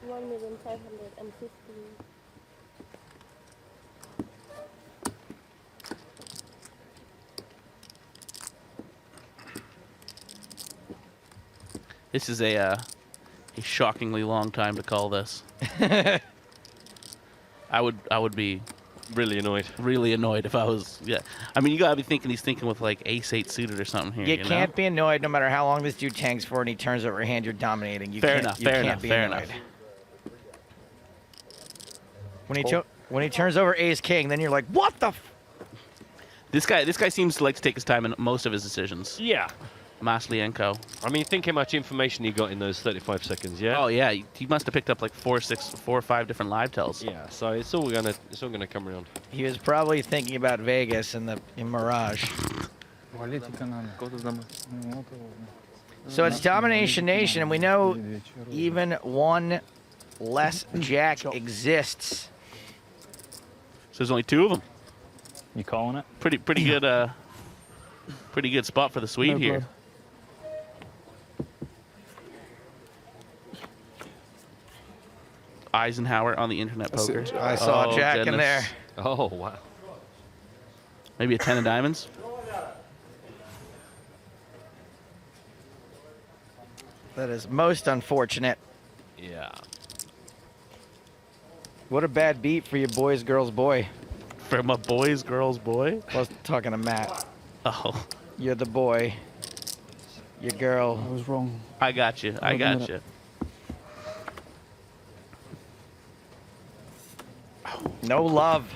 1,550,000. This is a shockingly long time to call this. I would be really annoyed. Really annoyed if I was. Yeah. I mean, you gotta be thinking he's thinking with like ace-8 suited or something here. You can't be annoyed no matter how long this dude tanks for and he turns over a hand you're dominating. You fair can't, enough. you Fair can't enough. be Fair annoyed. enough. When he turns over ace king, then you're like, what the? This guy seems to like to take his time in most of his decisions. Yeah. Maslienko. I mean, think how much information he got in those 35 seconds. Yeah. Oh yeah, he must have picked up like 4 or 5 different live tells. Yeah. So it's all gonna come around. He was probably thinking about Vegas in Mirage. So it's Domination Nation, and we know even one less jack exists. So there's only 2 of them. You calling it? Pretty good. Pretty good spot for the Swede here. Eisenhower on the internet poker. I saw jack in there. Oh wow. Maybe a 10 of diamonds. That is most unfortunate. Yeah. What a bad beat for your boys, girls, boy. For my boys, girls, boy? I was talking to Matt. Oh. You're the boy. Your girl. I was wrong. I got you. I got you. No love.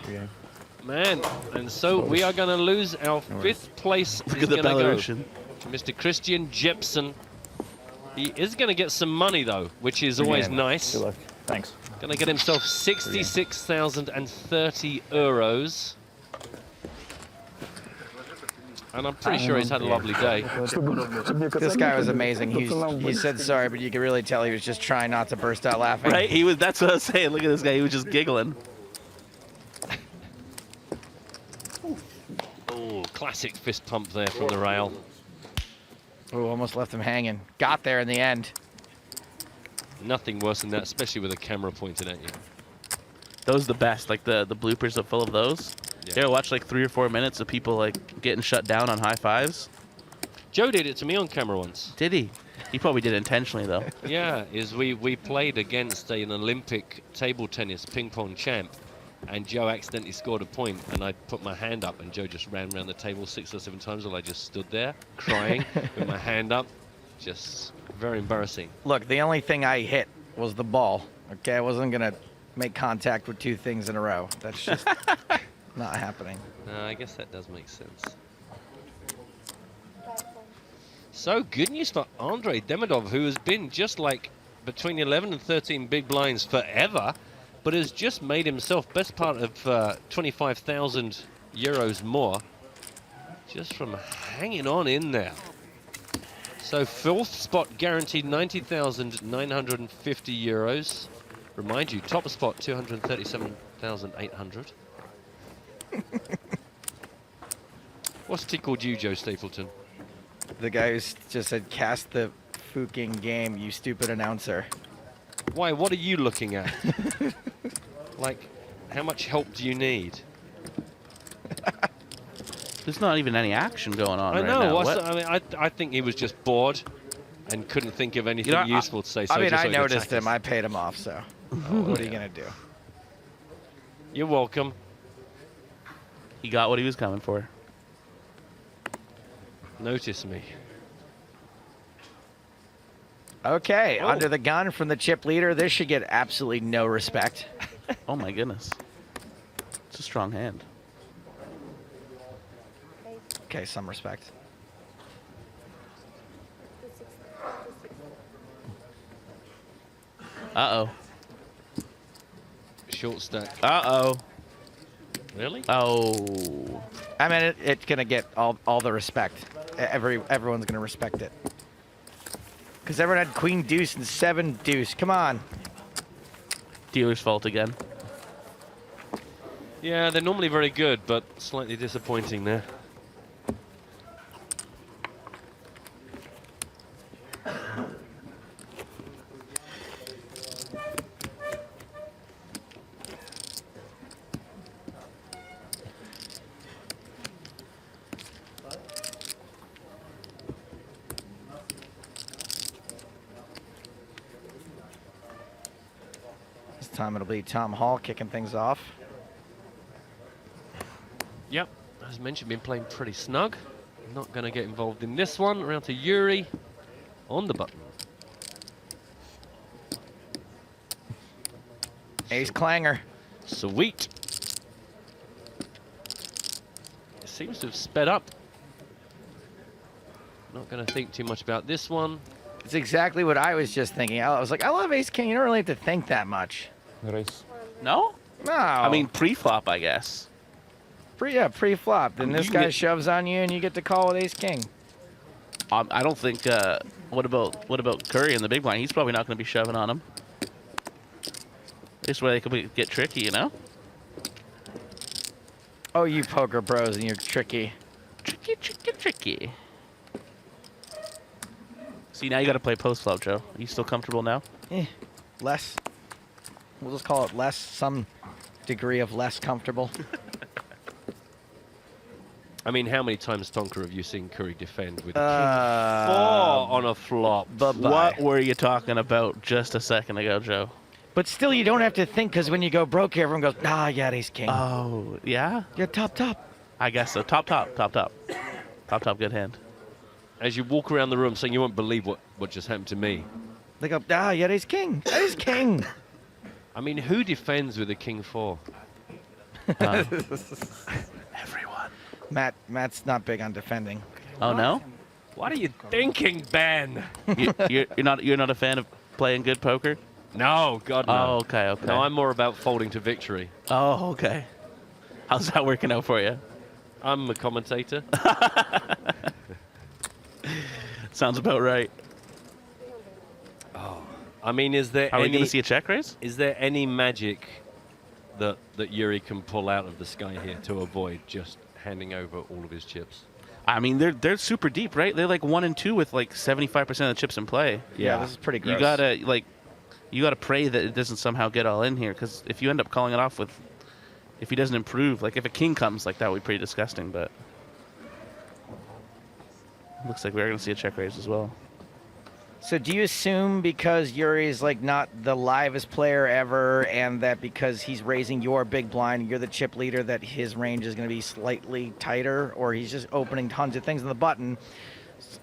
Man, and so we are going to lose our 5th place. Look at the Belarusian. Mr. Christian Jepsen. He is going to get some money, though, which is always nice. Good luck. Thanks. Going to get himself 66,030 euros. And I'm pretty sure he's had a lovely day. This guy was amazing. He said sorry, but you could really tell he was just trying not to burst out laughing. Right? He was. That's what I was saying. Look at this guy. He was just giggling. Oh, classic fist pump there from the rail. Oh, almost left him hanging. Got there in the end. Nothing worse than that, especially with a camera pointed at you. Those are the best. Like the bloopers are full of those. Yeah. You ever watch like 3 or 4 minutes of people like getting shut down on high fives? Joe did it to me on camera once. Did he? He probably did it intentionally though. Yeah, we played against an Olympic table tennis ping pong champ, and Joe accidentally scored a point, and I put my hand up, and Joe just ran around the table 6 or 7 times, while I just stood there crying with my hand up. Just very embarrassing. Look, the only thing I hit was the ball. Okay, I wasn't gonna make contact with 2 things in a row. That's just not happening. I guess that does make sense. So good news for Andrei Demidov, who has been just like between 11 and 13 big blinds forever, but has just made himself best part of 25,000 euros more just from hanging on in there. So 4th spot guaranteed 90,950 euros. Remind you, top spot 237,800. What's tickled you, Joe Stapleton? The guy who just said, cast the fucking game, you stupid announcer. Why, what are you looking at? Like, how much help do you need? There's not even any action going on I right know. now. I mean, I think he was just bored and couldn't think of anything useful to say. So I mean, just I like noticed attack him. us. I paid him off, so what are you going to do? You're welcome. He got what he was coming for. Notice me. Okay, Whoa. under the gun from the chip leader. This should get absolutely no respect. Oh my goodness. It's a strong hand. Okay, some respect. Uh-oh. Short stack. Uh-oh. Really? Oh. I mean, it's going to get all the respect. Everyone's going to respect it. Because everyone had queen deuce and 7 deuce. Come on. Dealer's fault again. Yeah, they're normally very good, but slightly disappointing there. This time it'll be Tom Hall kicking things off. Yep, as mentioned, been playing pretty snug. Not going to get involved in this one. Around to Yuri on the button. Ace clanger. Sweet. It seems to have sped up. Not going to think too much about this one. It's exactly what I was just thinking. I was like, I love ace king. You don't really have to think that much. Race. No? No. I mean, pre-flop, I guess. Pre-flop. Then this You guy get- shoves on you, and you get to call with ace king. I don't think. What about Curry in the big blind? He's probably not going to be shoving on him. This way they could get tricky, you know. Oh, you poker bros, and you're tricky. Tricky. See, now you got to play post flop, Joe. Are you still comfortable now? Less. We'll just call it less. Some degree of less comfortable. I mean, how many times, Tonka, have you seen Curry defend with a king 4 on a flop? What were you talking about just a second ago, Joe? But still, you don't have to think, because when you go broke, everyone goes, ah, yeah, ace king. Oh, yeah? You're top. I guess so. Top, good hand. As you walk around the room saying you won't believe what just happened to me. They go, ah, yeah, ace king. Ace king. I mean, who defends with a king 4? Everyone. Matt's not big on defending. Oh, no? What are you thinking, Ben? You're not a fan of playing good poker? No, God no. Oh, okay. No, I'm more about folding to victory. Oh, okay. How's that working out for you? I'm a commentator. Sounds about right. Oh, I mean, is there? Are we any, going to see a check raise? Is there any magic that Yuri can pull out of the sky here to avoid just handing over all of his chips? I mean, they're super deep, right? They're like 1 and 2 with like 75% of the chips in play. Yeah, this is pretty gross. You gotta pray that it doesn't somehow get all in here, because if you end up calling it off with, if he doesn't improve, like if a king comes, like that would be pretty disgusting. But looks like we're gonna see a check raise as well. So do you assume because Yuri's like not the livest player ever, and that because he's raising your big blind, you're the chip leader, that his range is going to be slightly tighter, or he's just opening tons of things on the button?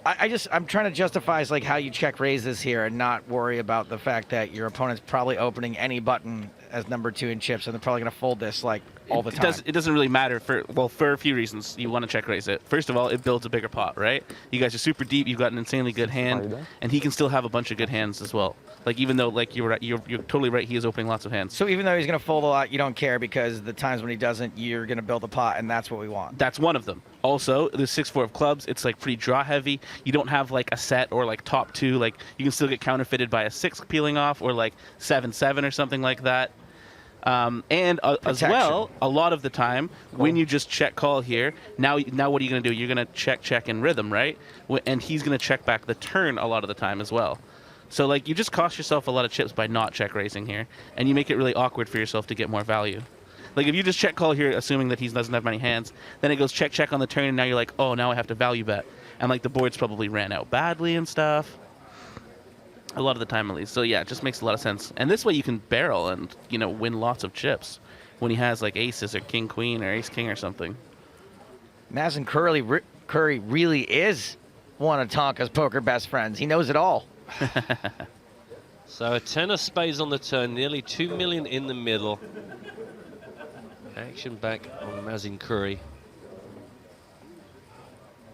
I'm trying to justify like how you check raises here and not worry about the fact that your opponent's probably opening any button as number 2 in chips, and they're probably going to fold this like all the time. It doesn't really matter for a few reasons. You want to check raise it. First of all, it builds a bigger pot, right? You guys are super deep. You've got an insanely good hand, and he can still have a bunch of good hands as well. Like even though like you're totally right, he is opening lots of hands. So even though he's going to fold a lot, you don't care, because the times when he doesn't, you're going to build a pot, and that's what we want. That's one of them. Also, the 6-4 of clubs, it's like pretty draw heavy. You don't have like a set or like top 2. Like you can still get counterfeited by a 6 peeling off, or like 7-7 or something like that. As well, a lot of the time when you just check call here, now what are you going to do? You're going to check in rhythm, right? And he's going to check back the turn a lot of the time as well. So like you just cost yourself a lot of chips by not check raising here, and you make it really awkward for yourself to get more value. Like if you just check call here, assuming that he doesn't have many hands, then it goes check on the turn, and now you're like, oh, now I have to value bet, and like the board's probably ran out badly and stuff. A lot of the time at least. So yeah, it just makes a lot of sense. And this way you can barrel and win lots of chips when he has like aces or king queen or ace king or something. Mazen Curry really is one of Tonka's poker best friends. He knows it all. So a 10 of spades on the turn, nearly 2 million in the middle. Action back on Mazen Curry.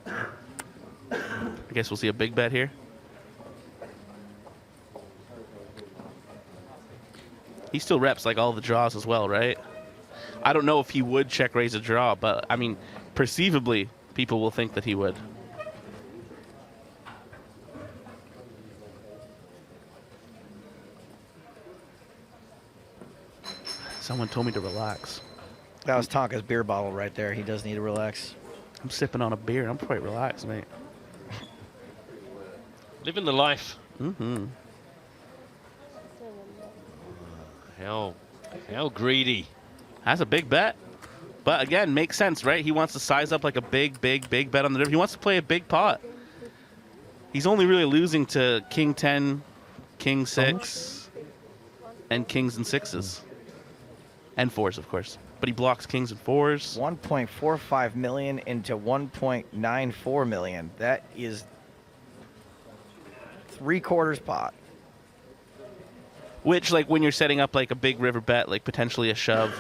I guess we'll see a big bet here. He still reps like all the draws as well, right? I don't know if he would check raise a draw, but I mean, perceivably, people will think that he would. Someone told me to relax. That was Tonka's beer bottle right there. He does need to relax. I'm sipping on a beer. I'm quite relaxed, mate. Living the life. Mm-hmm. How greedy. That's a big bet. But again, makes sense, right? He wants to size up like a big bet on the river. He wants to play a big pot. He's only really losing to king 10, king 6, and kings and 6s. And 4s, of course. But he blocks kings and 4s. 1.45 million into 1.94 million. That is 3/4 pot. Which, like, when you're setting up like a big river bet, like potentially a shove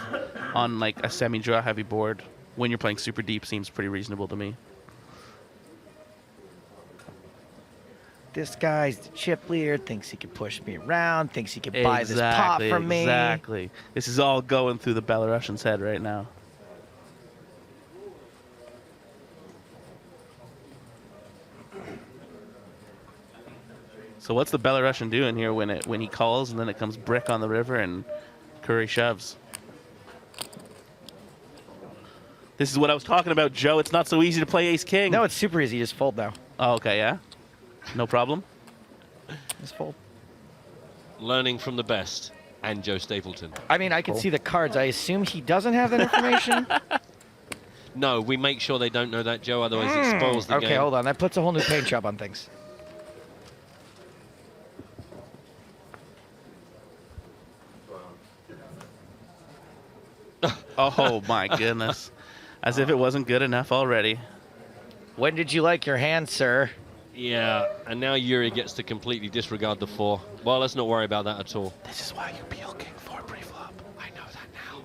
on like a semi-draw heavy board, when you're playing super deep, seems pretty reasonable to me. This guy's the chip leader, thinks he can push me around, thinks he can buy this pot from me. Exactly. This is all going through the Belarusian's head right now. So what's the Belarusian doing here when he calls and then it comes brick on the river and Curry shoves? This is what I was talking about, Joe. It's not so easy to play ace-king. No, it's super easy. Just fold now. Oh, okay, yeah? No problem? Just fold. Learning from the best and Joe Stapleton. I mean, I can see the cards. I assume he doesn't have that information. No, we make sure they don't know that, Joe, otherwise it spoils the game. Okay, hold on. That puts a whole new paint job on things. Oh, my goodness. As if it wasn't good enough already. When did you like your hand, sir? Yeah, and now Yuri gets to completely disregard the 4. Well, let's not worry about that at all. This is why you peel king 4 pre-flop. I know that now.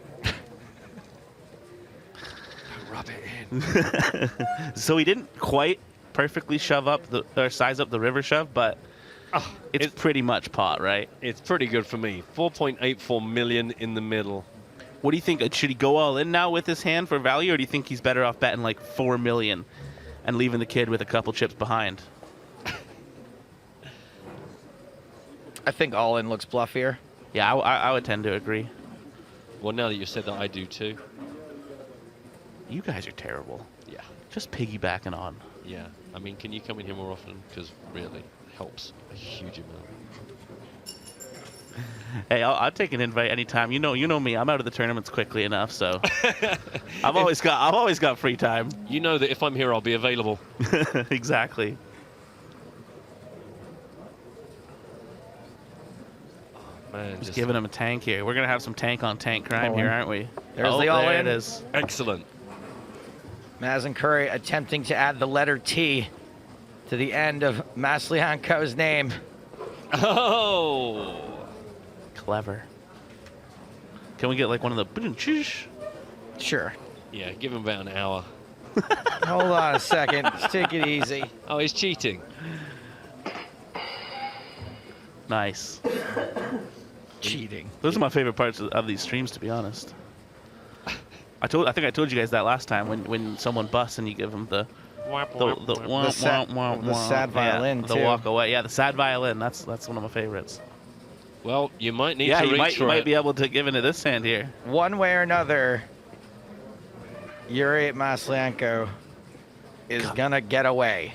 Don't rub it in. So he didn't quite perfectly shove up or size up the river shove, but it's pretty much pot, right? It's pretty good for me. 4.84 million in the middle. What do you think? Should he go all in now with his hand for value, or do you think he's better off betting like 4 million and leaving the kid with a couple chips behind? I think all in looks bluffier. Yeah, I would tend to agree. Well, now that you said that, I do too. You guys are terrible. Yeah. Just piggybacking on. Yeah. I mean, can you come in here more often? Because really, it helps a huge amount. Hey, I'll take an invite anytime. You know me. I'm out of the tournaments quickly enough, so I've always got free time. You know that if I'm here, I'll be available. Exactly. Man, just giving him a tank here. We're gonna have some tank on tank crime here, aren't we? There's the all in. There it is. Excellent. Maz and Curry attempting to add the letter T to the end of Maslianko's name. Oh. Clever. Can we get like one of the... Sure. Yeah, give him about an hour. Hold on a second. Let's take it easy. Oh, he's cheating. Nice. Cheating. Those are my favorite parts of these streams, to be honest. I think I told you guys that last time when someone busts and you give them the sad violin, the too. walk away. Yeah, the sad violin. That's one of my favorites. Well, you might need to reach you might be able to give into this hand here. One way or another, Yuri Maslianko is gonna get away.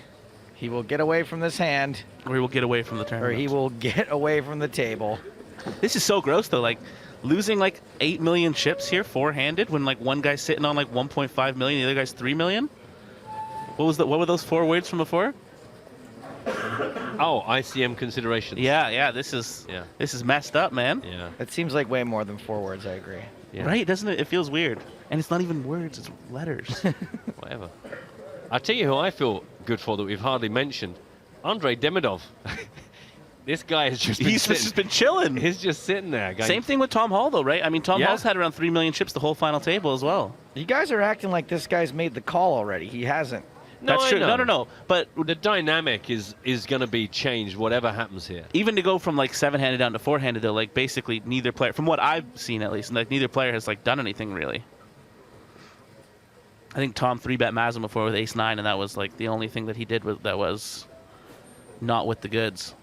He will get away from this hand. Or he will get away from the Or tournament. he will get away from the table. This is so gross, though. Like, losing like 8 million chips here, four-handed, when like one guy's sitting on like 1.5 million, the other guy's 3 million. What were those 4 words from before? Oh, ICM considerations. Yeah. This is messed up, man. Yeah. It seems like way more than 4 words. I agree. Yeah. Right? Doesn't it? It feels weird, and it's not even words; it's letters. Whatever. I'll tell you who I feel good for that we've hardly mentioned. Andrei Demidov. This guy has just been chilling. He's just sitting there. Going, Same thing with Tom Hall, though, right? I mean, Tom Hall's had around 3 million chips the whole final table as well. You guys are acting like this guy's made the call already. He hasn't. No, That's true. I know. No. But the dynamic is going to be changed, whatever happens here. even to go from like 7-handed down to 4-handed, though, like basically neither player, from what I've seen at least, like neither player has like done anything really. I think Tom 3-bet Mazem before with ace-9, and that was like the only thing that he did that was not with the goods.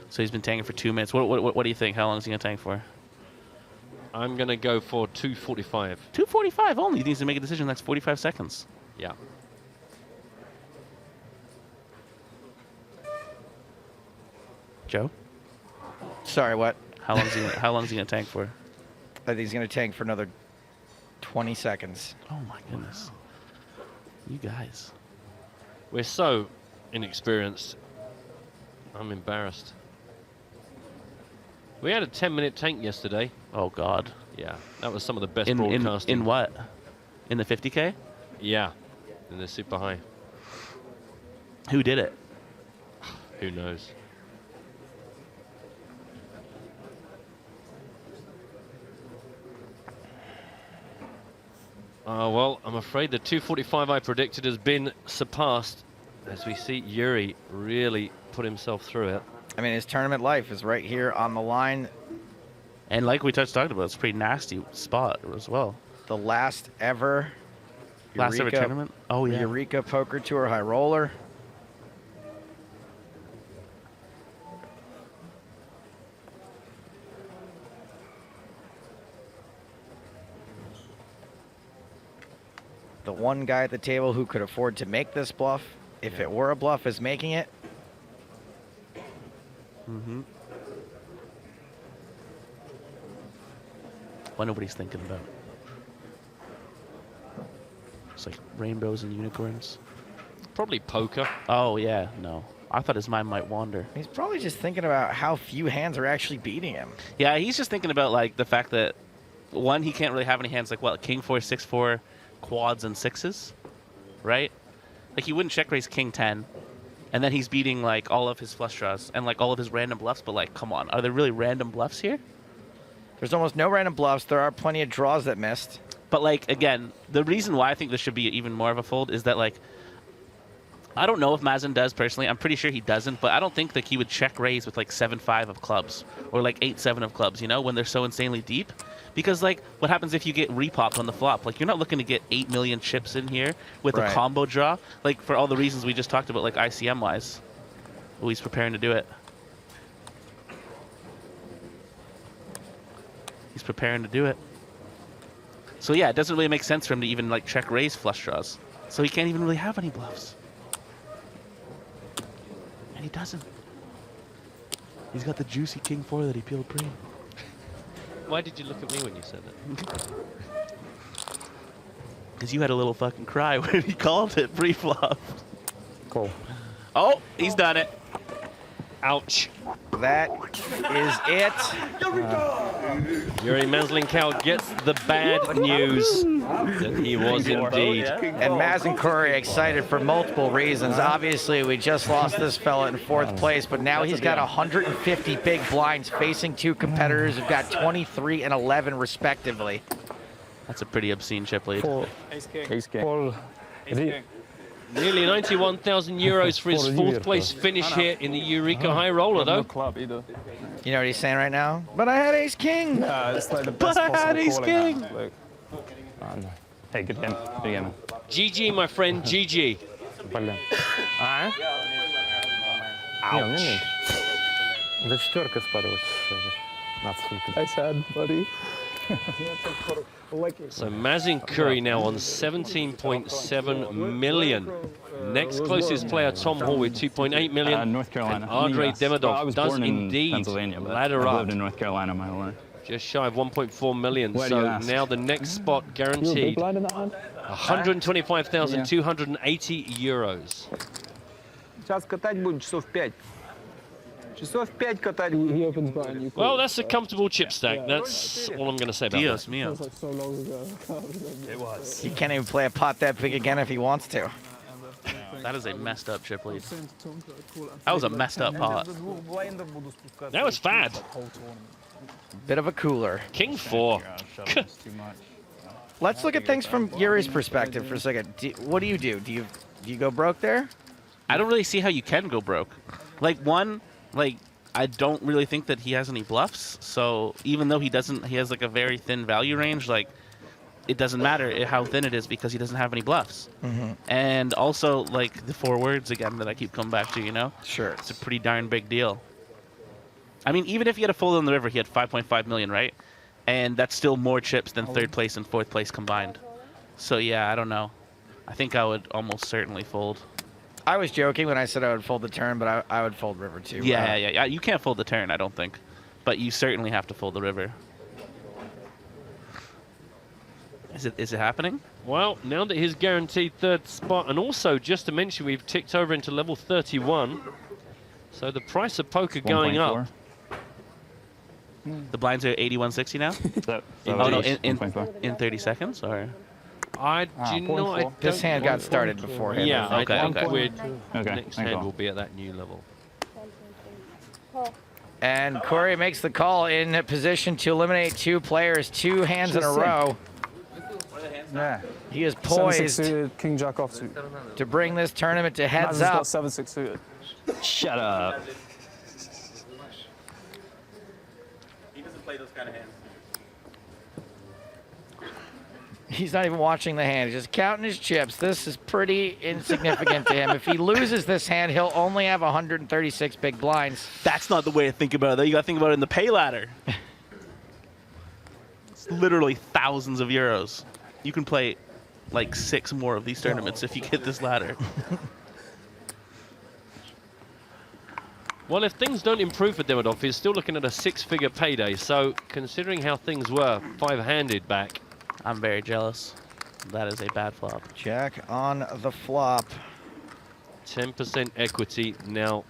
So he's been tanking for 2 minutes. What do you think? How long is he gonna tank for? I'm going to go for 2:45. 2:45 only. He needs to make a decision in the next 45 seconds. Yeah. Joe? Sorry, what? How long is he gonna tank for? I think he's going to tank for another 20 seconds. Oh my goodness. You guys. We're so inexperienced. I'm embarrassed. We had a 10-minute tank yesterday. Oh God. Yeah, that was some of the best broadcasting. In what? In the 50K? Yeah, in the super high. Who did it? Who knows? Well, I'm afraid the 245 I predicted has been surpassed as we see Yuri really put himself through it. I mean, his tournament life is right here on the line. And like we talked about, it's a pretty nasty spot as well. The last ever tournament? Oh, yeah. Eureka Poker Tour High Roller. The one guy at the table who could afford to make this bluff, if it were a bluff, is making it. Mm-hmm. Wonder what he's thinking about. It's like rainbows and unicorns. Probably poker. Oh, yeah, no. I thought his mind might wander. He's probably just thinking about how few hands are actually beating him. Yeah, he's just thinking about, like, the fact that, one, he can't really have any hands, like, what, king 4, 6, 4, quads, and sixes, right? Like, he wouldn't check raise king 10, and then he's beating, like, all of his flush draws and, like, all of his random bluffs, but, like, come on. Are there really random bluffs here? There's almost no random bluffs. There are plenty of draws that missed. But, like, again, the reason why I think this should be even more of a fold is that, like, I don't know if Mazen does personally. I'm pretty sure he doesn't, but I don't think that he would check raise with, like, 7-5 of clubs or, like, 8-7 of clubs, you know, when they're so insanely deep. Because, like, what happens if you get repopped on the flop? Like, you're not looking to get 8 million chips in here with a combo draw, like, for all the reasons we just talked about, like, ICM-wise. Oh, he's preparing to do it. He's preparing to do it. So, yeah, it doesn't really make sense for him to even, like, check raise flush draws. So he can't even really have any bluffs. And he doesn't. He's got the juicy king 4 that he peeled pre. Why did you look at me when you said that? Because you had a little fucking cry when he called it pre-flop. Cool. Oh, he's done it. Ouch. That is it. Yuri Maslenkow gets the bad news that he was indeed. And Mazen Curry excited for multiple reasons. Obviously, we just lost this fella in 4th place, but now he's got 150 big blinds facing 2 competitors who've got 23 and 11 respectively. That's a pretty obscene chip lead. Ace king. Nearly 91,000 euros for his 4th place finish here in the Eureka High Roller, though. You know what he's saying right now? But I had ace king. Yeah, it's like the best But I had ace king. Like, hey, good game. Good game. GG, my friend, GG. Ouch. I said, buddy. So Mazen Curry now on 17.7 million. Next closest player, Tom Hall, with 2.8 million. North Carolina. And Andrei Demidov I was does born in indeed Pennsylvania, but ladder I've up. lived in North Carolina my whole life. Just shy of 1.4 million. Why do you So ask? now the next spot guaranteed. 125,280 euros. Сейчас катать будем часов 5. Часов 5 катать. He opens button. Well, that's a comfortable chip stack. That's all I'm going to say about Dios that. mío. So long ago. It was. He can't even play a pot that big again if he wants to. That is a messed up chip lead. That was a messed up pot. That was bad. Bit of a cooler. King 4. Let's look at things from Yuri's perspective for a second. What do? Do you go broke there? I don't really see how you can go broke. Like, one, like, I don't really think that he has any bluffs. So even though he has like a very thin value range, like, it doesn't matter how thin it is because he doesn't have any bluffs. And also, like, the 4 words again that I keep coming back to, you know? Sure. It's a pretty darn big deal. I mean, even if he had a fold on the river, he had 5.5 million, right? And that's still more chips than 3rd place and 4th place combined. So yeah, I don't know. I think I would almost certainly fold. I was joking when I said I would fold the turn, but I would fold river too. Yeah. You can't fold the turn, I don't think. But you certainly have to fold the river. Is it happening? Well, now that he's guaranteed 3rd spot, and also just to mention, we've ticked over into level 31. So the price of poker going up. The blinds are 81.60 now? Oh no, in 30 seconds, or? I do not. This hand got started beforehand. Yeah, Okay, I think okay. the next hand will be at that new level. And Corey makes the call in position to eliminate 2 players, 2 hands in a row. Yeah. He is 7-6 poised suited, king jack off suited. to bring this tournament to heads up. Got 7-6 suited. Shut up. He doesn't play those kind of hands. He's not even watching the hand. He's just counting his chips. This is pretty insignificant to him. If he loses this hand, he'll only have 136 big blinds. That's not the way to think about it, though. You got to think about it in the pay ladder. It's literally thousands of euros. You can play like 6 more of these tournaments if you get this ladder. Well, if things don't improve for Demidov, he's still looking at a 6-figure payday. So, considering how things were 5-handed back, I'm very jealous. That is a bad flop. Jack on the flop. 10% equity now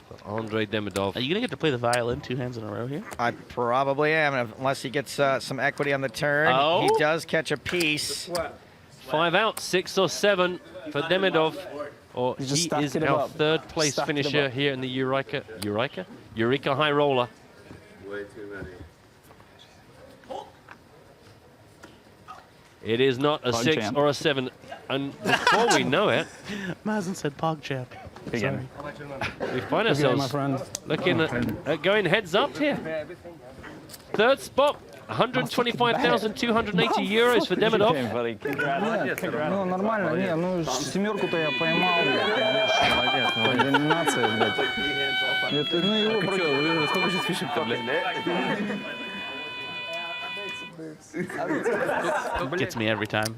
for Andre Demidov. Are you going to get to play the violin 2 hands in a row here? I probably am, unless he gets some equity on the turn. Oh. He does catch a piece. 5 out, 6 or 7 for Demidov. Or You just he stack is it our up. 3rd place Stack it finisher up. here in the Eureka High Roller. Way too many. It is not a Pog 6 champ. or a 7. And before we know it, Mazen said Pog champ. Again. we find Good game, my ourselves friend. looking at going heads up here. 3rd spot, 125,280 euros for Demidov. Ну, нормально, не, ну, 7-ку-то я поймал, конечно, доминация, блядь. Это, ну, его против... Сколько сейчас фишек-то, блядь? Gets me every time.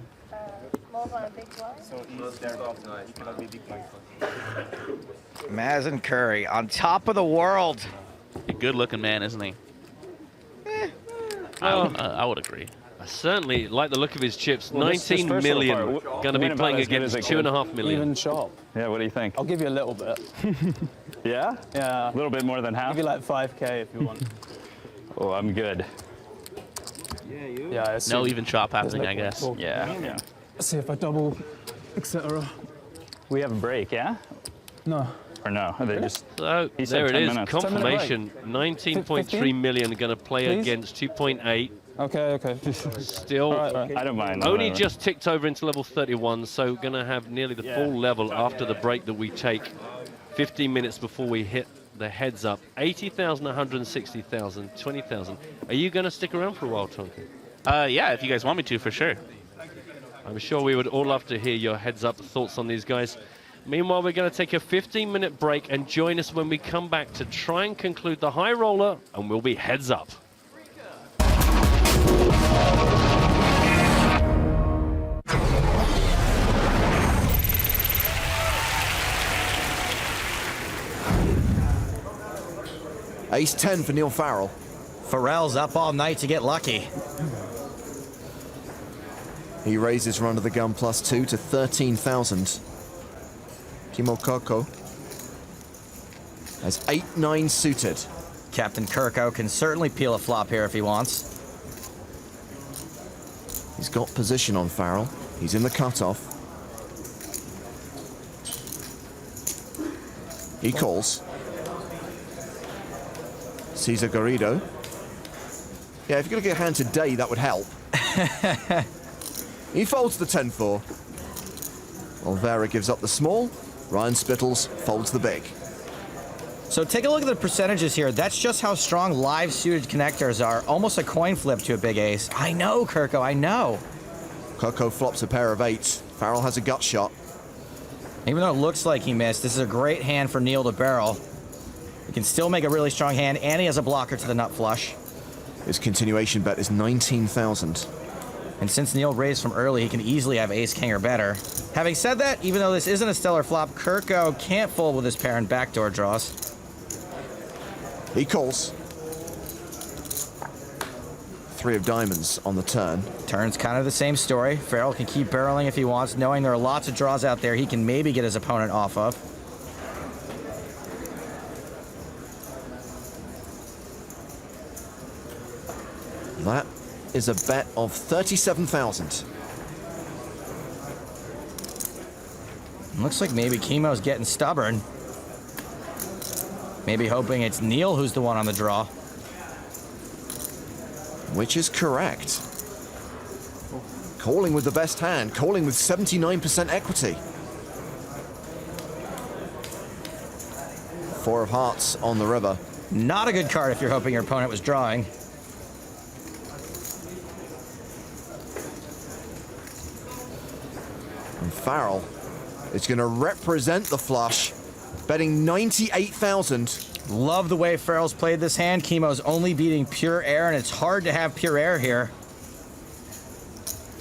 Mazen Curry on top of the world. A good-looking man, isn't he? I would agree. I certainly like the look of his chips. Well, this 19 first million. little part, Going to be went about playing as good against as it could. 2.5 million. Even sharp. Yeah, what do you think? I'll give you a little bit. Yeah? Yeah. A little bit more than half? Give you like 5K if you want. Oh, I'm good. Yeah, I No even chop happening, I guess. Yeah. Yeah. Let's see if I double, etc. We have a break, yeah? No. Or no? They just. So He said there it 10 is. minutes. Confirmation. 19.3 million going to play Please? against 2.8. Okay. Still All right. I don't mind. only whatever. just ticked over into level 31, so going to have nearly the full level after the break that we take 15 minutes before we hit the heads up. 80,000, 160,000, 20,000. Are you going to stick around for a while, Tonkin? Yeah, if you guys want me to, for sure. I'm sure we would all love to hear your heads up thoughts on these guys. Meanwhile, we're going to take a 15-minute break and join us when we come back to try and conclude the high roller, and we'll be heads up. Ace-10 for Neil Farrell. Farrell's up all night to get lucky. He raises run of the gun +2 to 13,000. Kimo Koko has 8-9 suited. Captain Kirko can certainly peel a flop here if he wants. He's got position on Farrell. He's in the cutoff. He calls. Cesar Garrido. Yeah, if you're going to get a hand today, that would help. He folds the 10-4. Olvera gives up the small. Ryan Spittles folds the big. So take a look at the percentages here. That's just how strong live suited connectors are. Almost a coin flip to a big ace. I know, Kirko, I know. Koko flops a pair of 8s. Farrell has a gut shot. Even though it looks like he missed, this is a great hand for Neil to barrel. He can still make a really strong hand, and he has a blocker to the nut flush. His continuation bet is 19,000. And since Neil raised from early, he can easily have ace-king or better. Having said that, even though this isn't a stellar flop, Kirko can't fold with his pair and backdoor draws. He calls. 3 of diamonds on the turn. Turn's kind of the same story. Farrell can keep barreling if he wants, knowing there are lots of draws out there he can maybe get his opponent off of. That is a bet of 37,000. Looks like maybe Chemo's getting stubborn. Maybe hoping it's Neil who's the one on the draw. Which is correct. Calling with the best hand, calling with 79% equity. 4 of hearts on the river. Not a good card if you're hoping your opponent was drawing. And Farrell is going to represent the flush, betting 98,000. Love the way Farrell's played this hand. Chemo's only beating pure air, and it's hard to have pure air here.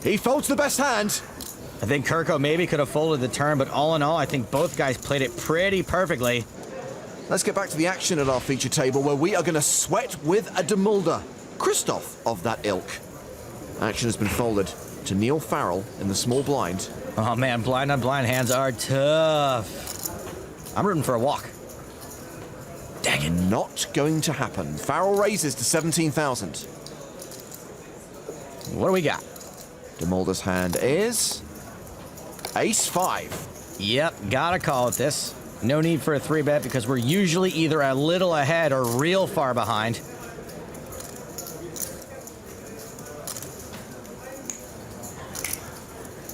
He folds the best hand. I think Kirko maybe could have folded the turn, but all in all, I think both guys played it pretty perfectly. Let's get back to the action at our feature table, where we are going to sweat with a Demulder. Christoph of that ilk. Action has been folded to Neil Farrell in the small blind. Oh man, blind on blind hands are tough. I'm rooting for a walk. Dang it. Not going to happen. Farrell raises to 17,000. What do we got? Demulder's hand is Ace-5. Yep, gotta call it this. No need for a 3-bet because we're usually either a little ahead or real far behind.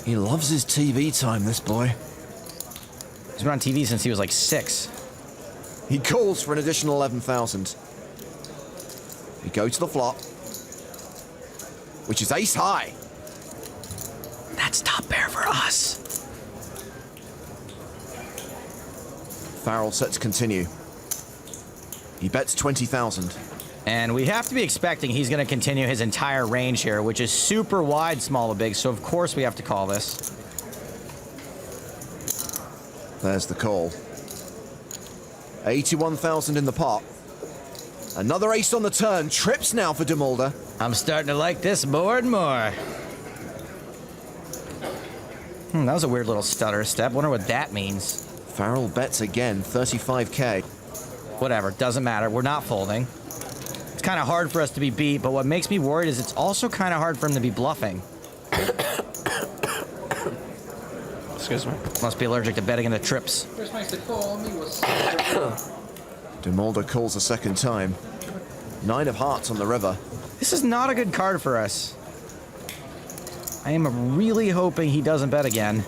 He loves his TV time, this boy. He's been on TV since he was like 6. He calls for an additional 11,000. We go to the flop, which is ace high. That's top pair for us. Farrell set to continue. He bets 20,000. And we have to be expecting he's going to continue his entire range here, which is super wide, small to big, so of course we have to call this. There's the call. 81,000 in the pot. Another ace on the turn. Trips now for Demulder. I'm starting to like this more and more. That was a weird little stutter step. Wonder what that means. Farrell bets again, 35K. Whatever, doesn't matter. We're not folding. It's kind of hard for us to be beat, but what makes me worried is it's also kind of hard for him to be bluffing. Excuse me. Must be allergic to betting in the trips. Demulder calls a second time. 9 of hearts on the river. This is not a good card for us. I am really hoping he doesn't bet again.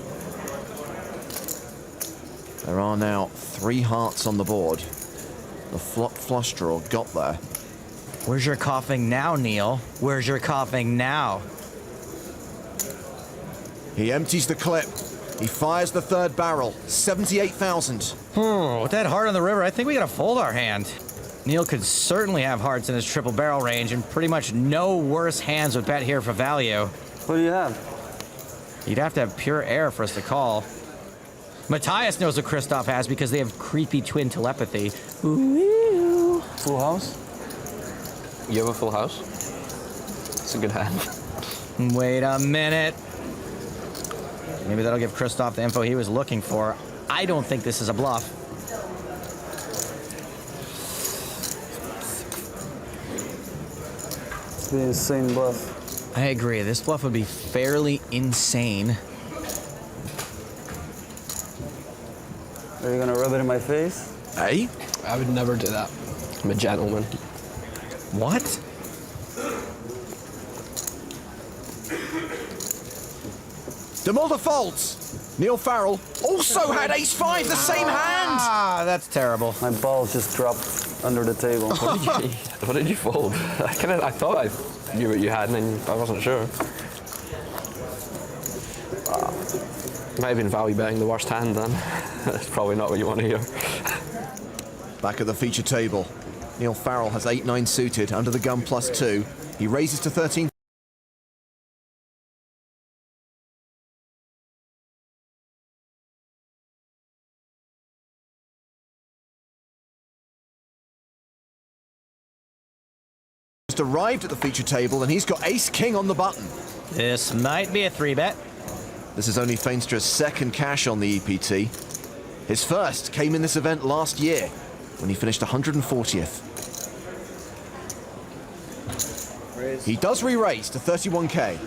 There are now 3 hearts on the board. The flop flush draw got there. Where's your coughing now, Neil? Where's your coughing now? He empties the clip. He fires the third barrel. 78,000. With that heart on the river, I think we gotta fold our hand. Neil could certainly have hearts in his triple barrel range, and pretty much no worse hands would bet here for value. What do you have? You'd have to have pure air for us to call. Matthias knows what Christoph has because they have creepy twin telepathy. Ooh. Full house? You have a full house? It's a good hand. Wait a minute. Maybe that'll give Christoph the info he was looking for. I don't think this is a bluff. It's the insane bluff. I agree. This bluff would be fairly insane. Are you gonna rub it in my face? Hey? I would never do that. I'm a gentleman. What? Demulder folds. Neil Farrell also had ace-5, the same hand. Ah, that's terrible. My balls just dropped under the table. What did you fold? I thought I knew what you had, and then I wasn't sure. Might have been value betting the worst hand then. That's probably not what you want to hear. Back at the feature table. Neil Farrell has 8-9 suited under the gun +2. He raises to 13. Just arrived at the feature table and he's got ace-king on the button. This might be a 3-bet. This is only Feinstra's second cash on the EPT. His first came in this event last year when he finished 140th. He does re-raise to 31K.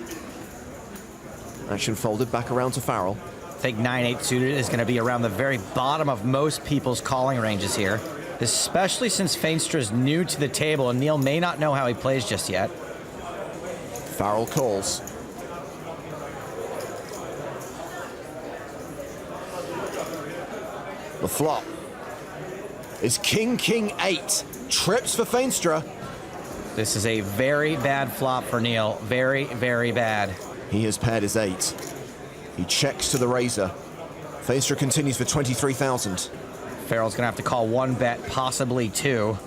Action folded back around to Farrell. I think 9-8 suited is going to be around the very bottom of most people's calling ranges here. Especially since Feinstra's new to the table and Neil may not know how he plays just yet. Farrell calls. The flop is King, King 8. Trips for Feenstra. This is a very bad flop for Neil. Very, very bad. He has paired his 8. He checks to the razor. Feenstra continues for 23,000. Farrell's going to have to call 1 bet, possibly 2.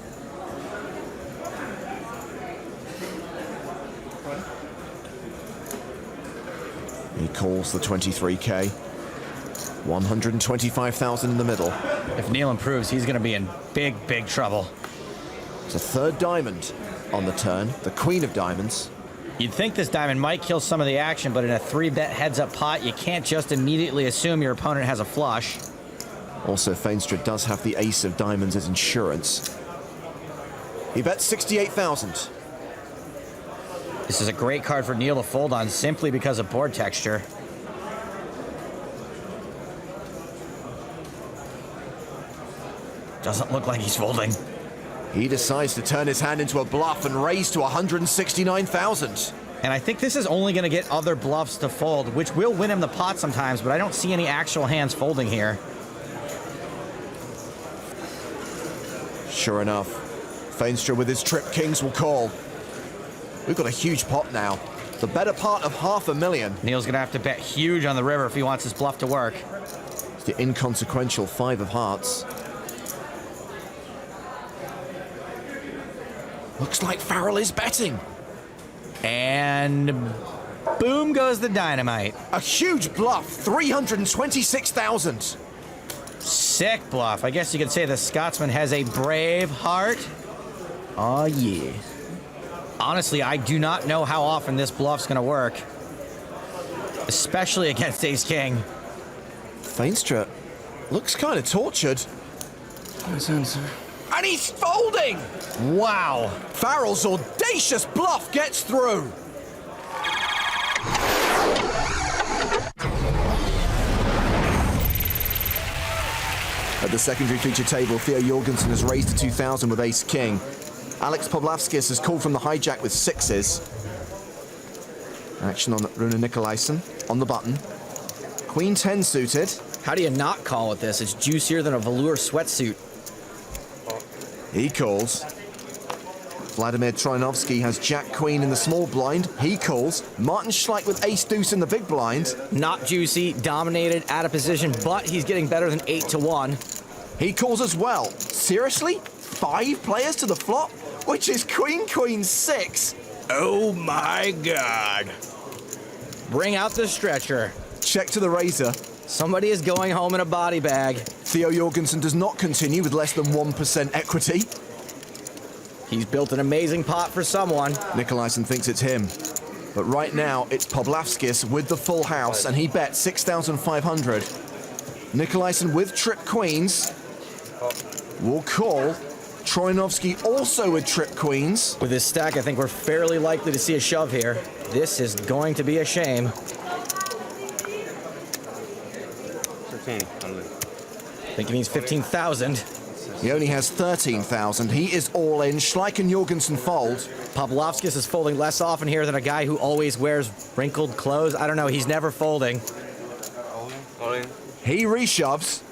He calls the 23K. 125,000 in the middle. If Neil improves, he's going to be in big, big trouble. It's a third diamond on the turn, the queen of diamonds. You'd think this diamond might kill some of the action, but in a 3-bet heads-up pot, you can't just immediately assume your opponent has a flush. Also, Feenstra does have the ace of diamonds as insurance. He bets 68,000. This is a great card for Neil to fold on simply because of board texture. Doesn't look like he's folding. He decides to turn his hand into a bluff and raise to 169,000. And I think this is only going to get other bluffs to fold, which will win him the pot sometimes, but I don't see any actual hands folding here. Sure enough, Feenstra with his trip kings will call. We've got a huge pot now. The better part of $500,000. Neil's going to have to bet huge on the river if he wants his bluff to work. It's the inconsequential 5 of hearts. Looks like Farrell is betting. And boom goes the dynamite. A huge bluff, 326,000. Sick bluff. I guess you could say the Scotsman has a brave heart. Oh, yeah. Honestly, I do not know how often this bluff's going to work. Especially against Ace-King. Feenstra looks kind of tortured. And he's folding! Wow. Farrell's audacious bluff gets through. At the secondary feature table, Theo Jorgensen has raised to 2,000 with ace-king. Alex Pavlovskis has called from the hijack with 6s. Action on Rune Nikolaisen on the button. Queen 10 suited. How do you not call with this? It's juicier than a velour sweatsuit. He calls. Vladimir Troianovsky has Jack-Queen in the small blind. He calls. Martin Schleich with ace-deuce in the big blind. Not juicy, dominated, out of position, but he's getting better than 8-1. He calls as well. Seriously? 5 players to the flop? Which is Queen, Queen 6. Oh my God. Bring out the stretcher. Check to the razor. Somebody is going home in a body bag. Theo Jorgensen does not continue with less than 1% equity. He's built an amazing pot for someone. Nikolaisen thinks it's him. But right now, it's Pavlovskis with the full house, and he bets 6,500. Nikolaisen with trip queens will call. Troianovsky also with trip queens. With his stack, I think we're fairly likely to see a shove here. This is going to be a shame. Thinking he's 15,000. He only has 13,000. He is all in. Schleich and Jorgensen fold. Pavlovskis is folding less often here than a guy who always wears wrinkled clothes. I don't know. He's never folding. All in. He reshoves.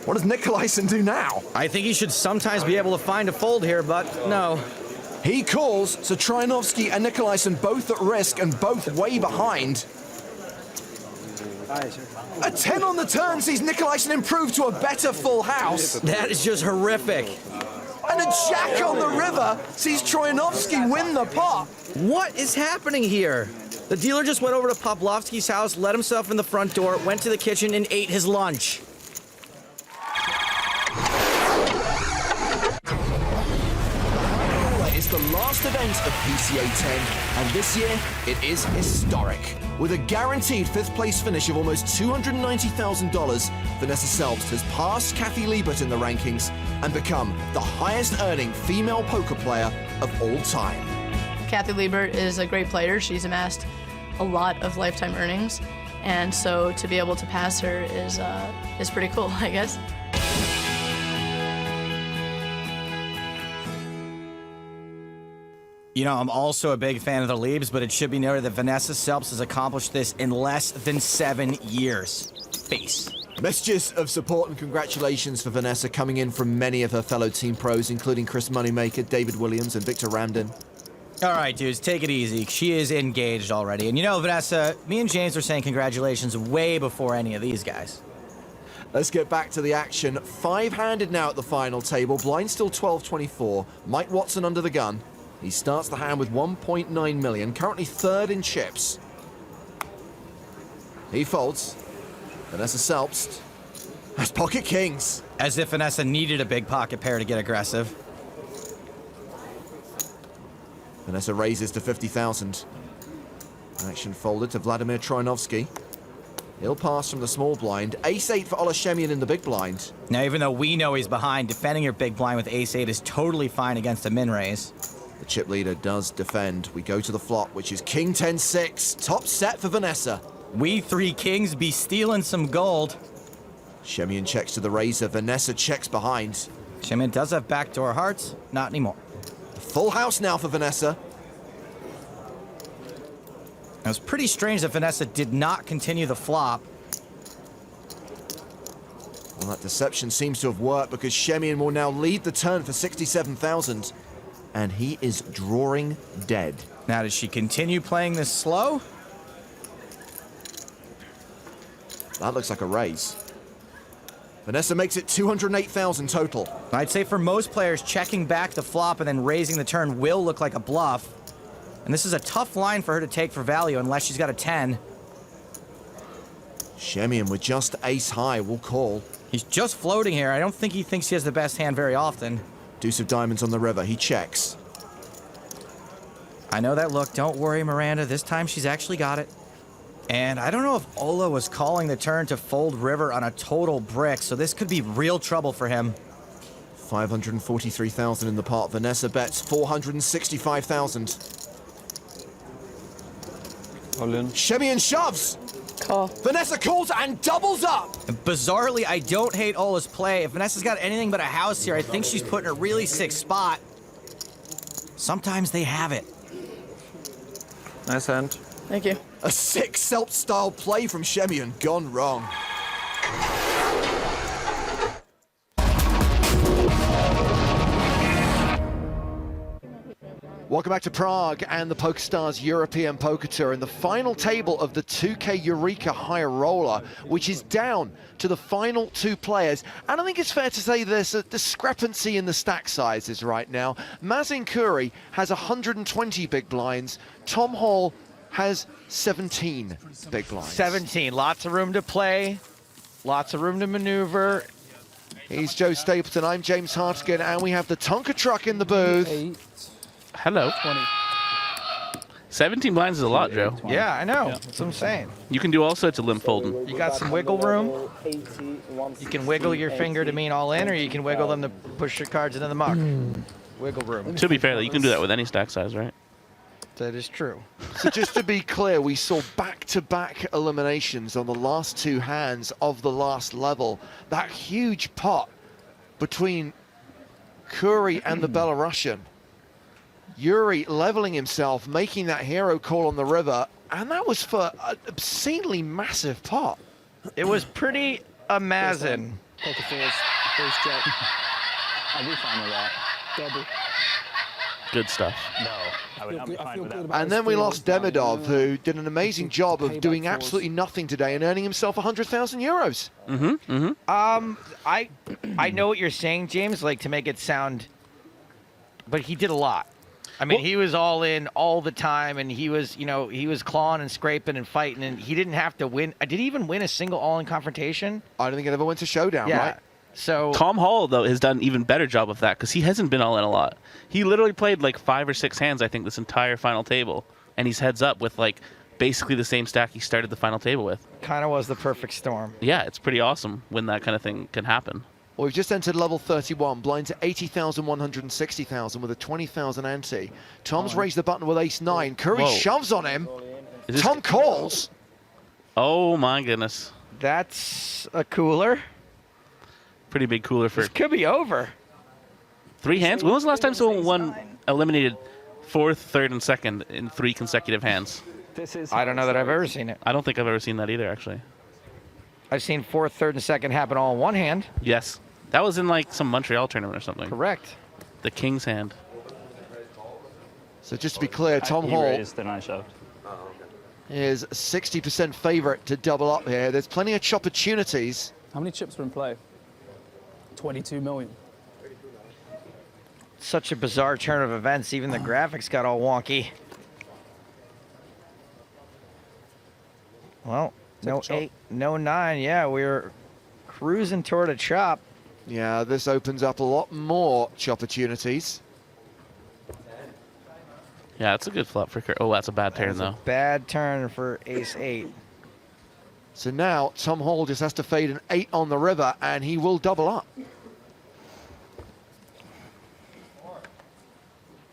What does Nikolaisen do now? I think he should sometimes be able to find a fold here, but no. He calls, so Troianovsky and Nikolaisen both at risk and both way behind. A 10 on the turn sees Nikolaisen improve to a better full house. That is just horrific. And a jack on the river sees Troianovsky win the pot. What is happening here? The dealer just went over to Pavlovsky's house, let himself in the front door, went to the kitchen, and ate his lunch. It's the last event of PCA 10, and this year it is historic. With a guaranteed 5th place finish of almost $290,000, Vanessa Selbst has passed Kathy Liebert in the rankings and become the highest earning female poker player of all time. Kathy Liebert is a great player. She's amassed a lot of lifetime earnings, and so to be able to pass her is pretty cool, I guess. You know, I'm also a big fan of the Leaps, but it should be noted that Vanessa Selps has accomplished this in less than 7 years. Face. Messages of support and congratulations for Vanessa coming in from many of her fellow team pros, including Chris Moneymaker, David Williams, and Victor Ramden. All right, dudes, take it easy. She is engaged already. And you know, Vanessa, me and James were saying congratulations way before any of these guys. Let's get back to the action. 5-handed now at the final table. Blind still 12-24. Mike Watson under the gun. He starts the hand with 1.9 million, currently third in chips. He folds. Vanessa Selpst has pocket kings. As if Vanessa needed a big pocket pair to get aggressive. Vanessa raises to 50,000. Action folded to Vladimir Troinovsky. He'll pass from the small blind. Ace-8 for Olashemian in the big blind. Now, even though we know he's behind, defending your big blind with ace-8 is totally fine against a min-raise. The chip leader does defend. We go to the flop, which is King 10-6. Top set for Vanessa. We 3 kings be stealing some gold. Shemian checks to the razor. Vanessa checks behind. Shemian does have backdoor hearts. Not anymore. Full house now for Vanessa. It was pretty strange that Vanessa did not continue the flop. Well, that deception seems to have worked because Shemian will now lead the turn for 67,000. And he is drawing dead. Now, does she continue playing this slow? That looks like a raise. Vanessa makes it 208,000 total. I'd say for most players, checking back the flop and then raising the turn will look like a bluff. And this is a tough line for her to take for value unless she's got a 10. Shemian with just ace high will call. He's just floating here. I don't think he thinks he has the best hand very often. Deuce of diamonds on the river. He checks. I know that look. Don't worry, Miranda. This time she's actually got it. And I don't know if Ola was calling the turn to fold river on a total brick, so this could be real trouble for him. 543,000 in the pot. Vanessa bets 465,000. Shemian shoves. Call. Vanessa calls and doubles up. Bizarrely, I don't hate Ola's play. If Vanessa's got anything but a house here, I think she's put in a really sick spot. Sometimes they have it. Nice hand. Thank you. A sick Selp-style play from Shemian gone wrong. Welcome back to Prague and the PokerStars European Poker Tour in the final table of the 2K Eureka High Roller, which is down to the final 2 players. And I think it's fair to say there's a discrepancy in the stack sizes right now. Mazin Khoury has 120 big blinds. Tom Hall has 17 big blinds. 17, lots of room to play, lots of room to maneuver. He's Joe Stapleton, I'm James Hartigan, and we have the Tonka truck in the booth. Hello. 20. 17 blinds is a lot, Joe. Yeah, I know. That's what I'm saying. You can do all sorts of limp folding. You got some wiggle room. You can wiggle your finger to mean all in, or you can wiggle them to push your cards into the muck. Wiggle room. To be fair, you can do that with any stack size, right? That is true. So just to be clear, we saw back-to-back eliminations on the last 2 hands of the last level. That huge pot between Khoury and the Belarusian. Yuri leveling himself, making that hero call on the river, and that was for an obscenely massive pot. It was pretty amazing. Poker fours, first jack. I'd be fine with that. Double. Good stuff. No, I'm fine with that. And then we lost Demidov, who did an amazing job of doing absolutely nothing today and earning himself 100,000 euros. I know what you're saying, James, like to make it sound, but he did a lot. I mean, he was all in all the time, and he was, you know, he was clawing and scraping and fighting, and he didn't have to win. Did he even win a single all-in confrontation? I don't think it ever went to showdown, right? So Tom Hall, though, has done an even better job of that because he hasn't been all in a lot. He literally played like 5 or 6 hands, I think, this entire final table, and he's heads up with like basically the same stack he started the final table with. Kind of was the perfect storm. Yeah, it's pretty awesome when that kind of thing can happen. Well, we've just entered level 31, blind to 80,000, 160,000 with a 20,000 ante. Tom's raised the button with ace-9. Khoury shoves on him. Tom calls. Oh, my goodness. That's a cooler. Pretty big cooler for... This could be over. 3 hands? When was the last time someone eliminated fourth, third, and second in 3 consecutive hands. I don't know that I've ever seen it. I don't think I've ever seen that either, actually. I've seen fourth, third, and second happen all in one hand. Yes. That was in like some Montreal tournament or something. Correct. The king's hand. So just to be clear, Tom He Hall raised and I shoved. is 60% favorite to double up here. There's plenty of opportunities. How many chips were in play? 22 million. Such a bizarre turn of events. Even the graphics got all wonky. Well, no 8, no 9. Yeah, we're cruising toward a chop. Yeah, this opens up a lot more opportunities. Yeah, that's a good flop for Oh, that's a bad turn, though. Bad turn for ace-8. So now Tom Hall just has to fade an 8 on the river, and he will double up.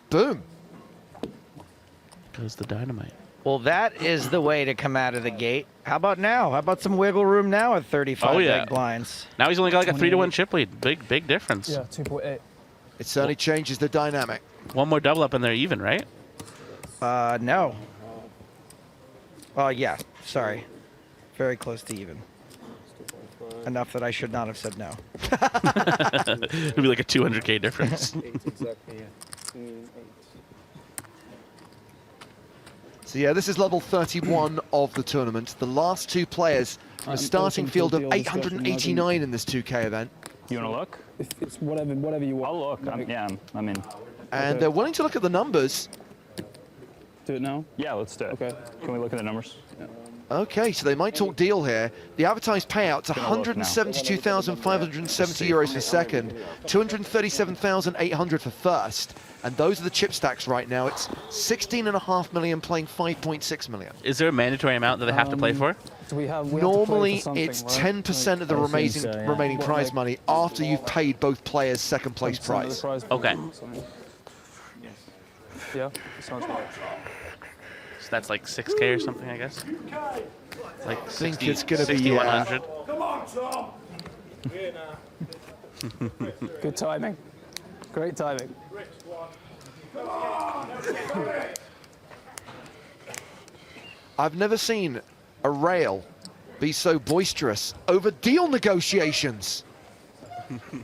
Boom. Goes the dynamite. Well, that is the way to come out of the gate. How about now? How about some wiggle room now at 35 big blinds? Now he's only got like a 3-1 chip lead. Big difference. Yeah, 2.8. It certainly changes the dynamic. One more double up and they're even, right? No. Oh, yeah. Sorry. Very close to even. Enough that I should not have said no. It'd be like a 200K difference. So yeah, this is level 31 of the tournament. The last 2 players from a starting field of 889 in this 2K event. You want to look? It's whatever you want. I'll look. I'm in. And they're willing to look at the numbers. Do it now? Yeah, let's do it. Okay. Can we look at the numbers? Yeah. Okay, so they might talk deal here. The advertised payout's 172,570 euros for second, 237,800 for first, and those are the chip stacks right now. It's 16.5 million playing 5.6 million. Is there a mandatory amount that they have to play for? Do we have Normally, to play for it's something, 10% of the remaining prize money after you've paid both players' second place prize. Okay. Yeah, sounds right. So that's like 6K or something, I guess. Like I think it's going to be 6,100. Come on, Tom. Good timing. Great timing. I've never seen a rail be so boisterous over deal negotiations.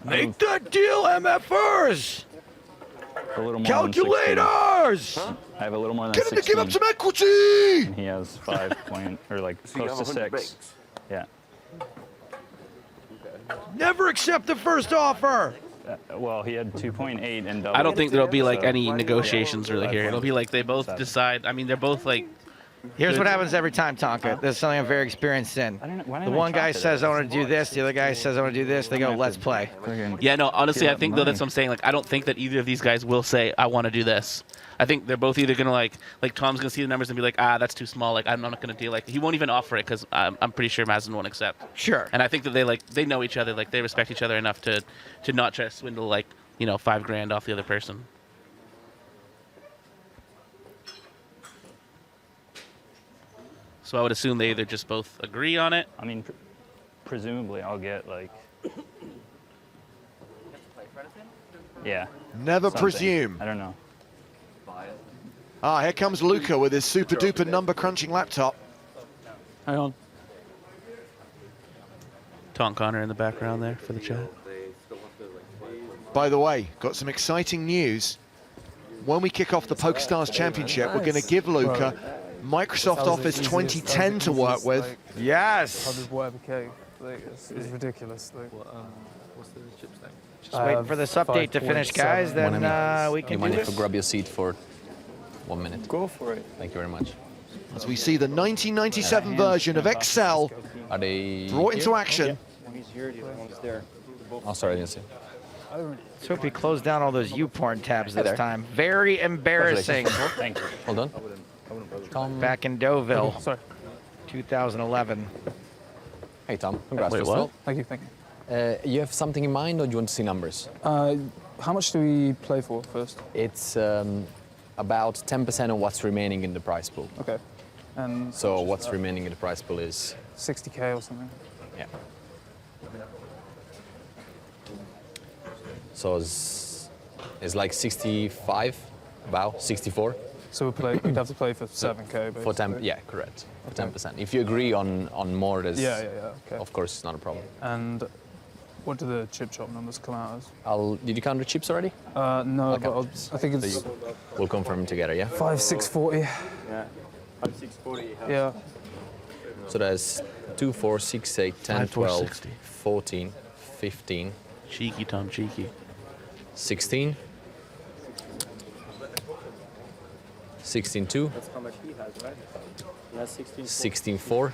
Make that deal, MFers! A little more Calculators! Than 16. I have a little more than Get him 16. to give up some equity! And he has 5 point, or like close to 6. Yeah. Never accept the first offer! Well, he had 2.8 and double. I don't think there'll be like any negotiations really here. It'll be like they both decide. I mean, they're both like. Here's what happens every time, Tonka. This is something I'm very experienced in. The one guy says, I want to do this. The other guy says, I want to do this. They go, let's play. Yeah, no, honestly, I think, though, that's what I'm saying. Like, I don't think that either of these guys will say, I want to do this. I think they're both either going to, like Tom's going to see the numbers and be like, that's too small. Like, I'm not going to deal. Like, he won't even offer it because I'm pretty sure Mazin won't accept. Sure. And I think that they know each other. Like, they respect each other enough to not try to swindle, like, you know, $5,000 off the other person. So I would assume they either just both agree on it. I mean, presumably I'll get like. Yeah. Never something. presume. I don't know. Here comes Luca with his super duper number crunching laptop. Hang on. Tom Connor in the background there for the chat. By the way, got some exciting news. When we kick off the PokerStars Championship, we're going to give Luca Microsoft Office 2010 to work with. Yes. 100 whatever K. Like, it's ridiculous. Like, What's the chip stack? Just waiting for this update to finish, guys. Then we can do mind this. if I grab your seat for 1 minute? Go for it. Thank you very much. As we see the 1997 version of Excel Are they brought into here? action. One's here, the other one's there. Oh, sorry, I didn't see. Let's hope he closed down all those YouPorn tabs Hi this there. time. Very embarrassing. Thank you. Hold on. Tom. Back in Deauville, Sorry. 2011. Hey, Tom. Congrats. Wait, first what? of all. Thank you. Thank you. You have something in mind, or do you want to see numbers? How much do we play for first? It's about 10% of what's remaining in the prize pool. Okay. And So what's remaining in the prize pool is 60K or something. yeah. So it's like 65 Wow, 64. So we'd have to play for 7k, basically. For 10, yeah, correct. For 10%. If you agree on more, there's okay. of course it's not a problem. And what do the chip chop numbers come out as? Did you count the chips already? No, but I think it's. So we'll confirm together, yeah. 5,640. Yeah. 5,640. Yeah. So there's 2, 4, 6, 8, 10, 12, 14, 15. Cheeky, Tom, cheeky. 16. 16-2. That's how much he has, right? He has 16-4.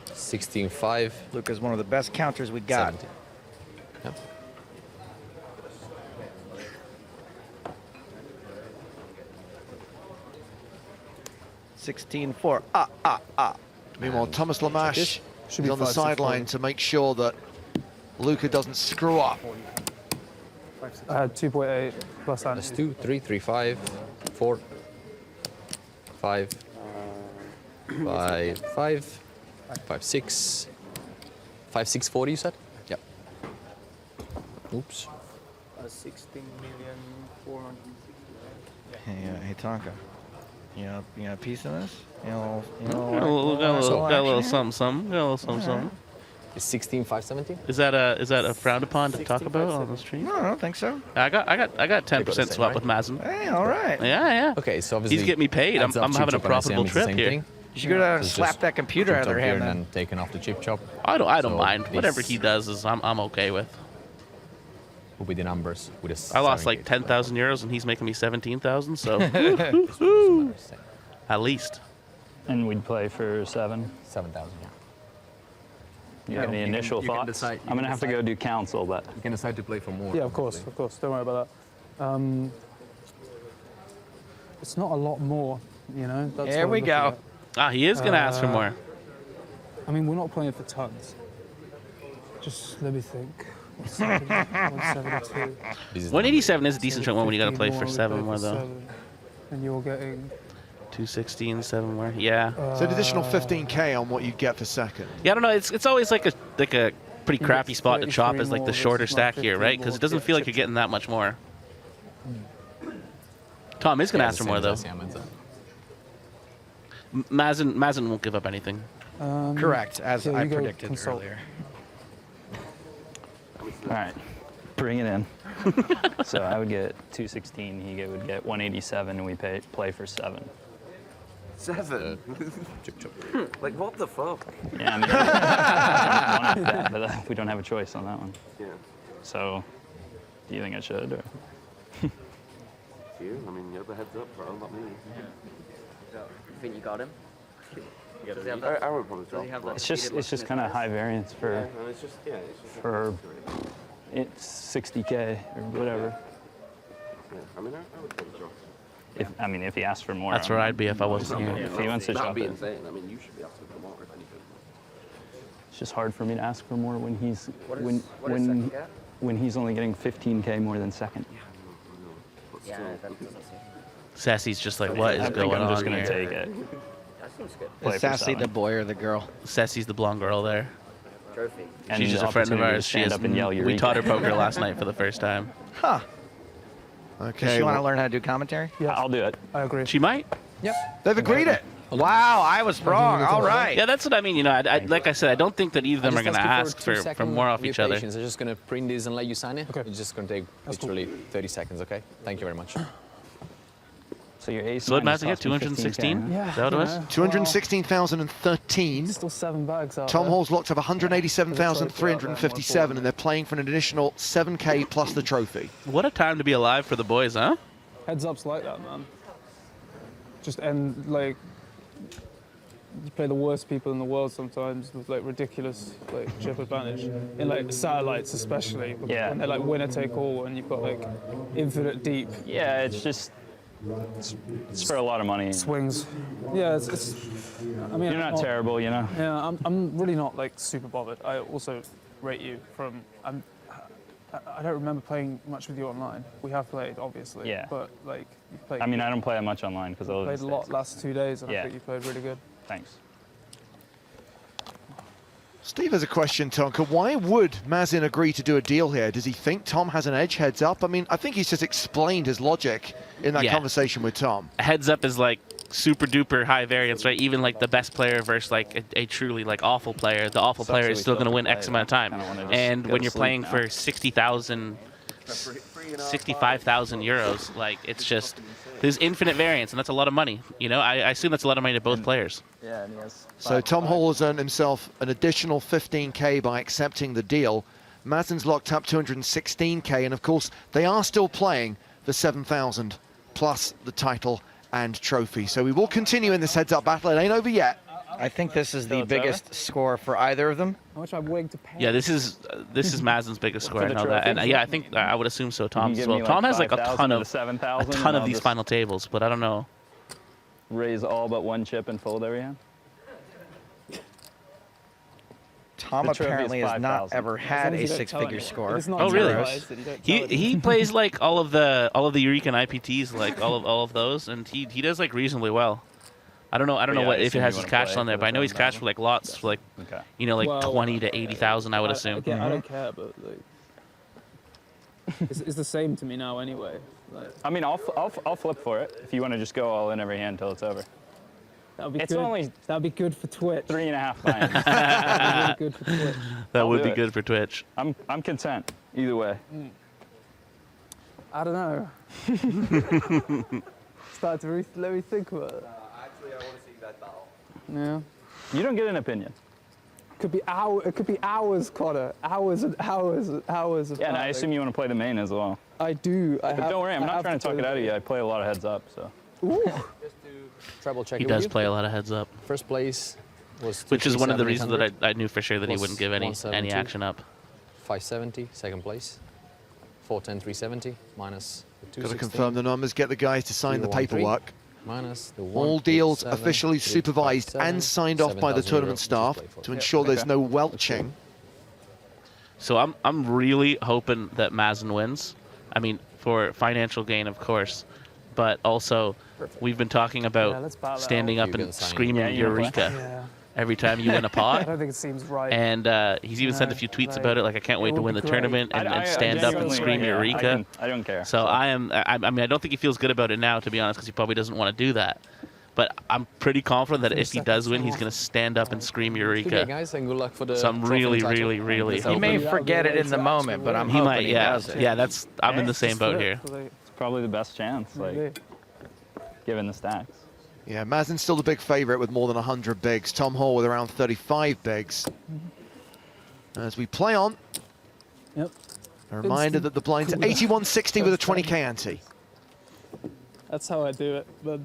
16-5. Luca's one of the best counters we got. 17. Yep. $16-4. Meanwhile, Thomas Lamache Should is be on the 5,640. sideline to make sure that Luca doesn't screw up. I had 2.8 plus Andy. That's 2, 3, 3, 5, 4, 5, 5, 5, 5, 6, 5, 6, 40, you said? Yep. Oops. 16,460,000. Hey, Tonka. You know a piece of this? Got a little something. Got a little something. Is 16,570? Is that a frowned upon to talk about on the stream? No, I don't think so. I got 10% swap with Mazin. Hey, all right. Yeah. Okay, so obviously He's getting me paid. I'm having a profitable trip here. You should go down and slap that computer out of their hand and then. then taking off the chip chop. I don't So mind. these Whatever he does is I'm okay with. Will be the numbers with a I lost like 10,000 euros and he's making me 17,000. So woo-hoo. At least. And we'd play for 7. 7,000. Yeah. You have any initial thoughts? I'm gonna have to go do council, but you can decide to play for more. Yeah, of course. Don't worry about that. It's not a lot more, you know. That's There what we I'm go. looking at. He is gonna ask for more. I mean, we're not playing for tons. Just let me think. 172. 187 is a decent chunk when you gotta play for 7 more though. 7, and you're getting 216, 7 more. Yeah. So an additional 15k on what you get for second. Yeah, I don't know. It's always like a pretty crappy spot to chop is like the shorter stack here, right? Because it doesn't feel like you're getting that much more. Tom is gonna ask for more though. Mazin won't give up anything. Correct, as yeah, I you go predicted consult. earlier. all right, bring it in. So I would get 216. He would get 187, and we play for 7. 7? Like, what the fuck? Yeah, I mean, I don't want to bet, but we don't have a choice on that one. Yeah. So, do you think I should? Or? You? I mean, you're the heads up, bro, not me. You think you got him? I would probably drop. It's just kind of high variance for Yeah, and it's just, for it's 60K or whatever. Yeah, I mean, I would probably drop. If he asks for more. That's where I'd be if I wasn't here. If he wants to That'd chop be it. insane. I mean, you should be asking for more if anything. It's just hard for me to ask for more when he's What is second get? when he's only getting 15K more than second. Yeah, that doesn't seem. Sassy's just like, what is I think going I'm on just gonna here? take it. That seems good. Play Is for Sassy 7. the boy or the girl? Sassy's the blonde girl there. Trophy. And She's the just a friend of opportunity to ours. She stand is, up and yell we Eureka. taught her poker last night for the first time. Huh. Okay. Does she want to well, learn how to do commentary? Yeah, I'll do it. I agree. She might. Yep. they've agreed it. Wow, I was wrong. All right. Yeah, that's what I mean. You know, like I said, I don't think that either of them are going to ask for more off each other. I'm just going to print this and let you sign it. Okay. It's just going to take literally 30 seconds, okay? Thank you very much. So your ace. So what nine is Mazin get? costing 216? 15K. Yeah. Is that what it was? 216,013. Still 7 bags out Tom there. Hall's locked up 187,357, and they're playing for an additional 7k plus the trophy. What a time to be alive for the boys, huh? Heads up's like that, man. Just end like you play the worst people in the world sometimes with like ridiculous like chip advantage in like satellites especially. Yeah. When they're like winner take all and you've got like infinite deep Yeah, it's for a lot of money. swings. Yeah, it's I mean You're not terrible, you know. Yeah, I'm really not like super bothered. I also rate you from I don't remember playing much with you online. We have played, obviously. Yeah. But like you played. I mean, I don't play that much online because I live in played a the lot States. last 2 days, and Yeah. I think you played really good. Thanks. Steve has a question, Tonka. Why would Mazin agree to do a deal here? Does he think Tom has an edge heads up? I mean, I think he's just explained his logic in that conversation with Tom. Heads up is like super duper high variance, right? Even like the best player versus like a truly like awful player, the awful player is still going to win X amount of time. And when you're playing for 60,000, 65,000 euros, like it's just, there's infinite variance, and that's a lot of money. You know, I assume that's a lot of money to both players. Yeah, and he has So Tom Hall has earned himself an additional 15k by accepting the deal. Mazin's locked up 216k, and of course they are still playing for 7,000 plus the title and trophy. So we will continue in this heads-up battle. It ain't over yet. I think this is the biggest score for either of them. How much I'm willing to pay? Yeah, this is Mazin's biggest score. I know that, and yeah, I think I would assume so. Tom's as well. me, Tom like, has like a 5,000 ton to of 7,000, a ton and of I'll these just final tables, but I don't know. Raise all but one chip and fold every hand. Tom The trophy is apparently has not 5,000. ever had a six-figure score. Oh really? He plays like all of the Eureka and IPTs, like all of those, and he does like reasonably well. I don't know yeah, what I if it assume has you his wanna cash play on there, for but I know the he's cashed for like lots, for like you know, like Well, 20 to 80,000, I would assume. Again, I don't care, but like, it's the same to me now anyway. Like, I mean, I'll flip for it if you want to just go all in every hand till it's over. that would be It's good. only That'd be good for Twitch. 3.5 buy-ins. That'd be really good for Twitch. That I'll would do be it. good for Twitch. I'm content either way. I don't know. Start to let me think about it. Actually, I want to see that battle. Yeah. You don't get an opinion. It could be hours, Connor. Hours and hours and hours of Yeah, and I battling. assume you want to play the main as well. I do. But don't worry, I'm not trying to talk it out of you. I play a lot of heads up, so. Ooh. Treble check. He does play a lot of heads up, First place was which is one of the reasons that 237,800. I knew for sure that he Plus wouldn't give any 170. action up. 570, second place. 410, 370 minus the Got to 216. confirm the numbers, get the guys to sign the 313 paperwork. Minus the All deals 187, officially supervised 357, and signed off by the 7,000 tournament euro, staff just play for to it. ensure there's no welching. So I'm really hoping that Mazin wins. I mean, for financial gain, of course, but also we've been talking about standing up and screaming Eureka every time you win a I pot. don't think it seems right. And he's even sent a few tweets about it, like I can't wait to win the tournament and stand up and genuinely, scream yeah, Eureka. I don't care. So I mean, I don't think he feels good about it now, to be honest, because he probably doesn't want to do that. But I'm pretty confident that if he does win, he's going to stand up and scream Okay, Eureka. guys, and good luck for the So I'm trophy and really, title. really, really He may hoping. forget it in the moment, but I'm He hoping might, he yeah. does it. Yeah, I'm in the same boat here. It's probably the best chance, like, given the stacks. Yeah, Mazin's still the big favourite with more than 100 bigs. Tom Hall with around 35 bigs. As we play on, Yep. a reminder that the blind's 81.60 with a 20k ante. That's how I do it. But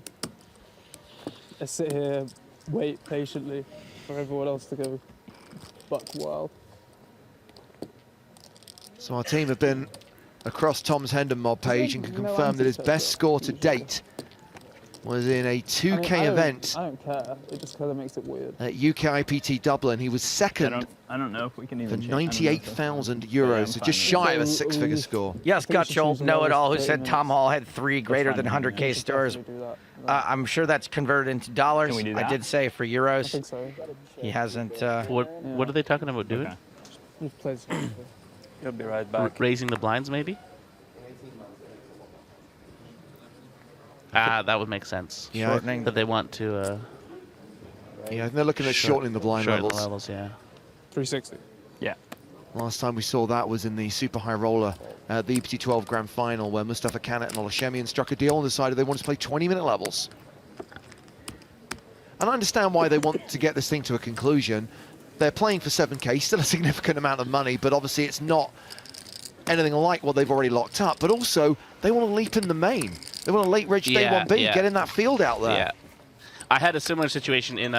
I sit here, wait patiently for everyone else to go buck wild. So our team have been across Tom's Hendon mob page and can confirm that his best score to date was in a 2k event I don't care. It just kind of makes it weird. at UK IPT Dublin. He was second I don't know if we can for even. 98,000 euros, so just shy of a six-figure score. Yes, Gutschel, know-it-all, who said Tom Hall had 3 greater than 100K stores. I'm sure that's converted into dollars. Can we do I that? did say for euros. I think so. He hasn't. What are they talking about doing? Just plays. You'll be right back. Raising the blinds, maybe? Ah, that would make sense. Yeah, Shortening. That they want to. Yeah, I think they're looking at shortening the blind shorten levels. the levels, yeah. 360. Yeah. Last time we saw that was in the super high roller at the EPT 12 grand final, where Mustafa Kanat and Olashemian struck a deal and decided they wanted to play 20-minute levels. And I understand why they want to get this thing to a conclusion. They're playing for 7k, still a significant amount of money, but obviously it's not anything like what they've already locked up. But also, they want to leap in the main. They want a late reg day 1B, get in that field out there. Yeah. I had a similar situation in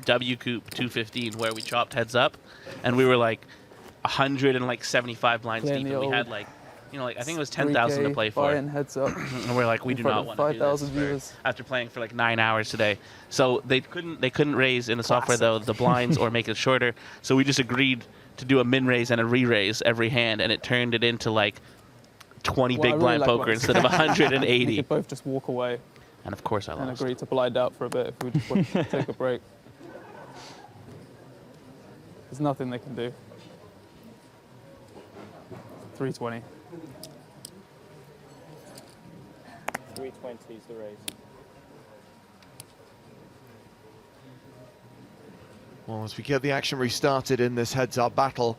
W Coop 215 where we chopped heads up, and we were like 175 blinds Playing deep, the and we had old like, you know, like I think it was 10,000 to play for. Buy-in heads up. And we're like, we In do front not of want to do this 5,000 viewers. after playing for like 9 hours today. So they couldn't raise in the software though the blinds or make it shorter. So we just agreed to do a min raise and a re-raise every hand, and it turned it into like 20 Well, I big really blind like poker when instead of we 180. could both just walk away And of course I and lost. agree to blind out for a bit if we just want to take a break. There's nothing they can do. 320. 320 is the raise. Well, as we get the action restarted in this heads-up battle,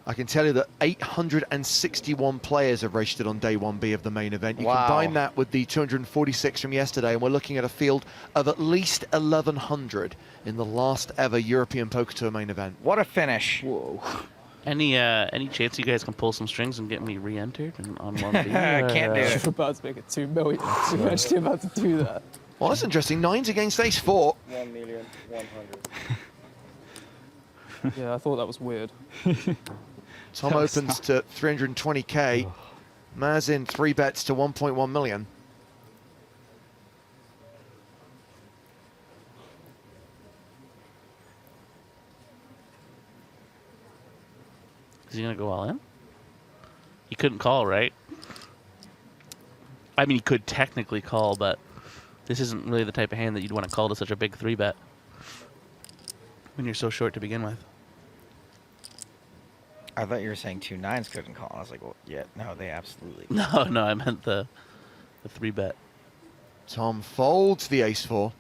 I can tell you that 861 players have registered on day 1B of the main event. You combine that with the 246 from yesterday, and we're looking at a field of at least 1,100 in the last ever European Poker Tour main event. What a finish. Whoa. Any chance you guys can pull some strings and get me re-entered on 1B? Can't do it. You're about to make it 2 million. You're actually about to do that. Well, that's interesting. 9s against ace 4. 1,100,000. Yeah, I thought that was weird. Tom opens to 320k. Mazin 3 bets to 1.1 million. Is he gonna go all in? He couldn't call, right? I mean, he could technically call, but this isn't really the type of hand that you'd want to call to such a big 3-bet when you're so short to begin with. I thought you were saying 2 9s couldn't call. I was like, well, yeah, no, they absolutely. No, I meant the 3-bet. Tom folds the ace 4.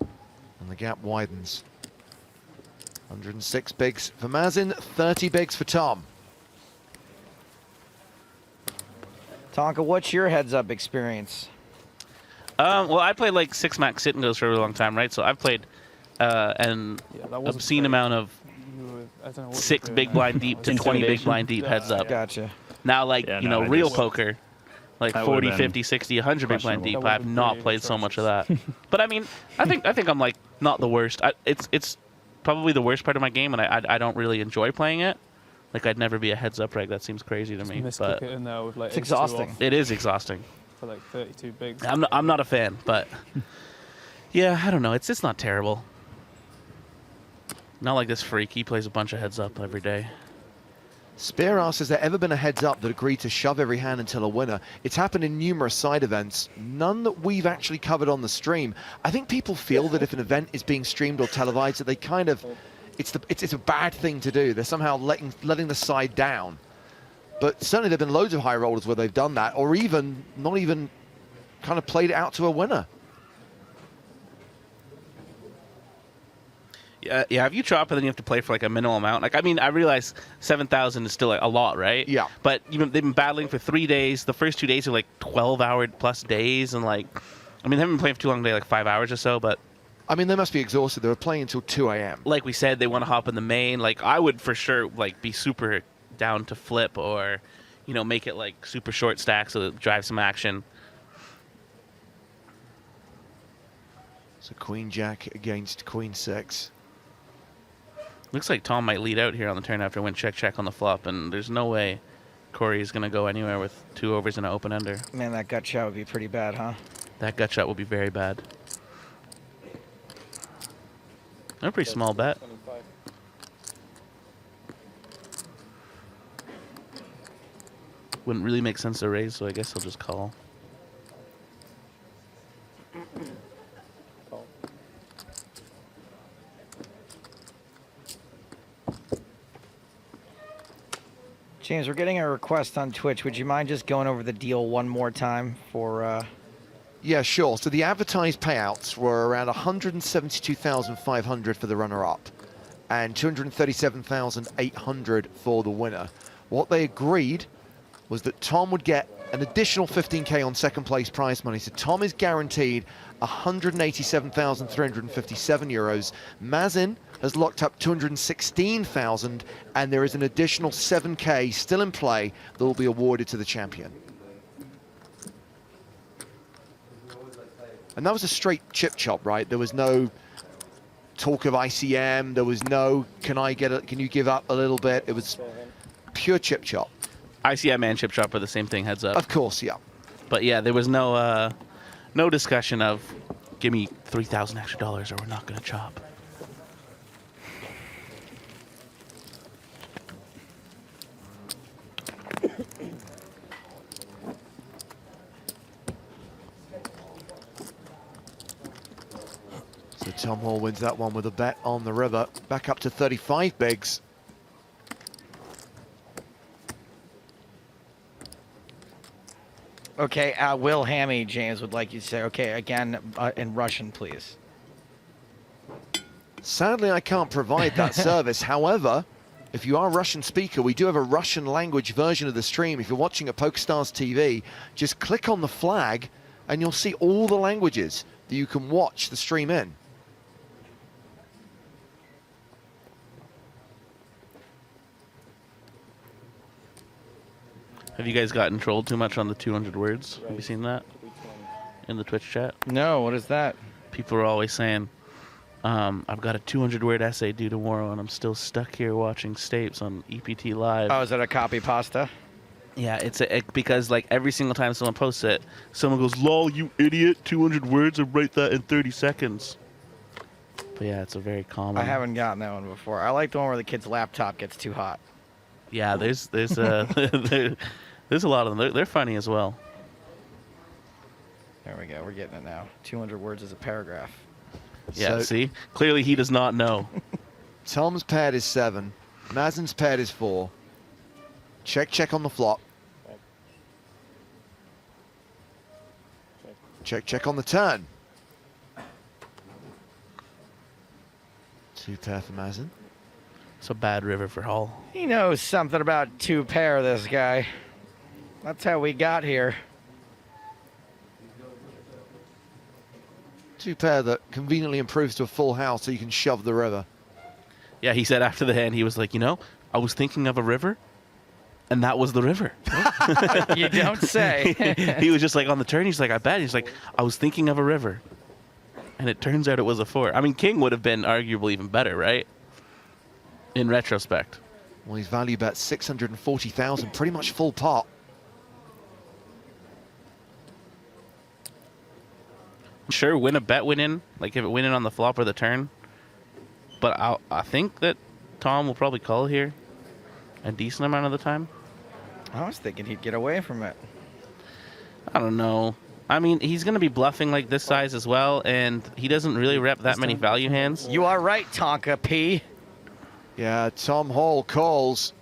And the gap widens. 106 bigs for Mazin, 30 bigs for Tom. Tonka, what's your heads-up experience? Well, I played like 6 max sit and goes for a really long time, right? So I've played an obscene amount of 6 big blind deep to 20 big blind deep heads up. Gotcha. Now, like, Yeah, you no, know, I real just- poker, like That 40, would've been 50, 60, 100 big blind deep, questionable. I have not played so much of that. But I mean, I think I'm like not the worst. It's probably the worst part of my game, and I don't really enjoy playing it. Like, I'd never be a heads up reg. That seems crazy to me. Misclick But it in there with like It's ace 2 exhausting. off it is exhausting. for like 32 bigs. I'm not a fan, but yeah, I don't know. It's not terrible. Not like this freak. He plays a bunch of heads up every day. Spear asks, has there ever been a heads up that agreed to shove every hand until a winner? It's happened in numerous side events, none that we've actually covered on the stream. I think people feel that if an event is being streamed or televised, that they kind of, it's a bad thing to do. They're somehow letting the side down. But certainly there have been loads of high rollers where they've done that, or even not even kind of played it out to a winner. Yeah, if you chop and then you have to play for like a minimal amount. Like, I mean, I realize 7,000 is still like a lot, right? Yeah. But you know, they've been battling for 3 days. The first 2 days are like 12-hour plus days, and like, I mean, they haven't been playing for too long today, like 5 hours or so. But I mean, they must be exhausted. They were playing until 2 a.m. like we said, they want to hop in the main. Like, I would for sure like be super down to flip, or you know, make it like super short stack so that it drives some action. So Queen Jack against Queen 6. Looks like Tom might lead out here on the turn after win check on the flop, and there's no way Corey is going to go anywhere with 2 overs and an open ender. Man, that gut shot would be pretty bad, huh? That gut shot will be very bad. A pretty small bet. Wouldn't really make sense to raise, so I guess I'll just call. James, we're getting a request on Twitch. Would you mind just going over the deal one more time for... Yeah, sure. So the advertised payouts were around 172,500 for the runner-up and 237,800 for the winner. What they agreed was that Tom would get an additional 15k on second place prize money. So Tom is guaranteed 187,357 euros. Mazin has locked up 216,000, and there is an additional 7k still in play that will be awarded to the champion. And that was a straight chip chop, right? There was no talk of ICM. There was no, can you give up a little bit? It was pure chip chop. ICM and chip chop are the same thing, heads up. Of course, yeah. But yeah, there was no no discussion of give me $3,000 extra or we're not going to chop. So Tom Hall wins that one with a bet on the river. Back up to 35 bigs. Okay, Will Hammy, James would like you to say, okay, again, in Russian, please. Sadly, I can't provide that service. However, if you are a Russian speaker, we do have a Russian language version of the stream. If you're watching at PokerStars TV, just click on the flag and you'll see all the languages that you can watch the stream in. Have you guys gotten trolled too much on the 200 words? Have you seen that in the Twitch chat? No, what is that? People are always saying, I've got a 200-word essay due tomorrow, and I'm still stuck here watching Stapes on EPT Live. Oh, is that a copy pasta? Yeah, it's because like every single time someone posts it, someone goes, "Lol, you idiot! 200 words, and write that in 30 seconds." But yeah, it's a very common. I haven't gotten that one before. I like the one where the kid's laptop gets too hot. Yeah, there's there's a lot of them. They're funny as well. There we go. We're getting it now. 200 words is a paragraph. Yeah, see? Clearly he does not know. Tom's paired is 7. Mazen's paired is 4. Check, check on the flop. Check, check on the turn. 2 pair for Mazen. It's a bad river for Hall. He knows something about 2 pair, this guy. That's how we got here. 2 pair that conveniently improves to a full house so you can shove the river. Yeah, he said after the hand, he was like, I was thinking of a river, and that was the river. You don't say. He was just like on the turn, he's like, I bet. He's like, I was thinking of a river. And it turns out it was a 4. I mean, King would have been arguably even better, right? In retrospect. Well, he's value bet 640,000, pretty much full pot. Sure, win a bet win in, like if it win in on the flop or the turn. But I think that Tom will probably call here a decent amount of the time. I was thinking he'd get away from it. I don't know. I mean, he's going to be bluffing like this size as well, and he doesn't really rep that many value hands. You are right, Tonka P. Yeah, Tom Hall calls.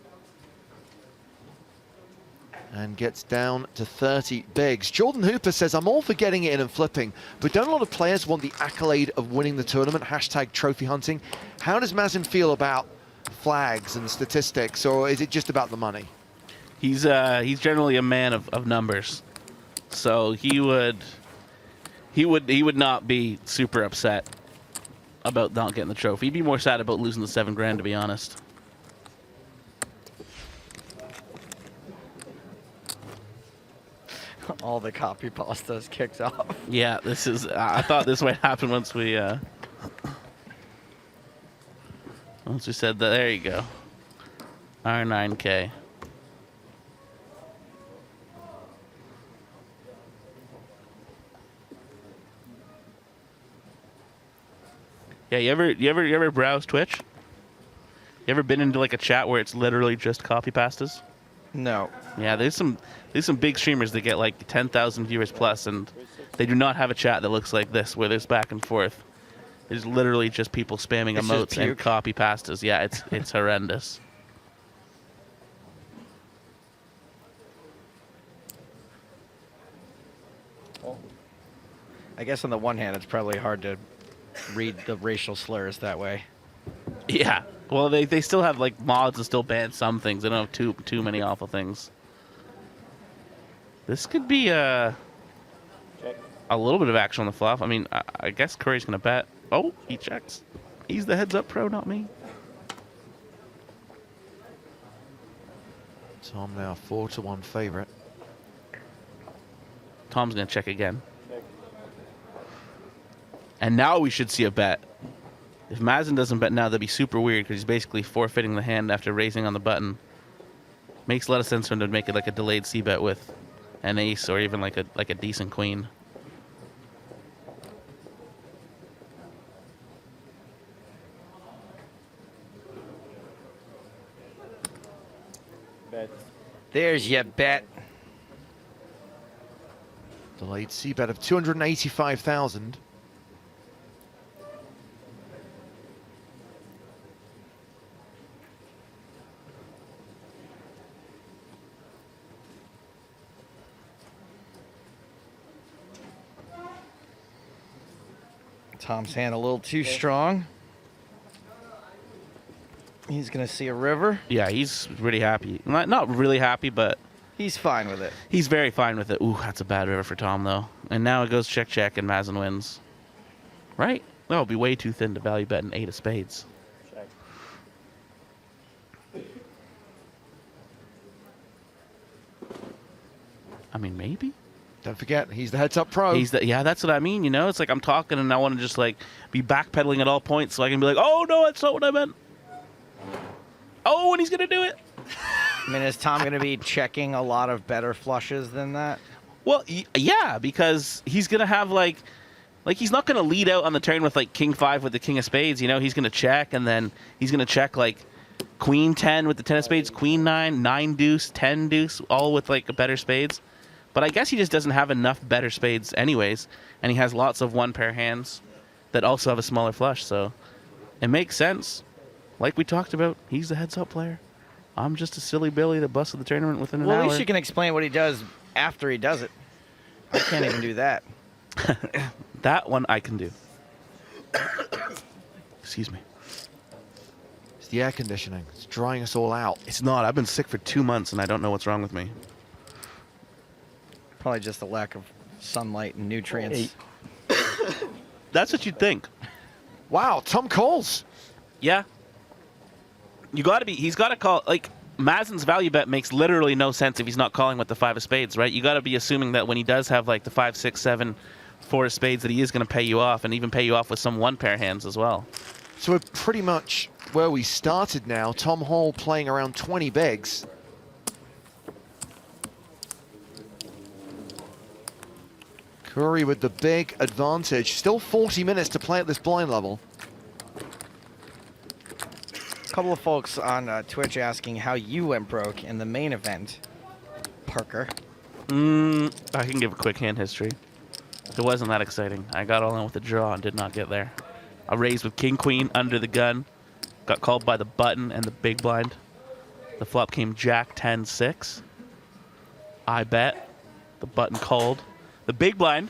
And gets down to 30 bigs. Jordan Hooper says, I'm all for getting it in and flipping, but don't a lot of players want the accolade of winning the tournament? Hashtag trophy hunting. How does Mazen feel about flags and statistics, or is it just about the money? He's generally a man of numbers. So he would not be super upset about not getting the trophy. He'd be more sad about losing the $7,000, to be honest. All the copy pastas kicks off. Yeah, this is. I thought this might happen once we said that. There you go. R9K. Yeah, you ever browse Twitch? You ever been into like a chat where it's literally just copy pastas? No. Yeah, there's some big streamers that get like 10,000 viewers plus, and they do not have a chat that looks like this, where there's back and forth. There's literally just people spamming It's emotes just and puke. copy pastas. Yeah, it's horrendous. I guess on the one hand, it's probably hard to read the racial slurs that way. Yeah. Well, they still have like mods that still ban some things. They don't have too many awful things. This could be a little bit of action on the flop. I mean, I guess Curry's gonna bet. Oh, he checks. He's the heads up pro, not me. Tom now 4-1 favorite. Tom's gonna check again. And now we should see a bet. If Mazen doesn't bet now, that'd be super weird because he's basically forfeiting the hand after raising on the button. Makes a lot of sense for him to make it like a delayed C bet with an ace or even like a decent queen. There's your bet. Delayed C bet of 285,000. Tom's hand a little too strong. He's going to see a river. Yeah, he's really happy. Not really happy, but he's fine with it. He's very fine with it. Ooh, that's a bad river for Tom, though. And now it goes check, check, and Mazin wins. Right? That would be way too thin to value bet an 8 of spades. Check. I mean, maybe. Don't forget, he's the heads-up pro. Yeah, that's what I mean. You know, it's like I'm talking and I want to just like be backpedaling at all points, so I can be like, oh no, that's not what I meant. Oh, and he's gonna do it. I mean, is Tom going to be checking a lot of better flushes than that? Well, yeah, because he's gonna have like he's not gonna lead out on the turn with like King 5 with the King of Spades. You know, he's gonna check and then he's gonna check like Queen 10 with the 10 of Spades, Queen 9, 9 deuce, 10 deuce, all with like better spades. But I guess he just doesn't have enough better spades anyways, and he has lots of one pair hands that also have a smaller flush, so it makes sense. Like we talked about, he's the heads-up player. I'm just a silly Billy that busted the tournament within an hour. Well, at least you can explain what he does after he does it. I can't even do that. That one I can do. Excuse me. It's the air conditioning. It's drying us all out. It's not. I've been sick for 2 months, and I don't know what's wrong with me. Probably just a lack of sunlight and nutrients. That's what you'd think. Wow, Tom calls. Yeah. You got to be. He's got to call. Like Mazin's value bet makes literally no sense if he's not calling with the 5 of spades, right? You got to be assuming that when he does have like the 5, 6, 7, 4 of spades, that he is going to pay you off, and even pay you off with some one pair hands as well. So we're pretty much where we started now. Tom Hall playing around 20 bigs. Curry with the big advantage. Still 40 minutes to play at this blind level. A couple of folks on Twitch asking how you went broke in the main event, Parker. I can give a quick hand history. It wasn't that exciting. I got all in with a draw and did not get there. I raised with King Queen under the gun. Got called by the button and the big blind. The flop came Jack 10 6. I bet. The button called. The big blind,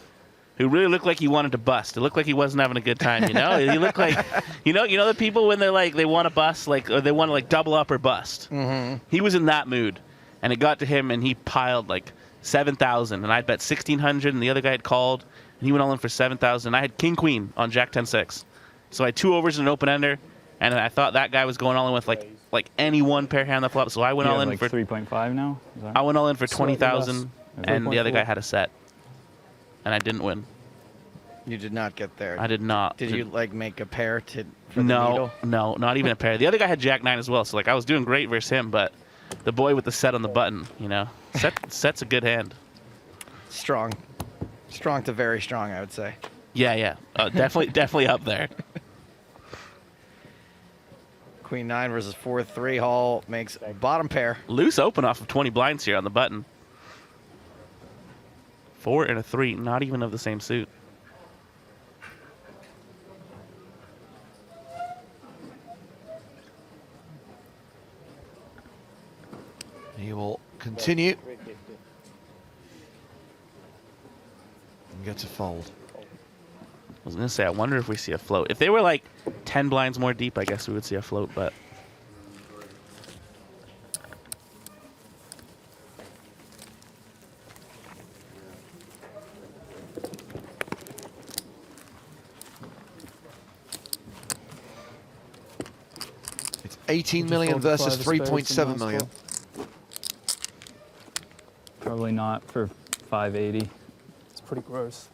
who really looked like he wanted to bust. It looked like he wasn't having a good time, you know? He looked like, you know the people when they're like, they want to bust, like, or they want to like double up or bust. Mm-hmm. He was in that mood. And it got to him and he piled like 7,000. And I bet 1,600 and the other guy had called. And he went all in for 7,000. I had King Queen on Jack 10 6. So I had 2 overs and an open ender. And I thought that guy was going all in with like any one pair hand on the flop. So I went all in like for 3.5 now. I went all in for 20,000, and the other 3.4. guy had a set, and I didn't win. You did not get there. I did not. Did you like make a pair for the needle? No, not even a pair. The other guy had Jack 9 as well, so like I was doing great versus him, but the boy with the set on the button, you know, set's a good hand. Strong to very strong, I would say. Yeah, definitely up there. Queen 9 versus 4-3. Hall makes a bottom pair. Loose open off of 20 blinds here on the button. 4 and a 3, not even of the same suit. He will continue. And get to fold. I was going to say, I wonder if we see a float. If they were like 10 blinds more deep, I guess we would see a float, but... It's 18 million versus 3.7 million. Probably not for 580. It's pretty gross.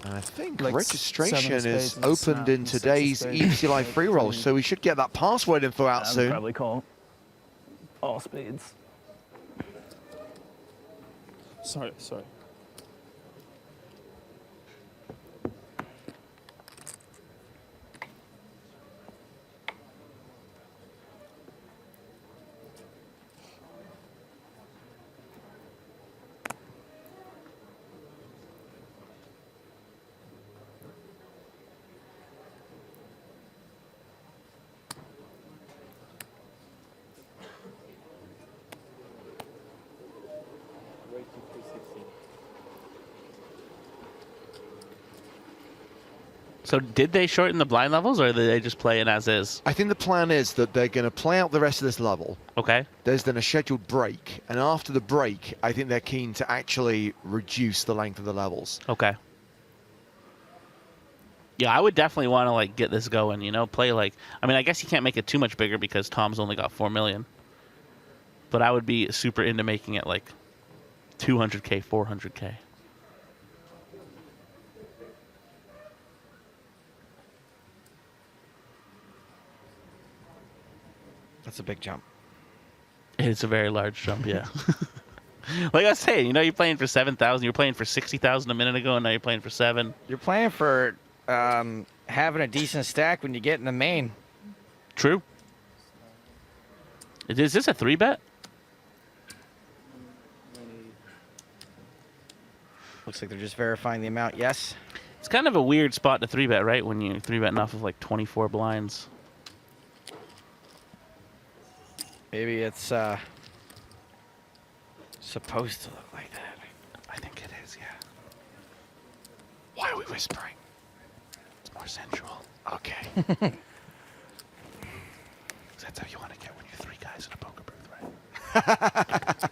And I think Like registration 7 is spades and opened snap in and 6 of today's spades. EPC Live free rolls, so we should get that password info out I would soon. probably call all spades. Sorry. So did they shorten the blind levels, or did they just play it as is? I think the plan is that they're going to play out the rest of this level. Okay. There's then a scheduled break, and after the break, I think they're keen to actually reduce the length of the levels. Okay. Yeah, I would definitely want to like get this going. You know, play like. I mean, I guess you can't make it too much bigger because Tom's only got 4 million. But I would be super into making it like 200K, 400K. That's a big jump. It's a very large jump, yeah. Like I was saying, you know, you're playing for 7,000. You're playing for 60,000 a minute ago, and now you're playing for 7. You're playing for having a decent stack when you get in the main. True. Is this a 3-bet? Looks like they're just verifying the amount. Yes. It's kind of a weird spot to 3-bet, right? When you're 3-betting off of like 24 blinds. Maybe it's supposed to look like that. I think it is, yeah. Why are we whispering? It's more sensual. Okay. That's how you want to get when you're 3 guys in a poker booth, right?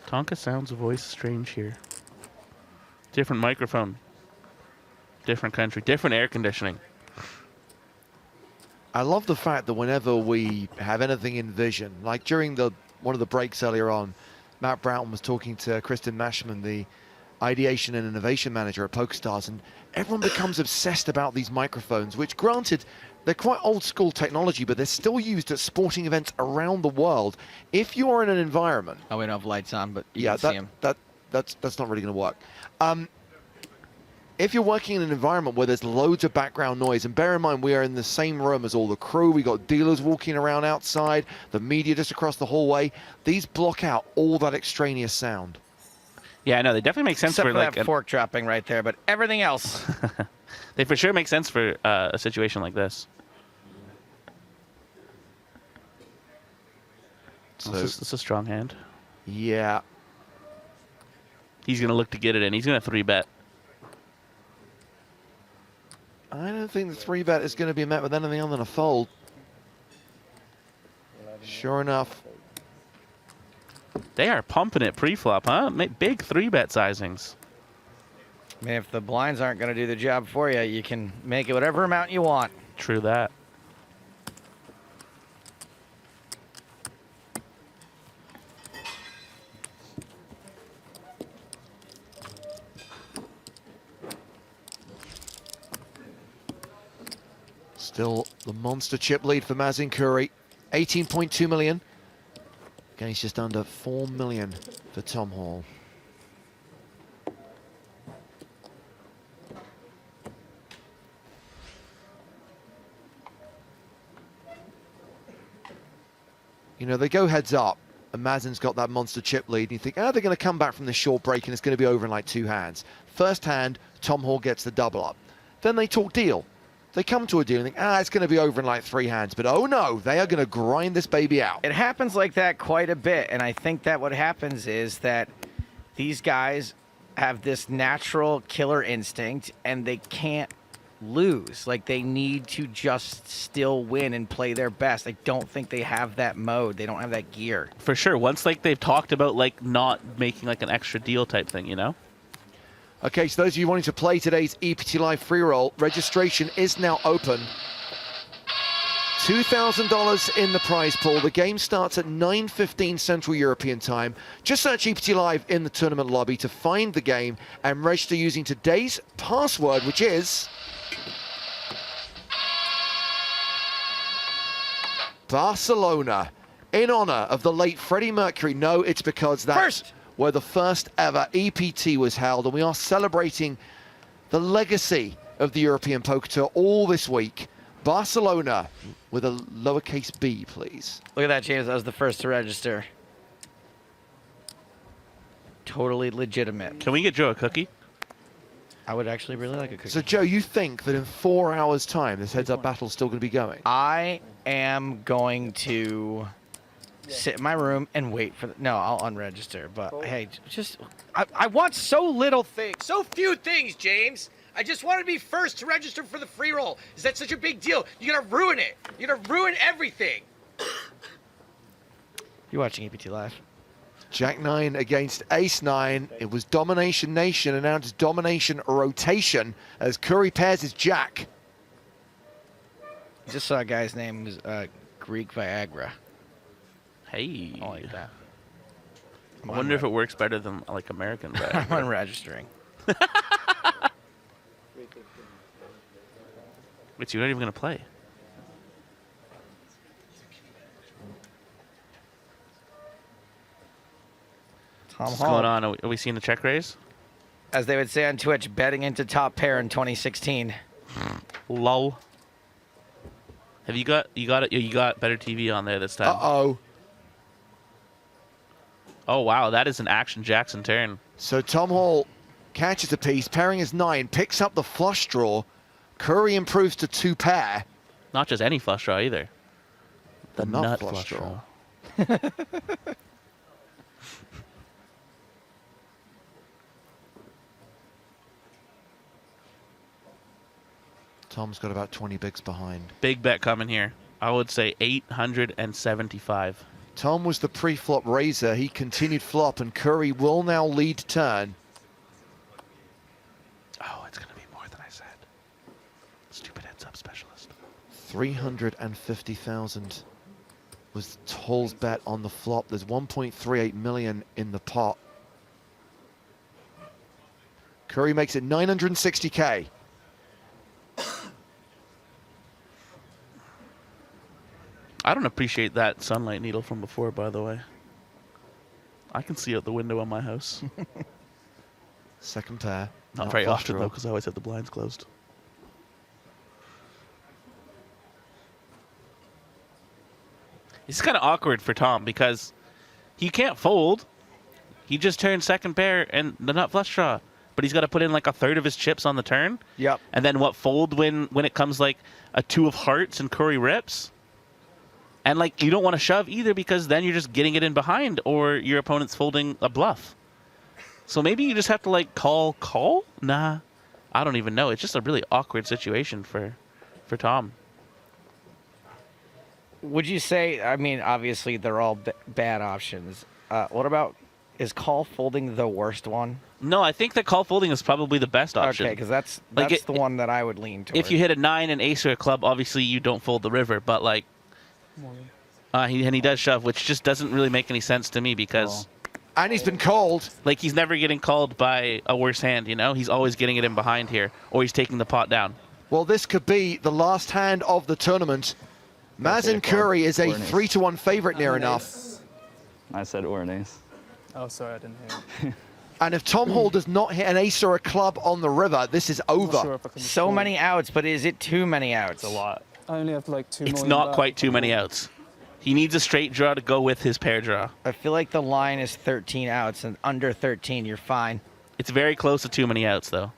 Tonka sounds voice strange here. Different microphone. Different country. Different air conditioning. I love the fact that whenever we have anything in vision, like during one of the breaks earlier on, Matt Broughton was talking to Kristen Mashman, the ideation and innovation manager at PokerStars, and everyone becomes obsessed about these microphones, which granted, they're quite old school technology, but they're still used at sporting events around the world. If you are in an environment... Oh, we don't have lights on, but you yeah, can see them. That's not really going to work. If you're working in an environment where there's loads of background noise, and bear in mind we are in the same room as all the crew, we got dealers walking around outside, the media just across the hallway, these block out all that extraneous sound. Yeah, I know, they definitely make sense Except for like that fork dropping right there, but everything else. They for sure make sense for a situation like this. So this is a strong hand. Yeah. He's going to look to get it in. He's going to 3-bet. I don't think the 3-bet is going to be met with anything other than a fold. Sure enough. They are pumping it pre-flop, huh? Big 3-bet sizings. I mean, if the blinds aren't going to do the job for you, you can make it whatever amount you want. True that. Still the monster chip lead for Mazin Curry. 18.2 million. Against just under 4 million for Tom Hall. You know, they go heads up, and Mazin's got that monster chip lead, and you think, oh, they're going to come back from this short break, and it's going to be over in like 2 hands. First hand, Tom Hall gets the double up. Then they talk deal. They come to a deal and think, it's going to be over in like 3 hands. But oh no, they are going to grind this baby out. It happens like that quite a bit, and I think that what happens is that these guys have this natural killer instinct, and they can't lose. Like, they need to just still win and play their best. I don't think they have that mode. They don't have that gear. For sure. Once like they've talked about like not making like an extra deal type thing, you know? Okay, so those of you wanting to play today's EPT Live free roll, registration is now open. $2,000 in the prize pool. The game starts at 9:15 Central European Time. Just search EPT Live in the tournament lobby to find the game and register using today's password, which is Barcelona, in honor of the late Freddie Mercury. No, it's because that's where the first ever EPT was held, and we are celebrating the legacy of the European Poker Tour all this week. Barcelona with a lowercase b, please. Look at that, James. I was the first to register. Totally legitimate. Can we get Joe a cookie? I would actually really like a cookie. So, Joe, you think that in 4 hours' time, this heads-up battle is still going to be going? I am going to sit in my room and wait for the... No, I'll unregister. But hey, just... I want so little things. So few things, James. I just want to be first to register for the free roll. Is that such a big deal? You're going to ruin it. You're going to ruin everything. You're watching EPT Live. Jack 9 against Ace 9. It was Domination Nation, and now it's Domination Rotation as Curry pairs his Jack. Just saw a guy's name was Greek Viagra. Hey. I like that. I wonder if it works better than like American. I'm unregistering. Which you're not even gonna play. What's going on? Are we seeing a check raise? As they would say on Twitch, betting into top pair in 2016. Lol. Have you got better TV on there this time? Uh-oh. Oh wow, that is an Action Jackson turn. So Tom Hall catches a piece, pairing his 9, picks up the flush draw. Curry improves to 2 pair. Not just any flush draw either. The nut flush draw. Tom's got about 20 bigs behind. Big bet coming here. I would say 875. Tom was the pre-flop raiser. He continued flop, and Curry will now lead turn. Oh, it's going to be more than I said. Stupid heads-up specialist. 350,000 was Hall's bet on the flop. There's 1.38 million in the pot. Curry makes it 960K. I don't appreciate that sunlight needle from before, by the way. I can see out the window on my house. Second pair. Not very often, though, because I always have the blinds closed. It's kind of awkward for Tom because he can't fold. He just turned second pair and the nut flush draw. But he's got to put in like a third of his chips on the turn. Yep. And then what, fold when it comes like a 2 of hearts and Curry rips? And like you don't want to shove either because then you're just getting it in behind or your opponent's folding a bluff. So maybe you just have to like call? Nah, I don't even know. It's just a really awkward situation for Tom. Would you say, I mean, obviously they're all bad options. What about, is call folding the worst one? No, I think that call folding is probably the best option. Okay, because that's Like the one that I would lean towards. If you hit a 9, an ace, or a club, obviously you don't fold the river. But like, he does shove, which just doesn't really make any sense to me because. And he's been called. Like he's never getting called by a worse hand, you know? He's always getting it in behind here, or he's taking the pot down. Well, this could be the last hand of the tournament. Mazen Curry is a 3-1 favorite near enough. I said or an ace. Oh, sorry, I didn't hear. And if Tom Hall does not hit an ace or a club on the river, this is over. So many outs, but is it too many outs? It's a lot. I only have like 2 It's million not back. quite too many outs. He needs a straight draw to go with his pair draw. I feel like the line is 13 outs, and under 13, you're fine. It's very close to too many outs, though.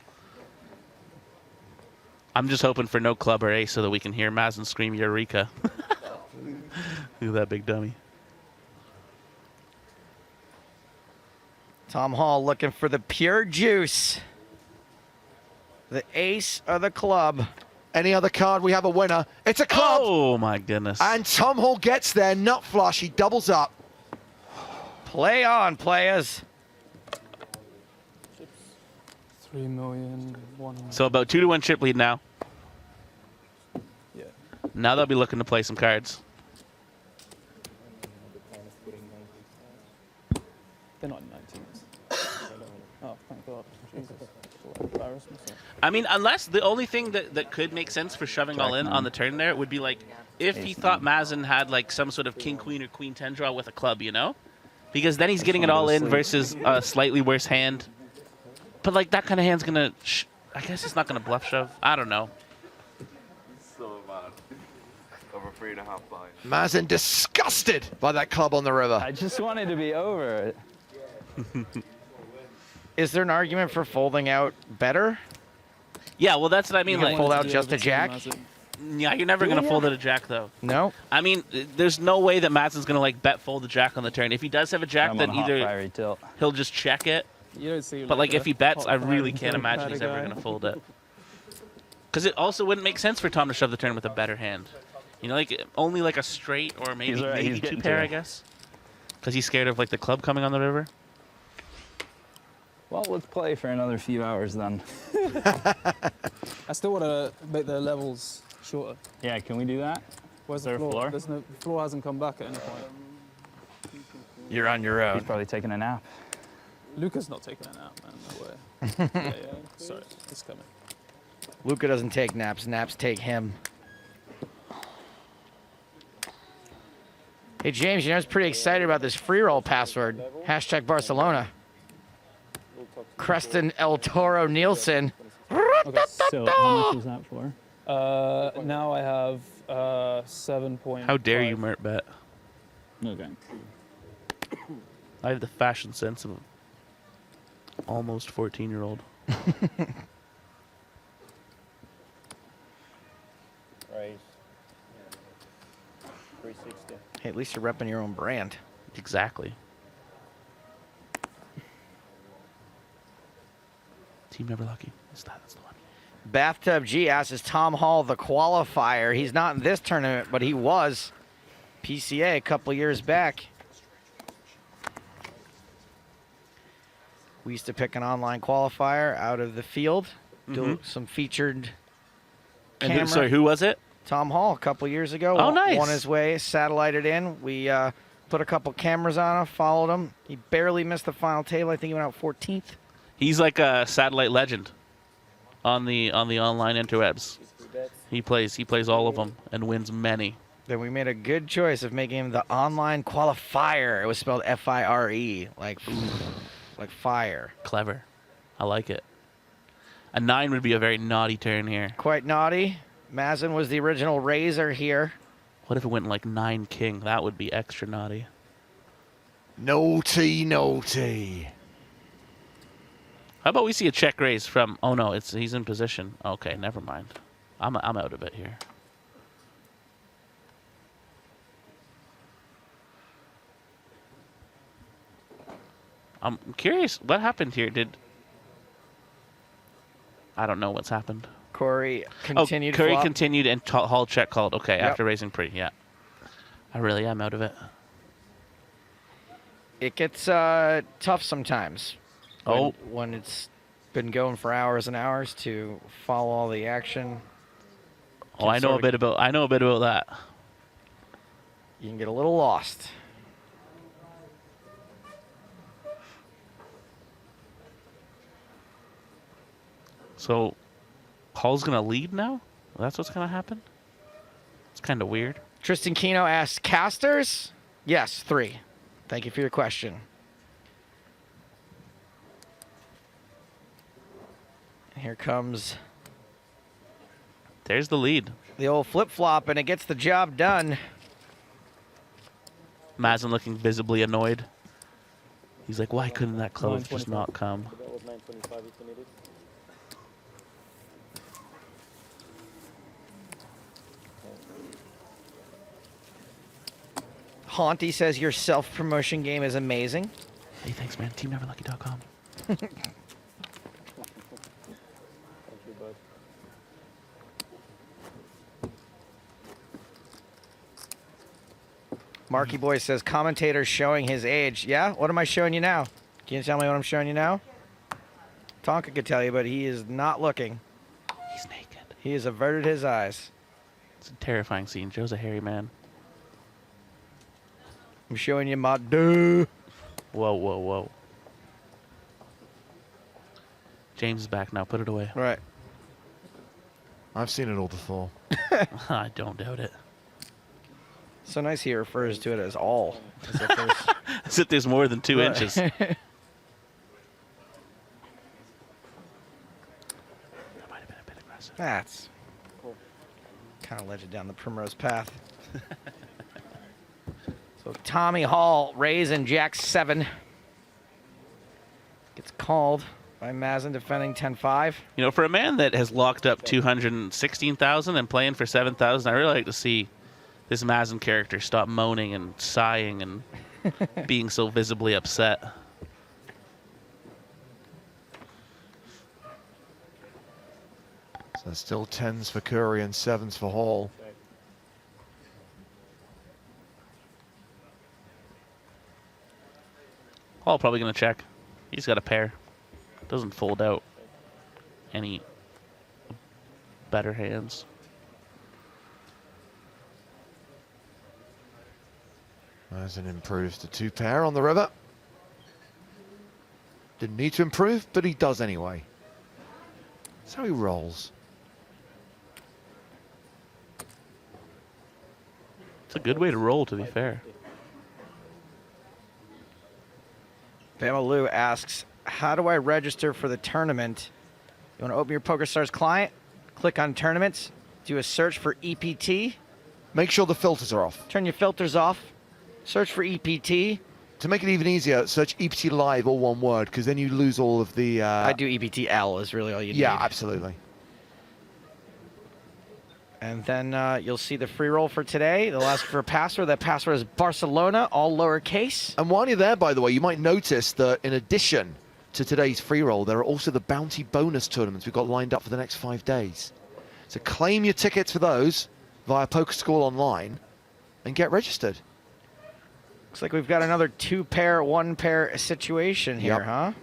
I'm just hoping for no club or ace so that we can hear Mazen scream Eureka. Look at that big dummy. Tom Hall looking for the pure juice. The ace of the club. Any other card, we have a winner. It's a club. Oh, my goodness. And Tom Hall gets there, nut flush. He doubles up. Play on, players. 3 million. So about 2-1 chip lead now. Yeah. Now they'll be looking to play some cards. They're not 19s. Oh, thank God. Jesus. Embarrass myself. I mean, unless the only thing that could make sense for shoving all in on the turn there would be like if he thought Mazen had like some sort of king, queen, or queen 10 draw with a club, you know? Because then he's getting it all in versus a slightly worse hand. But like that kind of hand's gonna, I guess it's not gonna bluff shove. I don't know. So bad. Over 3.5 blinds. Mazen disgusted by that club on the river. I just wanted to be over. Is there an argument for folding out better? Yeah, well, that's what I mean. You can Like, fold out just a jack? Yeah, you're never going to fold at a jack, though. No. I mean, there's no way that Madsen's going to, like, bet fold the jack on the turn. If he does have a jack, I'm then on hot either fiery tilt. he'll just check it. You don't see. But, like, if he bets, I hot really fire can't tilt imagine kind he's of ever guy. going to fold it. Because it also wouldn't make sense for Tom to shove the turn with a better hand. You know, like, only, like, a straight or maybe, He's all right, maybe he's two getting pair, to I it. guess. Because he's scared of, like, the club coming on the river. Well, let's play for another few hours then. I still want to make the levels shorter. Yeah, can we do that? Where's Is the there a floor? floor? There's no, the floor hasn't come back at any point. You're on your own. He's probably taking a nap. Luca's not taking a nap, man. No way. yeah. Sorry, it's coming. Luca doesn't take naps. Naps take him. Hey, James, you know, I was pretty excited about this free roll password. Hashtag Barcelona. Creston El Toro Nielsen. So how much is that for? Now I have 7 points. How dare you, Mert bet? Okay. I have the fashion sense of an almost 14-year-old. Right. 360. Hey, at least you're repping your own brand. Exactly. Team Never Lucky. That's the one. Bathtub G asks, is Tom Hall the qualifier? He's not in this tournament, but he was PCA a couple years back. We used to pick an online qualifier out of the field, do some featured And camera. sorry, who was it? Tom Hall a couple years ago. Oh, nice. Won his way, satellited in. We put a couple cameras on him, followed him. He barely missed the final table. I think he went out 14th. He's like a satellite legend on the online interwebs. He plays all of them and wins many. Then we made a good choice of making him the online qualifier. It was spelled F-I-R-E, like fire. Clever. I like it. A 9 would be a very naughty turn here. Quite naughty. Mazin was the original raiser here. What if it went like 9 king? That would be extra naughty. Naughty, naughty. How about we see a check raise from? Oh no, he's in position. Okay, never mind. I'm out of it here. I'm curious what happened here. I don't know what's happened. Corey continued. Curry flop. continued and Hall check called. Okay, Yep. after raising pre. Yeah, I really am out of it. It gets tough sometimes. When it's been going for hours and hours to follow all the action. Oh, I know a bit about that. You can get a little lost. So, Hall's gonna lead now? That's what's gonna happen? It's kind of weird. Tristan Keno asks, casters? Yes, 3. Thank you for your question. Here comes There's the lead. the old flip-flop, and it gets the job done. Mazin looking visibly annoyed. He's like, why couldn't that club just not come? That was 925 if you need it. Haunty says your self-promotion game is amazing. Hey, thanks, man. TeamNeverLucky.com. Thank you, bud. Marky Boy says, commentator showing his age. Yeah? What am I showing you now? Can you tell me what I'm showing you now? Tonka could tell you, but he is not looking. He's naked. He has averted his eyes. It's a terrifying scene. Joe's a hairy man. I'm showing you my duh. Whoa, whoa, whoa. James is back now. Put it away. Right. I've seen it all before. I don't doubt it. So nice he refers to it as all. As if there's more than 2 inches. That's kind of led you down the primrose path. So Tommy Hall raising Jack 7. Gets called. By Mazin defending 10-5. You know, for a man that has locked up 216,000 and playing for 7,000, I really like to see this Mazin character stop moaning and sighing and being so visibly upset. So still 10s for Curry and 7s for Hall. Hall probably going to check. He's got a pair. Doesn't fold out any better hands. Mazin improves to 2-pair on the river. Didn't need to improve, but he does anyway. That's how he rolls. It's a good way to roll, to be fair. Bama asks, how do I register for the tournament? You want to open your PokerStars client, click on tournaments, do a search for EPT. Make sure the filters are off. Turn your filters off, search for EPT. To make it even easier, search EPT Live, all one word, because then you lose all of the... I do EPTL is really all you need. Yeah, absolutely. And then you'll see the free roll for today. They'll ask for a password. That password is Barcelona, all lowercase. And while you're there, by the way, you might notice that in addition to today's free roll, there are also the bounty bonus tournaments we've got lined up for the next 5 days. So claim your tickets for those via PokerSchool Online and get registered. Looks like we've got another 2-pair, 1-pair situation here, huh?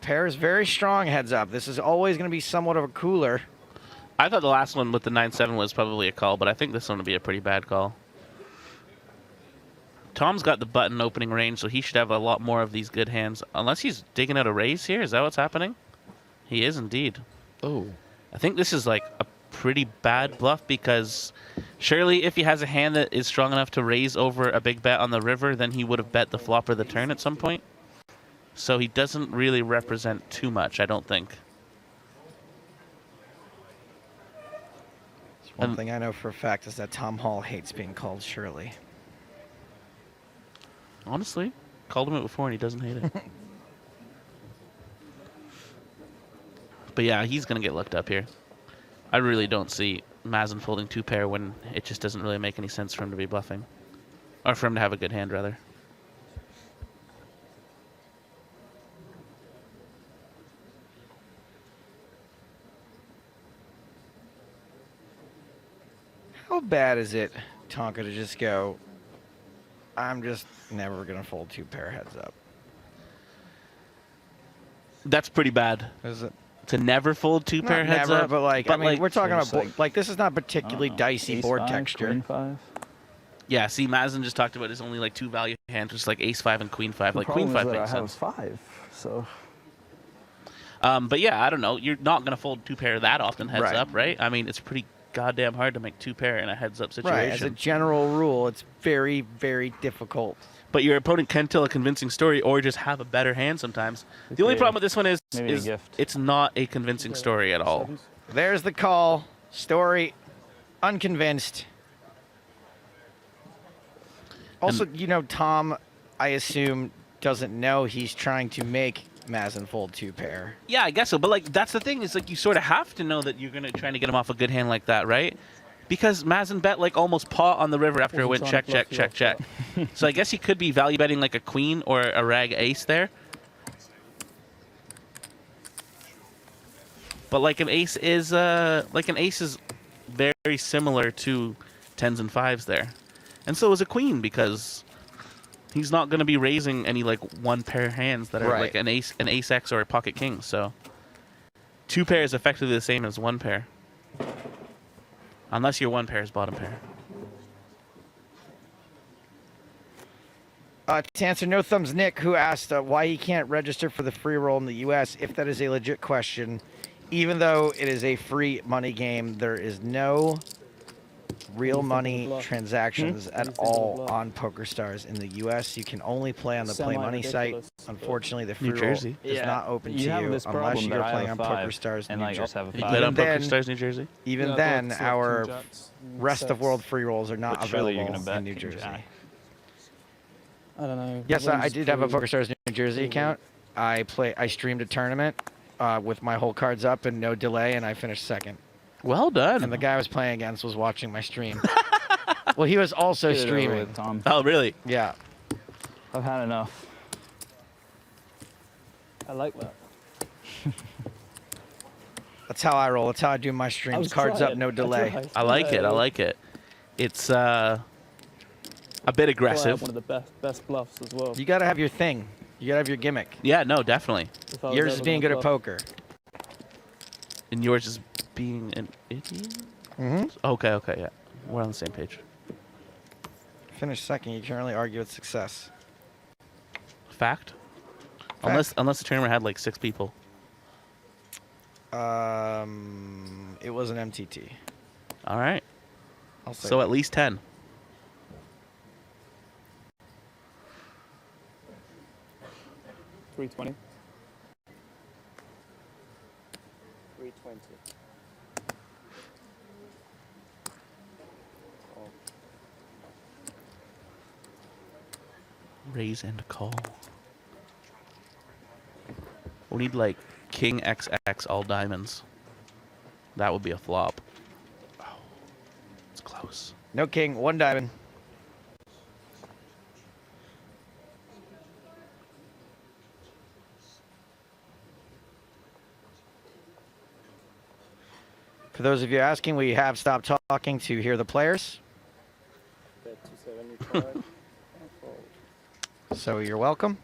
Pair is very strong, heads up. This is always going to be somewhat of a cooler. I thought the last one with the 9-7 was probably a call, but I think this one would be a pretty bad call. Tom's got the button opening range, so he should have a lot more of these good hands. Unless he's digging out a raise here. Is that what's happening? He is indeed. Oh. I think this is like a pretty bad bluff because surely if he has a hand that is strong enough to raise over a big bet on the river, then he would have bet the flop or the turn at some point. So he doesn't really represent too much, I don't think. One thing I know for a fact is that Tom Hall hates being called Shirley. Honestly, called him it before and he doesn't hate it. But yeah, he's going to get looked up here. I really don't see Mazin folding 2-pair when it just doesn't really make any sense for him to be bluffing. Or for him to have a good hand, rather. How bad is it, Tonka, to just go, I'm just never going to fold 2-pair heads up? That's pretty bad. Is it? To never fold 2-pair heads never, up? but like, I mean, we're talking so about, like, this is not particularly dicey board texture. Queen 5. Yeah, see, Mazin just talked about his only like 2 value hands, which is like Ace-5 and Queen-5. Like Queen Queen-5 makes I sense. have 5, so... But yeah, I don't know. You're not going to fold 2-pair that often heads up, right? I mean, it's pretty goddamn hard to make 2-pair in a heads-up situation. Right, as a general rule, it's very, very difficult. But your opponent can tell a convincing story or just have a better hand sometimes. The only problem with this one is it's not a convincing story at all. There's the call. Story, unconvinced. Also, you know, Tom, I assume, doesn't know he's trying to make Mazin fold 2-pair. Yeah, I guess so. But like that's the thing is like you sort of have to know that you're gonna try to get him off a good hand like that, right? Because Mazin bet like almost pot on the river after it went check, check, check, check. So I guess he could be value betting like a queen or a rag ace there. But like an ace is very similar to 10s and 5s there. And so is a queen because he's not going to be raising any like 1-pair hands that are like an ace X or a pocket king. So 2-pair is effectively the same as 1-pair. Unless your 1-pair is bottom pair. To answer No Thumbs Nick, who asked why he can't register for the free roll in the U.S., if that is a legit question, even though it is a free money game, there is no real money transactions at all on PokerStars in the U.S. You can only play on the Play Money site. Unfortunately, the free roll is not open to you unless you're playing on PokerStars New Jersey. You played on PokerStars New Jersey? Even then, our rest of world free rolls are not available in New Jersey. I don't know. Yes, I did have a PokerStars New Jersey account. I streamed a tournament with my whole cards up and no delay, and I finished second. Well done. And the guy I was playing against was watching my stream. Well, he was also Get it over streaming. with, Tom. Oh, really? Yeah. I've had enough. I like that. That's how I roll. That's how I do my streams. Cards up, no delay. I like it. I like it. It's a bit aggressive. One of the best bluffs as well. You gotta have your thing. You gotta have your gimmick. Yeah, no, definitely. Yours is being good at poker. And yours is being an idiot? Mm-hmm. Okay, okay, yeah. We're on the same page. Finish second. You can't really argue with success. Fact? Unless the tournament had like 6 people. It was an MTT. All right. I'll say So that. at least 10. $320. 320. Raise and call. We need like King XX all diamonds. That would be a flop. Oh, it's close. No king, 1 diamond. For those of you asking, we have stopped talking to hear the players. Bet 275. So you're welcome.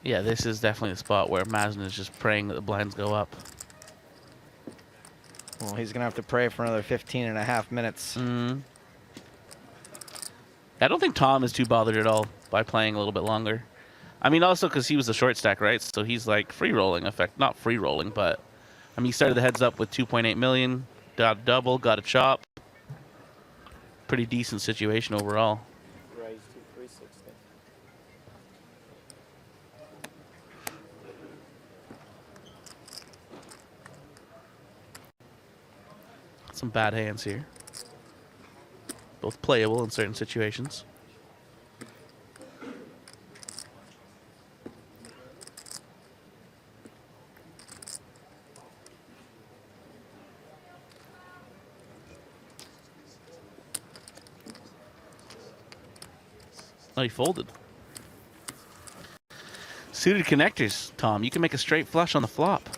Yeah, this is definitely the spot where Mazen is just praying that the blinds go up. Well, he's going to have to pray for another 15 and a half minutes. I don't think Tom is too bothered at all by playing a little bit longer. I mean, also because he was the short stack, right? So he's like free rolling effect. Not free rolling, but I mean, he started the heads up with 2.8 million, got a double, got a chop. Pretty decent situation overall. Raise to 360. Some bad hands here. Both playable in certain situations. Oh, he folded. Suited connectors, Tom. You can make a straight flush on the flop.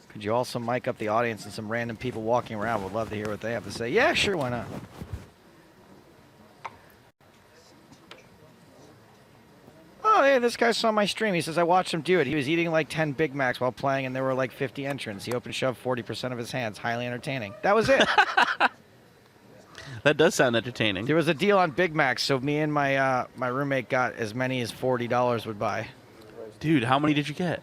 Could you also mic up the audience and some random people walking around? Would love to hear what they have to say. Yeah, sure, why not? Oh, hey, this guy saw my stream. He says, I watched him do it. He was eating like 10 Big Macs while playing, and there were like 50 entrants. He opened shove 40% of his hands. Highly entertaining. That was it. That does sound entertaining. There was a deal on Big Macs, so me and my my roommate got as many as $40 would buy. Dude, how many did you get?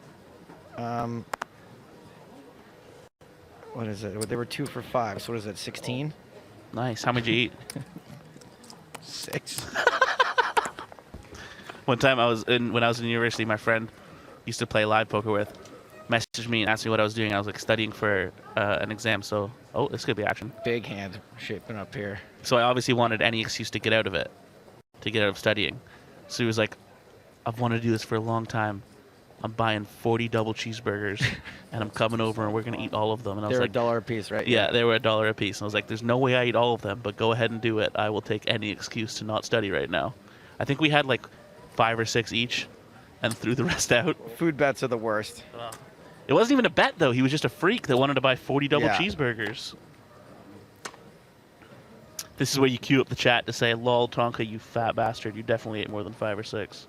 What is it? They were 2 for $5. So what is it? 16? Nice. How many did you eat? 6. One time when I was in university, my friend used to play live poker with, messaged me and asked me what I was doing. I was like studying for an exam. So, oh, this could be action. Big hand shaping up here. So I obviously wanted any excuse to get out of it, to get out of studying. So he was like, I've wanted to do this for a long time. I'm buying 40 double cheeseburgers, and I'm coming over, and we're going to eat all of them. And I was They're like, $1 a piece, right? Yeah, they were $1 a piece. And I was like, there's no way I eat all of them, but go ahead and do it. I will take any excuse to not study right now. I think we had like 5 or 6 each and threw the rest out. Food bets are the worst. It wasn't even a bet, though. He was just a freak that wanted to buy 40 double Yeah. cheeseburgers. This is where you cue up the chat to say, lol, Tonka, you fat bastard. You definitely ate more than 5 or 6.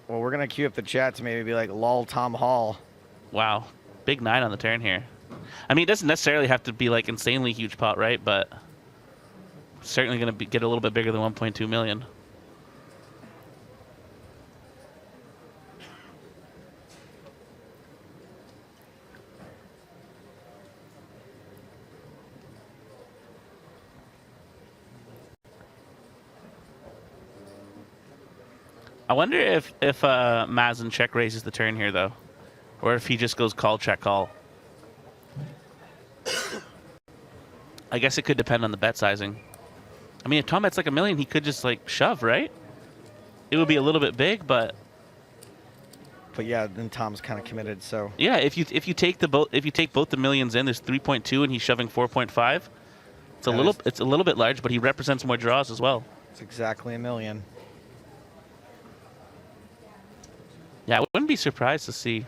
Well, we're going to queue up the chat to maybe be like, lol, Tom Hall. Wow. Big 9 on the turn here. I mean, it doesn't necessarily have to be like insanely huge pot, right? But certainly going to get a little bit bigger than 1.2 million. I wonder if Mazen check raises the turn here though, or if he just goes call check call. I guess it could depend on the bet sizing. I mean, if Tom bets like $1 million, he could just like shove, right? It would be a little bit big, but yeah, then Tom's kind of committed. So yeah, if you take both the millions in, there's 3.2, and he's shoving 4.5. It's a little bit large, but he represents more draws as well. It's exactly $1 million. Yeah, I wouldn't be surprised to see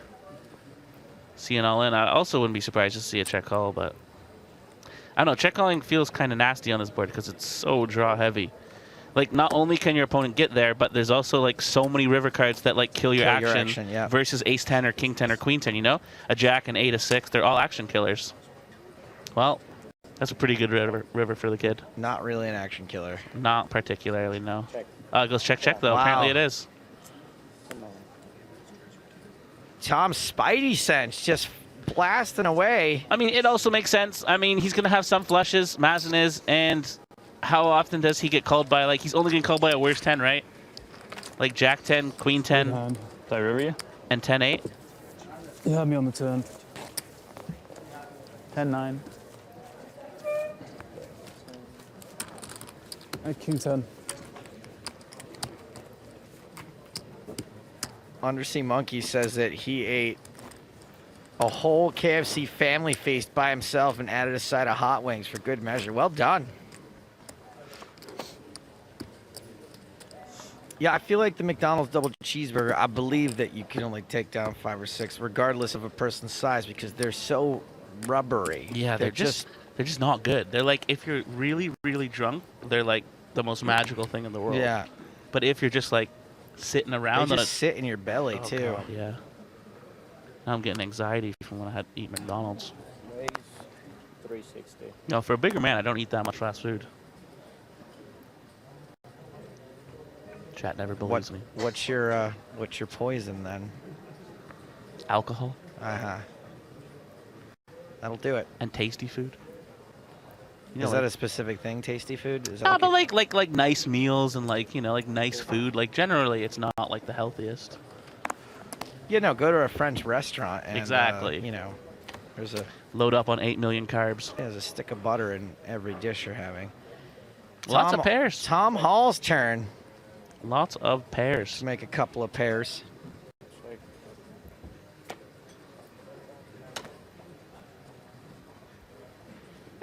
an all-in. I also wouldn't be surprised to see a check call, but I don't know. Check calling feels kind of nasty on this board because it's so draw heavy. Like, not only can your opponent get there, but there's also like so many river cards that like kill your action, yeah. versus ace 10 or king 10 or queen 10. You know, a jack, an 8, a 6. They're all action killers. Well, that's a pretty good river for the kid. Not really an action killer. Not particularly, no. It goes check check though. Wow. Apparently it is. Tom's spidey sense just blasting away. I mean, it also makes sense. I mean, he's going to have some flushes, Mazen is, and how often does he get called by, like, he's only getting called by a worse 10, right? Like jack 10, queen 10, Play river you? and 10-8. You had me on the turn. 10-9. King 10. Undersea Monkey says that he ate a whole KFC family feast by himself and added a side of hot wings for good measure. Well done. Yeah, I feel like the McDonald's double cheeseburger, I believe that you can only take down 5 or 6 regardless of a person's size because they're so rubbery. Yeah, they're just not good. They're like, if you're really, really drunk, they're like the most magical thing in the world. Yeah. But if you're just like sitting around, They just sit in your belly Oh, too. God, yeah. Now I'm getting anxiety from when I had to eat McDonald's. Weighs 360. No, for a bigger man, I don't eat that much fast food. Chat never believes me. What's your poison then? Alcohol. That'll do it. And tasty food. You Is know, that like- a specific thing, tasty food? Is that No, like but like nice meals and like, you know, like nice food. Like generally, it's not like the healthiest. you know, go to a French restaurant and Exactly. you know, there's a Load up on 8 million carbs. there's a stick of butter in every dish you're having. Lots of pears. Tom Hall's turn. Lots of pears. Let's make a couple of pears.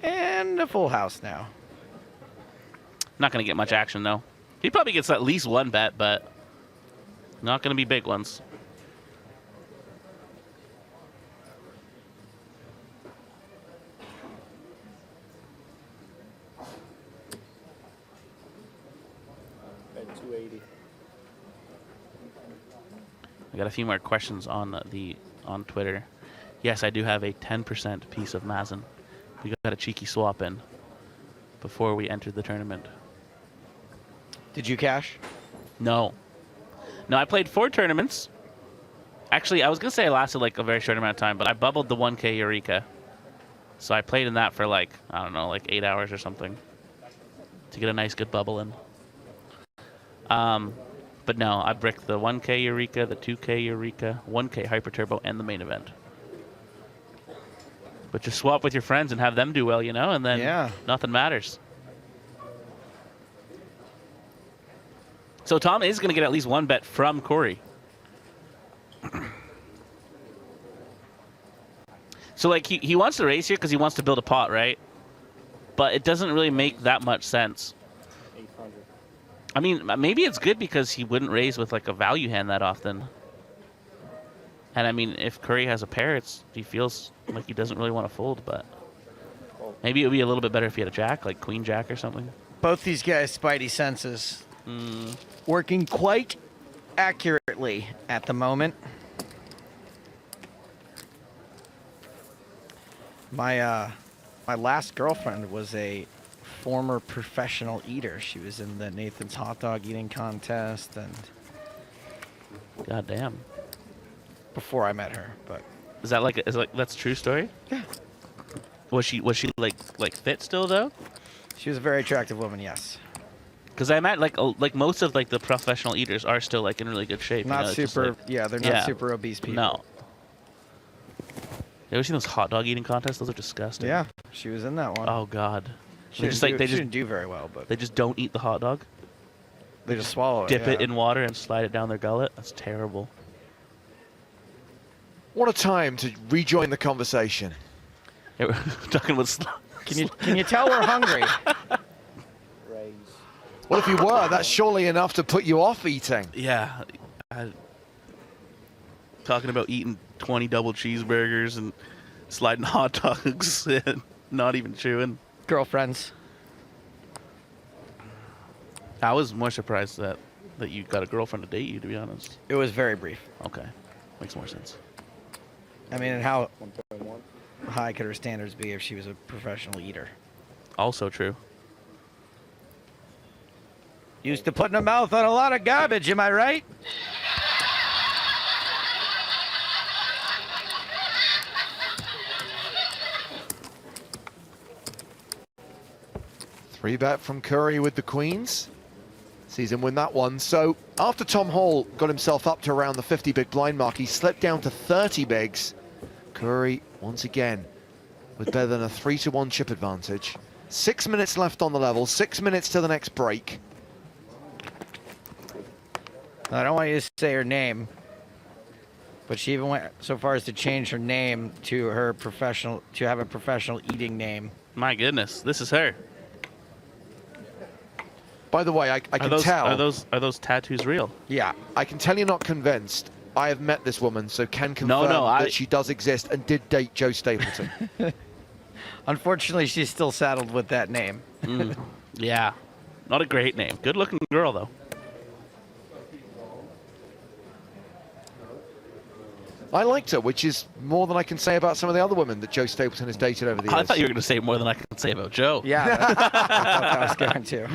And a full house now. Not going to get much action though. He probably gets at least one bet, but not going to be big ones. Bet 280. I got a few more questions on Twitter. Yes, I do have a 10% piece of Mazen. We got a cheeky swap in before we entered the tournament. Did you cash? No. No, I played 4 tournaments. Actually, I was going to say I lasted like a very short amount of time, but I bubbled the 1K Eureka. So I played in that for like, I don't know, like 8 hours or something to get a nice good bubble in. But no, I bricked the 1K Eureka, the 2K Eureka, 1K Hyper Turbo, and the main event. But just swap with your friends and have them do well, you know, and then nothing matters. So Tom is going to get at least one bet from Corey. So, like, he wants to raise here because he wants to build a pot, right? But it doesn't really make that much sense. 800. I mean, maybe it's good because he wouldn't raise with, like, a value hand that often. And, I mean, if Curry has a pair, he feels like he doesn't really want to fold, but maybe it would be a little bit better if he had a jack, like queen jack or something. Both these guys' spidey senses working quite accurately at the moment. My last girlfriend was a former professional eater. She was in the Nathan's hot dog eating contest, and God damn. before I met her, but Is that like that's a true story? Yeah. Was she like fit still though? She was a very attractive woman, yes. Because I imagine like most of like the professional eaters are still like in really good shape. Not you know, it's just, super. like- Yeah, they're not super obese people. No. You ever seen those hot dog eating contests? Those are disgusting. Yeah, she was in that one. Oh God. She They didn't just like do- they she just didn't do very well, but they just don't eat the hot dog. They just swallow it. Dip it yeah. in water and slide it down their gullet. That's terrible. What a time to rejoin the conversation. Yeah, we're talking with. Can you tell we're hungry? Well, if you were, that's surely enough to put you off eating. Yeah. Talking about eating 20 double cheeseburgers and sliding hot dogs and not even chewing. Girlfriends. I was more surprised that you got a girlfriend to date you, to be honest. It was very brief. Okay. Makes more sense. I mean, and how high could her standards be if she was a professional eater? Also true. Used to putting her mouth on a lot of garbage, am I right? Three bet from Curry with the queens. Sees him win that one. So after Tom Hall got himself up to around the 50 big blind mark, he slipped down to 30 bigs. Curry, once again, with better than a 3-1 chip advantage. 6 minutes left on the level, 6 minutes to the next break. I don't want you to say her name, but she even went so far as to change her name to her professional, to have a professional eating name. My goodness, this is her. By the way, I can tell. Are those tattoos real? Yeah, I can tell you're not convinced. I have met this woman, so can confirm that she does exist and did date Joe Stapleton. Unfortunately, she's still saddled with that name. Yeah, not a great name. Good looking girl though. I liked her, which is more than I can say about some of the other women that Joe Stapleton has dated over the years. I thought you were going to say more than I can say about Joe. Yeah, I thought I was going to.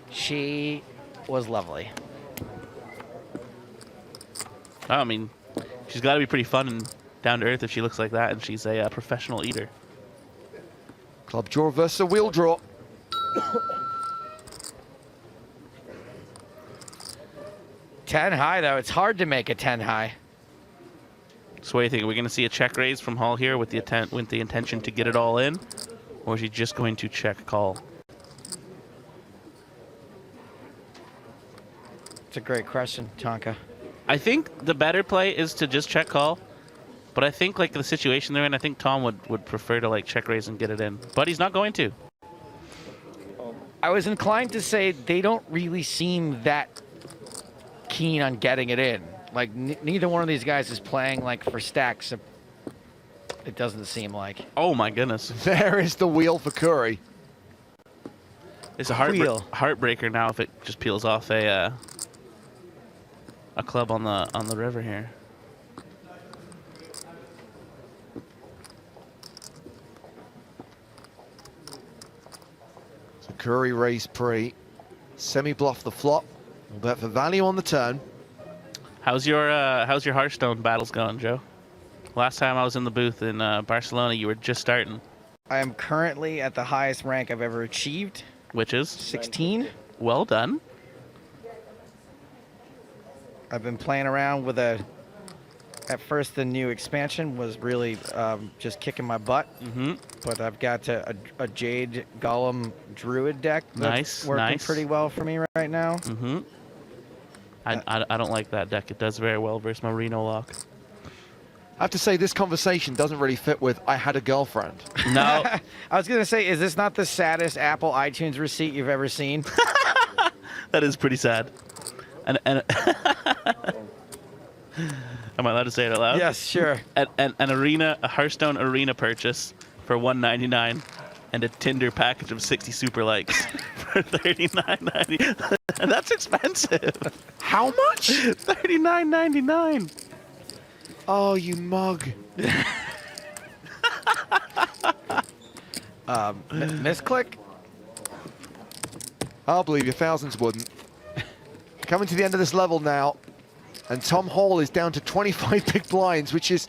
She was lovely. I mean, she's got to be pretty fun and down to earth if she looks like that, and she's a professional eater. Club draw versus a wheel draw. Ten high though. It's hard to make a 10 high. So what do you think? Are we going to see a check raise from Hall here with the intention to get it all in, or is he just going to check call? It's a great question, Tonka. I think the better play is to just check call, but I think like the situation they're in, I think Tom would prefer to like check raise and get it in, but he's not going to. I was inclined to say they don't really seem that keen on getting it in. Like neither one of these guys is playing like for stacks. It doesn't seem like. Oh my goodness! There is the wheel for Curry. It's a heartbreaker now if it just peels off a club on the river here. So Curry raised pre, semi-bluff the flop. We'll bet for value on the turn. How's your Hearthstone battles going, Joe? Last time I was in the booth in Barcelona, you were just starting. I am currently at the highest rank I've ever achieved. Which is? 16. Well done. I've been playing around with at first the new expansion was really just kicking my butt. Mm-hmm. But I've got a Jade Golem Druid deck that's working pretty well for me right now. Mm-hmm. I don't like that deck. It does very well versus Marino Lock. I have to say, this conversation doesn't really fit with I had a girlfriend. No. I was going to say, is this not the saddest Apple iTunes receipt you've ever seen? That is pretty sad. And am I allowed to say it out loud? Yes, sure. A Hearthstone arena purchase for $199 and a Tinder package of 60 super likes for $39.90. That's expensive. How much? $39.99. Oh, you mug. Misclick? I'll believe you, thousands wouldn't. Coming to the end of this level now, and Tom Hall is down to 25 big blinds, which is,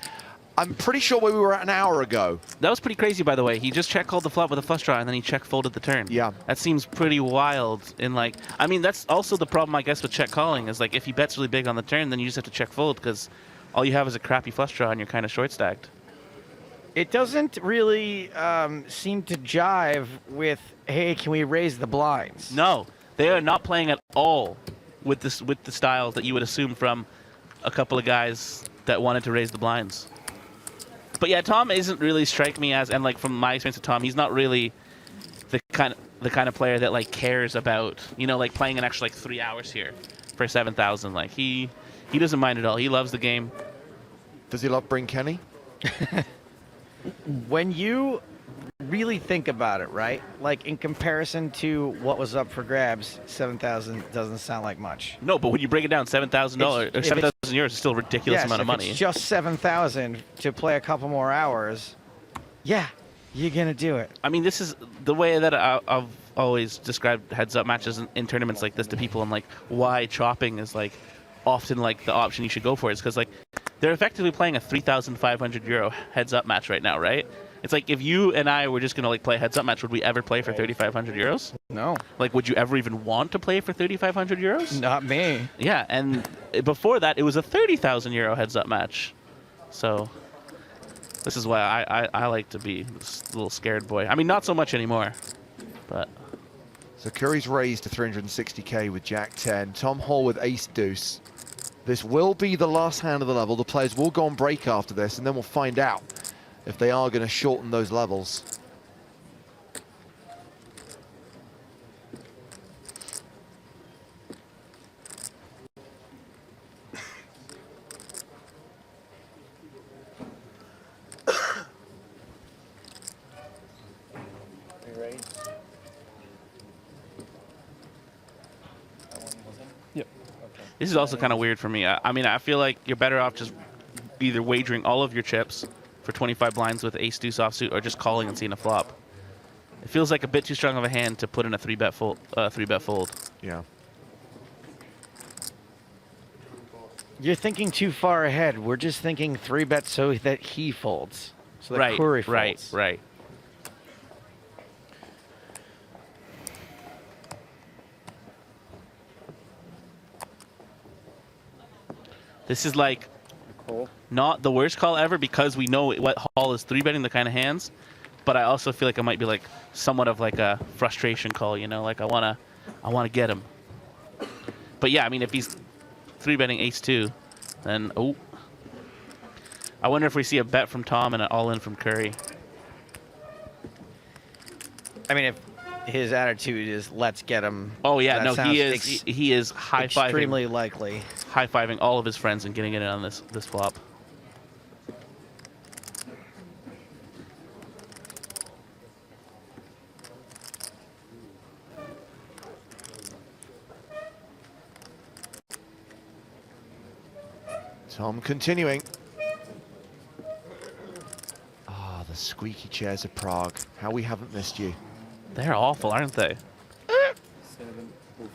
I'm pretty sure where we were at an hour ago. That was pretty crazy, by the way. He just check called the flop with a flush draw, and then he check folded the turn. Yeah. That seems pretty wild. In like, I mean, that's also the problem, I guess, with check calling is like if he bets really big on the turn, then you just have to check fold because all you have is a crappy flush draw, and you're kind of short stacked. It doesn't really seem to jive with, hey, can we raise the blinds? No, they are not playing at all with this with the styles that you would assume from a couple of guys that wanted to raise the blinds. But yeah, Tom isn't really strike me as, and like from my experience with Tom, he's not really the kind of player that like cares about, you know, like playing an extra like 3 hours here for 7,000. Like he doesn't mind at all. He loves the game. Does he love Bring Kenny? When you really think about it, right? Like in comparison to what was up for grabs, 7,000 doesn't sound like much. No, but when you break it down, $7,000 or 7,000 euros is still a ridiculous amount of money. It's just 7,000 to play a couple more hours. Yeah, you're gonna do it. I mean, this is the way that I've always described heads-up matches in tournaments like this to people, and like why chopping is like often like the option you should go for. Is because like they're effectively playing a 3,500 euro heads-up match right now, right? It's like if you and I were just gonna like play a heads-up match, would we ever play for 3,500 euros? No. Like, would you ever even want to play for 3,500 euros? Not me. Yeah, and before that, it was a 30,000 euro heads-up match. So this is why I like to be this little scared boy. I mean, not so much anymore, but. So Curry's raised to 360k with Jack 10. Tom Hall with Ace Deuce. This will be the last hand of the level. The players will go on break after this, and then we'll find out if they are going to shorten those levels. This is also kind of weird for me. I mean, I feel like you're better off just either wagering all of your chips for 25 blinds with ace deuce offsuit, or just calling and seeing a flop. It feels like a bit too strong of a hand to put in a 3-bet fold. Yeah. You're thinking too far ahead. We're just thinking 3-bet so that he folds, so that Curry folds. Right. This is like not the worst call ever because we know what Hall is 3-betting the kind of hands, but I also feel like it might be like somewhat of like a frustration call, you know, like I wanna get him. But yeah, I mean, if he's 3-betting ace-2, then I wonder if we see a bet from Tom and an all-in from Curry. I mean, if his attitude is let's get him. Oh yeah, no, he is high-fiving. Extremely likely. High-fiving all of his friends and getting it on this flop. Tom continuing. Ah, the squeaky chairs of Prague. How we haven't missed you. They're awful, aren't they?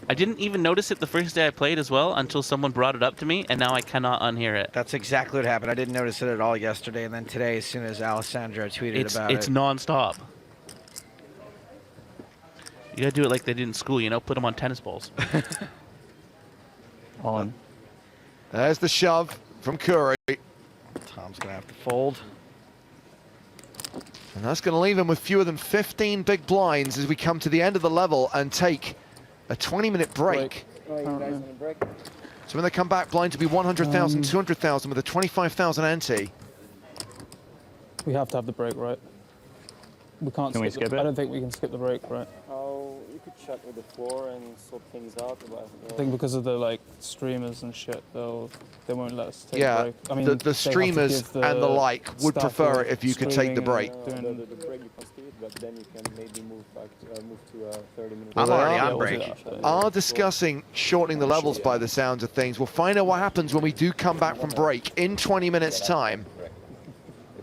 I didn't even notice it the first day I played as well until someone brought it up to me, and now I cannot unhear it. That's exactly what happened. I didn't notice it at all yesterday, and then today, as soon as Alessandra tweeted about it. It's non-stop. You gotta do it like they did in school, you know? Put them on tennis balls. On. There's the shove from Curry. Tom's gonna have to fold. And that's going to leave him with fewer than 15 big blinds as we come to the end of the level and take a 20-minute break. So when they come back, blind to be 100,000, 200,000 with a 25,000 ante. We have to have the break, right? We can't. Can we skip it? I don't think we can skip the break, right? Oh, you could chat with the floor and sort things out. I think because of the like streamers and shit, they won't let us take yeah, the break. I mean, the streamers and the like would prefer it if you could take the break. The break you can skip it, but then you can maybe move back, move to a 30-minute. I'm already on break. Are discussing shortening the levels by the sounds of things. We'll find out what happens when we do come back from break in 20 minutes time.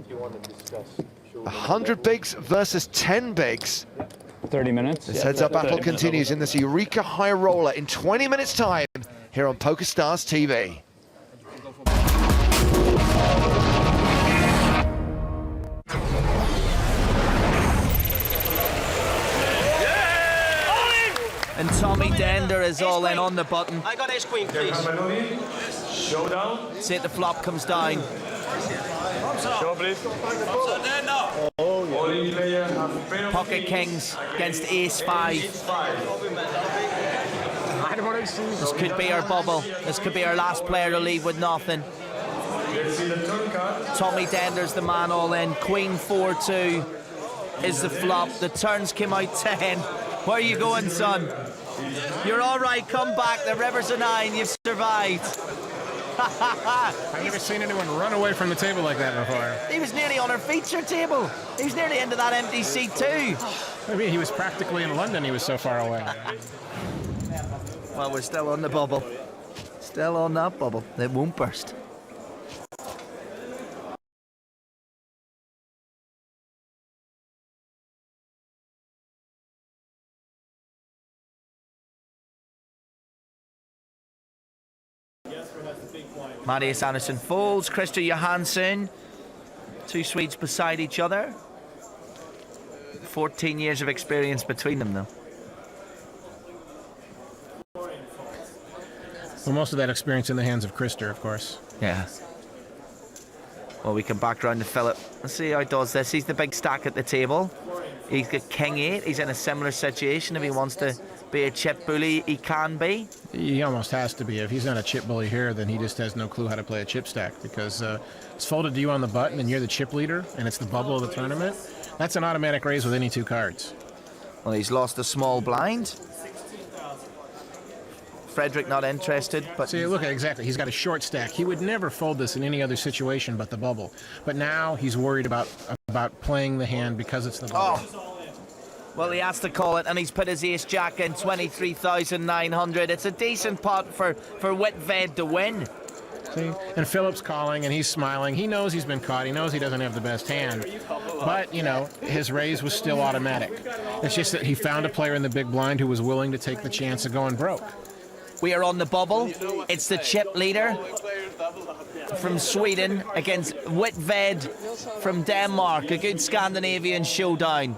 If you want to discuss. 100 bigs versus 10 bigs. 30 minutes. This heads-up battle continues in this Eureka High Roller in 20 minutes' time here on PokerStars TV. And Tommy Dender is all in on the button. I got ace queen, please. Showdown. See if the flop comes down. Show, please. Pocket kings against ace 5. This could be our bubble. This could be our last player to leave with nothing. Tommy Dender's the man all in. Queen 4-2 is the flop. The turns came out 10. Where are you going, son? You're all right. Come back. The river's a 9. You've survived. I've never seen anyone run away from the table like that before. He was nearly on our feature table. He was nearly into that empty seat too. I mean, he was practically in London. He was so far away. Well, we're still on the bubble. Still on that bubble. It won't burst. Marius Anderson folds, Christer Johansson, 2 Swedes beside each other. 14 years of experience between them though. Well, most of that experience in the hands of Christer, of course. Yeah. Well, we come back round to Philip. Let's see how he does this. He's the big stack at the table. He's got King 8. He's in a similar situation. If he wants to be a chip bully, he can be. He almost has to be. If he's not a chip bully here, then he just has no clue how to play a chip stack, because it's folded to you on the button and you're the chip leader and it's the bubble of the tournament. That's an automatic raise with any 2 cards. Well, he's lost a small blind. Frederick not interested, but... See, look, exactly. He's got a short stack. He would never fold this in any other situation but the bubble. But now he's worried about playing the hand because it's the bubble. Oh. Well, he has to call it, and he's put his ace-jack in, 23,900. It's a decent pot for Whitved to win. See? And Philip's calling, and he's smiling. He knows he's been caught. He knows he doesn't have the best hand. But, you know, his raise was still automatic. It's just that he found a player in the big blind who was willing to take the chance of going broke. We are on the bubble. It's the chip leader from Sweden against Whitved from Denmark. A good Scandinavian showdown.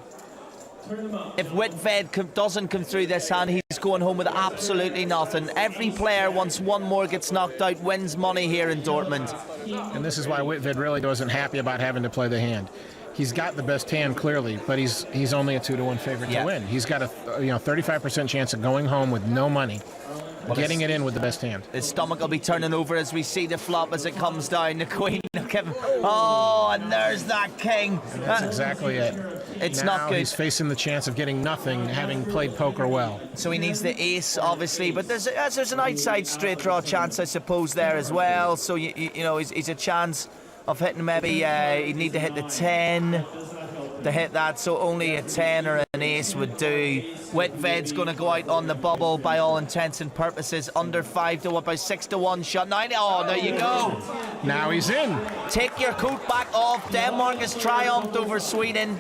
If Whitved doesn't come through this hand, he's going home with absolutely nothing. Every player, once one more gets knocked out, wins money here in Dortmund. And this is why Whitved really wasn't happy about having to play the hand. He's got the best hand clearly, but he's only a 2-to-1 favorite to win. He's got a 35% chance of going home with no money. Well, getting it in with the best hand. His stomach will be turning over as we see the flop as it comes down. The queen. Oh, and there's that king. And that's exactly it. It's now not good. He's facing the chance of getting nothing, having played poker well. So he needs the ace, obviously, but there's an outside straight draw chance, I suppose, there as well. So you know, he's a chance of hitting maybe. He'd need to hit the 10. To hit that, so only a 10 or an ace would do. Whitved's going to go out on the bubble by all intents and purposes, under 5 to about 6-to-1 shot. 90. Oh, there you go. Now he's in. Take your coat back off. Denmark has triumphed over Sweden.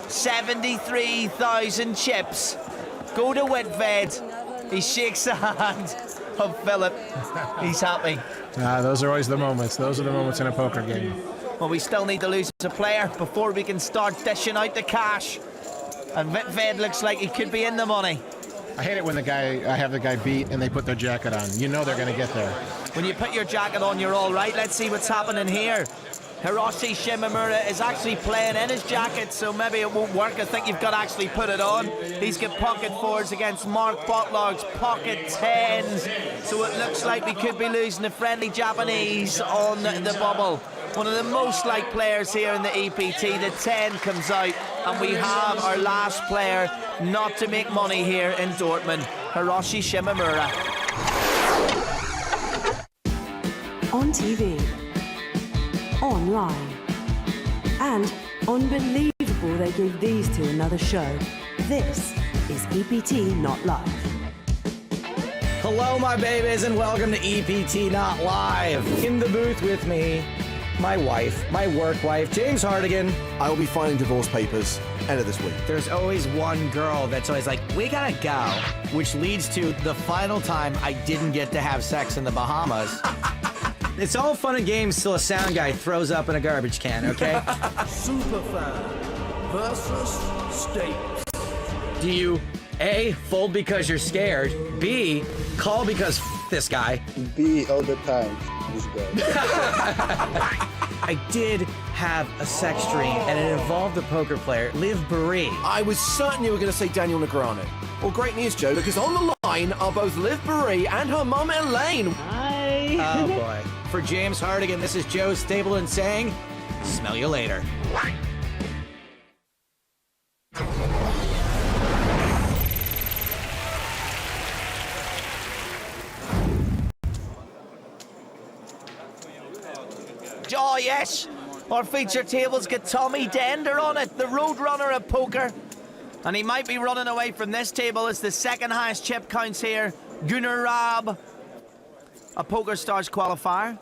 73,000 chips. Go to Whitved. He shakes the hand of Philip. He's happy. Those are always the moments. Those are the moments in a poker game. Well, we still need to lose a player before we can start dishing out the cash. And Whitved looks like he could be in the money. I hate it when I have the guy beat and they put their jacket on. You know they're going to get there. When you put your jacket on, you're all right. Let's see what's happening here. Hiroshi Shimamura is actually playing in his jacket, so maybe it won't work. I think you've got to actually put it on. He's got pocket 4s against Mark Botlog's pocket 10s. So it looks like we could be losing a friendly Japanese on the bubble. One of the most liked players here in the EPT. The 10 comes out, and we have our last player not to make money here in Dortmund, Hiroshi Shimamura. On TV, online, and unbelievable they gave these two another show. This is EPT Not Live. Hello, my babies, and welcome to EPT Not Live. In the booth with me, my wife, my work wife, James Hardigan. I will be filing divorce papers end of this week. There's always one girl that's always like, we gotta go, which leads to the final time I didn't get to have sex in the Bahamas. It's all fun and games till a sound guy throws up in a garbage can, okay? Superfan versus State. Do you A, fold because you're scared, B, call because this guy? B, all the time, this guy. I did have a sex dream, and it involved a poker player, Liv Boeree. I was certain you were going to say Daniel Negreanu. Well, great news, Joe, because on the line are both Liv Boeree and her mum, Elaine. Hi. Oh, boy. For James Hardigan, this is Joe Stapleton saying, smell you later. Oh, yes. Our feature table's got Tommy Dender on it, the roadrunner of poker. And he might be running away from this table as the second highest chip counts here. Gunnar Raab, a PokerStars qualifier.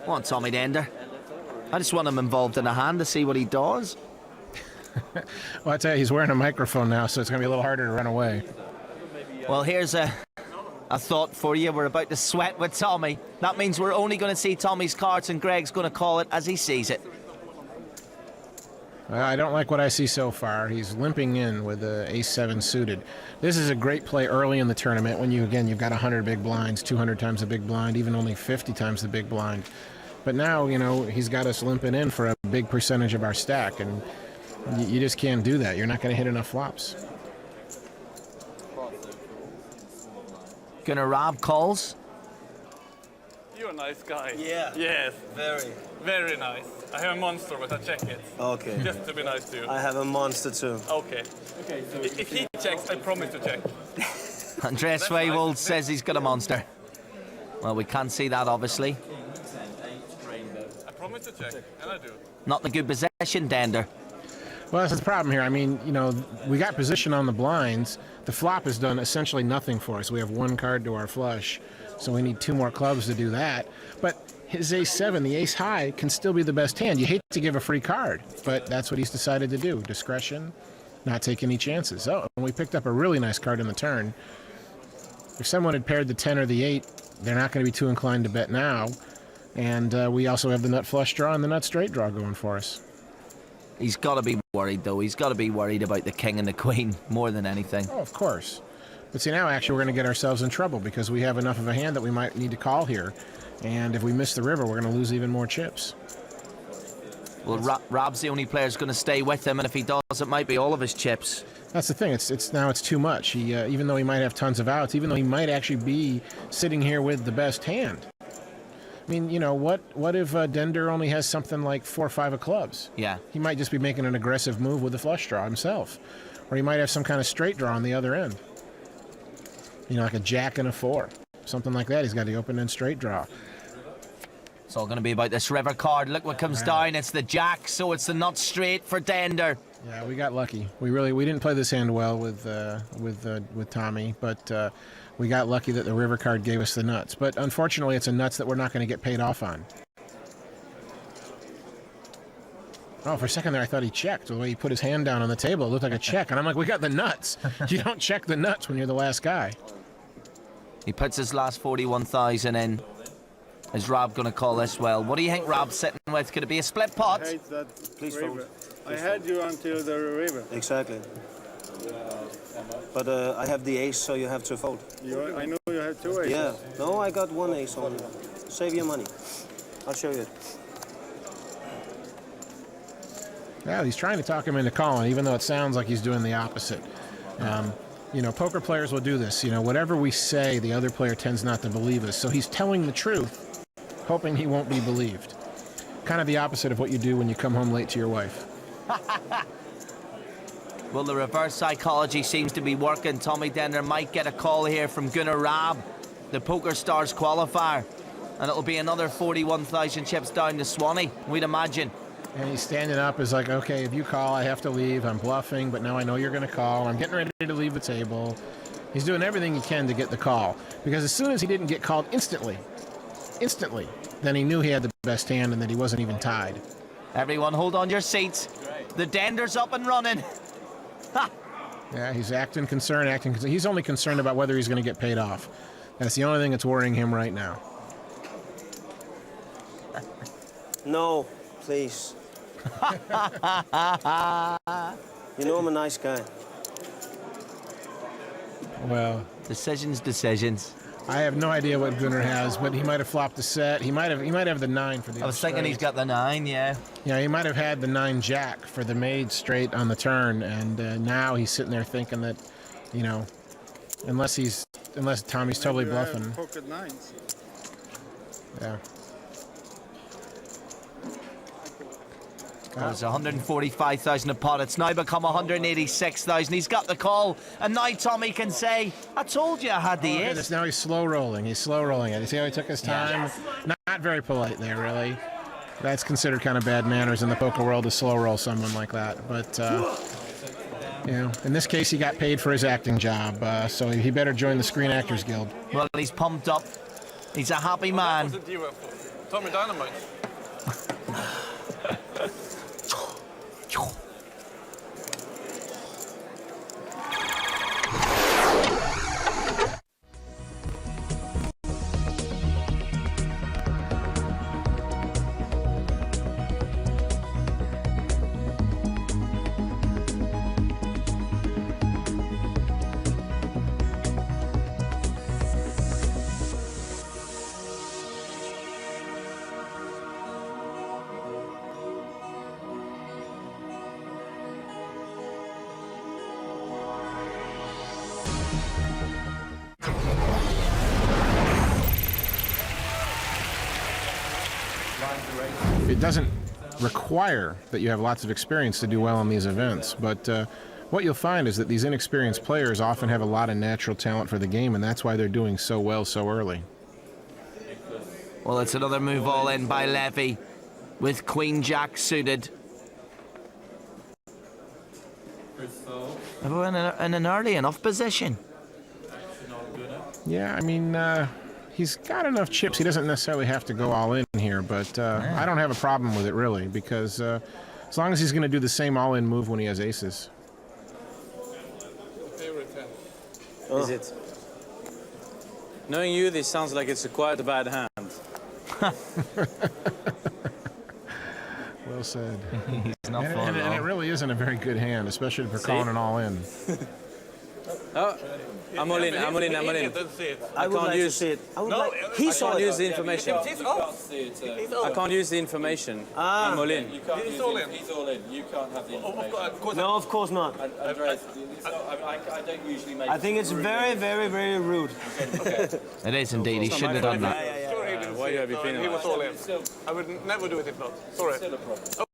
Come on, Tommy Dender. I just want him involved in a hand to see what he does. Well, I tell you, he's wearing a microphone now, so it's going to be a little harder to run away. Well, here's a thought for you. We're about to sweat with Tommy. That means we're only going to see Tommy's cards, and Greg's going to call it as he sees it. Well, I don't like what I see so far. He's limping in with the ace-7 suited. This is a great play early in the tournament when you've got 100 big blinds, 200 times the big blind, even only 50 times the big blind. But now, he's got us limping in for a big percentage of our stack, and you just can't do that. You're not going to hit enough flops. Gunnar Raab calls. You're a nice guy. Yeah. Yes. Very. Very nice. I have a monster, but I check it. Okay. Just to be nice to you. I have a monster too. Okay. Okay. So if he checks, I promise to check. Andreas Swaywold says he's got a monster. Well, we can't see that, obviously. I promise to check, and I do. Not in a good possession, Dender. Well, that's the problem here. I mean, we got position on the blinds. The flop has done essentially nothing for us. We have one card to our flush, so we need 2 more clubs to do that. But his ace-7, the ace high, can still be the best hand. You hate to give a free card, but that's what he's decided to do. Discretion, not take any chances. Oh, and we picked up a really nice card in the turn. If someone had paired the 10 or the 8, they're not going to be too inclined to bet now. And we also have the nut flush draw and the nut straight draw going for us. He's got to be worried, though. He's got to be worried about the king and the queen more than anything. Oh, of course. But see, now actually we're going to get ourselves in trouble because we have enough of a hand that we might need to call here. And if we miss the river, we're going to lose even more chips. Well, Rob's the only player who's going to stay with him, and if he does, it might be all of his chips. That's the thing. It's too much. He even though he might have tons of outs, even though he might actually be sitting here with the best hand. I mean, what if Dender only has something like 4 or 5 of clubs? Yeah. He might just be making an aggressive move with the flush draw himself. Or he might have some kind of straight draw on the other end. Like a jack and a 4. Something like that. He's got the open-end straight draw. It's all going to be about this river card. Look what comes down. It's the jack, so it's the nut straight for Dender. Yeah, we got lucky. We didn't play this hand well with Tommy, but we got lucky that the river card gave us the nuts. But unfortunately, it's a nuts that we're not going to get paid off on. Oh, for a second there, I thought he checked. The way he put his hand down on the table, it looked like a check. And I'm like, we got the nuts. You don't check the nuts when you're the last guy. He puts his last 41,000 in. Is Rob going to call this well? What do you think Rob's sitting with? Could it be a split pot? I hate that Please river. fold. I had you until the river. Exactly. But I have the ace, so you have to fold. I know you have 2 aces. Yeah. No, I got 1 ace only. Save your money. I'll show you it. Yeah, he's trying to talk him into calling, even though it sounds like he's doing the opposite. Poker players will do this. Whatever we say, the other player tends not to believe us. So he's telling the truth, hoping he won't be believed. Kind of the opposite of what you do when you come home late to your wife. Well, the reverse psychology seems to be working. Tommy Dender might get a call here from Gunnar Raab, the PokerStars qualifier. And it'll be another 41,000 chips down to Swanee, we'd imagine. And he's standing up, is like, okay, if you call, I have to leave. I'm bluffing, but now I know you're going to call. I'm getting ready to leave the table. He's doing everything he can to get the call. Because as soon as he didn't get called instantly, then he knew he had the best hand and that he wasn't even tied. Everyone hold on your seats. The Dender's up and running. Ha! Yeah, he's acting concerned, He's only concerned about whether he's going to get paid off. That's the only thing that's worrying him right now. No, please. You know I'm a nice guy. Well, decisions. I have no idea what Gunnar has, but he might have flopped the set. He might have the 9 for the. I was thinking he's got the 9, yeah. Yeah, he might have had the 9 jack for the made straight on the turn, and now he's sitting there thinking that, you know, unless Tommy's totally bluffing. Pocket nines. Yeah. Well, it's 145,000 a pot. It's now become 186,000. He's got the call, and now Tommy can say, "I told you I had the ace." Now he's slow rolling. He's slow rolling it. You see how he took his time? Not very polite there, really. That's considered kind of bad manners in the poker world to slow roll someone like that. But you know, in this case, he got paid for his acting job, so he better join the Screen Actors Guild. Well, he's pumped up. He's a happy man. What do you work for? Tommy Dynamite. It doesn't require that you have lots of experience to do well in these events, but what you'll find is that these inexperienced players often have a lot of natural talent for the game, and that's why they're doing so well so early. Well, it's another move all in by Levy with Queen Jack suited. We're in an early enough position. Yeah, I mean, he's got enough chips. He doesn't necessarily have to go all in here, but I don't have a problem with it, really, because as long as he's going to do the same all-in move when he has aces. Is it? Knowing you, this sounds like it's quite a bad hand. Well said. He's not and it really isn't a very good hand, especially for calling an all-in. Oh, I'm all in. I'm all in. I'm all in. I would like to see it. I would like. He saw can't it. use the information. I can't use the information. I'm all in. He's all in. He's all in. You can't have the information. No, of course not. Andreas, I don't usually make. I think it's very, very, very rude. It is indeed. He shouldn't have done that. Why do you have your He was all in. I would never do it if not. Sorry.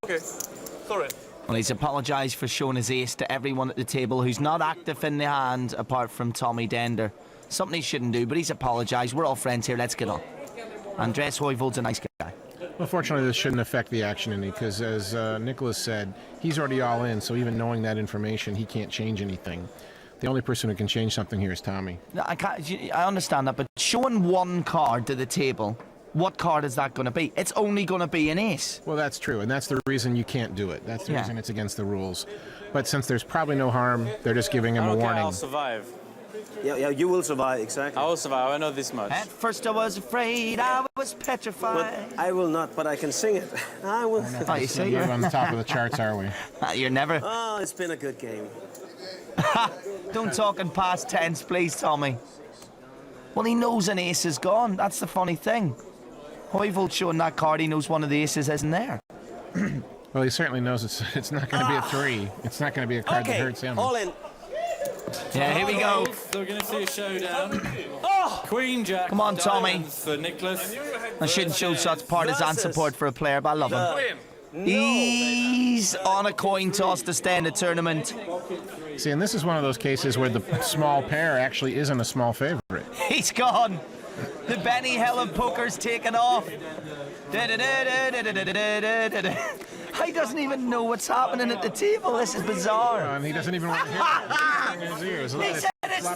Okay. Sorry. Well, he's apologised for showing his ace to everyone at the table who's not active in the hand, apart from Tommy Dender. Something he shouldn't do, but he's apologised. We're all friends here. Let's get on. Andres Heuveld's a nice guy. Well, fortunately, this shouldn't affect the action any, because as Nicholas said, he's already all in, so even knowing that information, he can't change anything. The only person who can change something here is Tommy. No, I understand that, but showing one card to the table, what card is that going to be? It's only going to be an ace. Well, that's true, and that's the reason you can't do it. That's the reason it's against the rules. But since there's probably no harm, they're just giving him a warning. I'll survive. Yeah, you will survive, exactly. I will survive. I know this much. At first I was afraid, I was petrified. But I will not, but I can sing it. I will. Oh, you see, You're on the top of the charts, are we? You're never. Oh, it's been a good game. Don't talk in past tense, please, Tommy. Well, he knows an ace is gone. That's the funny thing. Heuvel's showing that card, he knows one of the aces isn't there. Well, he certainly knows it's not going to be a 3. It's not going to be a card that hurts him. All in. Yeah, here we go. So we're going to see a showdown. Queen Jack. Come on, Tommy. Diamonds for Nicholas. I shouldn't show such partisan support for a player, but I love him. No. He's on a coin toss to stay in the tournament. See, and this is one of those cases where the small pair actually isn't a small favorite. He's gone. The Benny Hill of poker's taken off. He doesn't even know what's happening at the table. This is bizarre. And he doesn't even want to hear it in his ears. He said it's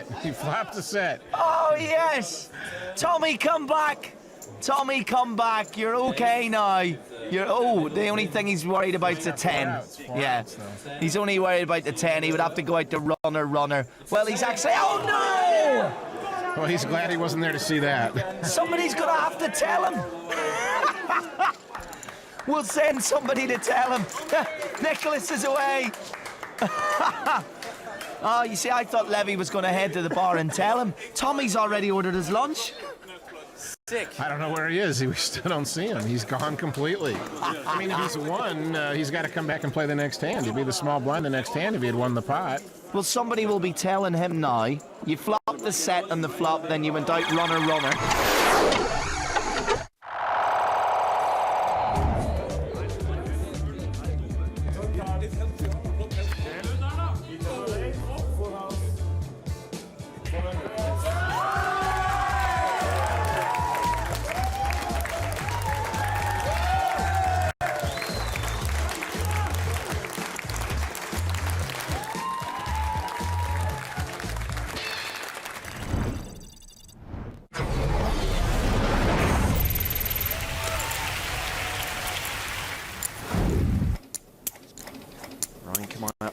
3. He flopped a set. Oh, yes. Tommy, come back. Tommy, come back. You're okay now. The only thing he's worried about is a 10. Yeah. He's only worried about the 10. He would have to go out to runner. Well, he's actually... Oh, no! Well, he's glad he wasn't there to see that. Somebody's going to have to tell him. We'll send somebody to tell him. Nicholas is away. Oh, you see, I thought Levy was going to head to the bar and tell him. Tommy's already ordered his lunch. I don't know where he is. We still don't see him. He's gone completely. I mean, if he's won, he's got to come back and play the next hand. He'd be the small blind the next hand if he had won the pot. Well, somebody will be telling him now. You flopped the set and the flop, then you went out runner.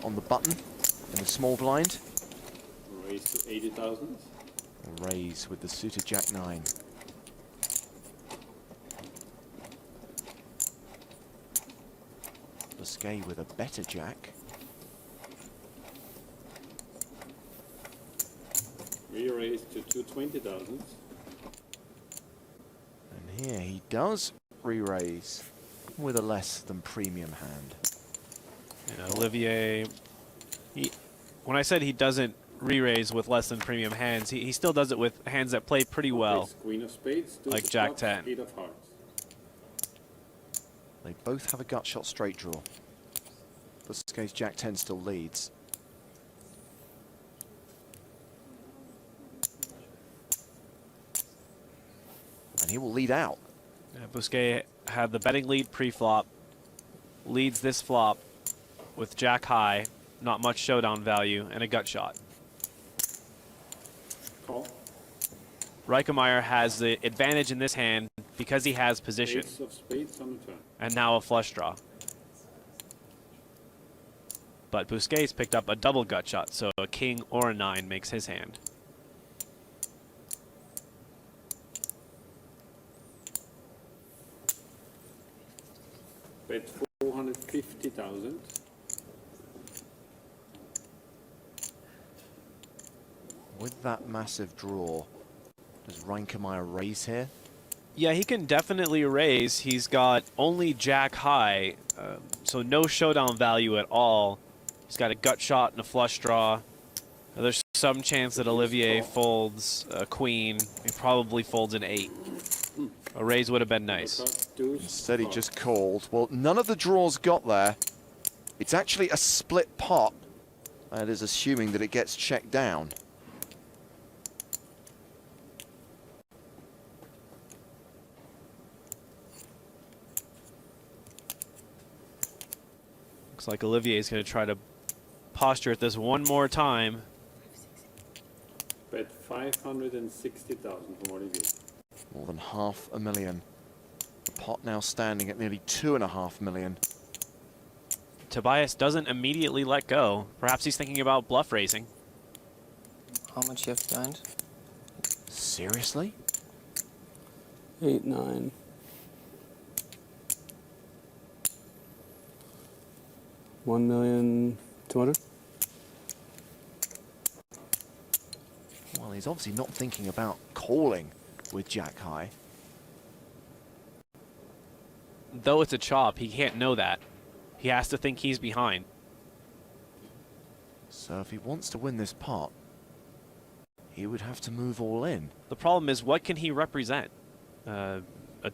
On the button in the small blind. Raise to 80,000. Raise with the suited Jack-9. Busquet with a better Jack. Re-raise to 220,000. And here he does re-raise with a less than premium hand. Yeah, Olivier, when I said he doesn't re-raise with less than premium hands, he still does it with hands that play pretty well, Queen of spades, like Jack 10. Eight of hearts. They both have a gut shot straight draw. Busquets Jack 10 still leads. And he will lead out. Yeah, Busquet had the betting lead pre-flop, leads this flop with Jack high, not much showdown value, and a gut shot. Call. Reikemeyer has the advantage in this hand because he has position. Ace of spades on the turn. And now a flush draw. But Busquets picked up a double gut shot, so a king or a 9 makes his hand. Bet 450,000. With that massive draw, does Reikemeyer raise here? Yeah, he can definitely raise. He's got only Jack high, so no showdown value at all. He's got a gut shot and a flush draw. There's some chance that Olivier folds a queen. He probably folds an 8. A raise would have been nice. Instead he just called. Well, none of the draws got there. It's actually a split pot. That is assuming that it gets checked down. Looks like Olivier's going to try to posture at this one more time. Bet 560,000 from Olivier. More than $500,000. The pot now standing at nearly $2.5 million. Tobias doesn't immediately let go. Perhaps he's thinking about bluff raising. How much you have behind? Seriously? 8, 9. 1,200,000. Well, he's obviously not thinking about calling with Jack high. Though it's a chop, he can't know that. He has to think he's behind. So if he wants to win this pot, he would have to move all in. The problem is, what can he represent? A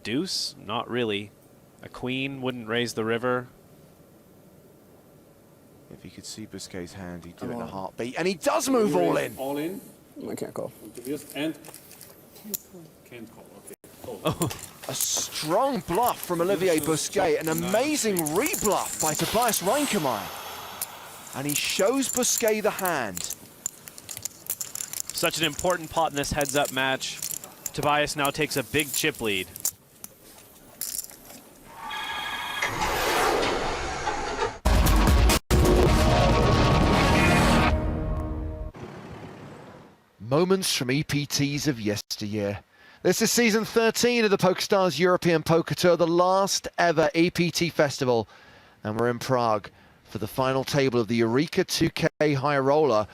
deuce? Not really. A queen wouldn't raise the river. If he could see Busquets' hand, he'd do it in a heartbeat. And he does move all in. All in. I can't call. And can't call. Okay. Call. A strong bluff from Olivier Busquet. An amazing rebluff by Tobias Reikemeyer. And he shows Busquet the hand. Such an important pot in this heads-up match. Tobias now takes a big chip lead. Moments from EPTs of yesteryear. This is season 13 of the PokerStars European Poker Tour, the last ever EPT festival. And we're in Prague for the final table of the Eureka 2K High Roller.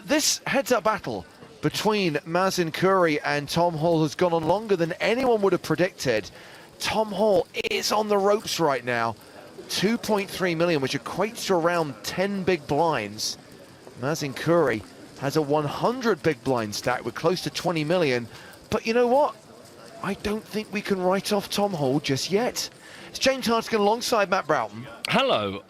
This heads-up battle between Mazen Kuri and Tom Hall has gone on longer than anyone would have predicted. Tom Hall is on the ropes right now. 2.3 million, which equates to around 10 big blinds. Mazen Kuri has a 100 big blind stack with close to 20 million. But you know what? I don't think we can write off Tom Hall just yet. It's James Hartigan alongside Matt Broughton. Hello.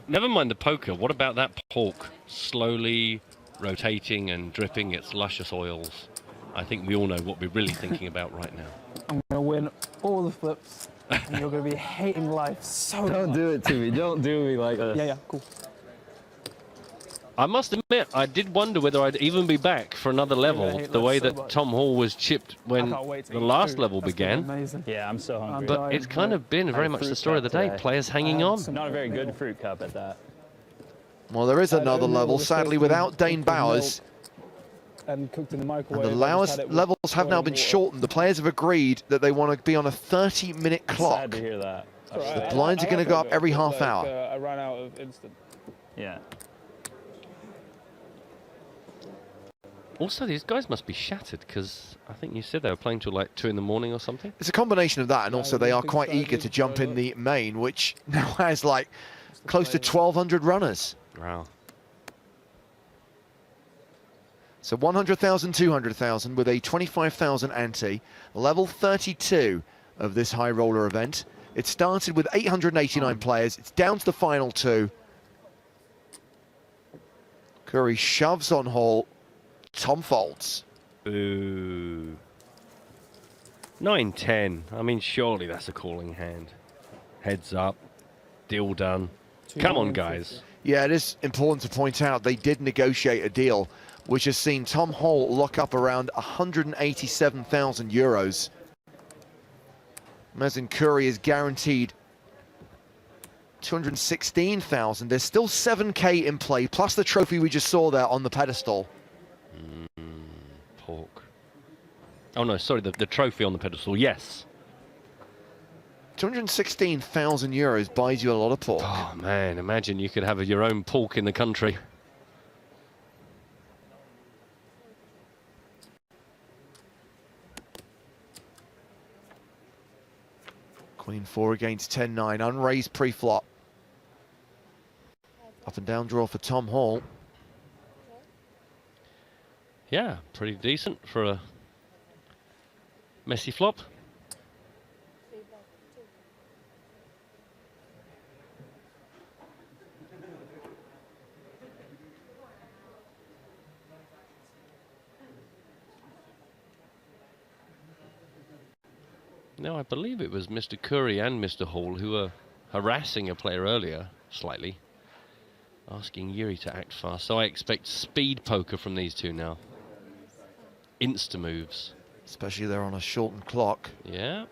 Never mind the poker. What about that pork slowly rotating and dripping its luscious oils? I think we all know what we're really thinking about right now. I'm going to win all the flips, and you're going to be hating life so much. Don't do it to me. Don't do me like this. Yeah, cool. I must admit, I did wonder whether I'd even be back for another level, the way that Tom Hall was chipped when the last level began. Yeah, I'm so hungry. But it's kind of been very much the story of the day. Players hanging on. Not a very good fruit cup at that. Well, there is another level, sadly, without Dane Bowers. And cooked in the microwave. And the levels have now been shortened. The players have agreed that they want to be on a 30-minute clock. Sad to hear that. The blinds are going to go up every half hour. I ran out of instant. Yeah. Also, these guys must be shattered, because I think you said they were playing till like 2 in the morning or something. It's a combination of that, and also they are quite eager to jump in the main, which now has like close to 1,200 runners. Wow. So 100,000, 200,000 with a 25,000 ante, level 32 of this high roller event. It started with 889 players. It's down to the final 2. Curry shoves on Hall. Tom folds. Ooh. 9-10. I mean, surely that's a calling hand. Heads up. Deal done. Come on, guys. Yeah, it is important to point out they did negotiate a deal, which has seen Tom Hall lock up around 187,000 euros. Mazen Kuri is guaranteed 216,000. There's still 7K in play, plus the trophy we just saw there on the pedestal. Pork. Oh no, sorry, the trophy on the pedestal, yes. 216,000 euros buys you a lot of pork. Oh man, imagine you could have your own pork in the country. Queen 4 against 10-9, unraised pre-flop. Up and down draw for Tom Hall. Yeah, pretty decent for a messy flop. Now, I believe it was Mr. Curry and Mr. Hall who were harassing a player earlier, slightly, asking Yuri to act fast. So I expect speed poker from these two now. Insta moves. Especially they're on a shortened clock. Yeah.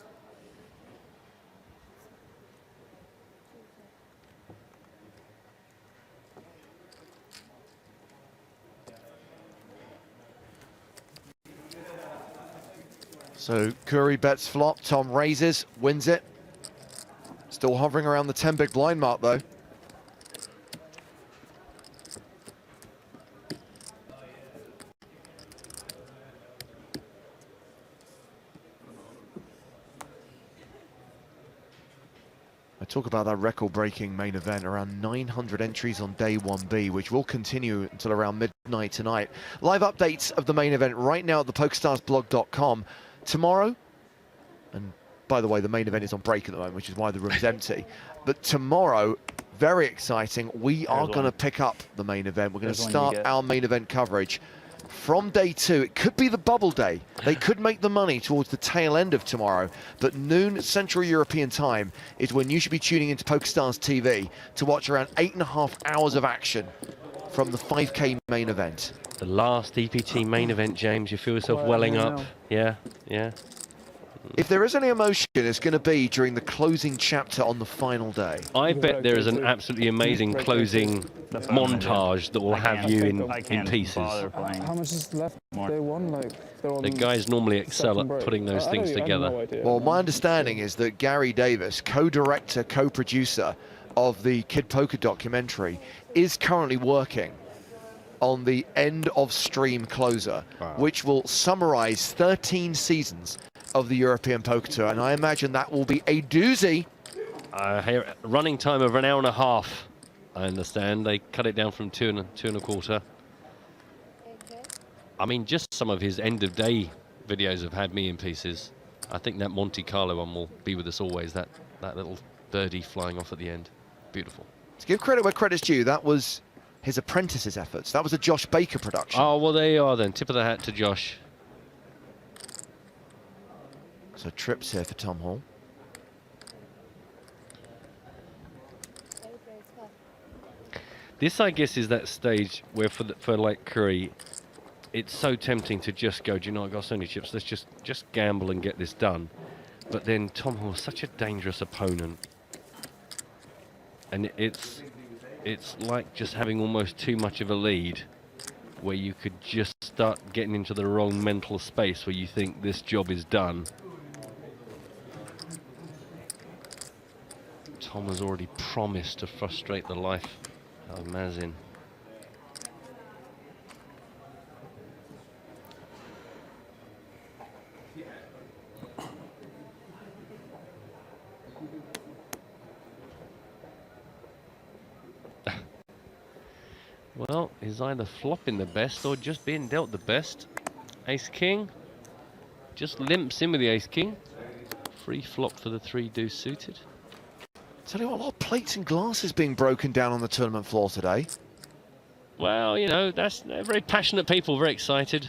So Curry bets flop, Tom raises, wins it. Still hovering around the 10 big blind mark though. I talk about that record-breaking main event, around 900 entries on day 1B, which will continue until around midnight tonight. Live updates of the main event right now at the PokerStarsblog.com. Tomorrow, and by the way, the main event is on break at the moment, which is why the room's empty. But tomorrow, very exciting, we are going to pick up the main event. We're going to start our main event coverage from day 2. It could be the bubble day. They could make the money towards the tail end of tomorrow, but noon Central European time is when you should be tuning into PokerStars TV to watch around 8.5 hours of action from the 5K main event. The last EPT main event, James. You feel yourself welling up? Yeah, yeah. If there is any emotion, it's going to be during the closing chapter on the final day. I bet there is an absolutely amazing closing montage that will have you in pieces. How much is left? Day one, like The guys normally excel at putting those things together. Well, my understanding is that Gary Davis, co-director, co-producer of the Kid Poker documentary, is currently working on the end of stream closer, which will summarize 13 seasons of the European Poker Tour, and I imagine that will be a doozy. Running time of an hour and a half, I understand. They cut it down from two and a quarter. I mean, just some of his end of day videos have had me in pieces. I think that Monte Carlo one will be with us always, that little birdie flying off at the end. Beautiful. To give credit where credit's due, that was his apprentice's efforts. That was a Josh Baker production. Oh, well, there you are then. Tip of the hat to Josh. So trips here for Tom Hall. This, I guess, is that stage where for like Curry, it's so tempting to just go, do you know, I've got so many chips, let's just gamble and get this done. But then Tom Hall's such a dangerous opponent. And it's like just having almost too much of a lead, where you could just start getting into the wrong mental space where you think this job is done. Tom has already promised to frustrate the life of Mazin. Well, he's either flopping the best or just being dealt the best. Ace-King just limps in with the Ace-King. Free flop for the 3 deuce suited. Tell you what, a lot of plates and glasses being broken down on the tournament floor today. Well, you know, they're very passionate people, very excited.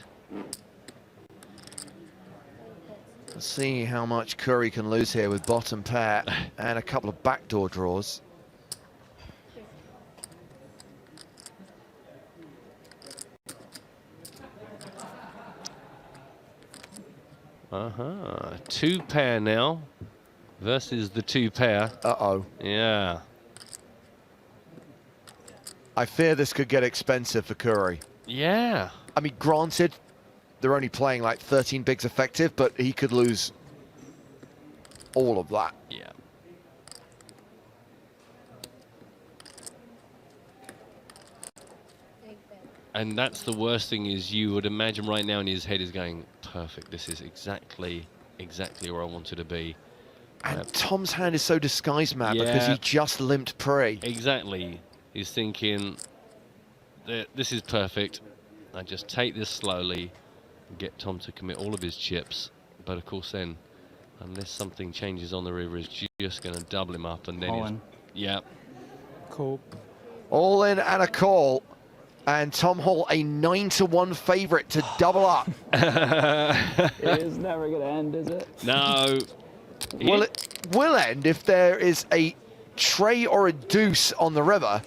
Let's see how much Curry can lose here with bottom pair and a couple of backdoor draws. Uh-huh. 2 pair now versus the 2 pair. Uh-oh. Yeah. I fear this could get expensive for Curry. Yeah. I mean, granted, they're only playing like 13 bigs effective, but he could lose all of that. Yeah. And that's the worst thing, is you would imagine right now in his head is going, perfect, this is exactly where I wanted to be. And Tom's hand is so disguised, Matt, because he just limped pre. Exactly. He's thinking, this is perfect. I just take this slowly and get Tom to commit all of his chips. But of course then, unless something changes on the river, he's just going to double him up. And then All in. Yeah. Cool. All in and a call. And Tom Hall, a 9-1 favourite to double up. It is never going to end, is it? No. Well, it will end if there is a tray or a deuce on the river.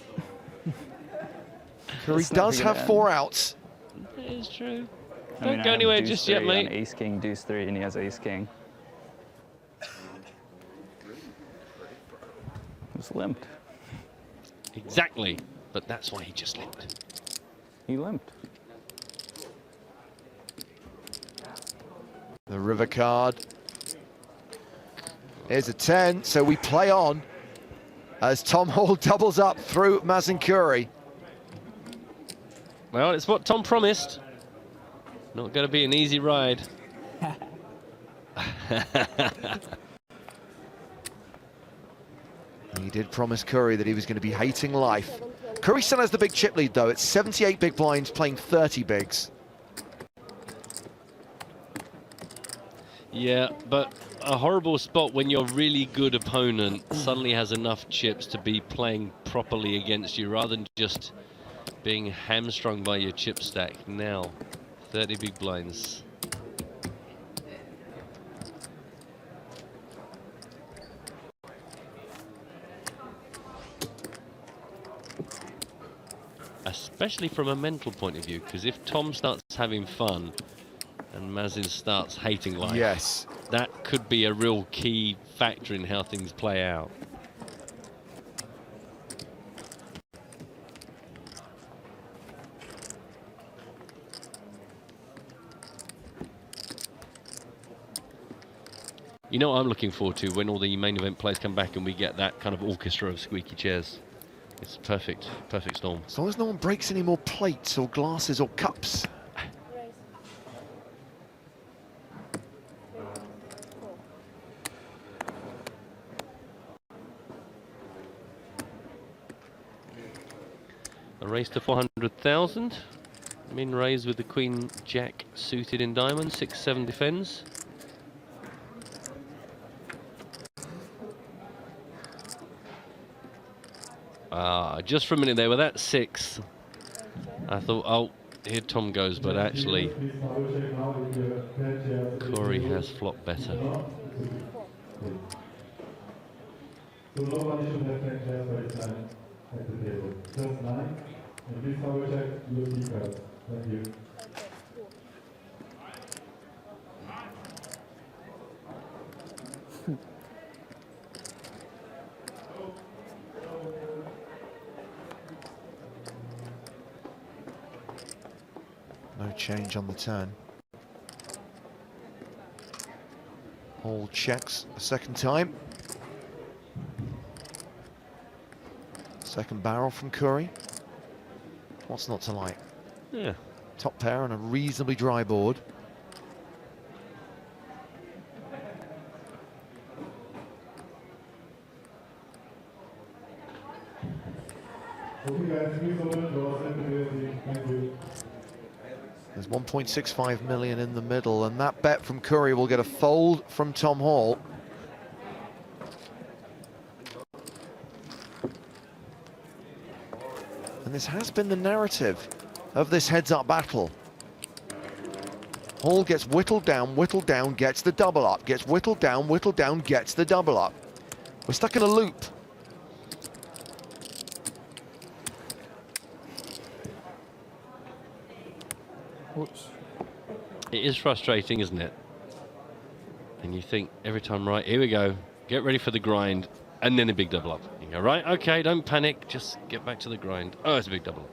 He does have 4 outs. That is true. I mean, Don't go anywhere just yet, mate. Ace King, Deuce 3, and he has Ace King. Just limped. Exactly. But that's why he just limped. He limped. The river card. Here's a 10, so we play on as Tom Hall doubles up through Mazin Curry. Well, it's what Tom promised. Not going to be an easy ride. He did promise Curry that he was going to be hating life. Curry still has the big chip lead, though. It's 78 big blinds playing 30 bigs. Yeah, but a horrible spot when your really good opponent suddenly has enough chips to be playing properly against you, rather than just being hamstrung by your chip stack. Now, 30 big blinds. A especially from a mental point of view, because if Tom starts having fun and Mazin starts hating life, yes, that could be a real key factor in how things play out. You know what I'm looking forward to when all the main event players come back and we get that kind of orchestra of squeaky chairs. It's perfect, perfect storm. As long as no one breaks any more plates or glasses or cups. A raise to 400,000. Min raise with the Queen Jack suited in diamonds. 6-7 defends. Just for a minute there with that 6, I thought, oh, here Tom goes, but actually Corey has flopped better. No change on the turn. All checks a second time. Second barrel from Curry. What's not to like? Yeah. Top pair on a reasonably dry board. There's 1.65 million in the middle, and that bet from Curry will get a fold from Tom Hall. And this has been the narrative of this heads-up battle. Hall gets whittled down, gets the double up, gets whittled down, gets the double up. We're stuck in a loop. Whoops. It is frustrating, isn't it? And you think every time, right, here we go, get ready for the grind, and then a big double up. You go, right, okay, don't panic, just get back to the grind. Oh, it's a big double up.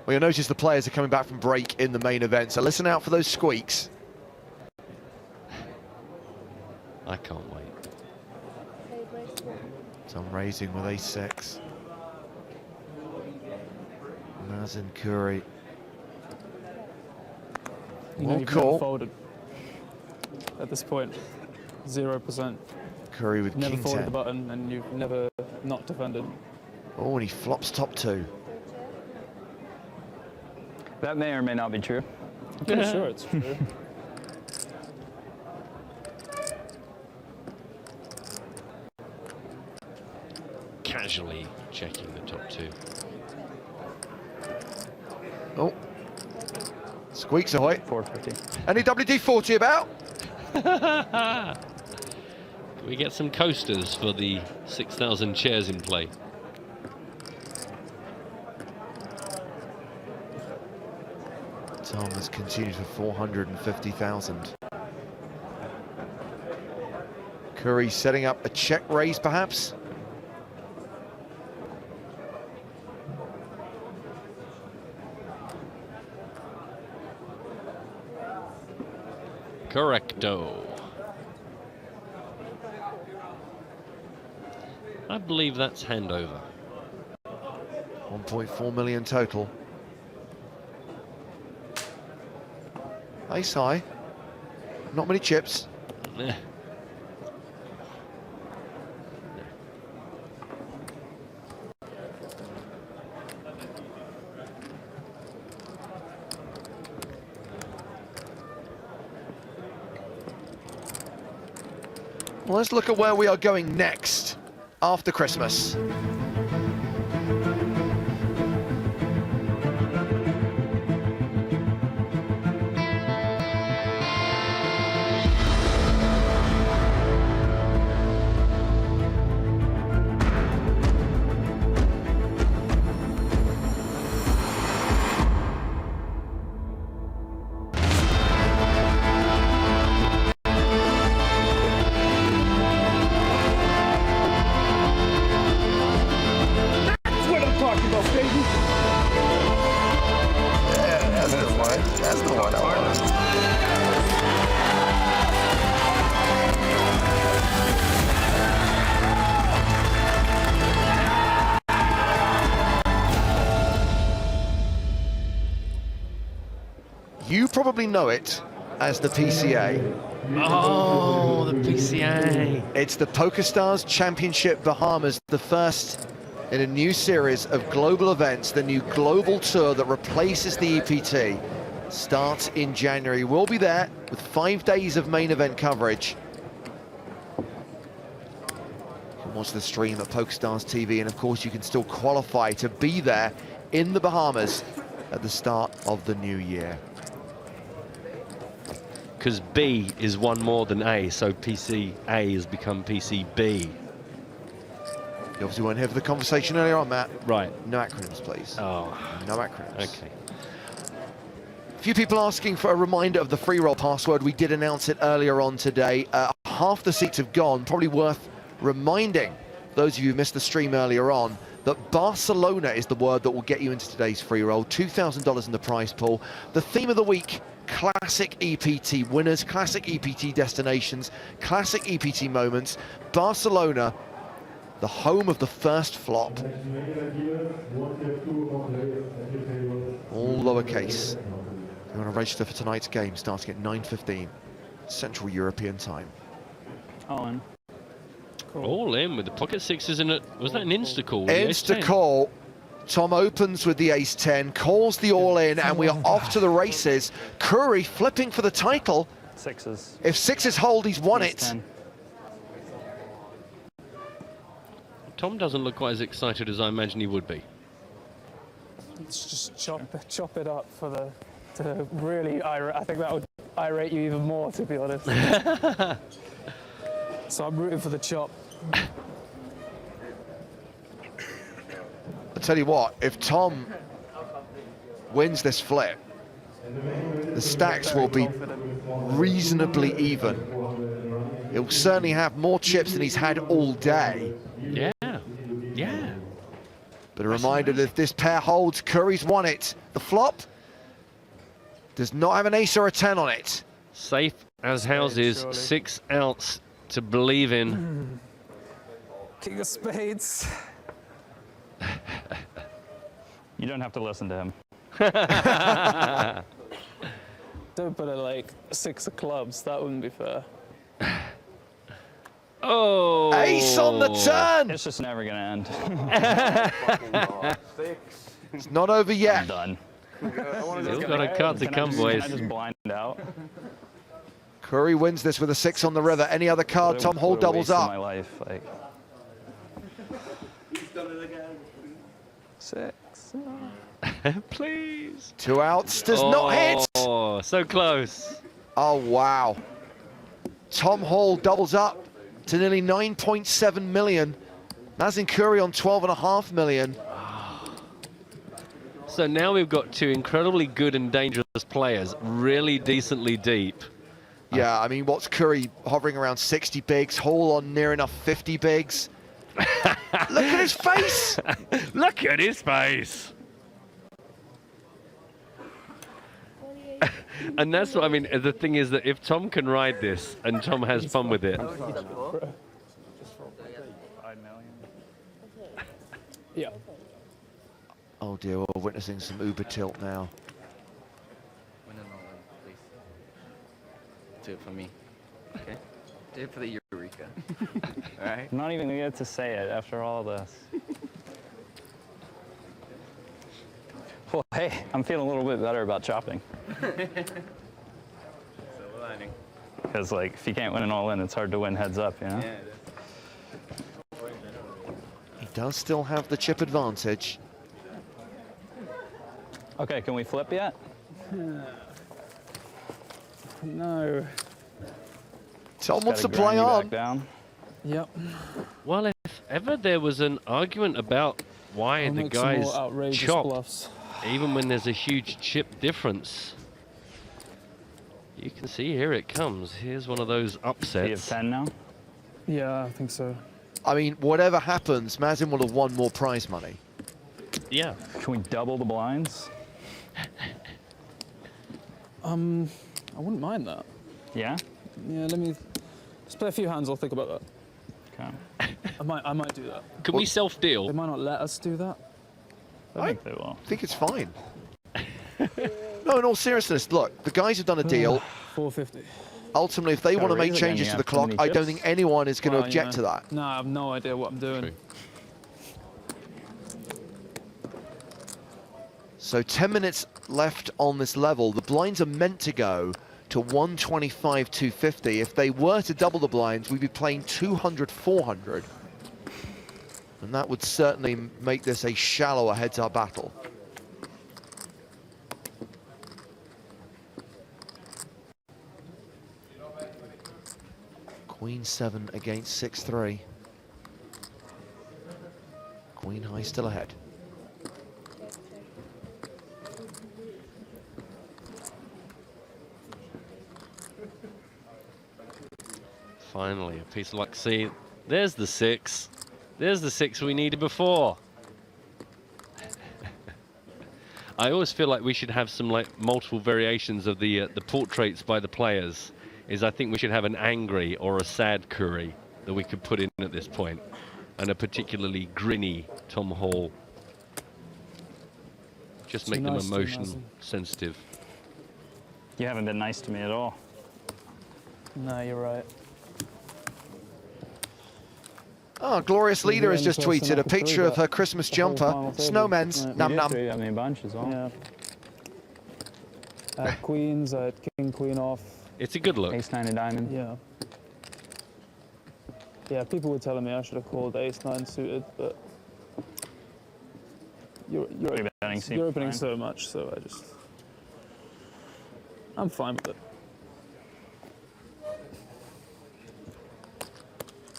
Well, you'll notice the players are coming back from break in the main event, so listen out for those squeaks. I can't wait. Tom raising with ace-6. Mazin Curry. You know, Well, you've cool. never folded at this point. 0%. Curry with Never king folded 10. the button, and you've never not defended. Oh, and he flops top 2. That may or may not be true. I'm pretty sure it's true. Casually checking the top 2. Oh. Squeaks ahoy. 450. Any WD-40 about? Can we get some coasters for the 6,000 chairs in play? Tom has continued for 450,000. Curry setting up a check raise, perhaps? Correcto. I believe that's handover. 1.4 million total. Ace high. Not many chips. Eh. Well, let's look at where we are going next after Christmas. probably know it as the PCA. Oh, the PCA. It's the PokerStars Championship Bahamas, the first in a new series of global events, the new global tour that replaces the EPT. Starts in January. We'll be there with 5 days of main event coverage. You can watch the stream at PokerStars TV, and of course you can still qualify to be there in the Bahamas at the start of the new year. Because B is one more than A, so PCA has become PCB. You obviously weren't here for the conversation earlier on, Matt. Right. No acronyms, please. Oh. No acronyms. Okay. A few people asking for a reminder of the free roll password. We did announce it earlier on today. Half the seats have gone. Probably worth reminding those of you who missed the stream earlier on that Barcelona is the word that will get you into today's free roll. $2,000 in the prize pool. The theme of the week, classic EPT winners, classic EPT destinations, classic EPT moments. Barcelona, the home of the first flop. All lowercase. You want to register for tonight's game starting at 9:15 Central European time. All in. Cool. All in with the pocket sixes in it. Was that an insta call? Insta call. Tom opens with the ace-10, calls the all-in, and we are off to the races. Curry flipping for the title. Sixes. If sixes hold, he's won it. 10. Tom doesn't look quite as excited as I imagine he would be. Let's just chop it up for the to really irate. I think that would irate you even more, to be honest. So I'm rooting for the chop. I'll tell you what, if Tom wins this flip, the stacks will be reasonably even. He'll certainly have more chips than he's had all day. Yeah, yeah. But a reminder that if this pair holds, Curry's won it. The flop does not have an ace or a 10 on it. Safe as houses, 6 outs to believe in. King of spades. You don't have to listen to him. Don't put it like 6 of clubs. That wouldn't be fair. Oh! Ace on the turn! It's just never gonna end. It's not over yet. I'm done. Still got a cut to come, boys. Can I just blind out? Curry wins this with a 6 on the river. Any other card, Tom Hall doubles up. My life, like. He's done it again. 6. Please. 2 outs, does not hit. Oh, so close. Oh, wow. Tom Hall doubles up to nearly 9.7 million. Mazin Curry on 12.5 million. So now we've got 2 incredibly good and dangerous players, really decently deep. Yeah, I mean, what's Curry hovering around 60 bigs, Hall on near enough 50 bigs. Look at his face! Look at his face! And that's what I mean. The thing is that if Tom can ride this and Tom has fun with it. Yeah. Oh dear, we're witnessing some uber tilt now. Do it for me. Okay? Do it for the Eureka. All right? I'm not even gonna get to say it after all this. Well, hey, I'm feeling a little bit better about chopping. Because, like, if you can't win an all-in, it's hard to win heads up, you know? Yeah, He does still have the chip advantage. Okay, can we flip yet? No. Tom wants to Gotta play grind you on. back down. Yep. Well, if ever there was an argument about why I'll the make some guys more outrageous chop, bluffs. even when there's a huge chip difference. You can see here it comes. Here's one of those upsets. You have 10 now? Yeah, I think so. I mean, whatever happens, Mazin will have won more prize money. Yeah. Can we double the blinds? I wouldn't mind that. Yeah? Yeah, let me just play a few hands. I'll think about that. Okay. I might do that. Can we self-deal? They might not let us do that. I think they will. I think it's fine. No, in all seriousness, look, the guys have done a deal. 450. Ultimately, if they want to make changes to the clock, I don't think anyone is going to object to that. No, I have no idea what I'm doing. True. So 10 minutes left on this level. The blinds are meant to go to 125, 250. If they were to double the blinds, we'd be playing 200, 400. And that would certainly make this a shallower heads-up battle. Queen 7 against 6-3. Queen high still ahead. Finally, a piece of luck. See, there's the 6. There's the 6 we needed before. I always feel like we should have some multiple variations of the portraits by the players. I think we should have an angry or a sad Curry that we could put in at this point, and a particularly grinny Tom Hall. Just make them emotion sensitive. You haven't been nice to me at all. No, you're right. Oh, Glorious Leader has just tweeted a picture of her Christmas jumper. Snowmen's, num num. I mean, a bunch as well. Yeah. Queens, King, Queen off. It's a good look. Ace-9 of diamond. Yeah. Yeah, people were telling me I should have called Ace-9 suited, but you're opening so much, so I'm fine with it.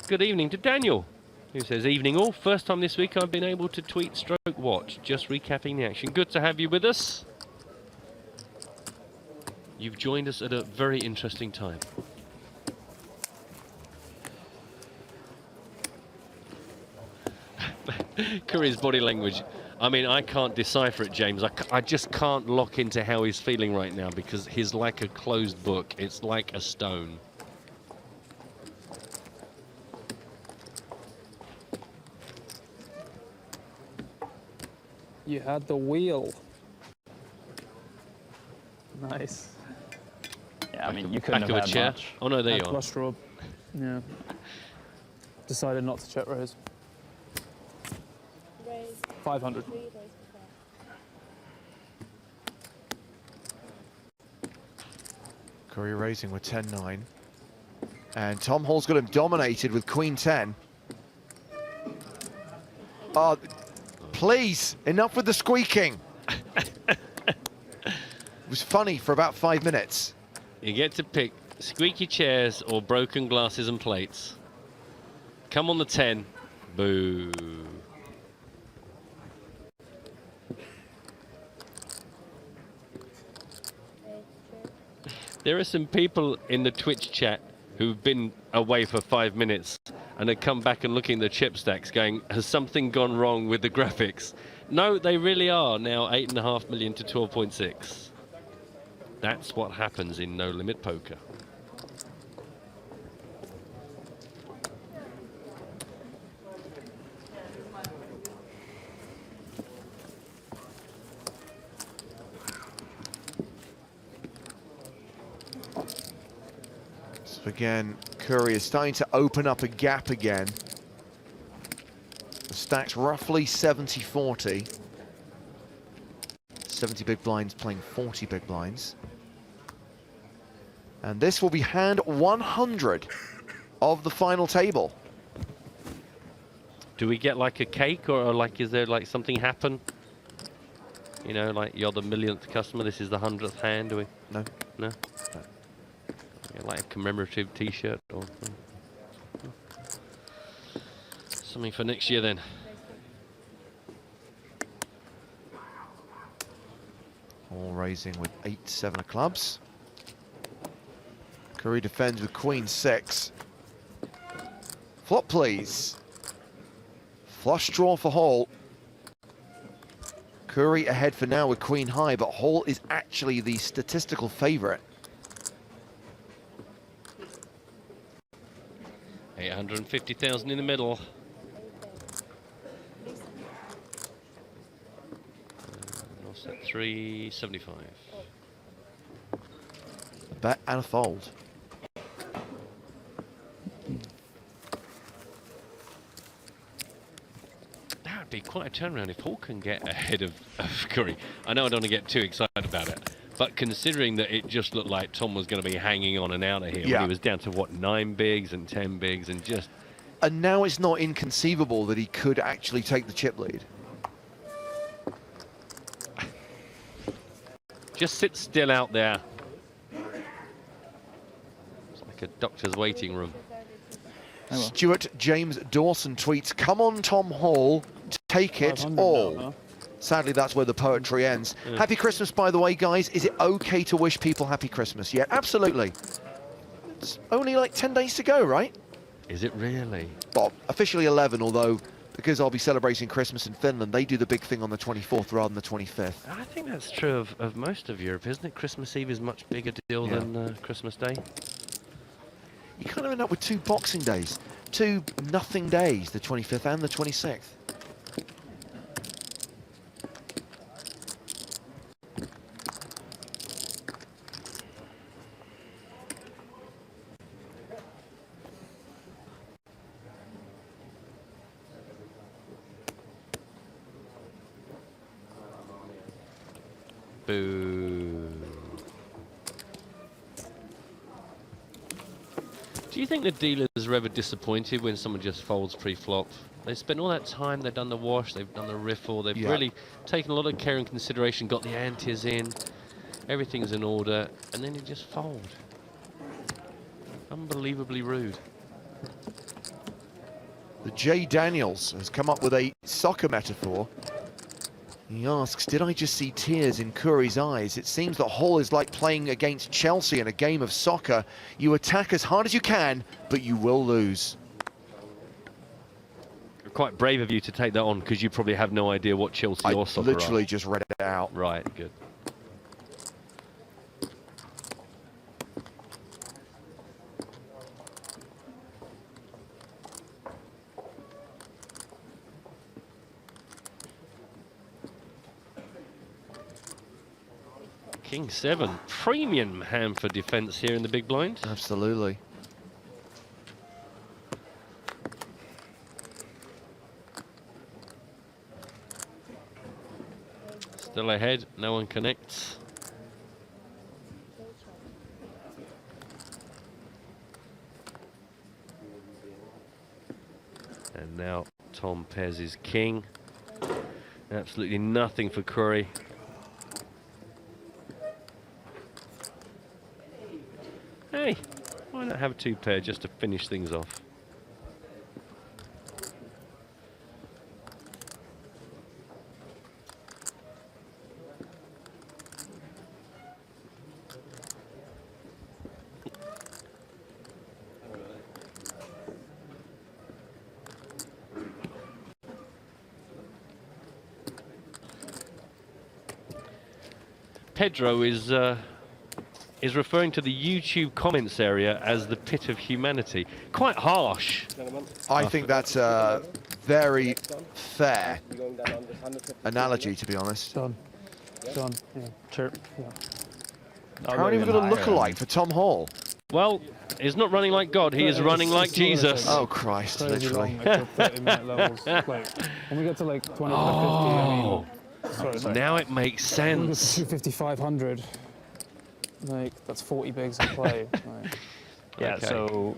Good evening to Daniel, who says, evening all. First time this week I've been able to tweet stroke watch. Just recapping the action. Good to have you with us. You've joined us at a very interesting time. Curry's body language. I mean, I can't decipher it, James. I just can't lock into how he's feeling right now because he's like a closed book. It's like a stone. You had the wheel. Nice. Yeah, I mean, you couldn't have had much. Oh no, there you are. Flush draw. Yeah. Decided not to check raise. 500. Curry raising with 10-9. And Tom Hall's got him dominated with Queen 10. Oh, please, enough with the squeaking. It was funny for about 5 minutes. You get to pick squeaky chairs or broken glasses and plates. Come on the 10. Boo. There are some people in the Twitch chat who've been away for 5 minutes and have come back and looking at the chip stacks going, has something gone wrong with the graphics? No, they really are now 8.5 million to 12.6. That's what happens in no limit poker. So again, Curry is starting to open up a gap again. The stack's roughly 70-40. 70 big blinds playing 40 big blinds. And this will be hand 100 of the final table. Do we get like a cake or like, is there like something happen? You know, like you're the millionth customer, this is the 100th hand, do we? No. No? No. Yeah, like a commemorative t-shirt or something for next year then. All raising with 8-7 of clubs. Curry defends with Queen 6. Flop, please. Flush draw for Hall. Curry ahead for now with Queen high, but Hall is actually the statistical favorite. 850,000 in the middle. Offset 375. bet and a fold. That would be quite a turnaround if Hall can get ahead of Curry. I know I don't want to get too excited about it, but considering that it just looked like Tom was going to be hanging on and out of here when he was down to, what, 9 bigs and 10 bigs and just... And now it's not inconceivable that he could actually take the chip lead. Just sit still out there. It's like a doctor's waiting room. Stuart James Dawson tweets, "Come on, Tom Hall, take it all." Now, huh? Sadly, that's where the poetry ends. Yeah. Happy Christmas, by the way, guys. Is it okay to wish people happy Christmas yet? Absolutely. It's only like 10 days to go, right? Is it really? Well, officially 11, although because I'll be celebrating Christmas in Finland, they do the big thing on the 24th rather than the 25th. I think that's true of most of Europe, isn't it? Christmas Eve is a much bigger deal than Christmas Day. You kind of end up with 2 Boxing Days, 2 nothing days, the 25th and the 26th. Boo. Do you think the dealers are ever disappointed when someone just folds pre-flop? They spend all that time, they've done the wash, they've done the riffle, they've really taken a lot of care and consideration, got the antes in, everything's in order, and then you just fold. Unbelievably rude. The J. Daniels has come up with a soccer metaphor. He asks, did I just see tears in Curry's eyes? It seems that Hall is like playing against Chelsea in a game of soccer. You attack as hard as you can, but you will lose. Quite brave of you to take that on, because you probably have no idea what Chelsea or soccer are. I literally just read it out. Right, good. King 7, premium hand for defense here in the big blind. Absolutely. Still ahead, no one connects. And now Tom pairs his king. Absolutely nothing for Curry. Hey, why not have 2 pair just to finish things off? Pedro is referring to the YouTube comments area as the pit of humanity. Quite harsh. I think that's a very fair analogy, to be honest. Done. Done. Yeah. Sure. Yeah. Apparently we've got a look-alike for Tom Hall. Well, he's not running like God, he is running like Jesus. Oh, Christ, literally. Long, like 30-minute levels. Like, when we get to like 25, 50, I mean... Sorry. Now it makes sense. 250, 500. Like, that's 40 bigs in play. Like, yeah, okay. so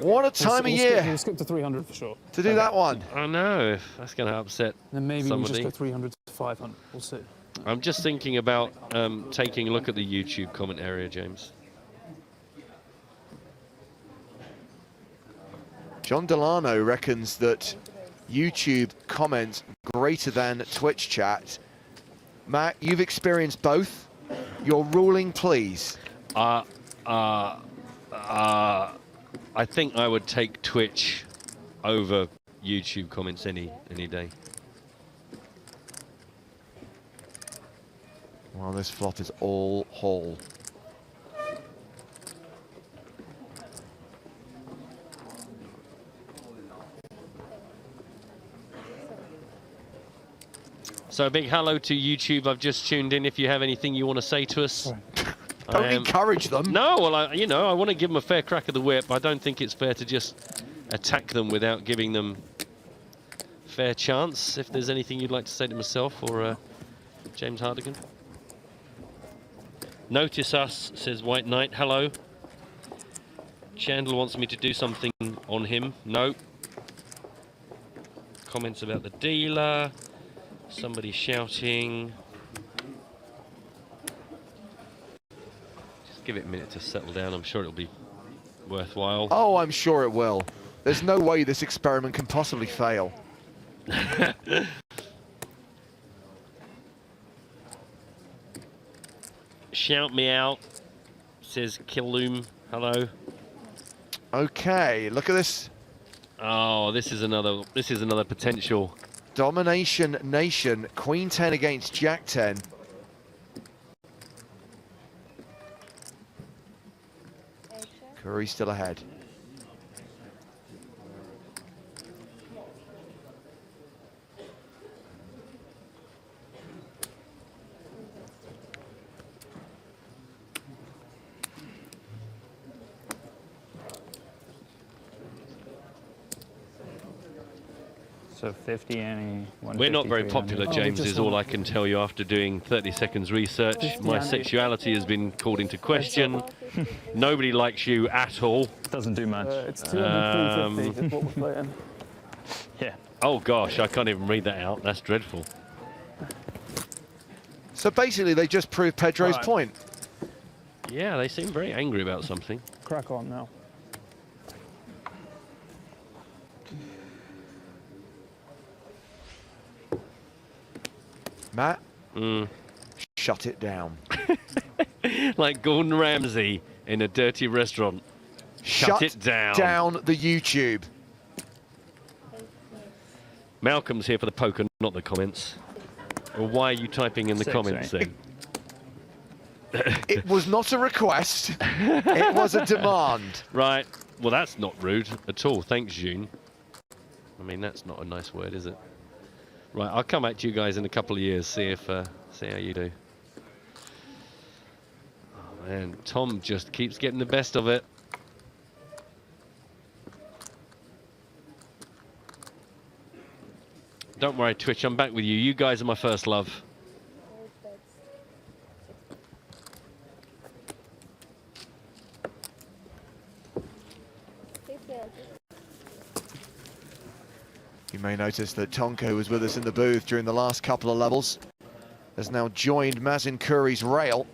what a time of year we'll skip to 300 for sure. to do that one. I know, that's going to upset Then maybe somebody. we just go 300 to 500. We'll see. I'm just thinking about taking a look at the YouTube comment area, James. John Delano reckons that YouTube comments greater than Twitch chat. Matt, you've experienced both. Your ruling, please. I think I would take Twitch over YouTube comments any day. Well, this flop is all Hall. So a big hello to YouTube. I've just tuned in. If you have anything you want to say to us. Don't encourage them. No, well, I want to give them a fair crack of the whip. I don't think it's fair to just attack them without giving them fair chance. If there's anything you'd like to say to myself or James Hardigan. Notice us, says White Knight. Hello. Chandler wants me to do something on him. No. Comments about the dealer. Somebody shouting. Give it a minute to settle down. I'm sure it'll be worthwhile. Oh, I'm sure it will. There's no way this experiment can possibly fail. Shout me out, says Killoom. Hello. Okay, look at this. Oh, this is another potential. Domination Nation. Queen 10 against Jack 10. Curry still ahead. So 50 and We're not very popular, James, is all I can tell you after doing 30 seconds research. My sexuality has been called into question. Nobody likes you at all. Doesn't do much. It's 250 is what we're playing. Yeah. Oh gosh, I can't even read that out. That's dreadful. So basically, they just proved Pedro's point. Yeah, they seem very angry about something. Crack on now. Matt, shut it down. Like Gordon Ramsay in a dirty restaurant. Shut it down. Down the YouTube. Malcolm's here for the poker, not the comments. Or why are you typing in the comments then? It was not a request. It was a demand. Right. Well, that's not rude at all. Thanks, June. I mean, that's not a nice word, is it? Right, I'll come back to you guys in a couple of years, see how you do. Oh man, Tom just keeps getting the best of it. Don't worry, Twitch, I'm back with you. You guys are my first love. You may notice that Tonko, who was with us in the booth during the last couple of levels, has now joined Mazin Curry's rail.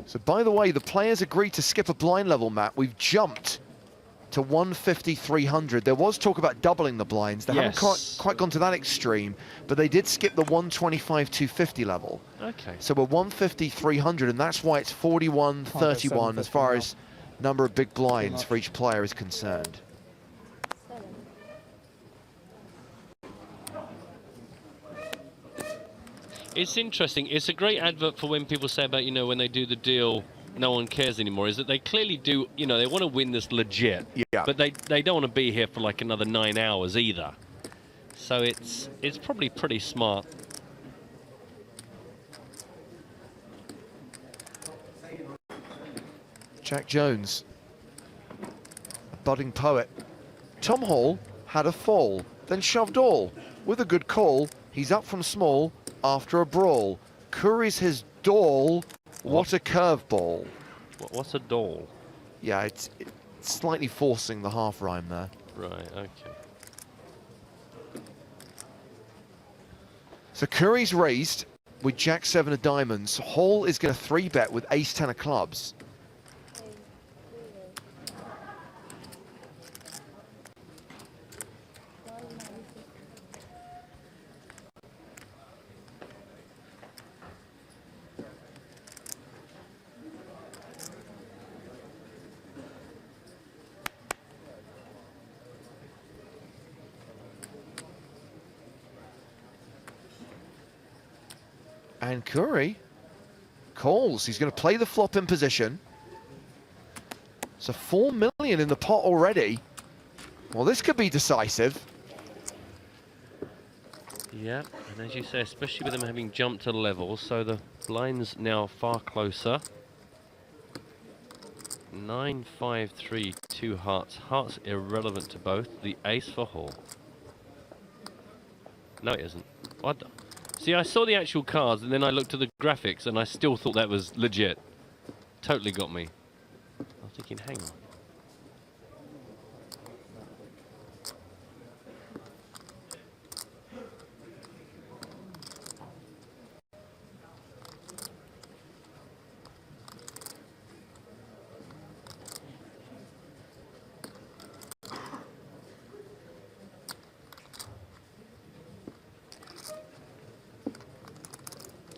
So, by the way, the players agreed to skip a blind level, Matt. We've jumped to 150, 300. There was talk about doubling the blinds. They haven't quite gone to that extreme, but they did skip the 125, 250 level. Okay. So we're 150, 300, and that's why it's 41, 31 as far as number of big blinds for each player is concerned. It's interesting. It's a great advert for when people say about, when they do the deal, no one cares anymore, is that they clearly do, they want to win this legit. Yeah. But they don't want to be here for like another 9 hours either. So it's probably pretty smart. Jack Jones, a budding poet. Tom Hall had a fall, then shoved all. With a good call, he's up from small after a brawl. Curry's his doll. What a curveball. What's a doll? Yeah, it's slightly forcing the half rhyme there. Right, okay. So Curry's raised with Jack 7 of diamonds. Hall is going to 3-bet with Ace 10 of clubs. And Curry calls. He's going to play the flop in position. So 4 million in the pot already. Well, this could be decisive. Yeah, and as you say, especially with them having jumped to level, so the blind's now far closer. 9, 5, 3, 2 hearts. Hearts irrelevant to both. The ace for Hall. No, it isn't. What? See, I saw the actual cards and then I looked at the graphics and I still thought that was legit. Totally got me. I was thinking, hang on.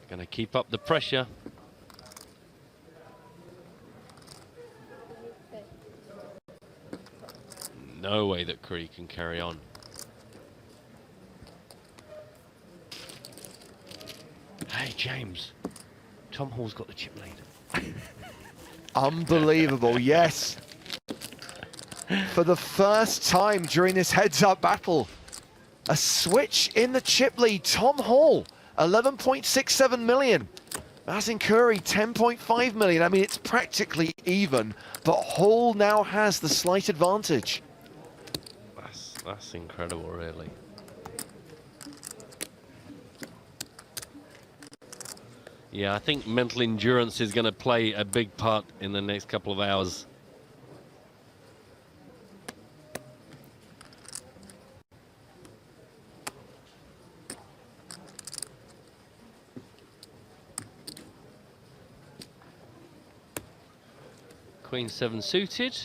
Gonna keep up the pressure. No way that Curry can carry on. Hey, James. Tom Hall's got the chip lead. Unbelievable, yes. For the first time during this heads-up battle, a switch in the chip lead. Tom Hall, 11.67 million. Mazin Curry, 10.5 million. I mean, it's practically even, but Hall now has the slight advantage. That's incredible, really. Yeah, I think mental endurance is going to play a big part in the next couple of hours. Queen 7 suited.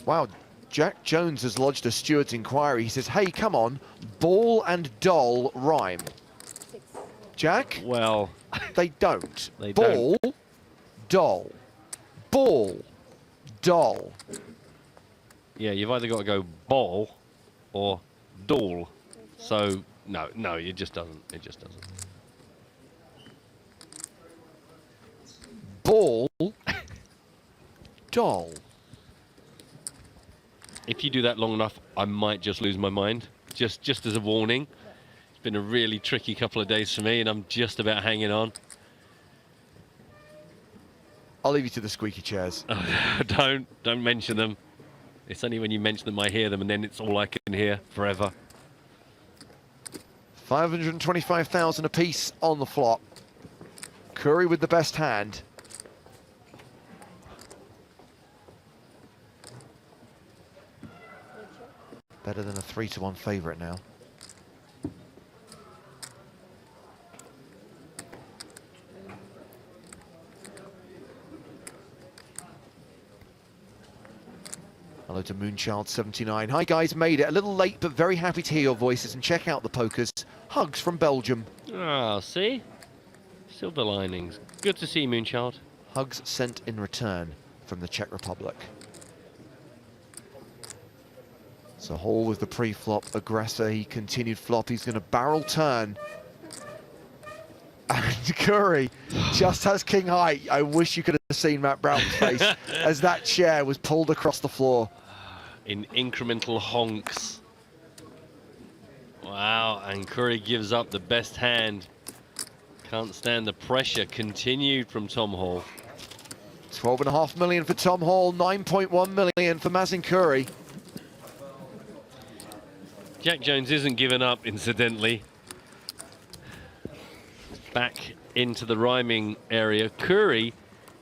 Wow, Jack Jones has lodged a steward's inquiry. He says, hey, come on, ball and doll rhyme. Jack? Well, they don't. They ball, don't. doll. Ball, doll. Yeah, you've either got to go ball or doll. So, no, it just doesn't. It just doesn't. Ball, doll. If you do that long enough, I might just lose my mind. Just as a warning. It's been a really tricky couple of days for me, and I'm just about hanging on. I'll leave you to the squeaky chairs. Don't mention them. It's only when you mention them I hear them, and then it's all I can hear forever. 525,000 apiece on the flop. Curry with the best hand. Better than a 3-1 favourite now. Hello to Moonchild79. Hi guys, made it. A little late, but very happy to hear your voices and check out the pokers. Hugs from Belgium. Ah, see? Silver linings. Good to see you, Moonchild. Hugs sent in return from the Czech Republic. So Hall with the pre-flop aggressor. He continued flop. He's going to barrel turn. And Curry just has king high. I wish you could have seen Matt Brown's face as that chair was pulled across the floor. In incremental honks. Wow, and Curry gives up the best hand. Can't stand the pressure. Continued from Tom Hall. 12.5 million for Tom Hall. 9.1 million for Mazin Curry. Jack Jones isn't giving up, incidentally. Back into the rhyming area. Curry,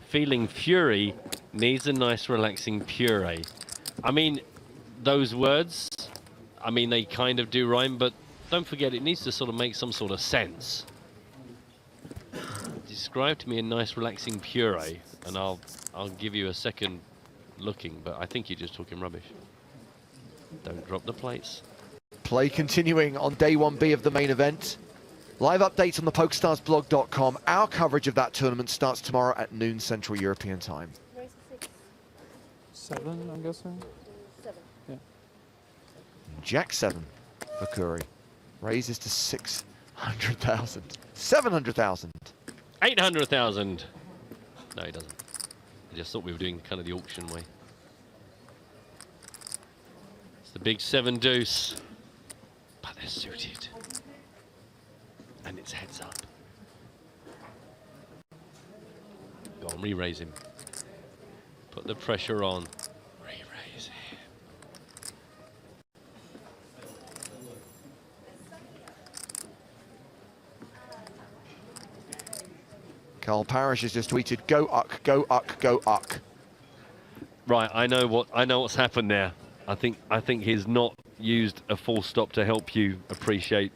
feeling fury, needs a nice relaxing puree. I mean, those words, I mean, they kind of do rhyme, but don't forget, it needs to sort of make some sort of sense. Describe to me a nice relaxing puree, and I'll give you a second looking, but I think you're just talking rubbish. Don't drop the plates. Play continuing on day 1B of the main event. Live updates on the PokerStarsblog.com. Our coverage of that tournament starts tomorrow at noon Central European time. 7, I'm guessing? 7. Yeah. Jack 7 for Curry. Raises to 600,000. 700,000. 800,000. No, he doesn't. I just thought we were doing kind of the auction way. the big 7 deuce. But they're suited. And it's heads up. Go on, re-raise him. Put the pressure on. Re-raise him. Carl Parrish has just tweeted, "Go Uck, go Uck, go Uck." Right, I know what's happened there. I think he's not used a full stop to help you appreciate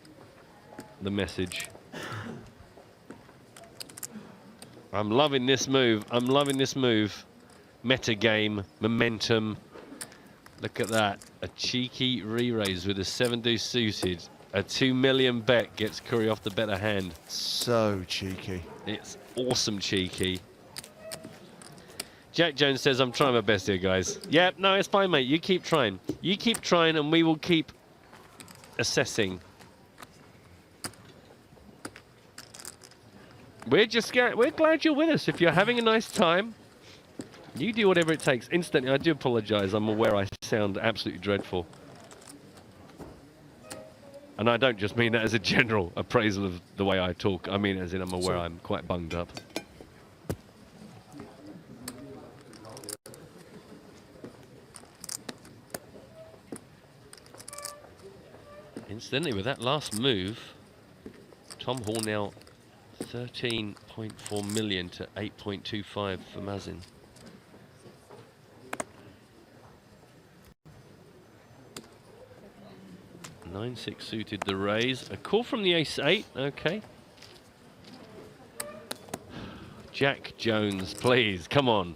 the message. I'm loving this move. I'm loving this move. Meta game, momentum. Look at that. A cheeky re-raise with a 7 deuce suited. A 2 million bet gets Curry off the better hand. So cheeky. It's awesome cheeky. Jack Jones says, I'm trying my best here, guys. Yeah, no, it's fine, mate. You keep trying. You keep trying and we will keep assessing. We're glad you're with us. If you're having a nice time, you do whatever it takes. Instantly, I do apologize. I'm aware I sound absolutely dreadful. And I don't just mean that as a general appraisal of the way I talk. I mean as in I'm aware I'm quite bunged up. Incidentally, with that last move, Tom Hall now 13.4 million to 8.25 for Mazin. Nine six suited the raise. A call from the ace-8. Okay. Jack Jones, please, come on.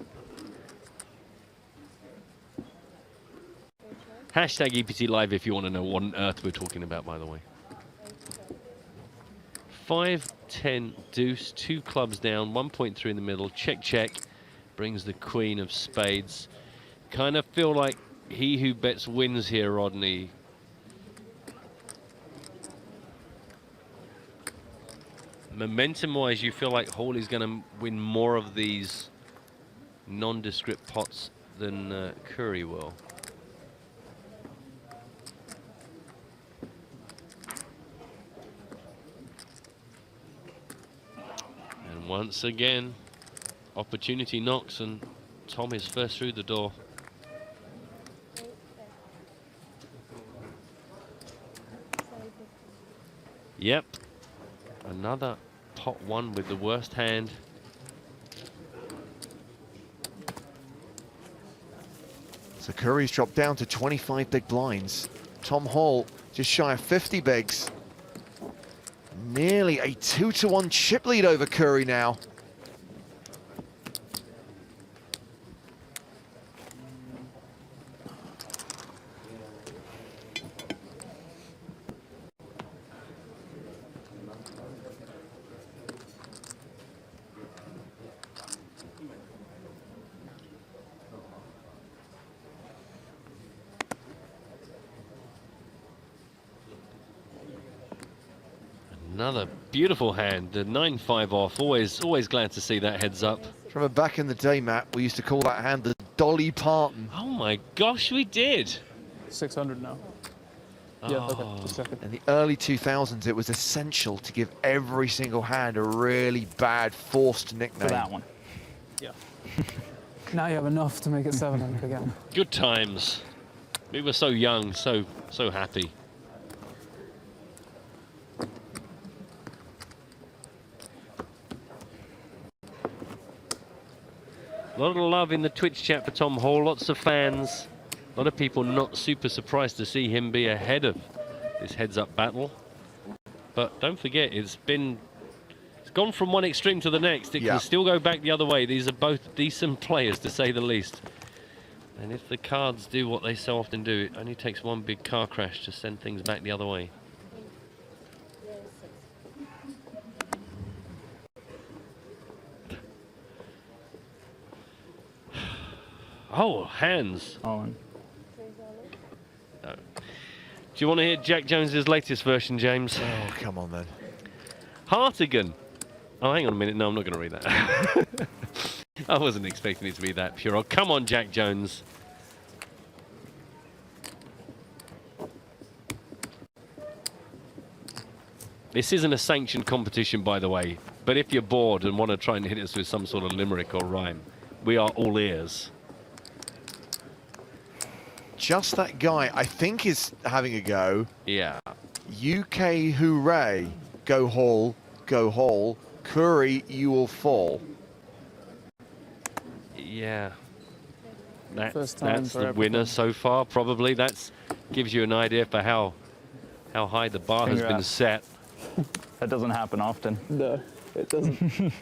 Hashtag EPT Live if you want to know what on earth we're talking about, by the way. 5-10 deuce, 2 clubs down, 1.3 in the middle. Check, check. Brings the queen of spades. Kind of feel like he who bets wins here, Rodney. Momentum-wise, you feel like Hall is going to win more of these nondescript pots than Curry will. And once again, opportunity knocks and Tom is first through the door. Yep. Another pot 1 with the worst hand. So Curry's dropped down to 25 big blinds. Tom Hall just shy of 50 bigs. Nearly a 2-1 chip lead over Curry now. Another beautiful hand, the 9-5 off. Always glad to see that heads up. From back in the day, Matt, we used to call that hand the Dolly Parton. Oh my gosh, we did. 600 now. Oh. Yeah, okay, just a second. In the early 2000s, it was essential to give every single hand a really bad forced nickname. For that one. Yeah. Now you have enough to make it 700 again. Good times. We were so young, so happy. A lot of love in the Twitch chat for Tom Hall, lots of fans. A lot of people not super surprised to see him be ahead of this heads-up battle. But don't forget, it's gone from one extreme to the next. It can still go back the other way. These are both decent players, to say the least. And if the cards do what they so often do, it only takes one big car crash to send things back the other way. Oh, hands. On. No. Do you want to hear Jack Jones's latest version, James? Oh, come on then. Hartigan. Oh, hang on a minute. No, I'm not going to read that. I wasn't expecting it to be that pure. Oh, come on, Jack Jones. This isn't a sanctioned competition, by the way, but if you're bored and want to try and hit us with some sort of limerick or rhyme, we are all ears. Just that guy, I think, is having a go. Yeah. UK hooray. Go Hall, go Hall. Curry, you will fall. Yeah. First time That's for the everything. winner so far, probably. That's gives you an idea for how high the bar has been Congrats. set. That doesn't happen often. No, it doesn't.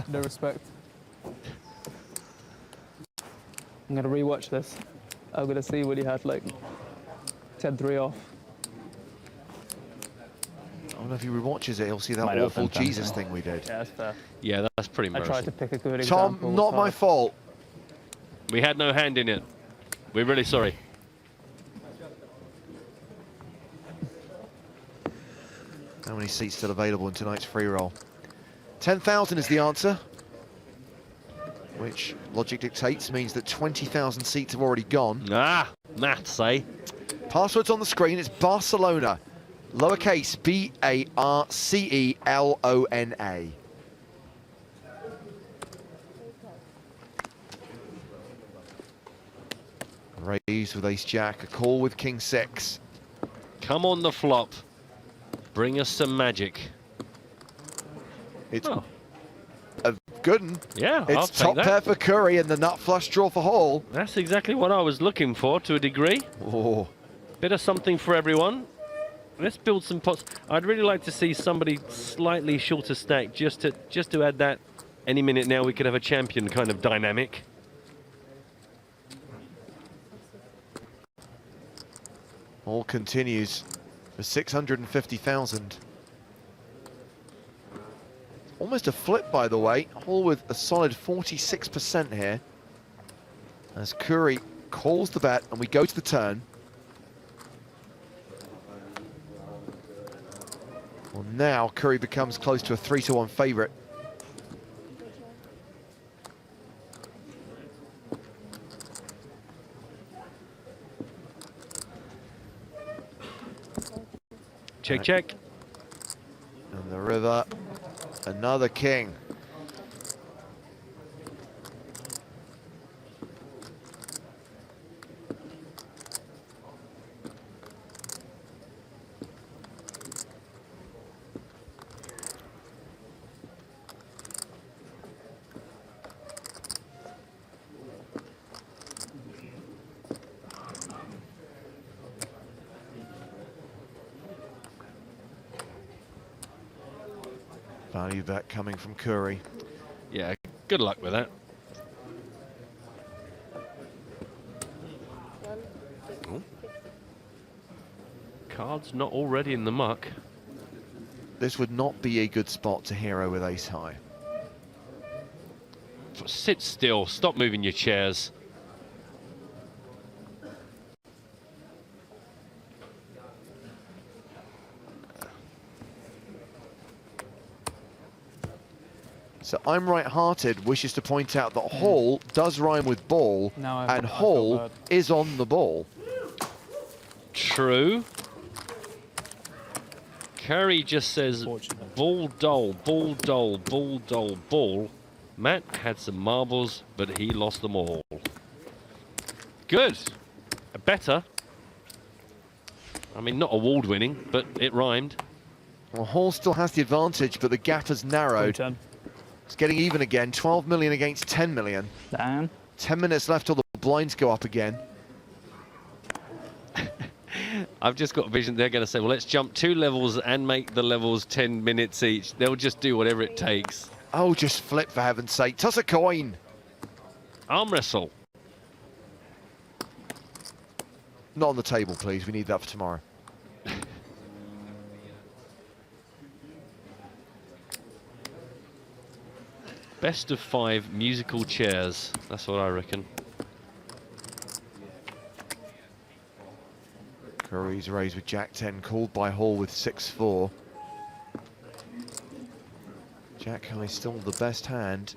No respect. I'm gonna rewatch this. I'm gonna see when he had like 10-3 off. I don't know if he rewatches it, he'll see that Might awful open Jesus something. thing we did. Yeah, that's fair. Yeah, that's pretty I embarrassing. tried to pick a good Tom, example. not my fault. We had no hand in it. We're really sorry. How many seats still available in tonight's free roll? 10,000 is the answer, which logic dictates means that 20,000 seats have already gone. Ah, maths, eh? Password's on the screen. It's Barcelona. Lowercase B-A-R-C-E-L-O-N-A. Raise with ace-jack. A call with king-6. Come on the flop. Bring us some magic. It's a good one. Yeah, I'll It's take top that. pair for Curry and the nut flush draw for Hall. That's exactly what I was looking for, to a degree. Oh. Bit of something for everyone. Let's build some pots. I'd really like to see somebody slightly shorter stack, just to add that. Any minute now we could have a champion kind of dynamic. Hall continues for 650,000. Almost a flip, by the way. Hall with a solid 46% here. As Curry calls the bet and we go to the turn. Well, now Curry becomes close to a 3-1 favourite. Check, check. And the river, another king. Value bet coming from Curry. Yeah, good luck with that. Oh. Cards not already in the muck. This would not be a good spot to hero with ace high. Sit still. Stop moving your chairs. So I'm right-hearted wishes to point out that Hall does rhyme with ball, Now I and feel Hall bad. is on the ball. True. Curry just says ball doll, ball doll, ball doll, ball. Matt had some marbles, but he lost them all. Good. Better. I mean, not award-winning, but it rhymed. Well, Hall still has the advantage, but the gap has narrowed. It's getting even again, 12 million against 10 million. Dan? 10 minutes left till the blinds go up again. I've just got a vision they're going to say, well, let's jump 2 levels and make the levels 10 minutes each. They'll just do whatever it takes. Oh, just flip for heaven's sake. Toss a coin. Arm wrestle. Not on the table, please. We need that for tomorrow. Best of 5 musical chairs. That's what I reckon. Curry's raised with Jack-10, called by Hall with 6-4. Jack-high still the best hand.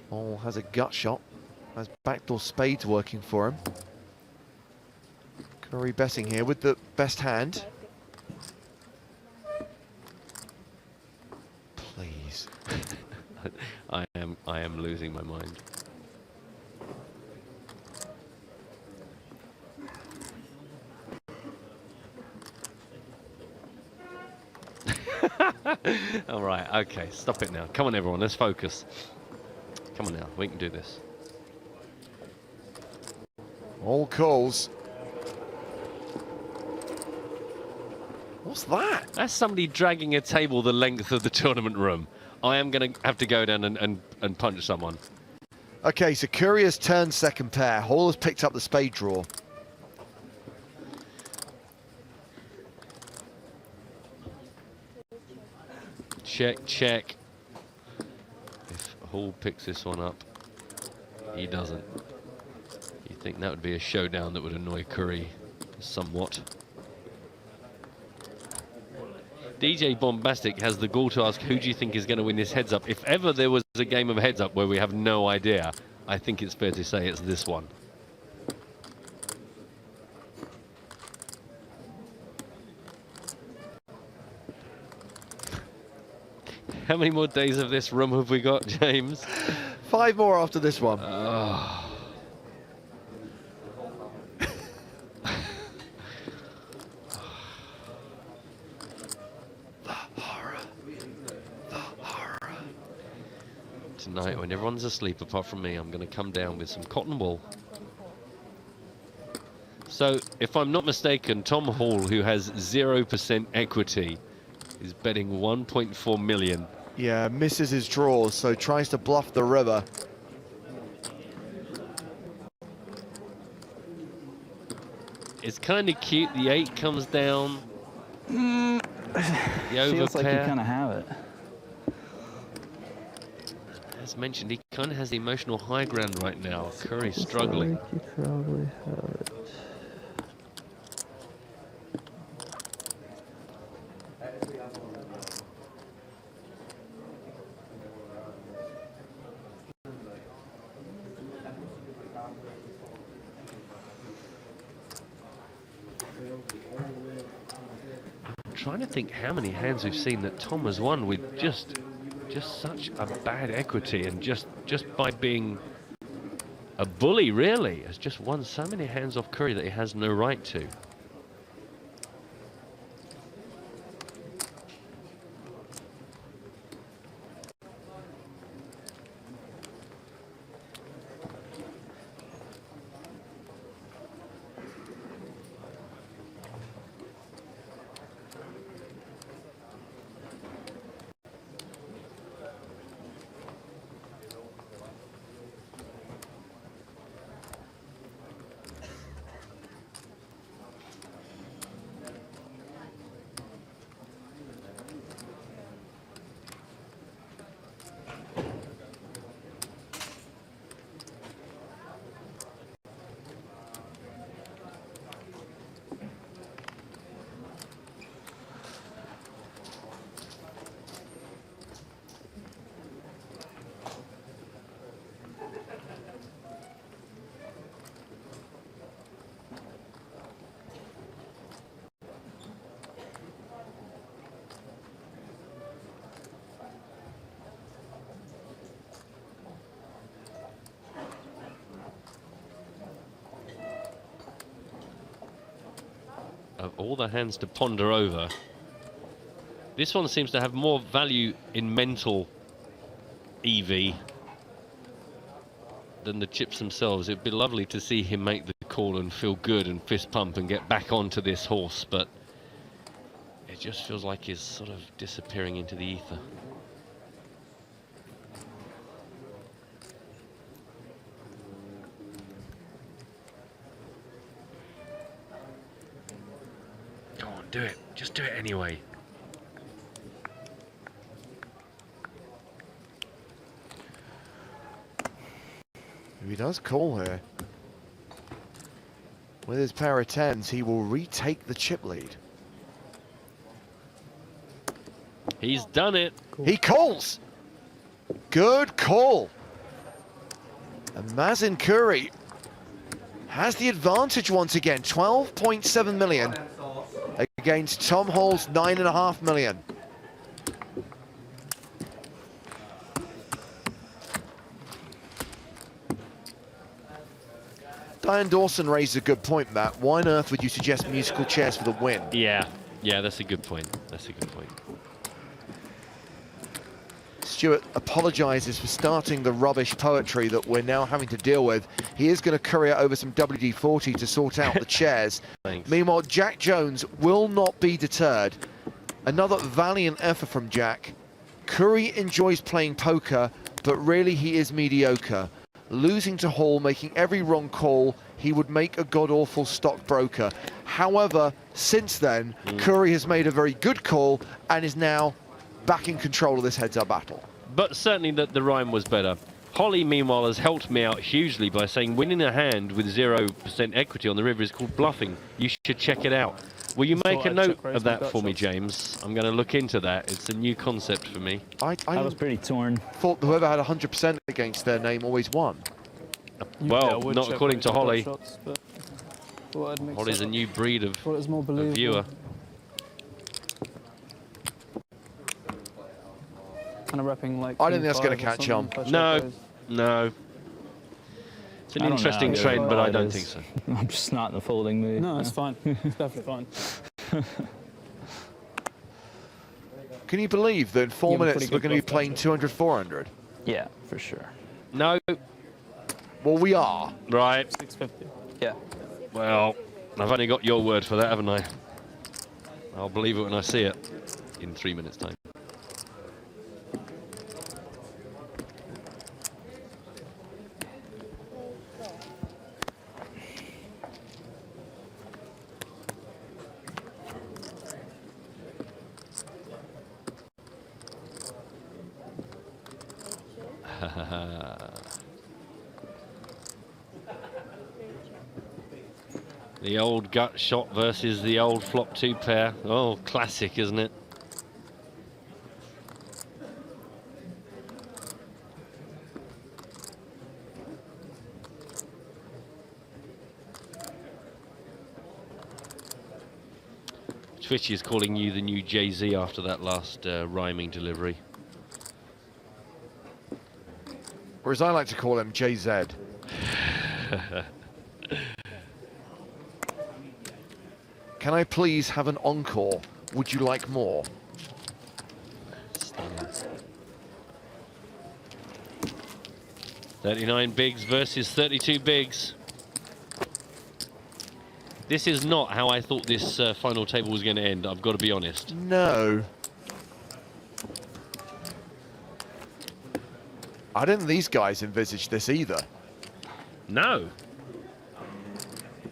Hall has a gut shot. Has backdoor spades working for him. Curry betting here with the best hand. Please. I am losing my mind. All right, okay, stop it now. Come on, everyone, let's focus. Come on now, we can do this. All calls. What's that? That's somebody dragging a table the length of the tournament room. I am going to have to go down and punch someone. Okay, so Curry has turned second pair. Hall has picked up the spade draw. Check, check. If Hall picks this one up, he doesn't. You'd think that would be a showdown that would annoy Curry somewhat. DJ Bombastic has the gall to ask, who do you think is going to win this heads up? If ever there was a game of heads up where we have no idea, I think it's fair to say it's this one. How many more days of this room have we got, James? 5 more after this one. Oh. Tonight, when everyone's asleep apart from me, I'm going to come down with some cotton wool. So, if I'm not mistaken, Tom Hall, who has 0% equity, is betting 1.4 million. Yeah, misses his draws, so tries to bluff the river. It's kind of cute. The 8 comes down. The Feels like you overpair. kind of have it. As mentioned, he kind of has the emotional high ground right now. Curry struggling. You probably have it. I'm trying to think how many hands we've seen that Tom has won with just such a bad equity, and just by being a bully, really, has just won so many hands off Curry that he has no right to. Of all the hands to ponder over, this one seems to have more value in mental EV than the chips themselves. It'd be lovely to see him make the call and feel good and fist pump and get back onto this horse, but it just feels like he's sort of disappearing into the ether. Do it. Just do it anyway. He does call here. With his pair of 10s, he will retake the chip lead. He's done it. He calls. Good call. And Mazin Curry has the advantage once again, 12.7 million against Tom Hall's 9.5 million. Diane Dawson raised a good point, Matt. Why on earth would you suggest musical chairs for the win? Yeah, that's a good point. That's a good point. Stuart apologises for starting the rubbish poetry that we're now having to deal with. He is going to courier over some WD-40 to sort out the chairs. Thanks. Meanwhile, Jack Jones will not be deterred. Another valiant effort from Jack. Curry enjoys playing poker, but really he is mediocre. Losing to Hall, making every wrong call, he would make a god-awful stockbroker. However, since then, Curry has made a very good call and is now back in control of this heads-up battle. But certainly the rhyme was better. Holly, meanwhile, has helped me out hugely by saying winning a hand with 0% equity on the river is called bluffing. You should check it out. Will you make a note of that for me, James? I'm going to look into that. It's a new concept for me. I was pretty torn. Thought whoever had 100% against their name always won. Well, not according to Holly. Shots, Holly's a new breed of viewer. Kind of repping like. I don't think that's going to catch on. No. It's an interesting trade, but I don't think so. I'm just not in the folding mood. No, it's fine. It's definitely fine. Can you believe that in 4 minutes we're going to be playing 200, 400? Yeah, for sure. No. Well, we are. Right. 650. Yeah. Well, I've only got your word for that, haven't I? I'll believe it when I see it in 3 minutes' time. The old gut shot versus the old flop 2 pair. Oh, classic, isn't it? Twitchy is calling you the new Jay-Z after that last rhyming delivery. Or as I like to call him, JZ. Can I please have an encore? Would you like more? 39 bigs versus 32 bigs. This is not how I thought this final table was going to end, I've got to be honest. No. I didn't think these guys envisaged this either. No.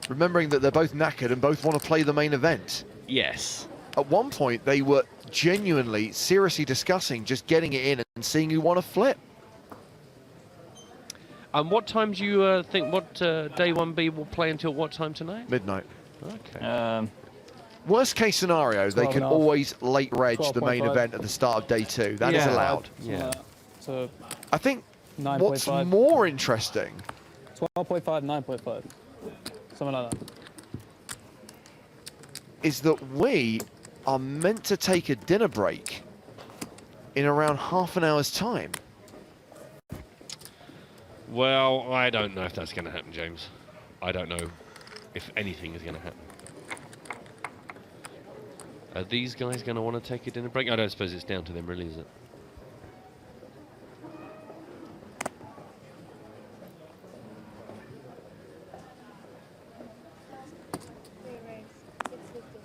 Remembering that they're both knackered and both want to play the main event. Yes. At one point, they were genuinely, seriously discussing just getting it in and seeing who won a flip. And what time do you think, what day 1B will play until what time tonight? Midnight. Okay. Worst case scenario, they can always late reg the main 12.5. event at the start of day 2. That is allowed. Yeah. So I think 9.5. what's more interesting... 12.5, 9.5. Something like that. ...is that we are meant to take a dinner break in around half an hour's time. Well, I don't know if that's going to happen, James. I don't know if anything is going to happen. Are these guys going to want to take a dinner break? I don't suppose it's down to them, really, is it?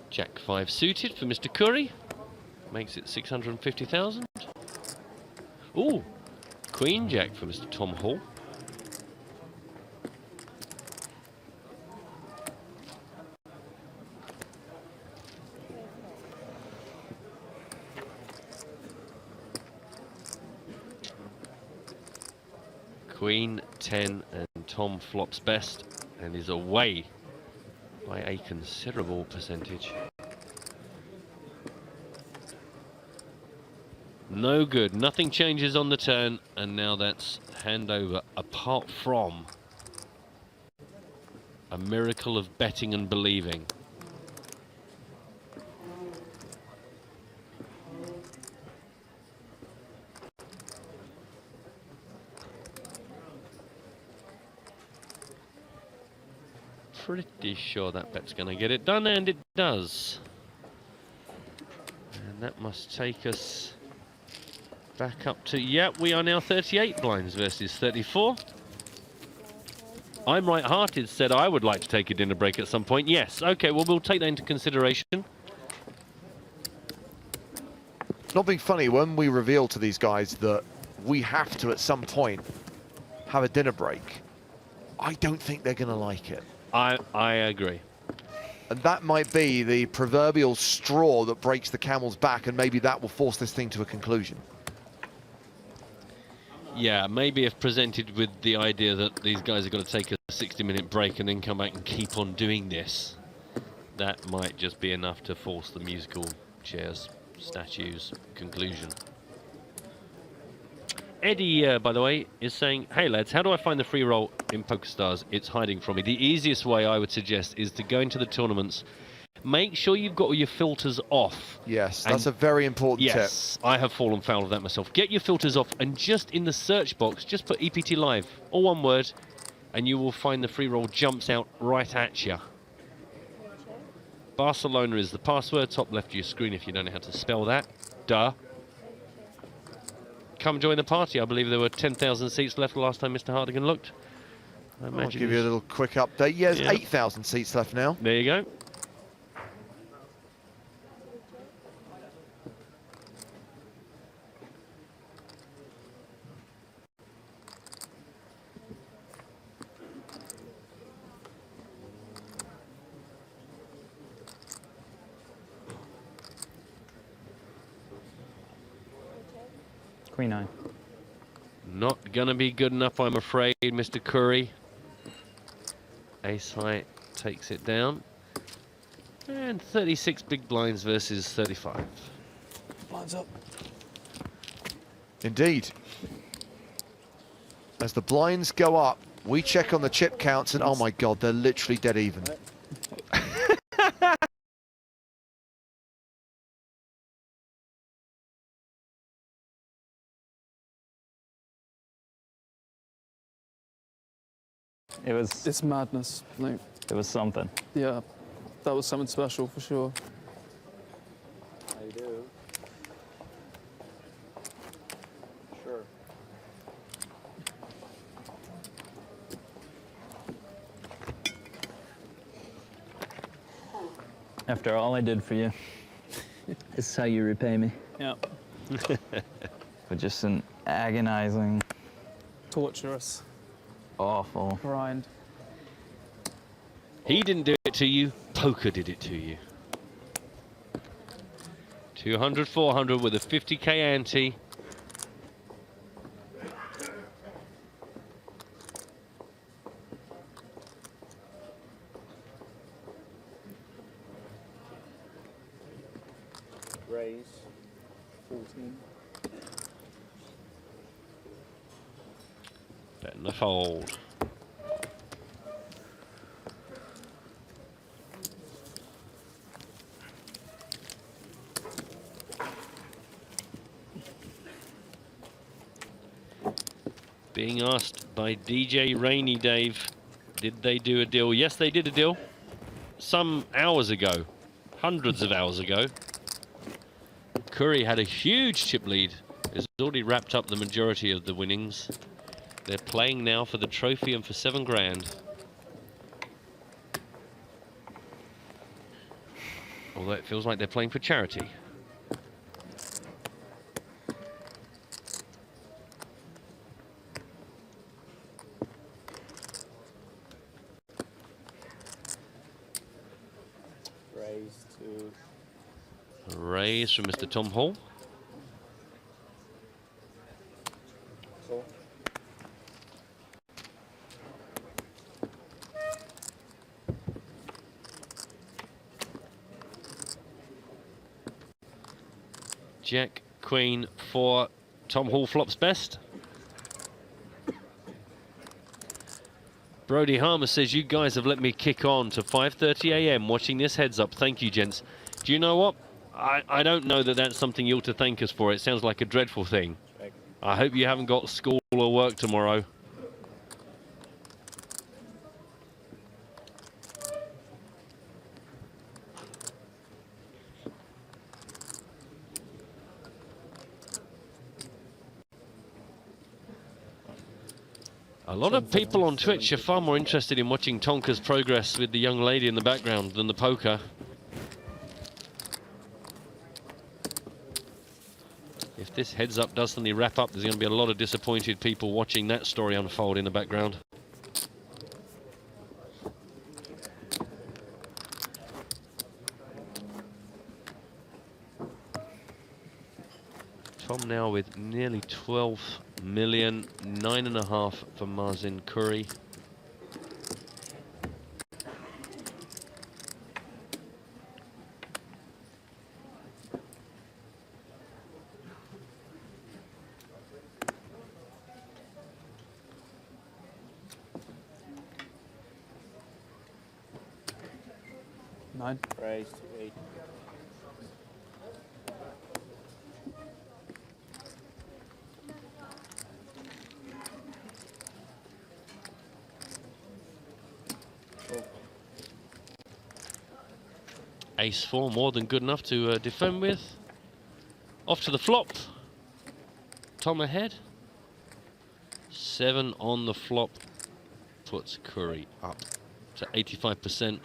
Jack 5 suited for Mr. Curry. Makes it 650,000. Ooh, Queen Jack for Mr. Tom Hall. Queen 10 and Tom flops best and is away by a considerable percentage. No good. Nothing changes on the turn, and now that's handover. Apart from a miracle of betting and believing. Pretty sure that bet's going to get it done, and it does. And that must take us back up to, yeah, we are now 38 blinds versus 34. I'm right-hearted, said I would like to take a dinner break at some point. Yes, okay, well, we'll take that into consideration. Not being funny, when we reveal to these guys that we have to, at some point, have a dinner break, I don't think they're going to like it. I agree. And that might be the proverbial straw that breaks the camel's back, and maybe that will force this thing to a conclusion. Yeah, maybe if presented with the idea that these guys are going to take a 60-minute break and then come back and keep on doing this, that might just be enough to force the musical chairs, statues, conclusion. Eddie, by the way, is saying, hey lads, how do I find the free roll in PokerStars? It's hiding from me. The easiest way I would suggest is to go into the tournaments, make sure you've got all your filters off. Yes, that's a very important tip. Yes, I have fallen foul of that myself. Get your filters off, and just in the search box, just put EPT Live, all one word, and you will find the free roll jumps out right at you. Barcelona is the password, top left of your screen if you don't know how to spell that. Duh. Come join the party. I believe there were 10,000 seats left the last time Mr. Hardigan looked. I'll give you a little quick update. Yeah, there's 8,000 seats left now. There you go. Queen 9. Not gonna be good enough, I'm afraid, Mr. Curry. Ace high takes it down. And 36 big blinds versus 35. Blinds up. Indeed. As the blinds go up, we check on the chip counts, and oh my God, they're literally dead even. It's madness. Like, it was something. Yeah, that was something special for sure. How you do? Sure. After all I did for you, this is how you repay me. Yeah. With just an agonizing, Torturous. awful grind. He didn't do it to you, poker did it to you. 200, 400 with a 50k ante. Raise. 14. Betting the fold. Being asked by DJ Rainy Dave, did they do a deal? Yes, they did a deal. Some hours ago, hundreds of hours ago. Curry had a huge chip lead. Has already wrapped up the majority of the winnings. They're playing now for the trophy and for 7 grand. Although it feels like they're playing for charity. Raise to. Raise from Mr. Tom Hall. Cool. Jack, queen for Tom Hall flops best. Brody Harmer says, you guys have let me kick on to 5:30 a.m. watching this heads up. Thank you, gents. Do you know what? I don't know that that's something you ought to thank us for. It sounds like a dreadful thing. I hope you haven't got school or work tomorrow. A lot of people on Twitch are far more interested in watching Tonka's progress with the young lady in the background than the poker. If this heads up does suddenly wrap up, there's going to be a lot of disappointed people watching that story unfold in the background. Tom now with nearly 12 million, 9.5 for Marzin Curry. Nine. Raised 8. Ace-4 more than good enough to defend with. Off to the flop. Tom ahead. 7 on the flop puts Curry up to 85%.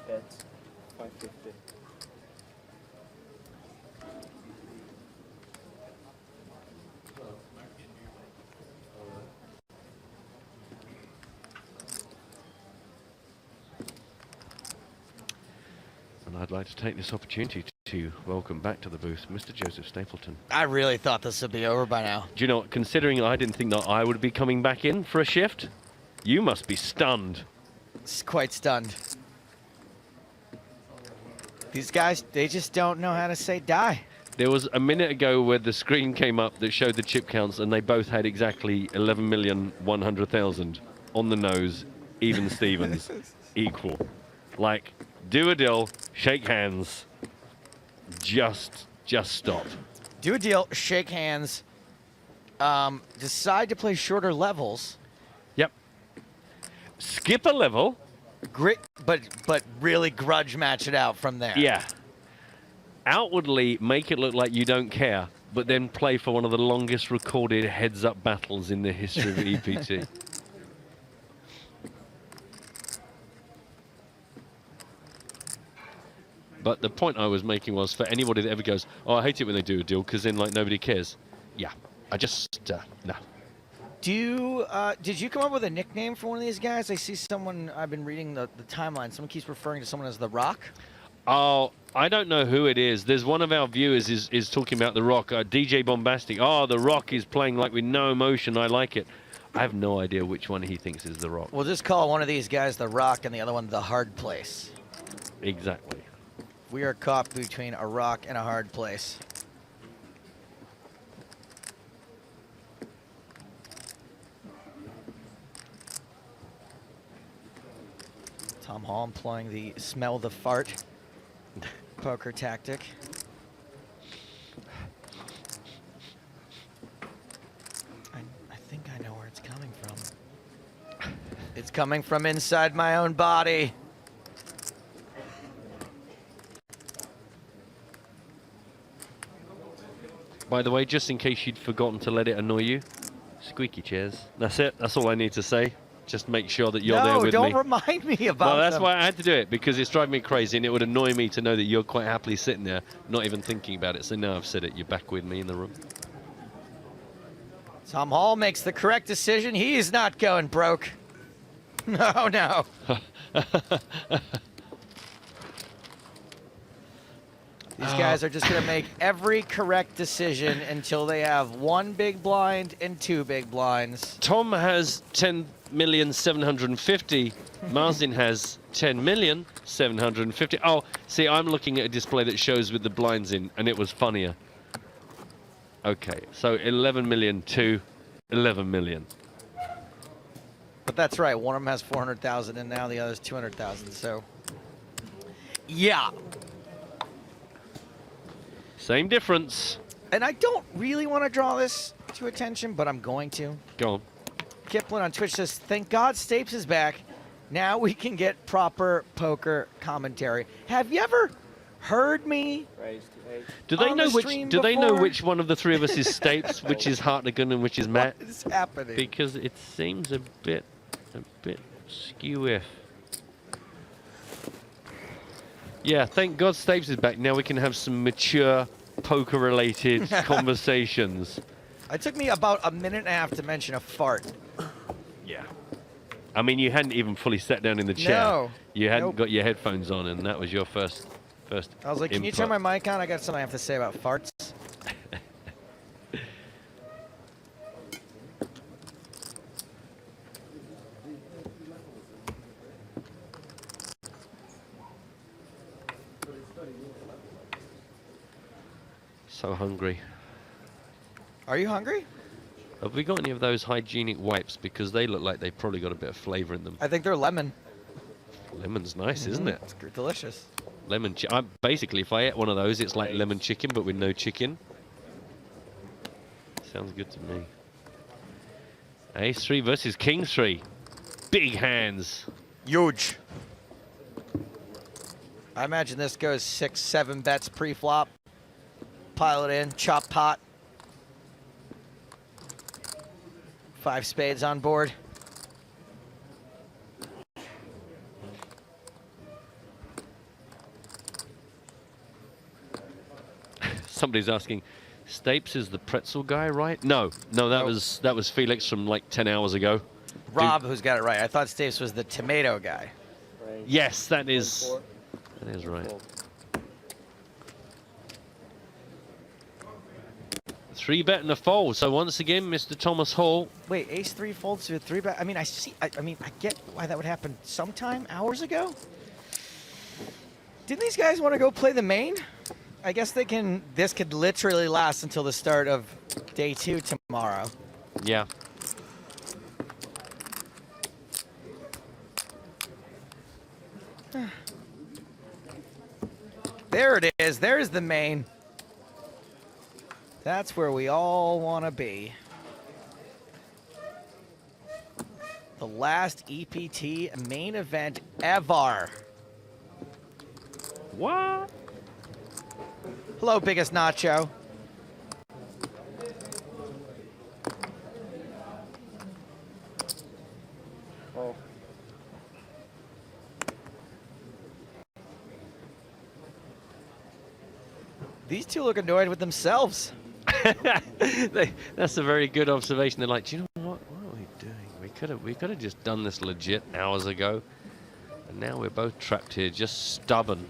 Bet 550. And I'd like to take this opportunity to welcome back to the booth Mr. Joseph Stapleton. I really thought this would be over by now. Do you know what, considering I didn't think that I would be coming back in for a shift, you must be stunned. It's quite stunned. These guys, they just don't know how to say die. There was a minute ago where the screen came up that showed the chip counts and they both had exactly 11,100,000 on the nose, even Stevens, equal. Like, do a deal, shake hands, just stop. Do a deal, shake hands, decide to play shorter levels. Yep. Skip a level. Grit, but really grudge match it out from there. Yeah. Outwardly make it look like you don't care, but then play for one of the longest recorded heads-up battles in the history of EPT. But the point I was making was, for anybody that ever goes, oh, I hate it when they do a deal, because then, like, nobody cares. Yeah, I just, no. Did you come up with a nickname for one of these guys? I see someone, I've been reading the timeline, someone keeps referring to someone as The Rock. Oh, I don't know who it is. There's one of our viewers is talking about The Rock, DJ Bombastic. Oh, The Rock is playing like with no emotion. I like it. I have no idea which one he thinks is The Rock. We'll just call one of these guys The Rock and the other one The Hard Place. Exactly. We are caught between a rock and a hard place. Tom Hall employing the smell the fart poker tactic. I think I know where it's coming from. It's coming from inside my own body. By the way, just in case you'd forgotten to let it annoy you, squeaky chairs. That's it. That's all I need to say. Just make sure that you're there with me. No, don't remind me about Well, that's them. why I had to do it, because it's driving me crazy, and it would annoy me to know that you're quite happily sitting there, not even thinking about it. So now I've said it. You're back with me in the room. Tom Hall makes the correct decision. He is not going broke. No, no. These guys are just going to make every correct decision until they have 1 big blind and 2 big blinds. Tom has 10,750,000. Martin has 10,750,000. Oh, see, I'm looking at a display that shows with the blinds in, and it was funnier. Okay, so 11 million to 11 million. But that's right. One of them has 400,000, and now the other's 200,000. So, yeah. Same difference. And I don't really want to draw this to attention, but I'm going to. Go on. Kiplin on Twitch says, thank God Stapes is back. Now we can get proper poker commentary. Have you ever heard me Do they on know the which? stream Do they know before? which one of the three of us is Stapes, which is Hartigan, and which is Matt? What is happening? Because it seems a bit skew-if. Yeah, thank God Stapes is back. Now we can have some mature poker-related conversations. It took me about a minute and a half to mention a fart. Yeah. I mean, you hadn't even fully sat down in the chair. No. You hadn't Nope. got your headphones on, and that was your first I was like, can you input. turn my mic on? I got something I have to say about farts. So hungry. Are you hungry? Have we got any of those hygienic wipes? Because they look like they probably got a bit of flavor in them. I think they're lemon. Lemon's nice, isn't it? It's delicious. Lemon basically, if I ate one of those, it's like lemon chicken, but with no chicken. Sounds good to me. Ace 3 versus King 3. Big hands. Huge. I imagine this goes 6, 7 bets pre-flop. Pile it in, chop pot. 5 spades on board. Somebody's asking, Stapes is the pretzel guy, right? No, that was Felix from like 10 hours ago. Rob, who's got it right. I thought Stapes was the tomato guy. Yes, that is right. 3-bet and a fold. So once again, Mr. Thomas Hall. Wait, ace 3 folds to a 3-bet. I mean, I get why that would happen sometime hours ago. Didn't these guys want to go play the main? I guess they can. This could literally last until the start of day 2 tomorrow. Yeah. There it is. There's the main. That's where we all want to be. The last EPT main event ever. What? Hello, biggest nacho. Oh. These two look annoyed with themselves. That's a very good observation. They're like, do you know what? What are we doing? We could have just done this legit hours ago, and now we're both trapped here, just stubborn.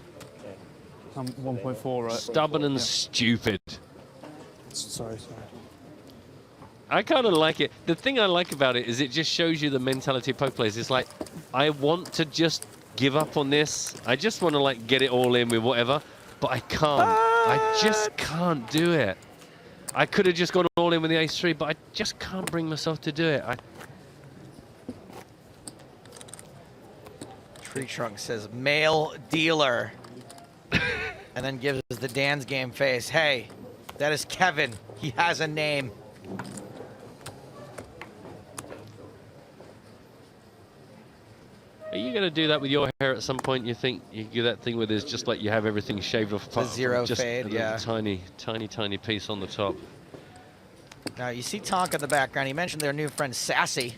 I'm 1.4, right? Stubborn and stupid. Sorry. I kind of like it. The thing I like about it is it just shows you the mentality of poker players. It's like, I want to just give up on this. I just want to like get it all in with whatever, but I can't. I just can't do it. I could have just gone all in with the ace 3, but I just can't bring myself to do it. Tree Trunk says, male dealer. And then gives us the Dan's game face. Hey, that is Kevin. He has a name. Are you going to do that with your hair at some point? You think you do that thing where there's just like you have everything shaved off? The zero just fade, a little yeah. Tiny piece on the top. Now, you see Tonka in the background. He mentioned their new friend, Sassy.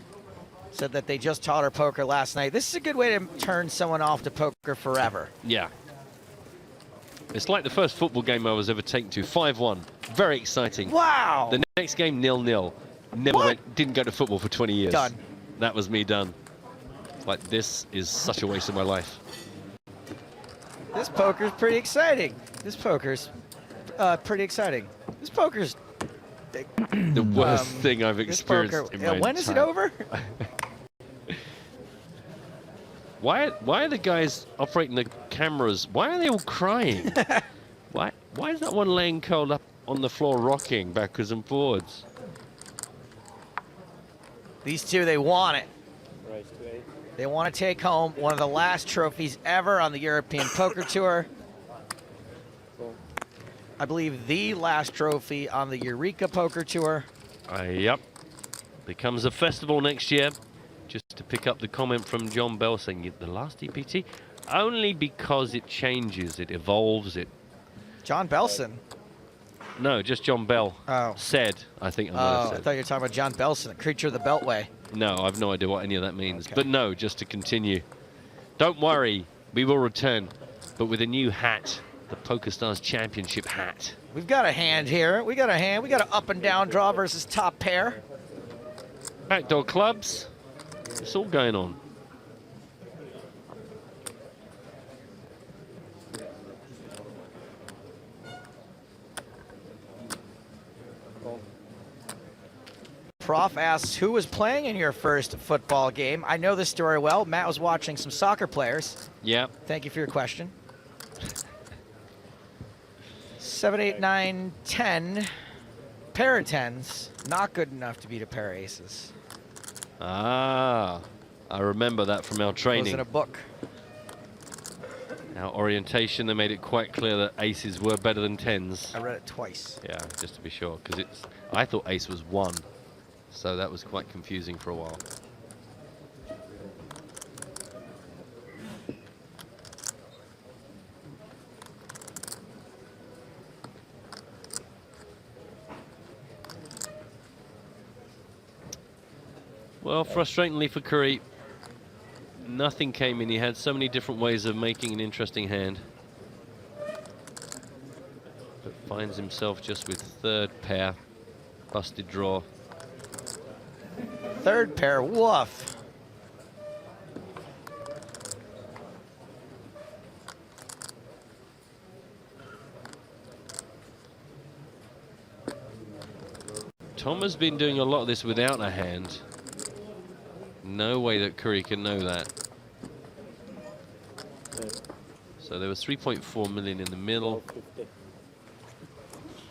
Said that they just taught her poker last night. This is a good way to turn someone off to poker forever. Yeah. It's like the first football game I was ever taken to. 5-1. Very exciting. Wow. The next game, 0-0. Didn't go to football for 20 years. Done. That was me done. Like, this is such a waste of my life. This poker's pretty exciting. This poker's pretty exciting. This poker's the worst thing I've experienced poker, in my when is it entire- over? Why are the guys operating the cameras? Why are they all crying? Why is that one laying curled up on the floor rocking backwards and forwards? These two, they want it. They want to take home one of the last trophies ever on the European Poker Tour. I believe the last trophy on the Eureka Poker Tour. Yep. Becomes a festival next year. Just to pick up the comment from John Bell saying the last EPT, only because it changes, it evolves, it. John Belson. No, just John Bell said. I think I might have Oh, I said. thought you were talking about John Belson, a creature of the Beltway. No, I've no idea what any of that means. But no, just to continue. Don't worry, we will return, but with a new hat, the PokerStars Championship hat. We've got a hand here. We got a hand. We got an up and down draw versus top pair. Backdoor clubs. It's all going on. Prof asks, who was playing in your first football game? I know this story well. Matt was watching some soccer players. Yeah. Thank you for your question. 7, 8, 9, 10. Pair of tens. Not good enough to beat a pair of aces. Ah, I remember that from our It was training. in a book. Our orientation, they made it quite clear that aces were better than tens. I read it twice. Yeah, just to be sure, because I thought ace was 1, so that was quite confusing for a while. Well, frustratingly for Curry, nothing came in. He had so many different ways of making an interesting hand. But finds himself just with third pair. Busted draw. Third pair, woof. Tom has been doing a lot of this without a hand. No way that Curry can know that. So there was 3.4 million in the middle.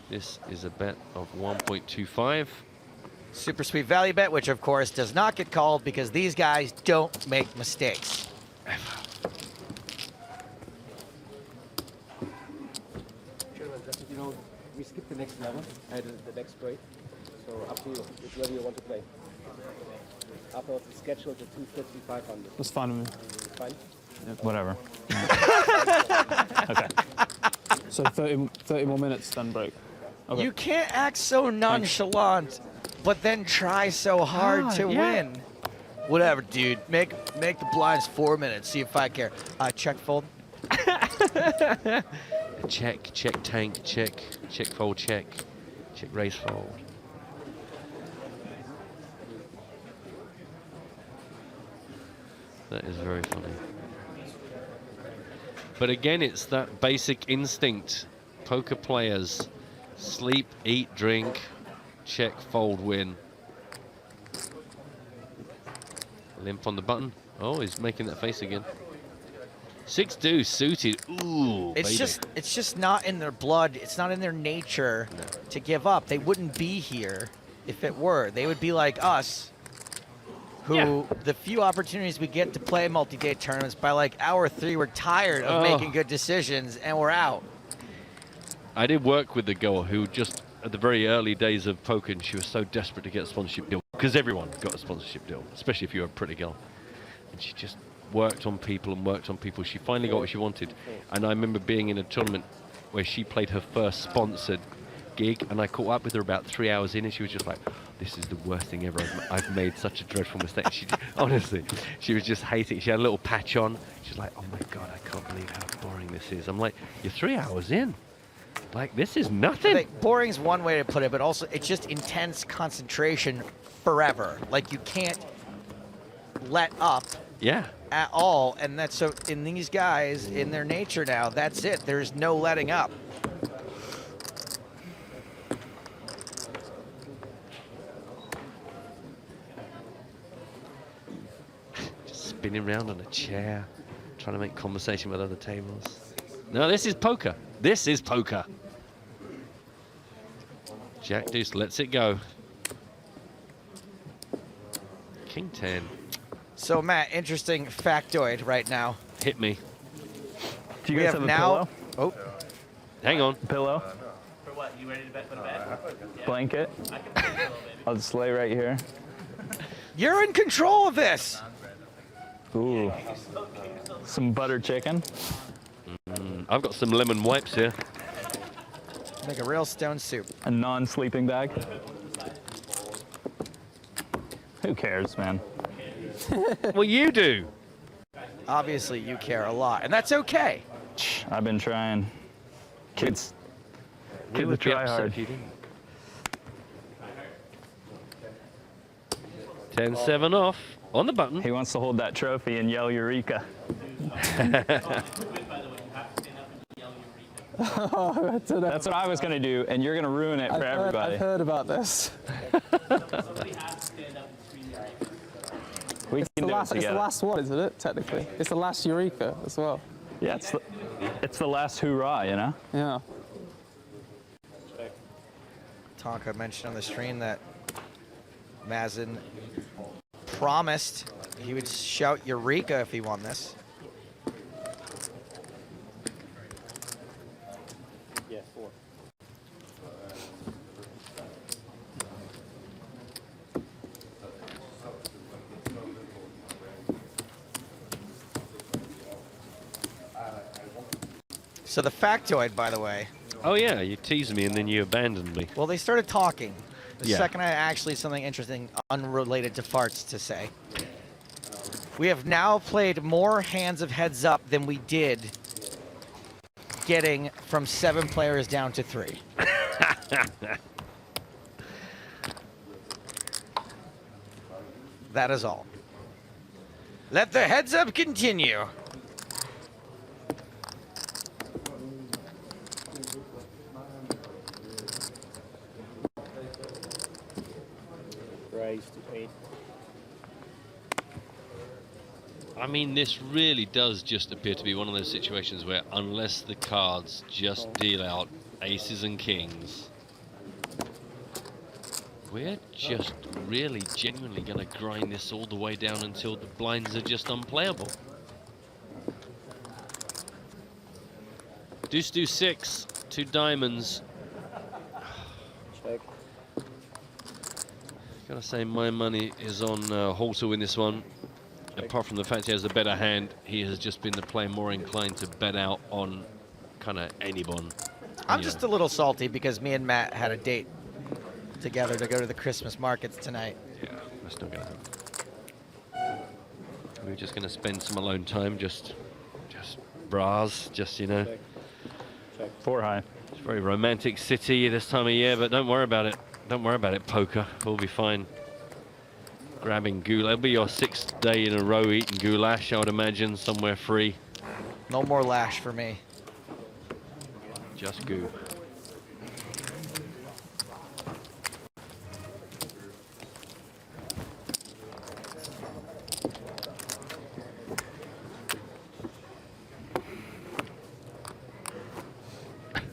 This is a bet of 1.25. Super sweet value bet, which of course does not get called because these guys don't make mistakes. You know, we skipped the next level, the next break. So up to you, which level you want to play. Afterwards, it's scheduled at 250, 500. That's fine with me. Fine? Whatever. Okay. So 30 more minutes, then break. Okay. You can't act so nonchalant, but then try so hard to win. Whatever, dude. Make the blinds 4 minutes. See if I care. Check fold. Check, check tank, check fold, check raise fold. That is very funny. But again, it's that basic instinct. Poker players sleep, eat, drink, check, fold, win. Limp on the button. Oh, he's making that face again. 6 deuce suited. Ooh, It's baby. just not in their blood. It's not in their nature to give up. They wouldn't be here if it were. They would be like us, who the few opportunities we get to play multi-day tournaments, by like hour 3, we're tired of making good decisions and we're out. I did work with the girl who just at the very early days of poker, and she was so desperate to get a sponsorship deal because everyone got a sponsorship deal, especially if you're a pretty girl. And she just worked on people and worked on people. She finally got what she wanted. And I remember being in a tournament where she played her first sponsored gig, and I caught up with her about 3 hours in, and she was just like, this is the worst thing ever. I've made such a dreadful mistake. She honestly, she was just hating. She had a little patch on. She's like, oh my God, I can't believe how boring this is. I'm like, you're 3 hours in. Like, this is nothing. Boring's one way to put it, but also it's just intense concentration forever. Like, you can't let up Yeah. At all, and that's so in these guys, in their nature now, that's it. There's no letting up. Just spinning around on a chair, trying to make conversation with other tables. No, this is poker. This is poker. Jack deuce lets it go. King 10. So Matt, interesting factoid right now. Hit me. Do you We guys have have a now. pillow? Oh, hang on. Pillow? For what? You ready to bet for the bet? Blanket? I can bet a little, baby. I'll just lay right here. you're in control of this. Ooh. Some butter chicken. I've got some lemon wipes here. Make a real stone soup. A non-sleeping bag. Who cares, man? Well, you do. Obviously, you care a lot, and that's okay. I've been trying. Kids We would be try upset hard. if you didn't. 10-7 off on the button. He wants to hold that trophy and yell Eureka. That's what I was going to do, and you're going to ruin it for everybody. I've heard about this. We can do it It's the together. last one, isn't it, technically? It's the last Eureka as well. Yeah, it's the last hoorah, you know? Yeah. Tonka mentioned on the stream that Mazin promised he would shout Eureka if he won this. Yeah, 4. So the factoid, by the way. Oh yeah, you teased me and then you abandoned me. Well, they started talking. The Yeah. second I actually something interesting unrelated to farts to say. We have now played more hands of heads up than we did getting from 7 players down to 3. That is all. Let the heads up continue. Raise to 8. I mean, this really does just appear to be one of those situations where unless the cards just deal out aces and kings, we're just really genuinely going to grind this all the way down until the blinds are just unplayable. Deuce, deuce, 6, 2 diamonds. Check. Gotta say, my money is on Hall to win this one. Apart from the fact he has a better hand, he has just been the player more inclined to bet out on kind of anyone. I'm just a little salty because me and Matt had a date together to go to the Christmas markets tonight. Yeah, that's not gonna happen. We're just gonna spend some alone time, just bras, just, you know. Check. 4 high. It's a very romantic city this time of year, but don't worry about it. Don't worry about it, poker. We'll be fine. Grabbing goulash. It'll be your 6th day in a row eating goulash, I would imagine, somewhere free. No more lash for me. Just goo.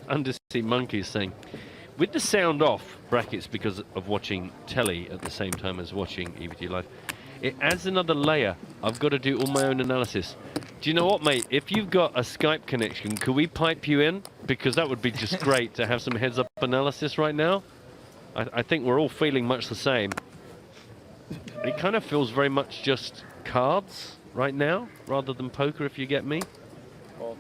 Undersea Monkey saying, with the sound off, brackets because of watching telly at the same time as watching EBT Live, it adds another layer. I've got to do all my own analysis. Do you know what, mate? If you've got a Skype connection, could we pipe you in? Because that would be just great to have some heads-up analysis right now. I think we're all feeling much the same. It kind of feels very much just cards right now, rather than poker, if you get me. Call.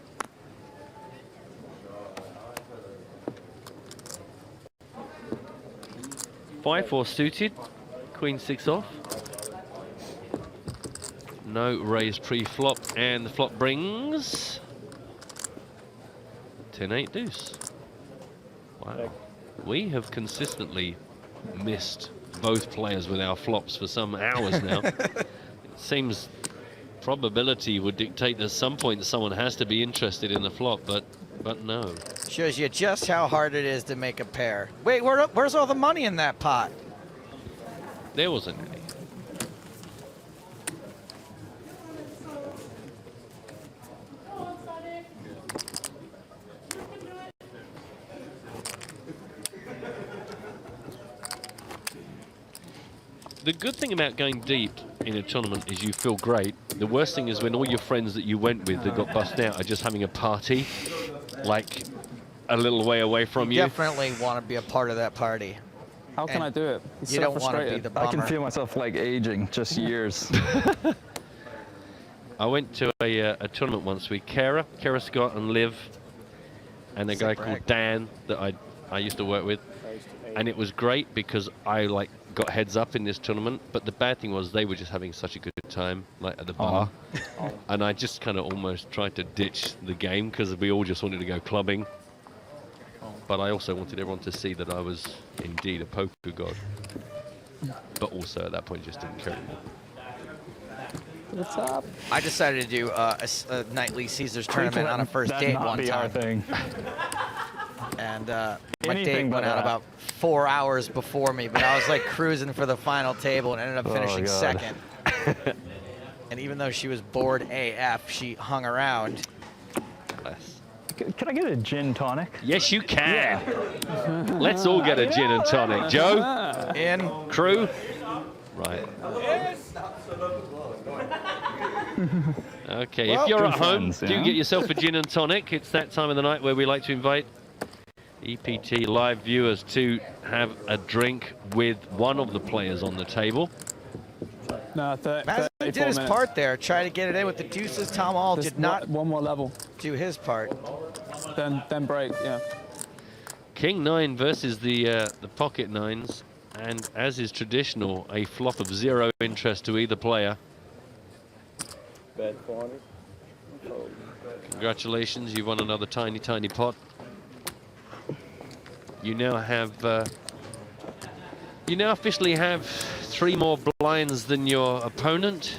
Five, 4 suited, Queen 6 off. No raise pre-flop, and the flop brings 10-8 deuce. Wow. We have consistently missed both players with our flops for some hours now. It seems Probability would dictate at some point someone has to be interested in the flop, but no. Shows you just how hard it is to make a pair. Wait, where's all the money in that pot? There wasn't any. The good thing about going deep in a tournament is you feel great. The worst thing is when all your friends that you went with that got bust out are just having a party, like a little way away from you. Definitely want to be a part of that party. How can I do it? You don't want to be the bummer. I can feel myself like aging, just years. I went to a tournament once with Kara Scott and Liv, and a guy called Dan that I used to work with, and it was great because I got heads up in this tournament, but the bad thing was they were just having such a good time, like at the bar, and I just kind of almost tried to ditch the game because we all just wanted to go clubbing. But I also wanted everyone to see that I was indeed a poker god, but also at that point just didn't care anymore. What's up? I decided to do a nightly Caesars tournament on a first date one time. Thing. And my date went out about 4 hours before me, but I was like cruising for the final table and ended up finishing second. And even though she was bored AF, she hung around. Can I get a gin tonic? Yes, you can. Yeah. Let's all get a gin and tonic. Joe? In. Crew? Right. Okay, Well, if you're at friends, home, do get yourself a gin and tonic. It's that time of the night where we like to invite EPT live viewers to have a drink with one of the players on the table. No, Mazza did his part there, try to get it in with the deuces. Tom All did not one more level. Do his part. Then break, yeah. King 9 versus the pocket nines, and as is traditional, a flop of 0 interest to either player. Bet 400. Congratulations, you've won another tiny pot. You now have you now officially have 3 more blinds than your opponent.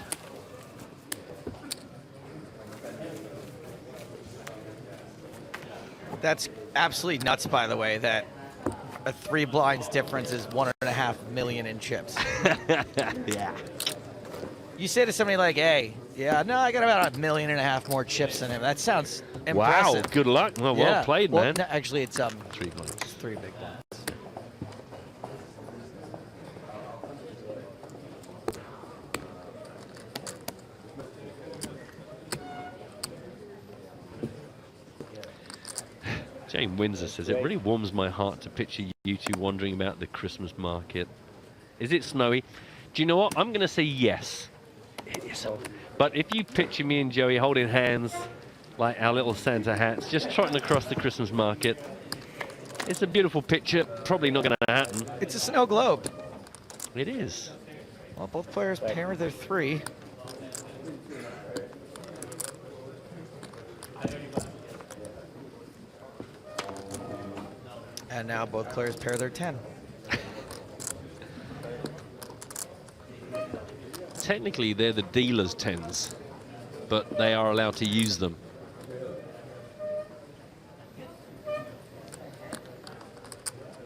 That's absolutely nuts, by the way, that a 3 blinds difference is 1.5 million in chips. Yeah. You say to somebody like, hey, yeah, no, I got about 1.5 million more chips than him. That sounds impressive. Wow, good luck. Well, Yeah. well played, Well, man. no, actually, it's 3 blinds. 3 big blinds. Jane Windsor says, it really warms my heart to picture you two wandering about the Christmas market. Is it snowy? Do you know what? I'm going to say yes. It is. But if you picture me and Joey holding hands like our little Santa hats, just trotting across the Christmas market, it's a beautiful picture. Probably not going to happen. It's a snow globe. It is. Well, both players pair their 3. And now both players pair their 10. Technically, they're the dealer's 10s, but they are allowed to use them.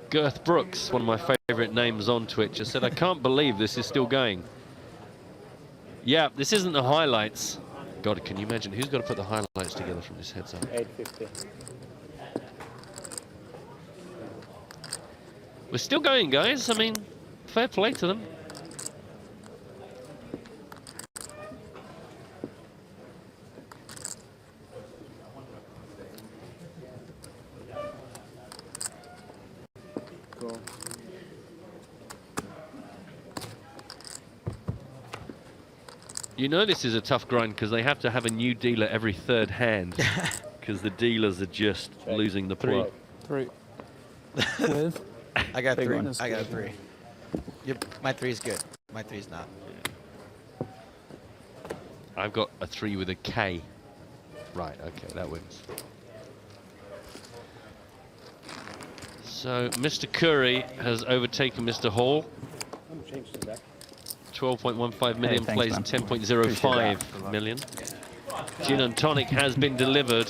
Girth Brooks, one of my favorite names on Twitch, has said, I can't believe this is still going. Yeah, this isn't the highlights. God, can you imagine who's got to put the highlights together from this heads up? 850. We're still going, guys. I mean, fair play to them. Cool. You know this is a tough grind because they have to have a new dealer every 3rd hand because the dealers are just losing the plot. 3. With? I got Big 3. one. I got 3. Yep, my 3's good. My 3's not. I've got a 3 with a K. Right, okay, that wins. So Mr. Curry has overtaken Mr. Hall. 12.15 million Hey, plays thanks, man. 10.05 million. Gin and tonic has been delivered.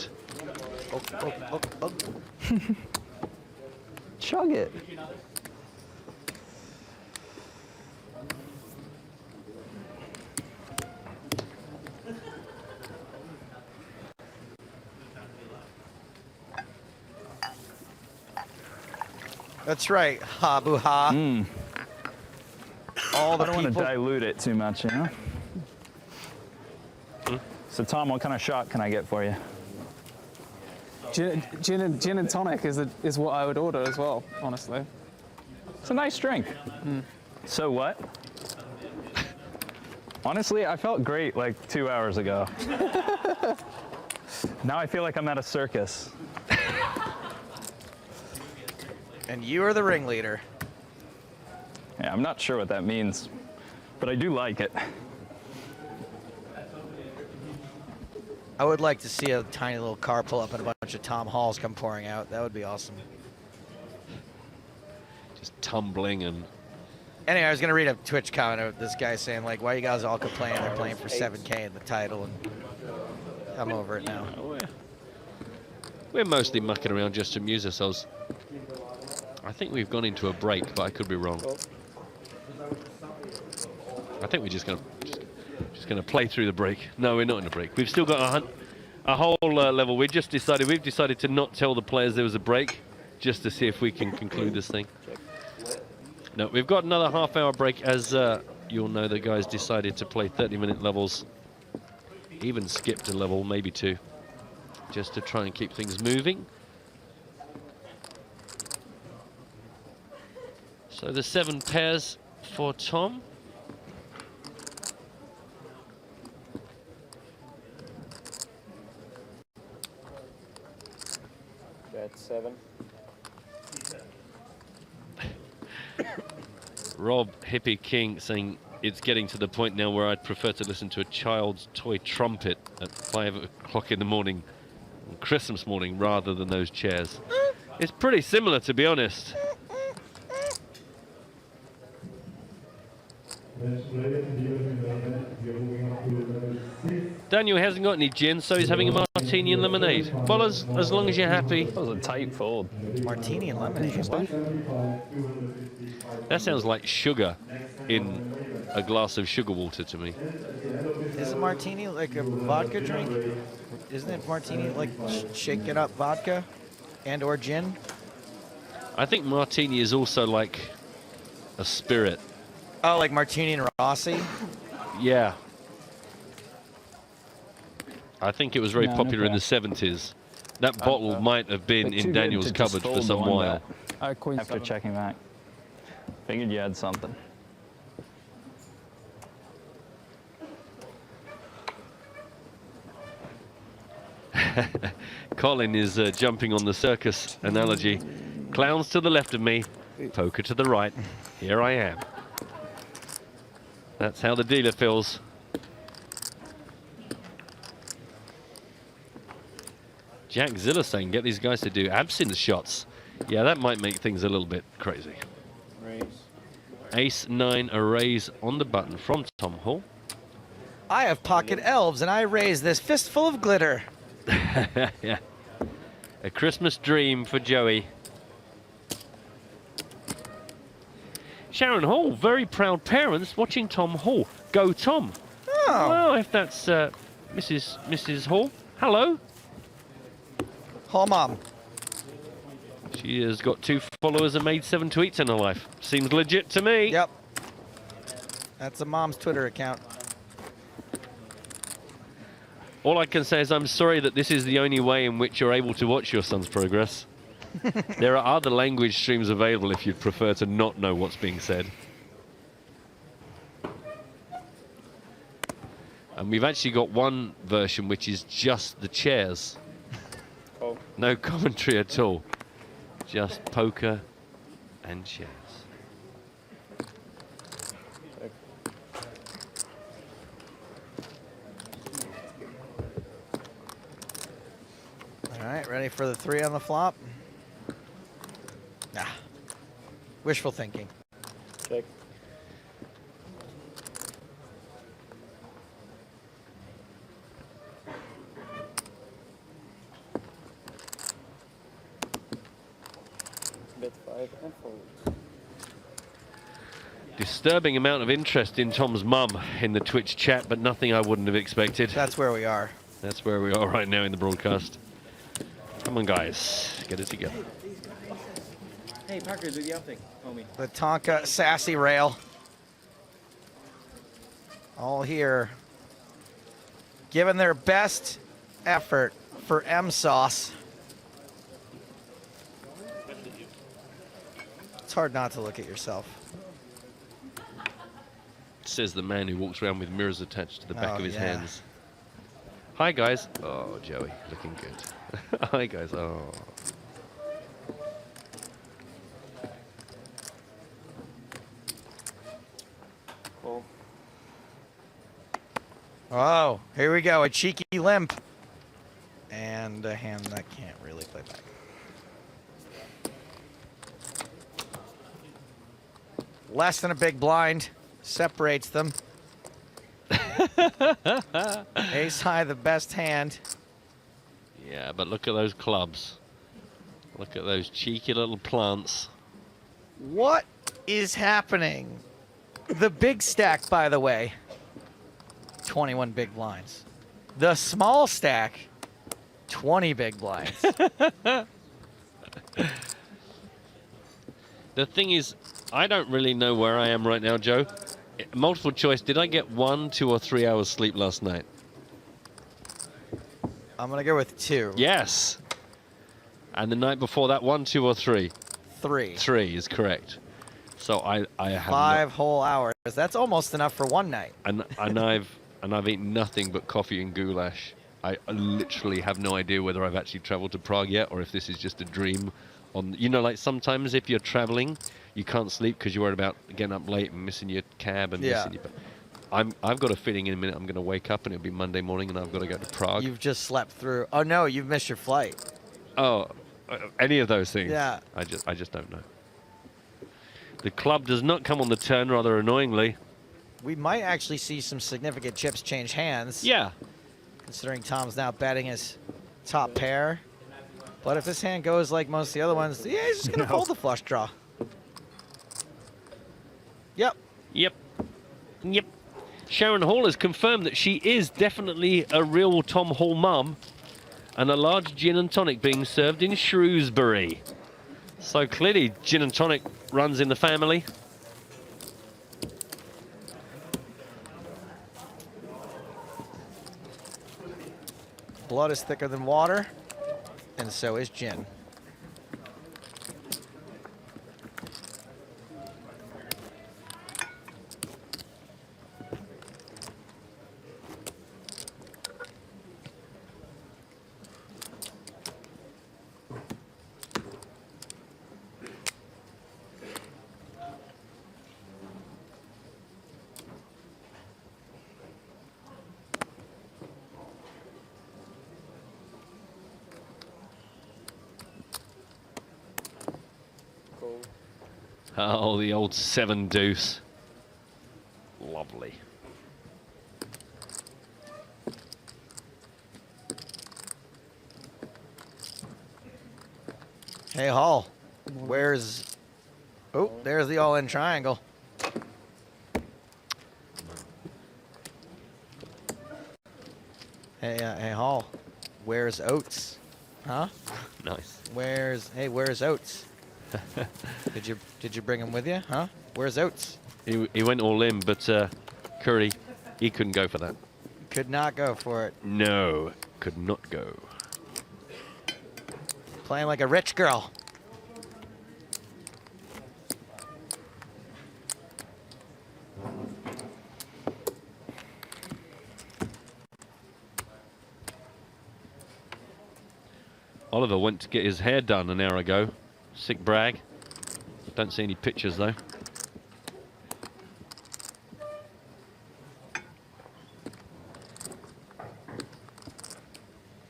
Chug it. That's right, ha boo ha. All the I don't want to people. dilute it too much, you know? So, Tom, what kind of shot can I get for you? Gin and tonic is what I would order as well, honestly. It's a nice drink. So what? Honestly, I felt great like 2 hours ago. Now I feel like I'm at a circus. And you are the ringleader. Yeah, I'm not sure what that means, but I do like it. I would like to see a tiny little car pull up and a bunch of Tom Halls come pouring out. That would be awesome. Just tumbling and... Anyway, I was going to read a Twitch comment of this guy saying, like, why you guys all complain they're playing for 7K in the title, and I'm over it now. We're mostly mucking around just to amuse ourselves. I think we've gone into a break, but I could be wrong. I think we're just going to play through the break. No, we're not in a break. We've still got a whole level. We've decided to not tell the players there was a break, just to see if we can conclude this thing. No, we've got another half-hour break, as you'll know the guys decided to play 30-minute levels. Even skipped a level, maybe two, just to try and keep things moving. So the 7 pairs for Tom. That's 7. Rob Hippie King saying it's getting to the point now where I'd prefer to listen to a child's toy trumpet at 5 o'clock in the morning on Christmas morning rather than those chairs. It's pretty similar, to be honest. Daniel hasn't got any gin, so he's having a martini and lemonade. Well, as long as you're happy. That was a tight fold. Martini and lemonade, what? That sounds like sugar in a glass of sugar water to me. Is a martini like a vodka drink? Isn't it martini like shake it up vodka and or gin? I think martini is also like a spirit. Oh, like Martini and Rossi? Yeah. I think it was very popular in the okay. 70s. That bottle might have been in Daniel's cupboard for some while. After checking back. Figured you had something. Colin is jumping on the circus analogy. Clowns to the left of me, poker to the right. Here I am. That's how the dealer feels. Jack Zilla saying, get these guys to do absinthe shots. Yeah, that might make things a little bit crazy. Raise. Ace 9, a raise on the button from Tom Hall. I have pocket elves and I raise this fistful of glitter. Yeah. A Christmas dream for Joey. Sharon Hall, very proud parents watching Tom Hall. Go Tom. Oh. Well, if that's Mrs. Hall. Hello. Hall mom. She has got 2 followers and made 7 tweets in her life. Seems legit to me. Yep. That's a mom's Twitter account. All I can say is I'm sorry that this is the only way in which you're able to watch your son's progress. There are other language streams available if you'd prefer to not know what's being said. And we've actually got one version which is just the chairs. Oh. No commentary at all. Just poker and chairs. All right, ready for the 3 on the flop? Nah. Wishful thinking. Check. bet 5 and fold. Disturbing amount of interest in Tom's mum in the Twitch chat, but nothing I wouldn't have expected. That's where we are. That's where we are right now in the broadcast. Come on, guys. Get it together. Hey, Parker, do the outing, homie. The Tonka sassy rail. All here. Giving their best effort for M-Sauce. It's hard not to look at yourself. Says the man who walks around with mirrors attached to the back Oh, of his yeah. hands. Hi, guys. Oh, Joey, looking good. Hi, guys. Oh. Cool. Oh, here we go. A cheeky limp. And a hand that can't really play back. Less than a big blind separates them. Ace high, the best hand. Yeah, but look at those clubs. Look at those cheeky little plants. What is happening? The big stack, by the way, 21 big blinds. The small stack, 20 big blinds. The thing is, I don't really know where I am right now, Joe. Multiple choice, did I get 1, 2, or 3 hours sleep last night? I'm going to go with 2. Yes. And the night before that, 1, 2, or 3? 3. 3 is correct. So I have 5 whole hours. That's almost enough for one night. and I've eaten nothing but coffee and goulash. I literally have no idea whether I've actually traveled to Prague yet, or if this is just a dream. You know, like sometimes if you're traveling, you can't sleep because you're worried about getting up late and missing your cab and missing your. I've got a feeling in a minute I'm going to wake up and it'll be Monday morning and I've got to go to Prague. You've just slept through. Oh no, you've missed your flight. Oh, any of those things. Yeah. I just don't know. The club does not come on the turn, rather annoyingly. We might actually see some significant chips change hands. Yeah. Considering Tom's now betting his top pair. But if this hand goes like most of the other ones, yeah, he's just going to fold the flush draw. Yep. Yep. Yep. Sharon Hall has confirmed that she is definitely a real Tom Hall mum, and a large gin and tonic being served in Shrewsbury. So clearly gin and tonic runs in the family. Blood is thicker than water, and so is gin. Oh, the old 7 deuce. Lovely. Hey, Hall, where's... Oh, there's the all-in triangle. Hey, Hall, where's Oates? Huh? Nice. Where's Oates? Did you bring him with you? Huh? Where's Oates? He went all in, but Curry, he couldn't go for that. Could not go for it. No, could not go. Playing like a rich girl. Oliver went to get his hair done an hour ago. Sick brag. Don't see any pictures though.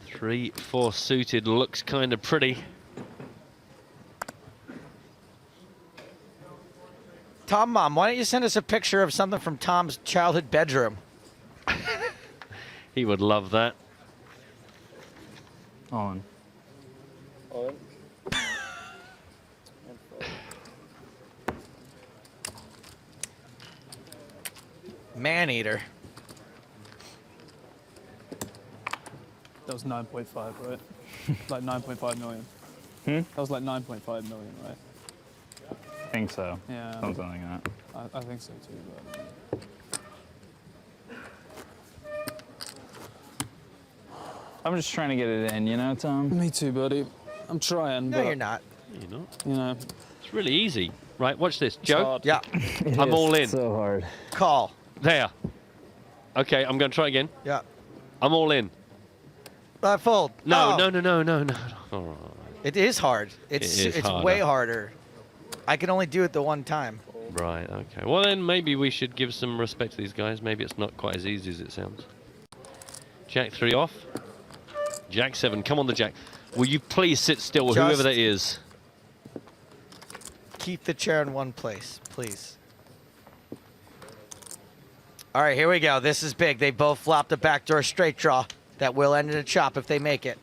Three, 4 suited looks kind of pretty. Tom, Mom, why don't you send us a picture of something from Tom's childhood bedroom? He would love that. On. On. And Man-eater. That was 9.5, right? Like 9.5 million. Hmm? That was like 9.5 million, right? I think so. Yeah. Something like that. I think so too. But... I'm just trying to get it in, you know, Tom? Me too, buddy. I'm trying, No, but... you're not. You're not. You know. It's really easy. Right, watch this. Joe? hard. Yeah. I'm all in. So hard. Call. There. Okay, I'm going to try again. Yeah. I'm all in. Fold. No, Oh. no. All right. It is hard. It's harder. way harder. I can only do it the one time. Right, okay. Well, then maybe we should give some respect to these guys. Maybe it's not quite as easy as it sounds. Jack 3 off. Jack 7. Come on, the Jack. Will you please sit still, Just whoever that is? Keep the chair in one place, please. All right, here we go. This is big. They both flopped a backdoor straight draw. That will end in a chop if they make it.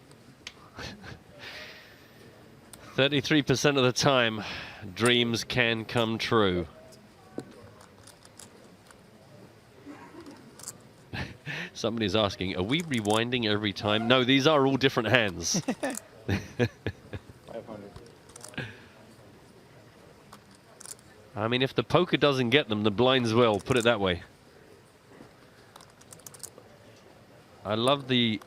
33% of the time, dreams can come true. Somebody's asking, are we rewinding every time? No, these are all different hands. 500. I mean, if the poker doesn't get them, the blinds will. Put it that way. I love the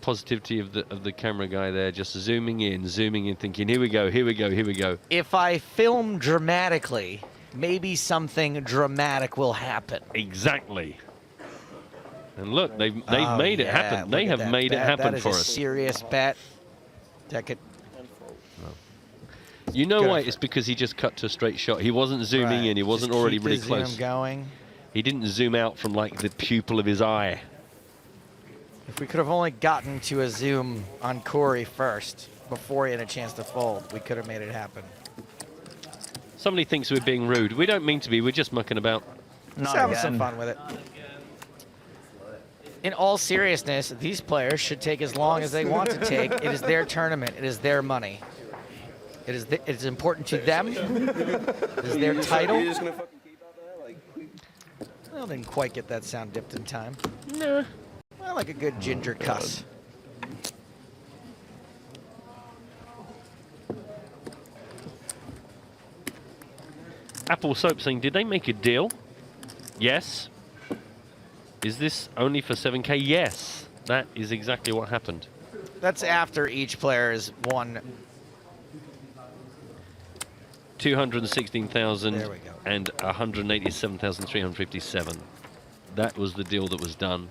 positivity of the camera guy there, just zooming in, thinking, here we go, here we go, here we go. If I film dramatically, maybe something dramatic will happen. Exactly. And look, they've made it happen. They have made it happen for us. That is a serious bet. That could... You know why? It's because he just cut to a straight shot. He wasn't zooming in. He wasn't Just already keep really the close. zoom going. He didn't zoom out from like the pupil of his eye. If we could have only gotten to a zoom on Corey first before he had a chance to fold, we could have made it happen. Somebody thinks we're being rude. We don't mean to be. We're just mucking about. Just having some fun with it. In all seriousness, these players should take as long as they want to take. It is their tournament. It is their money. It is important to them. It is their title. Well, didn't quite get that sound dipped in time. No. I like a good ginger cuss. Apple Soap saying, did they make a deal? Yes. Is this only for 7K? Yes. That is exactly what happened. That's after each player has won. 216,000 There we go. and 187,357. That was the deal that was done.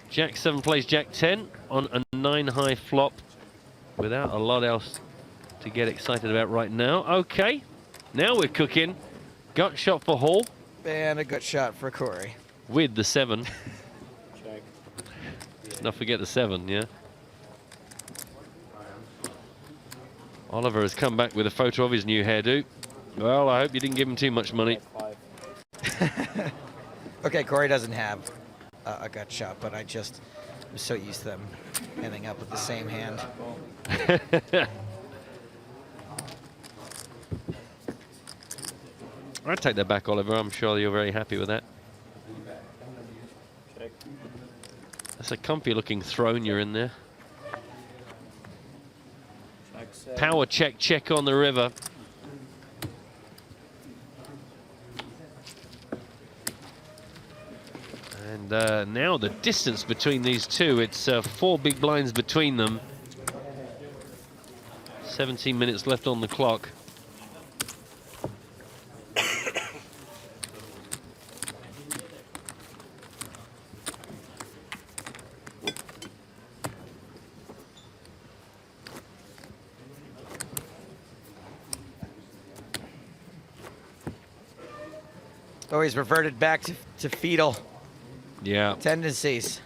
Jack 7 plays Jack 10 on a 9 high flop without a lot else to get excited about right now. Okay, now we're cooking. Gut shot for Hall. And a good shot for Corey. With the 7. Check. Not forget the 7, yeah. Oliver has come back with a photo of his new hairdo. Well, I hope you didn't give him too much money. Okay, Corey doesn't have a gut shot, but I just am so used to them ending up with the same hand. I'd take that back, Oliver. I'm sure you're very happy with that. Check. That's a comfy looking throne you're in there. Check 7. Power check on the river. And now the distance between these two, it's 4 big blinds between them. 17 minutes left on the clock. Oh, he's reverted back to fetal tendencies.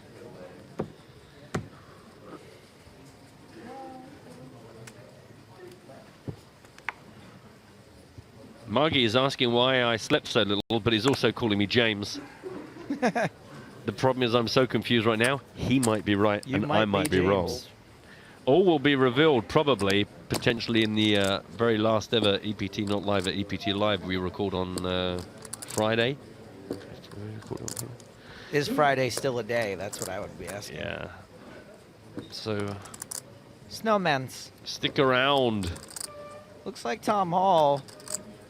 Margie is asking why I slept so little, but he's also calling me James. The problem is I'm so confused right now. He might be right and I might be wrong. All will be revealed probably potentially in the very last ever EPT Not Live at EPT Live we record on Friday. Is Friday still a day? That's what I would be asking. Yeah. So. Snowmans. Stick around. Looks like Tom Hall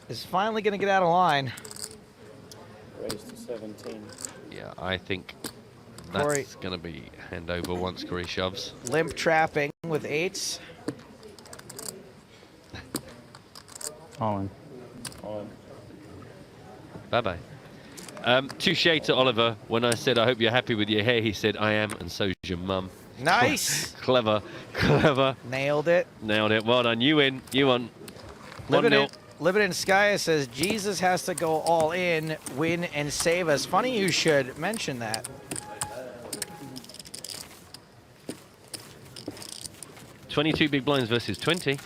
is finally going to get out of line. Raised to 17. Yeah, I think Corey. that's going to be handover once Corey shoves. Limp trapping with 8s. All in. All in. Bye-bye. Touche to Oliver. When I said, I hope you're happy with your hair, he said, I am, and so's your mum. Nice. Clever. Clever. Nailed it. Nailed it. Well done. You win. You won. 1-0. Live It in Skya says, Jesus has to go all in, win, and save us. Funny you should mention that. 22 big blinds versus 20.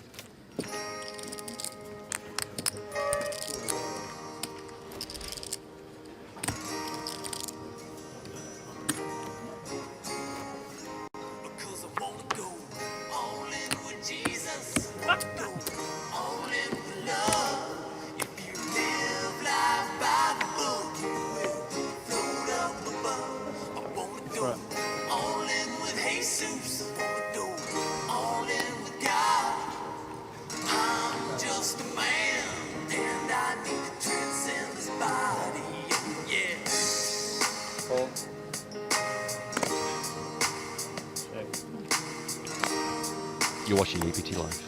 You're watching EPT Live.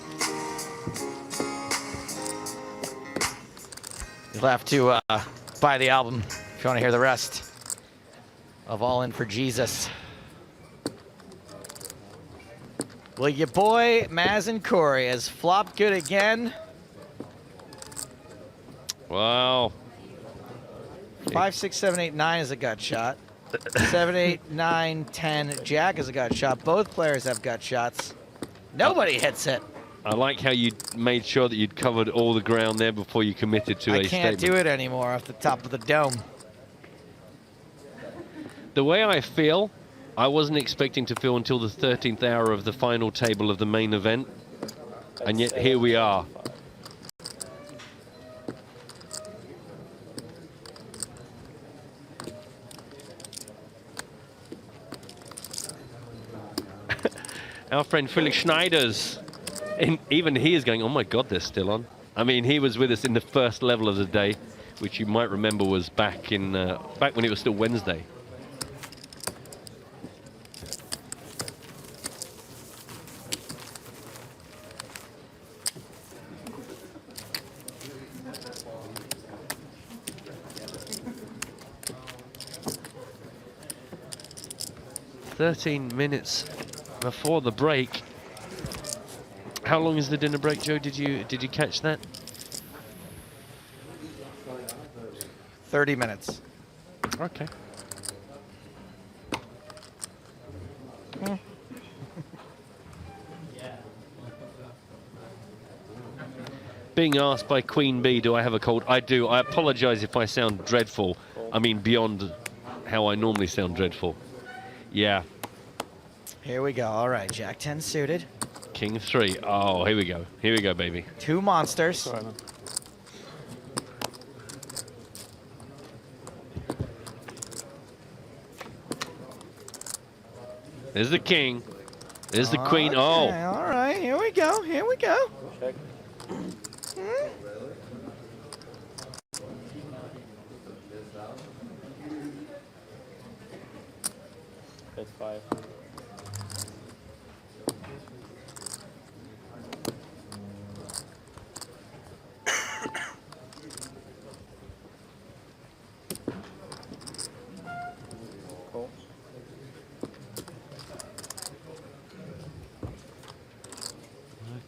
You'll have to buy the album if you want to hear the rest of All In for Jesus. Well, your boy Maz and Corey has flopped good again. Wow. 5, 6, 7, 8, 9 is a gut shot. 7, 8, 9, 10. Jack is a gut shot. Both players have gut shots. Nobody hits it. I like how you made sure that you'd covered all the ground there before you committed to a statement. I can't do it anymore off the top of the dome. The way I feel, I wasn't expecting to feel until the 13th hour of the final table of the main event. And yet here we are. Our friend Felix Schneider's, even he is going, oh my God, they're still on. I mean, he was with us in the first level of the day, which you might remember was back in back when it was still Wednesday. "13 minutes before the break." How long is the dinner break, Joe? Did you catch that? 30 minutes. Okay. Being asked by Queen Bee, do I have a cold? I do. I apologize if I sound dreadful. I mean, beyond how I normally sound dreadful. Yeah. Here we go. All right, Jack 10 suited. King 3. Oh, here we go. Here we go, baby. 2 monsters. There's the king. There's the queen. Oh. Okay, all right, here we go. Here we go. Check. That's 5. Cool.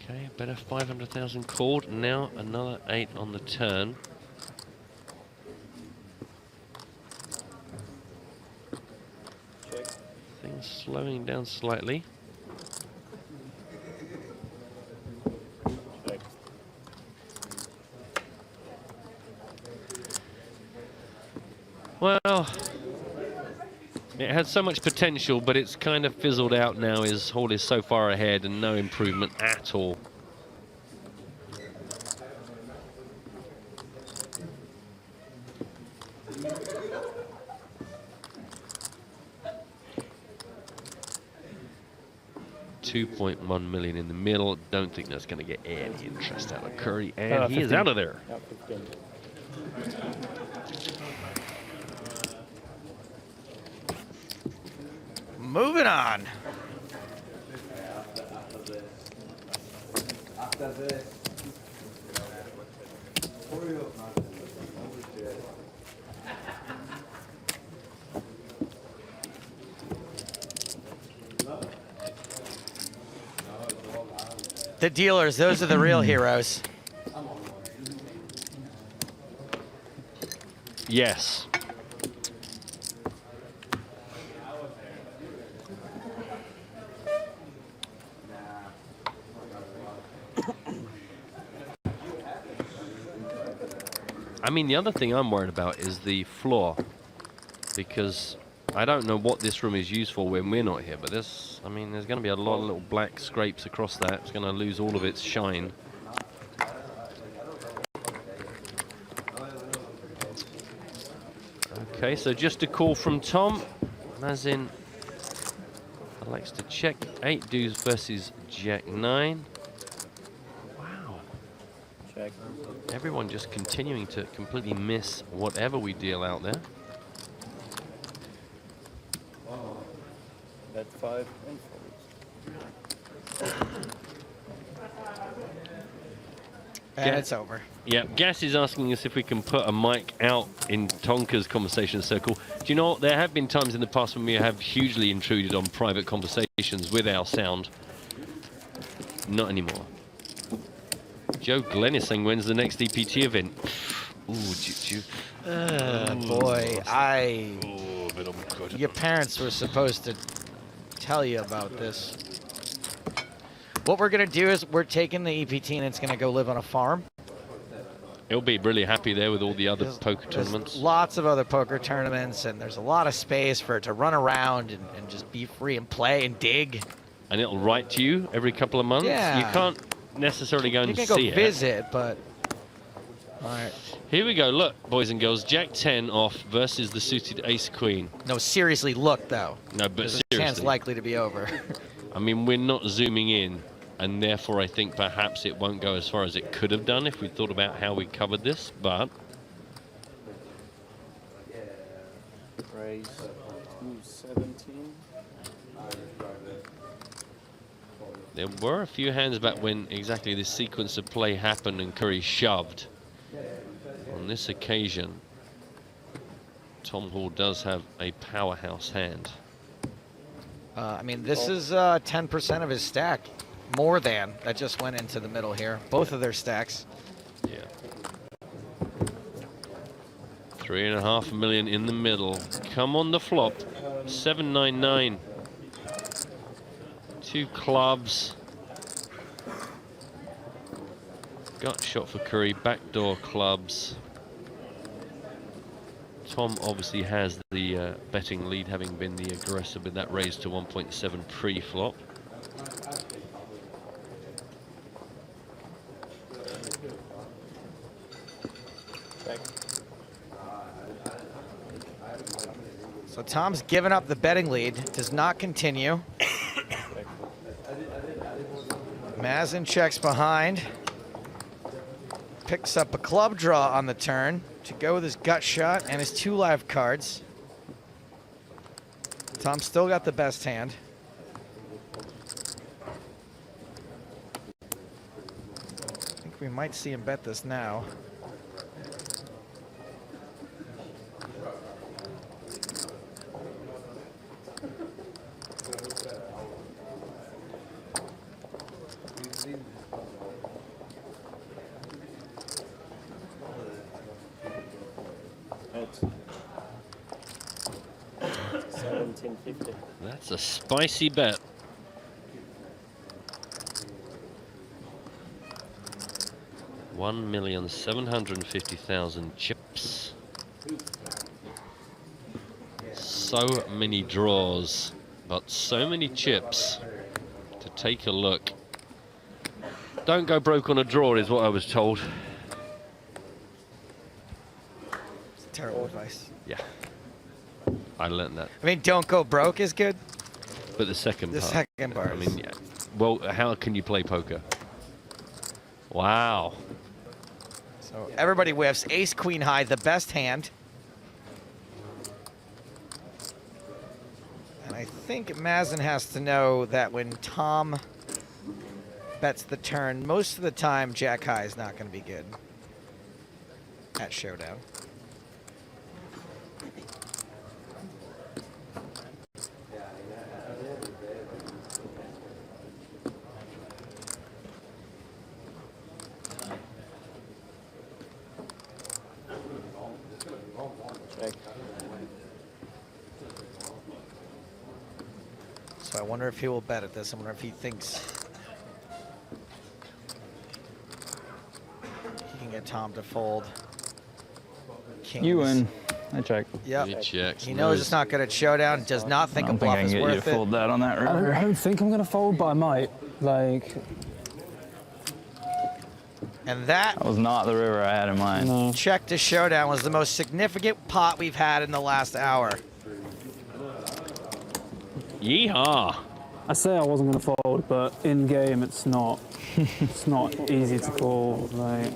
Okay, better 500,000 called. Now another 8 on the turn. Check. Things slowing down slightly. Check. Well, it had so much potential, but it's kind of fizzled out now. His Hall is so far ahead and no improvement at all. 2.1 million in the middle. Don't think that's going to get any interest out of Curry, and he is out of there. Yeah, 15. Moving on. The dealers, those are the real heroes. Yes. I mean, the other thing I'm worried about is the floor, because I don't know what this room is used for when we're not here, but there's going to be a lot of little black scrapes across that. It's going to lose all of its shine. Okay, so just a call from Tom, as in likes to check 8 deuce versus Jack 9. Wow. Check. Everyone just continuing to completely miss whatever we deal out there. Bet 5 and folds. And it's over. Yeah, Gas is asking us if we can put a mic out in Tonka's conversation circle. Do you know what? There have been times in the past when we have hugely intruded on private conversations with our sound. Not anymore. Joe Glenn is saying, when's the next EPT event? Ooh, boy, your parents were supposed to tell you about this. What we're going to do is we're taking the EPT and it's going to go live on a farm. He'll be really happy there with all the other poker tournaments. Lots of other poker tournaments, and there's a lot of space for it to run around and just be free and play and dig. And it'll write to you every couple of months? Yeah. You can't necessarily go and see it. You can go visit, but... All right. Here we go. Look, boys and girls. Jack 10 off versus the suited ace queen. No, seriously, look, though. No, but There's seriously. a chance likely to be over. I mean, we're not zooming in, and therefore I think perhaps it won't go as far as it could have done if we thought about how we covered this, but... Raise 217. There were a few hands back when exactly this sequence of play happened and Curry shoved. On this occasion, Tom Hall does have a powerhouse hand. I mean, this is 10% of his stack. More than. That just went into the middle here. Both of their stacks. Yeah. 3.5 million in the middle. Come on the flop. 799. 2 clubs. Gut shot for Curry. Backdoor clubs. Tom obviously has the betting lead, having been the aggressor with that raise to 1.7 pre-flop. So Tom's given up the betting lead. Does not continue. Mazin checks behind. Picks up a club draw on the turn to go with his gut shot and his 2 live cards. Tom's still got the best hand. I think we might see him bet this now. That's a spicy bet. $1,750,000 chips. So many draws, but so many chips to take a look. Don't go broke on a draw is what I was told. It's terrible advice. Yeah. I learned that. I mean, don't go broke is good. But the second part. The second part. I mean, yeah. Well, how can you play poker? Wow. So everybody whiffs. Ace, queen high, the best hand. And I think Mazin has to know that when Tom bets the turn, most of the time Jack high is not going to be good at showdown. So I wonder if he will bet at this. I wonder if he thinks he can get Tom to fold. Kings. You win. I check. Yep. He checks. He knows it's not good at showdown. Does not think a bluff is worth it. Fold that on that river. I don't think I'm gonna fold, but I might. Like. And that was not the river I had in mind. No. check to showdown was the most significant pot we've had in the last hour. Yeehaw. I say I wasn't gonna fold, but in game it's not. It's not easy to call. Like.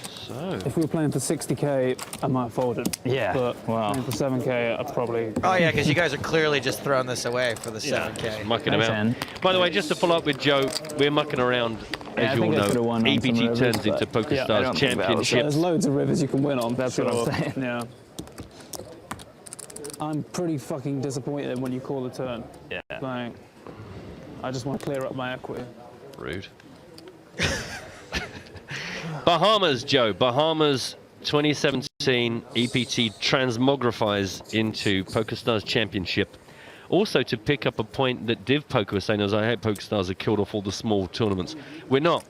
So. If we were playing for 60k, I might have folded. Yeah. But playing for 7k, I'd probably. Oh yeah, because you guys are clearly just throwing this away for the 7K. Just mucking around. By the way, just to follow up with Joe, we're mucking around, as you all know. EPG turns into PokerStars Championship. There's loads of rivers you can win on. That's what I'm saying. Yeah. I'm pretty fucking disappointed when you call the turn. Yeah. Like, I just want to clear up my equity. Rude. Bahamas, Joe. Bahamas 2017 EPT transmogrifies into PokerStars Championship. Also to pick up a point that Div Poker was saying, as I hate PokerStars have killed off all the small tournaments. We're not.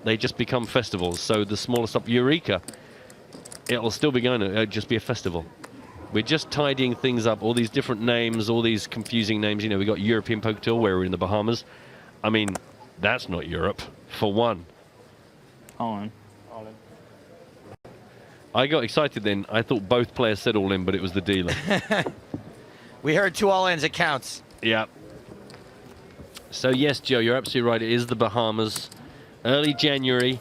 They just become festivals. So the smaller stuff, Eureka, it'll still be going to just be a festival. We're just tidying things up, all these different names, all these confusing names. You know, we got European Poker Tour where we're in the Bahamas. I mean, that's not Europe, for one. All in. I got excited then. I thought both players said all in, but it was the dealer. We heard 2 all-ins, it counts. Yeah. So yes, Joe, you're absolutely right. It is the Bahamas. Early January.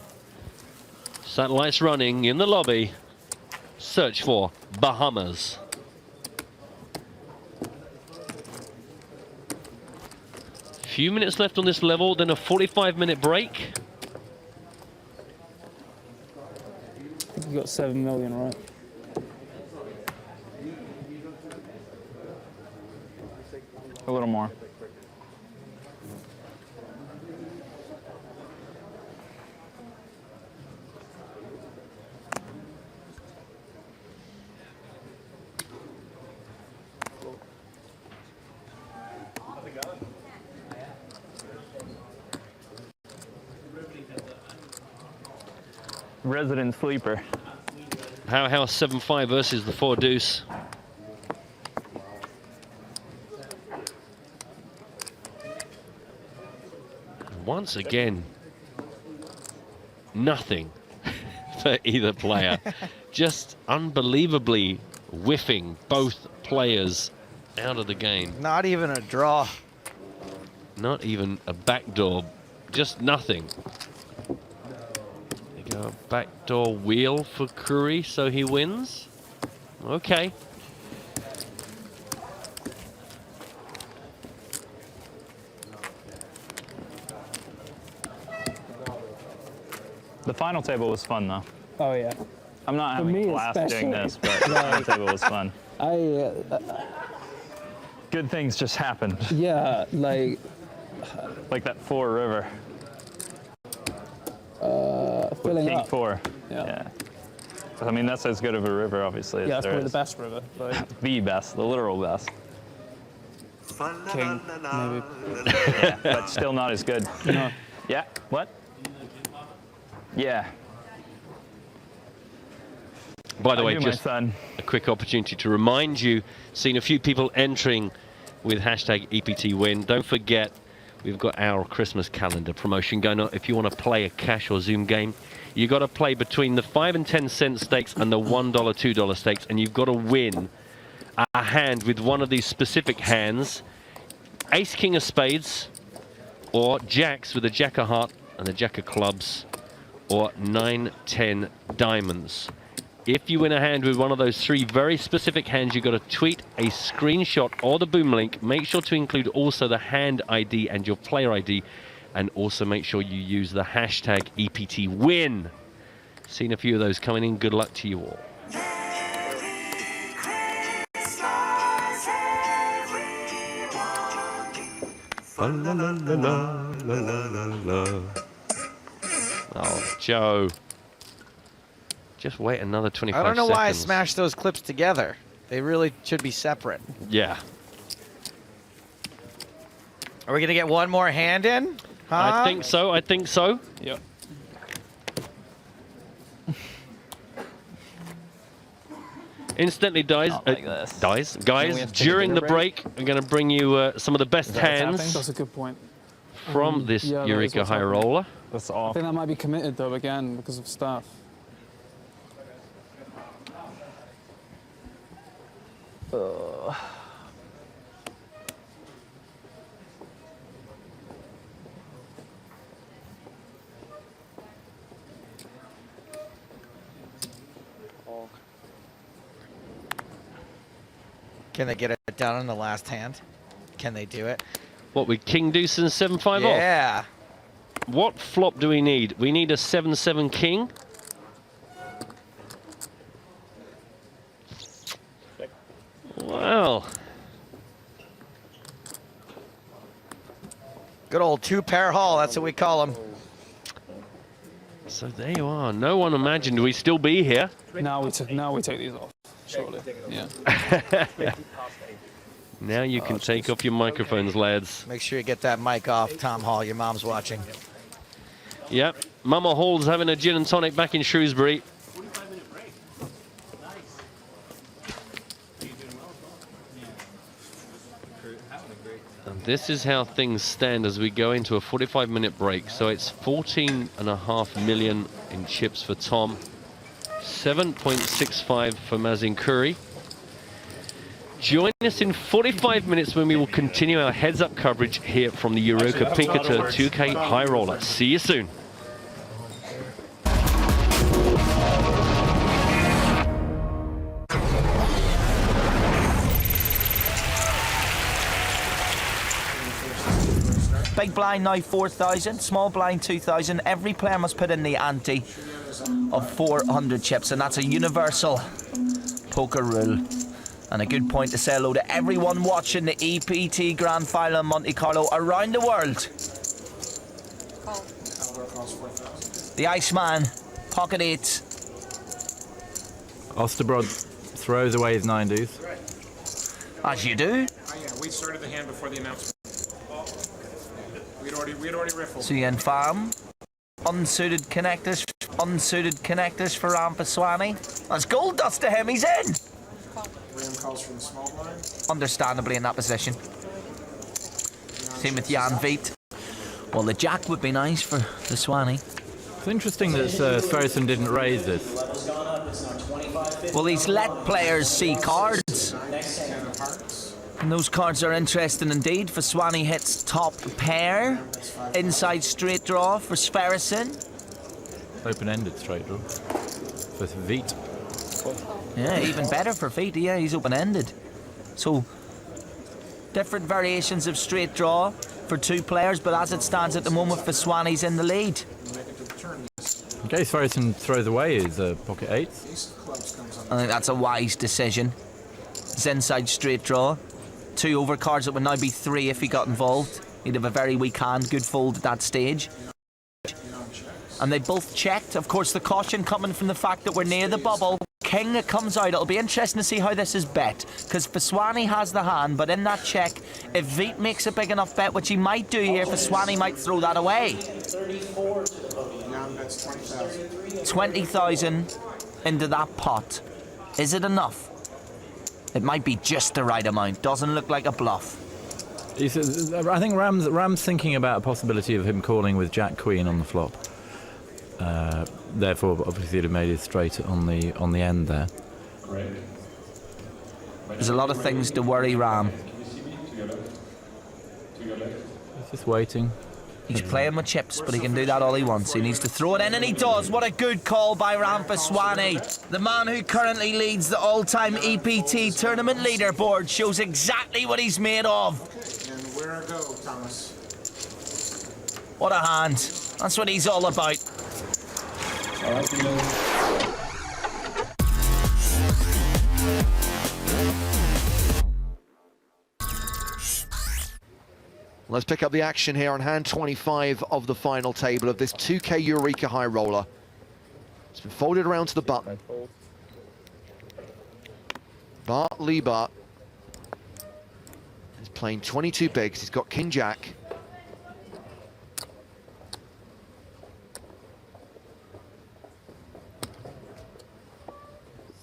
Satellites running in the lobby. Search for Bahamas. Few minutes left on this level, then a 45-minute break. I think you got 7 million, right? A little more. Resident sleeper. Powerhouse 7-5 versus the 4 deuce. Once again, nothing for either player. Just unbelievably whiffing both players out of the game. Not even a draw. Not even a backdoor, just nothing. A backdoor wheel for Curry, so he wins. Okay. The final table was fun, though. Oh yeah. I'm not having a blast doing this, but the final table was fun. Good things just happened. Yeah, like that 4 river. Filling King up. 4. Yeah. I mean, that's as good of a river, obviously, as Yeah, that's there probably is. the best river. Like, The best, the literal best. King, maybe. Yeah, but still not as good. No. Yeah, what? Yeah. By the I way, do, my just son. a quick opportunity to remind you, seen a few people entering with hashtag EPTWin. Don't forget, we've got our Christmas calendar promotion going on. If you want to play a cash or Zoom game, you got to play between the 5 and 10 cent stakes and the $1, $2 stakes, and you've got to win a hand with one of these specific hands. Ace King of Spades, or jacks with a jack of heart and a jack of clubs, or 9-10 diamonds. If you win a hand with one of those three very specific hands, you've got to tweet a screenshot or the boom link. Make sure to include also the hand ID and your player ID, and also make sure you use the hashtag EPTWin. Seen a few of those coming in. Good luck to you all. La, la, la, la, la, la, la. Oh, Joe. Just wait another 25 seconds. I don't know why I smashed those clips together. They really should be separate. Yeah. Are we going to get one more hand in? Huh? I think so. I think so. Yep. Instantly dies. Guys, during the break, I'm going to bring you some of the best hands. That's a good point. From this Eureka high roller. That's off. I think that might be committed though again because of staff. Can they get it down in the last hand? Can they do it? What, with King Deuce and 7-5 off? Yeah. What flop do we need? We need a 7-7 King. Well. Good old two-pair haul, that's what we call them. So there you are. No one imagined we'd still be here. Now we take these off, surely. Yeah. Now you can take off your microphones, lads. Make sure you get that mic off, Tom Hall. Your mom's watching. Yep. Mama Hall's having a gin and tonic back in Shrewsbury. And this is how things stand as we go into a 45-minute break. So it's 14.5 million in chips for Tom, 7.65 for Mazin Curry. Join us in 45 minutes when we will continue our heads-up coverage here from the Eureka Pinker Tour 2K High Roller. See you soon. Big blind now 4,000, small blind 2,000. Every player must put in the ante of 400 chips, and that's a universal poker rule. And a good point to say hello to everyone watching the EPT Grand Final in Monte Carlo around the world. The Iceman, pocket 8. Osterbrod throws away his 9 deuce. As you do. Yeah, we started the hand before the announcement. We'd already riffled. So you farm. Unsuited connectors for Rampaswani. That's gold dust to him, he's in! Ram calls from the small blind. Understandably in that position. Same with Jan Veet. Well, the jack would be nice for the Swanee. It's interesting that Sverrisson didn't raise this. Well, he's let players see cards. And those cards are interesting indeed. For Swanee hits top pair. Inside straight draw for Sverrisson. Open-ended straight draw. For Veet. Yeah, even better for Veet. Yeah, he's open-ended. So, different variations of straight draw for two players, but as it stands at the moment, Vaswani's in the lead. Okay, Sverrisson throws away his pocket 8. I think that's a wise decision. It's inside straight draw. 2 overcards that would now be 3 if he got involved. He'd have a very weak hand, good fold at that stage. And they both checked. Of course, the caution coming from the fact that we're near the bubble. King comes out. It'll be interesting to see how this is bet, because Vaswani has the hand, but in that check, if Veet makes a big enough bet, which he might do here, Vaswani might throw that away. 20,000 into that pot. Is it enough? It might be just the right amount. Doesn't look like a bluff. I think Ram's thinking about a possibility of him calling with Jack Queen on the flop. Therefore, obviously, he'd have made it straight on the end there. There's a lot of things to worry Ram. He's just waiting. He's playing with chips, but he can do that all he wants. He needs to throw it in, and he does. What a good call by Rampaswamy. The man who currently leads the all-time EPT tournament leaderboard shows exactly what he's made of. And where I go, Thomas? What a hand. That's what he's all about. Let's pick up the action here on hand 25 of the final table of this 2K Eureka High Roller. It's been folded around to the button. Bart Liebart is playing 22 bigs. He's got King Jack.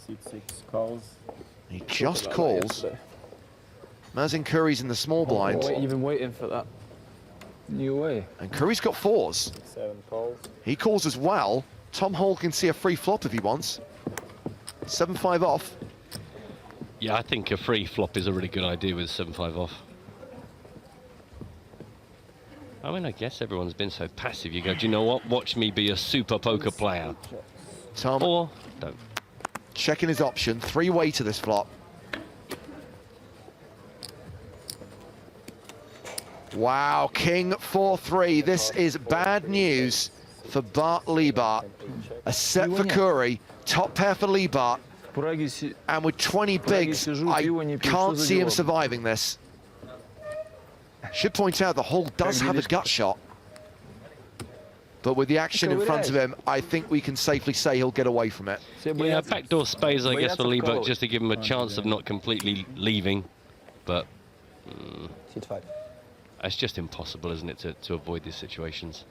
C6 calls. He just calls. Mazin Curry's in the small blind. You've been waiting for that. New way. And Curry's got fours. 7 calls. He calls as well. Tom Hall can see a free flop if he wants. 7-5 off. Yeah, I think a free flop is a really good idea with 7-5 off. I mean, I guess everyone's been so passive. You go, do you know what? Watch me be a super poker player. Tom, or don't. Checking his option. 3-way to this flop. Wow, King 4-3. This is bad news for Bart Liebart. A set for Curry, top pair for Liebart. And with 20 bigs, I can't see him surviving this. Should point out the hole does have a gut shot. But with the action in front of him, I think we can safely say he'll get away from it. Yeah, backdoor spades, I guess, for Liebart, just to give him a chance of not completely leaving. But it's just impossible, isn't it, to avoid these situations.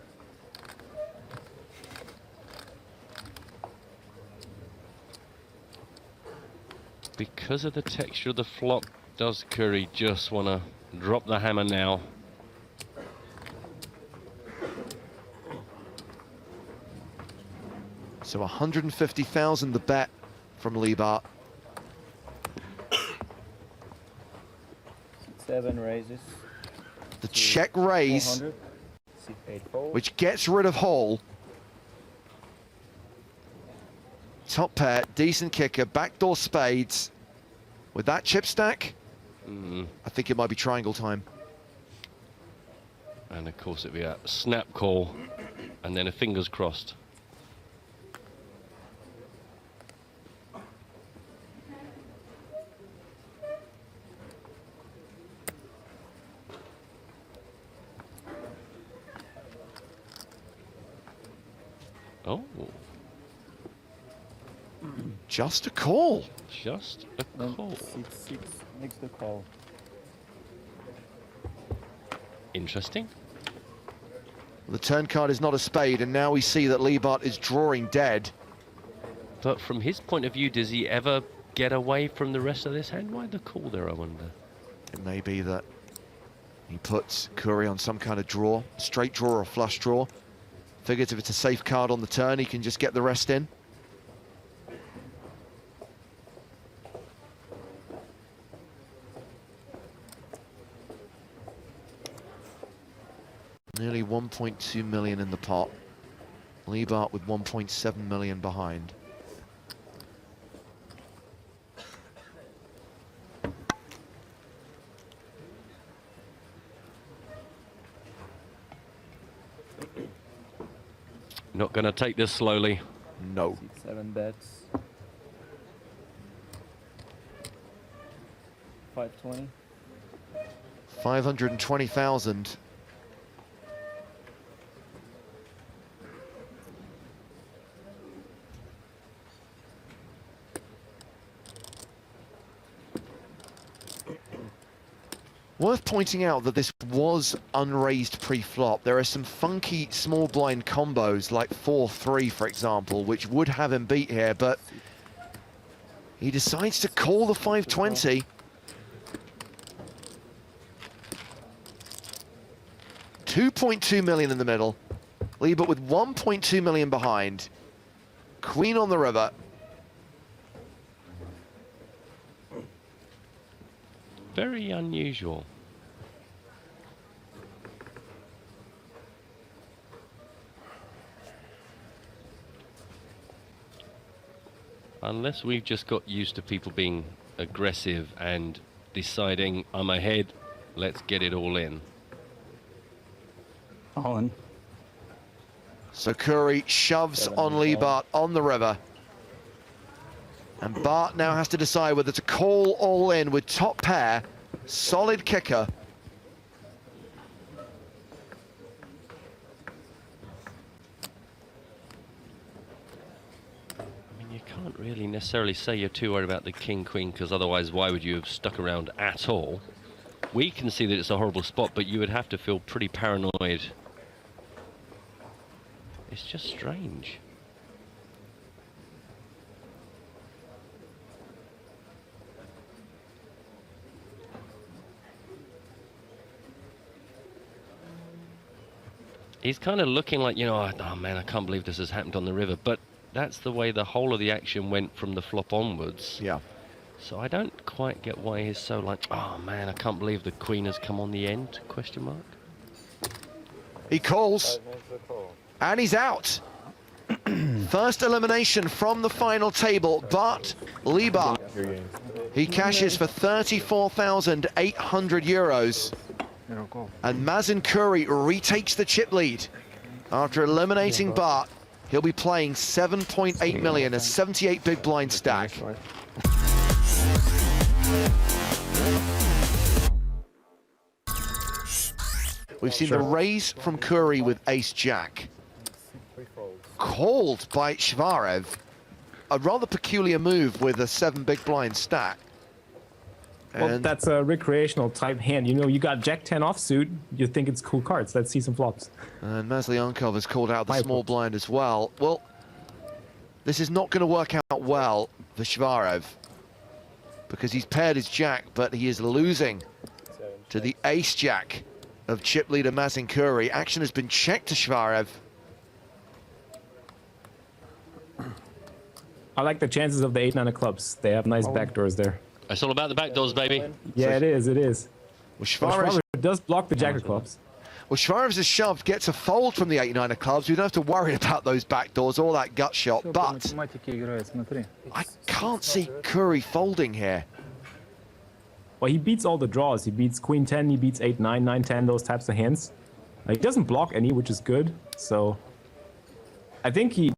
Because of the texture of the flop, does Curry just want to drop the hammer now? So 150,000 the bet from Liebart. 7 raises. The check raise, which gets rid of Hall. Top pair, decent kicker, backdoor spades. With that chip stack, I think it might be triangle time. And of course it'd be a snap call and then a fingers crossed. Oh. Just a call. Just a call. 6-6 makes the call. Interesting. The turn card is not a spade, and now we see that Liebart is drawing dead. But from his point of view, does he ever get away from the rest of this hand? Why the call there, I wonder? It may be that he puts Curry on some kind of draw, straight draw or flush draw. Figures if it's a safe card on the turn, he can just get the rest in. Nearly 1.2 million in the pot. Liebart with 1.7 million behind. Not going to take this slowly. No. 7 bets. 520. 520,000. Worth pointing out that this was unraised pre-flop. There are some funky small blind combos like 4-3, for example, which would have him beat here, but he decides to call the 520. $2.2 million in the middle. Liebart with 1.2 million behind. Queen on the river. Very unusual. Unless we've just got used to people being aggressive and deciding, I'm ahead, let's get it all in. All in. So Curry shoves on Lee Bart on the river. And Bart now has to decide whether to call all in with top pair, solid kicker. You can't really necessarily say you're too worried about the king-queen, because otherwise why would you have stuck around at all? We can see that it's a horrible spot, but you would have to feel pretty paranoid. It's just strange. He's kind of looking like, you know, oh man, I can't believe this has happened on the river, but that's the way the whole of the action went from the flop onwards. Yeah. So I don't quite get why he's so like, oh man, I can't believe the queen has come on the end, question mark. He calls, and he's out. First elimination from the final table, but Lee Bart. He cashes for 34,800 euros. And Mazen Curry retakes the chip lead. After eliminating Bart, he'll be playing 7.8 million, a 78 big blind stack. We've seen the raise from Curry with ace-jack. Called by Shvarev. A rather peculiar move with a 7 big blind stack. Well, that's a recreational type hand. You know, you got Jack 10 offsuit, you think it's cool cards. Let's see some flops. And Maslyankov has called out the small blind as well. Well, this is not going to work out well for Shvarev, because he's paired his jack, but he is losing to the ace-jack of chip leader Mazen Curry. Action has been checked to Shvarev. I like the chances of the 8-9 of clubs. They have nice backdoors there. It's all about the backdoors, baby. Yeah, it is, it is. Well, Shvarev does block the jack of clubs. Well, Shvarev's a shove, gets a fold from the 8-9 of clubs. We don't have to worry about those backdoors or that gut shot, but I can't see Curry folding here. Well, he beats all the draws. He beats Queen 10, he beats 8-9, 9-10, those types of hands. He doesn't block any, which is good. So I think he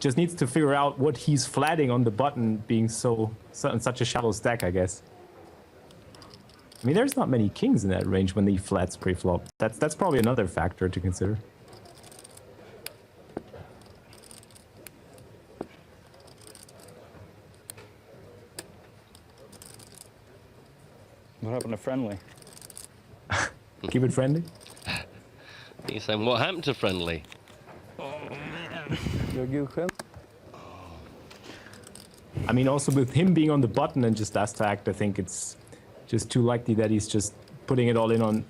just needs to figure out what he's flatting on the button, being so in such a shallow stack, I guess. I mean, there's not many kings in that range when he flats pre-flop. That's probably another factor to consider. What happened to friendly? Keep it friendly? He's saying, what happened to friendly? I mean, also with him being on the button and just as tagged, I think it's just too likely that he's just putting it all in on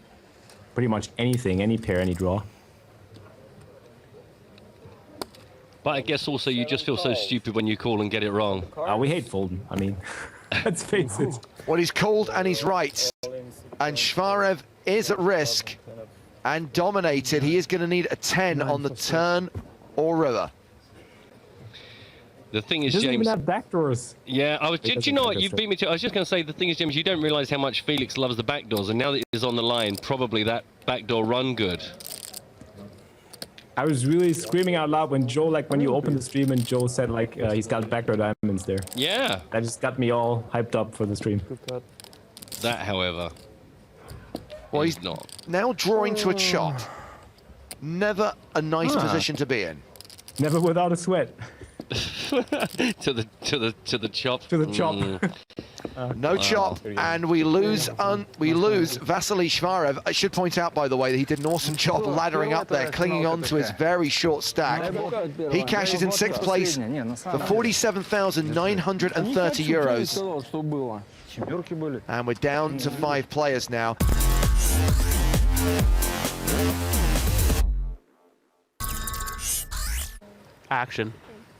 pretty much anything, any pair, any draw. But I guess also you just feel so stupid when you call and get it wrong. We hate folding, I mean, let's face it. Well, he's called and he's right. And Shvarev is at risk and dominated. He is going to need a 10 on the turn or river. The thing is, James, James. Doesn't even have backdoors. Yeah, do you know what? You beat me to. I was just going to say the thing is, James. You don't realise how much Felix loves the backdoors, and now that he's on the line, probably that backdoor run good. I was really screaming out loud when Joe, like when you opened the stream, and Joe said like he's got backdoor diamonds there. Yeah. That just got me all hyped up for the stream. That, however, well, he's not now drawing to a chop. Never a nice position to be in. Never without a sweat. to the chop. To the chop. No chop, and we lose Vasily Shvarev. I should point out, by the way, that he did an awesome job laddering up there, clinging on to his very short stack. He cashes in 6th place for 47,930 euros. And we're down to 5 players now. Action.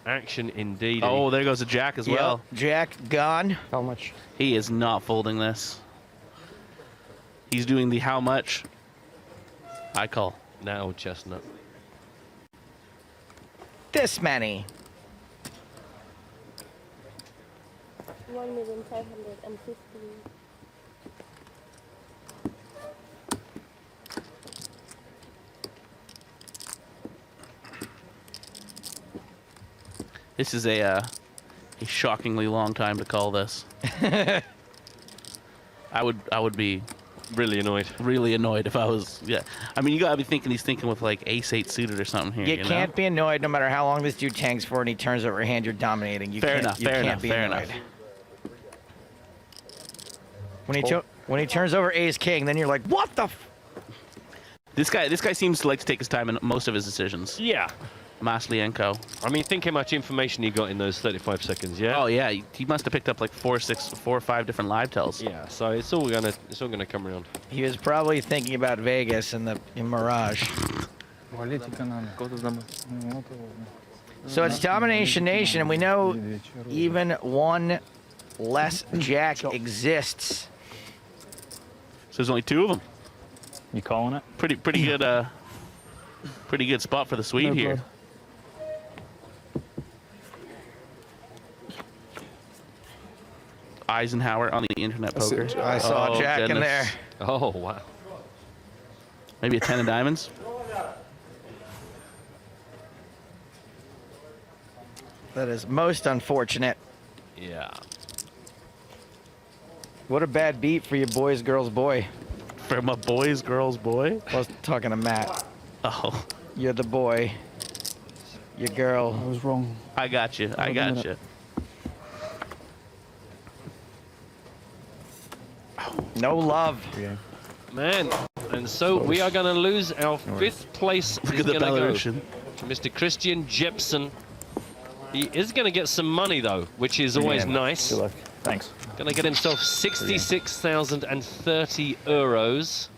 Action indeed. Oh, there goes a jack as well. Jack gone. How much? He is not folding this. He's doing the how much. I call. Now, Chestnut. This many. 1,550,000. This is a shockingly long time to call this. I would be really annoyed. Really annoyed if I was. Yeah. I mean, you gotta be thinking he's thinking with like ace-8 suited or something here. You can't be annoyed no matter how long this dude tanks for, and he turns over a hand you're dominating. You Fair can't, enough. you Fair can't enough. be Fair annoyed. enough. When he turns over ace king, then you're like, what the? This guy seems to like to take his time in most of his decisions. Yeah. Maslienko. I mean, think how much information he got in those 35 seconds. Yeah. Oh yeah, he must have picked up like 4 or 5 different live tells. Yeah. So it's all gonna come around. He was probably thinking about Vegas in Mirage. So it's Domination Nation, and we know even one less jack exists. So there's only 2 of them. You calling it? Pretty good. Pretty good spot for the Swede here. Eisenhower on the internet poker. I saw Jack in there. Oh, wow. Maybe a 10 of diamonds. That is most unfortunate. Yeah. What a bad beat for your boys, girls, boy. For my boys, girls, boy? I was talking to Matt. Oh. You're the boy. Your girl. I was wrong. I got you. I got you. No love. Man, and so we are going to lose our 5th place. Look is at the gonna go Belarusian. to Mr. Christian Jepsen. He is going to get some money, though, which is always nice. Good luck. Thanks. Going to get himself 66,030 euros.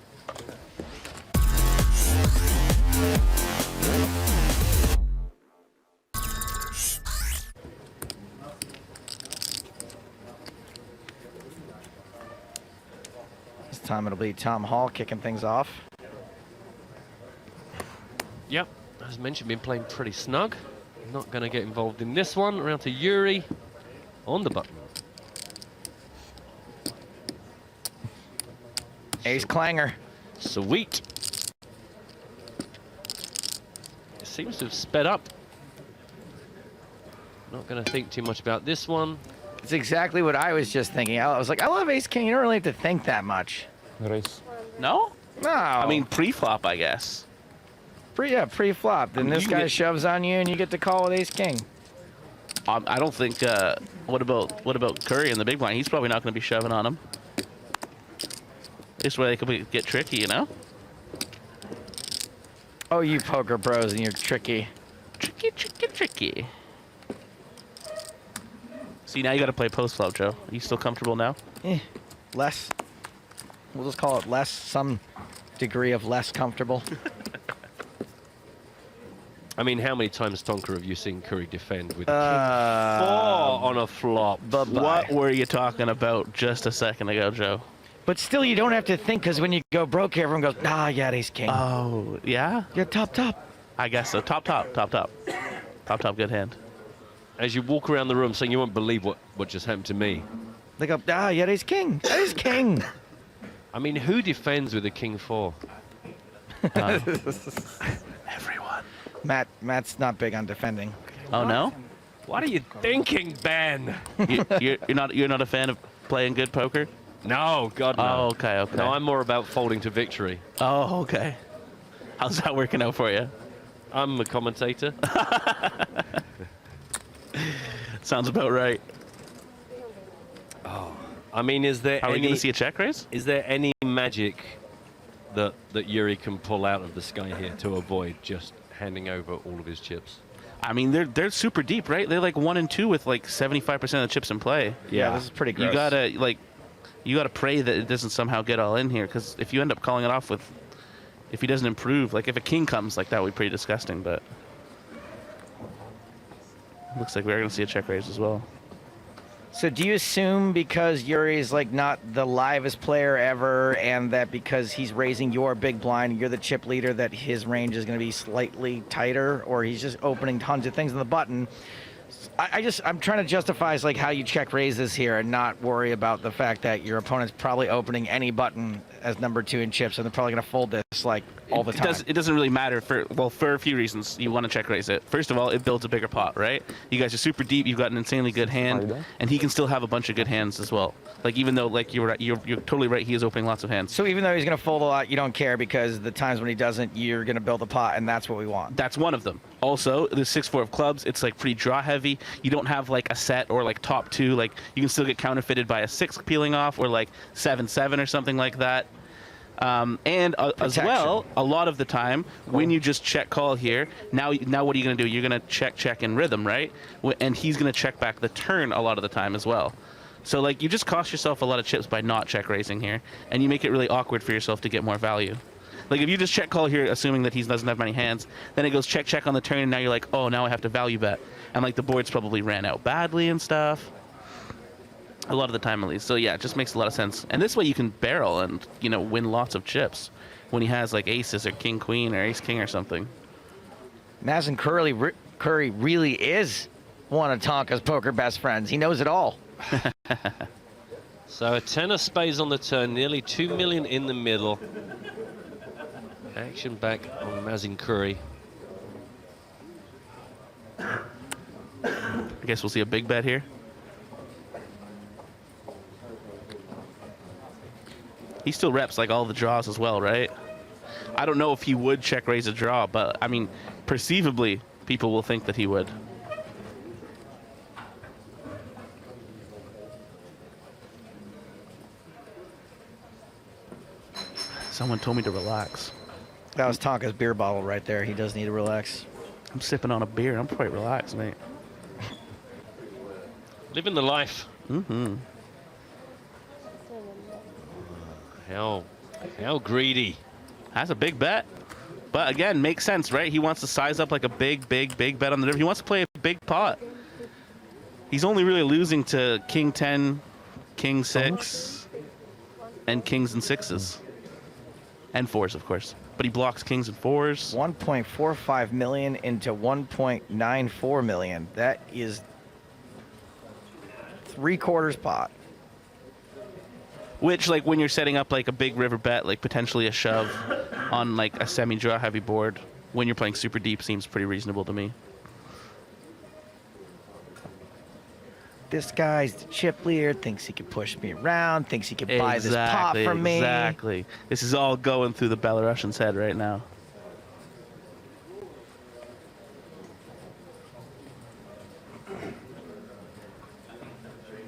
This time it'll be Tom Hall kicking things off. Yep, as mentioned, been playing pretty snug. Not going to get involved in this one. Around to Yuri on the button. Ace clanger. Sweet. It seems to have sped up. Not going to think too much about this one. It's exactly what I was just thinking. I was like, I love ace king. You don't really have to think that much. Race. No? No. I mean, pre-flop, I guess. Pre-flop. Then this guy shoves on you, and you get to call with ace king. I don't think. What about Curry in the big blind? He's probably not going to be shoving on him. This way they could get tricky, you know. Oh, you poker bros, and you're tricky. Tricky. See, now you got to play post flop, Joe. Are you still comfortable now? Less. We'll just call it less. Some degree of less comfortable. I mean, how many times, Tonka, have you seen Curry defend with King 4 on a flop? What were you talking about just a second ago, Joe? But still, you don't have to think, because when you go broke, everyone goes, ah, yeah, ace king. Oh, yeah? You're top. I guess so. Top. Good hand. As you walk around the room saying you won't believe what just happened to me. They go, ah, yeah, ace king. Ace king. I mean, who defends with a King 4? Everyone. Matt's not big on defending. Oh, no? What are you thinking, Ben? You're not a fan of playing good poker? No, God, no. Oh, okay. No, I'm more about folding to victory. Oh, okay. How's that working out for you? I'm a commentator. Sounds about right. Oh, I mean, is there Are we going to see a check raise? Is there any magic that Yuri can pull out of the sky here to avoid just handing over all of his chips? I mean, they're super deep, right? They're like 1 and 2 with like 75% of the chips in play. Yeah, this is pretty gross. You gotta pray that it doesn't somehow get all in here, because if you end up calling it off with, if he doesn't improve, like if a king comes, like that would be pretty disgusting. But looks like we're gonna see a check raise as well. So do you assume because Yuri's like not the livest player ever, and that because he's raising your big blind, you're the chip leader, that his range is going to be slightly tighter, or he's just opening tons of things on the button, I'm trying to justify like how you check raises here and not worry about the fact that your opponent's probably opening any button as number 2 in chips, and they're probably going to fold this like all the time. It doesn't really matter for a few reasons. You want to check raise it. First of all, it builds a bigger pot, right? You guys are super deep. You've got an insanely good hand, and he can still have a bunch of good hands as well. Like even though like you're totally right, he is opening lots of hands. So even though he's going to fold a lot, you don't care because the times when he doesn't, you're going to build a pot, and that's what we want. That's one of them. Also, the 6-4 of clubs, it's like pretty draw heavy. You don't have like a set or like top 2. Like you can still get counterfeited by a 6 peeling off or like 7-7 or something like that. As well, a lot of the time when you just check call here, now what are you going to do? You're going to check in rhythm, right? And he's going to check back the turn a lot of the time as well. So like you just cost yourself a lot of chips by not check raising here, and you make it really awkward for yourself to get more value. Like if you just check call here, assuming that he doesn't have many hands, then it goes check on the turn, and now you're like, oh, now I have to value bet, and like the board's probably ran out badly and stuff. A lot of the time, at least. So yeah, it just makes a lot of sense. And this way, you can barrel and win lots of chips when he has like aces or king queen or ace king or something. Maz and Curry really is one of Tonka's poker best friends. He knows it all. So a 10 of spades on the turn, nearly 2 million in the middle. Action back on Mazin Curry. I guess we'll see a big bet here. He still reps like all the draws as well, right? I don't know if he would check raise a draw, but I mean, perceivably, people will think that he would. Someone told me to relax. That was Tonka's beer bottle right there. He does need to relax. I'm sipping on a beer. I'm quite relaxed, mate. Living the life. Mm-hmm. How greedy. That's a big bet. But again, makes sense, right? He wants to size up like a big bet on the river. He wants to play a big pot. He's only really losing to king 10, king 6, and kings and 6s. And 4s, of course. But he blocks kings and 4s. 1.45 million into 1.94 million. That is 3/4 pot. Which, like, when you're setting up like a big river bet, like potentially a shove on like a semi-draw heavy board, when you're playing super deep, seems pretty reasonable to me. This guy's the chip leader, thinks he can push me around, thinks he can buy this pot from me. Exactly. This is all going through the Belarusian's head right now.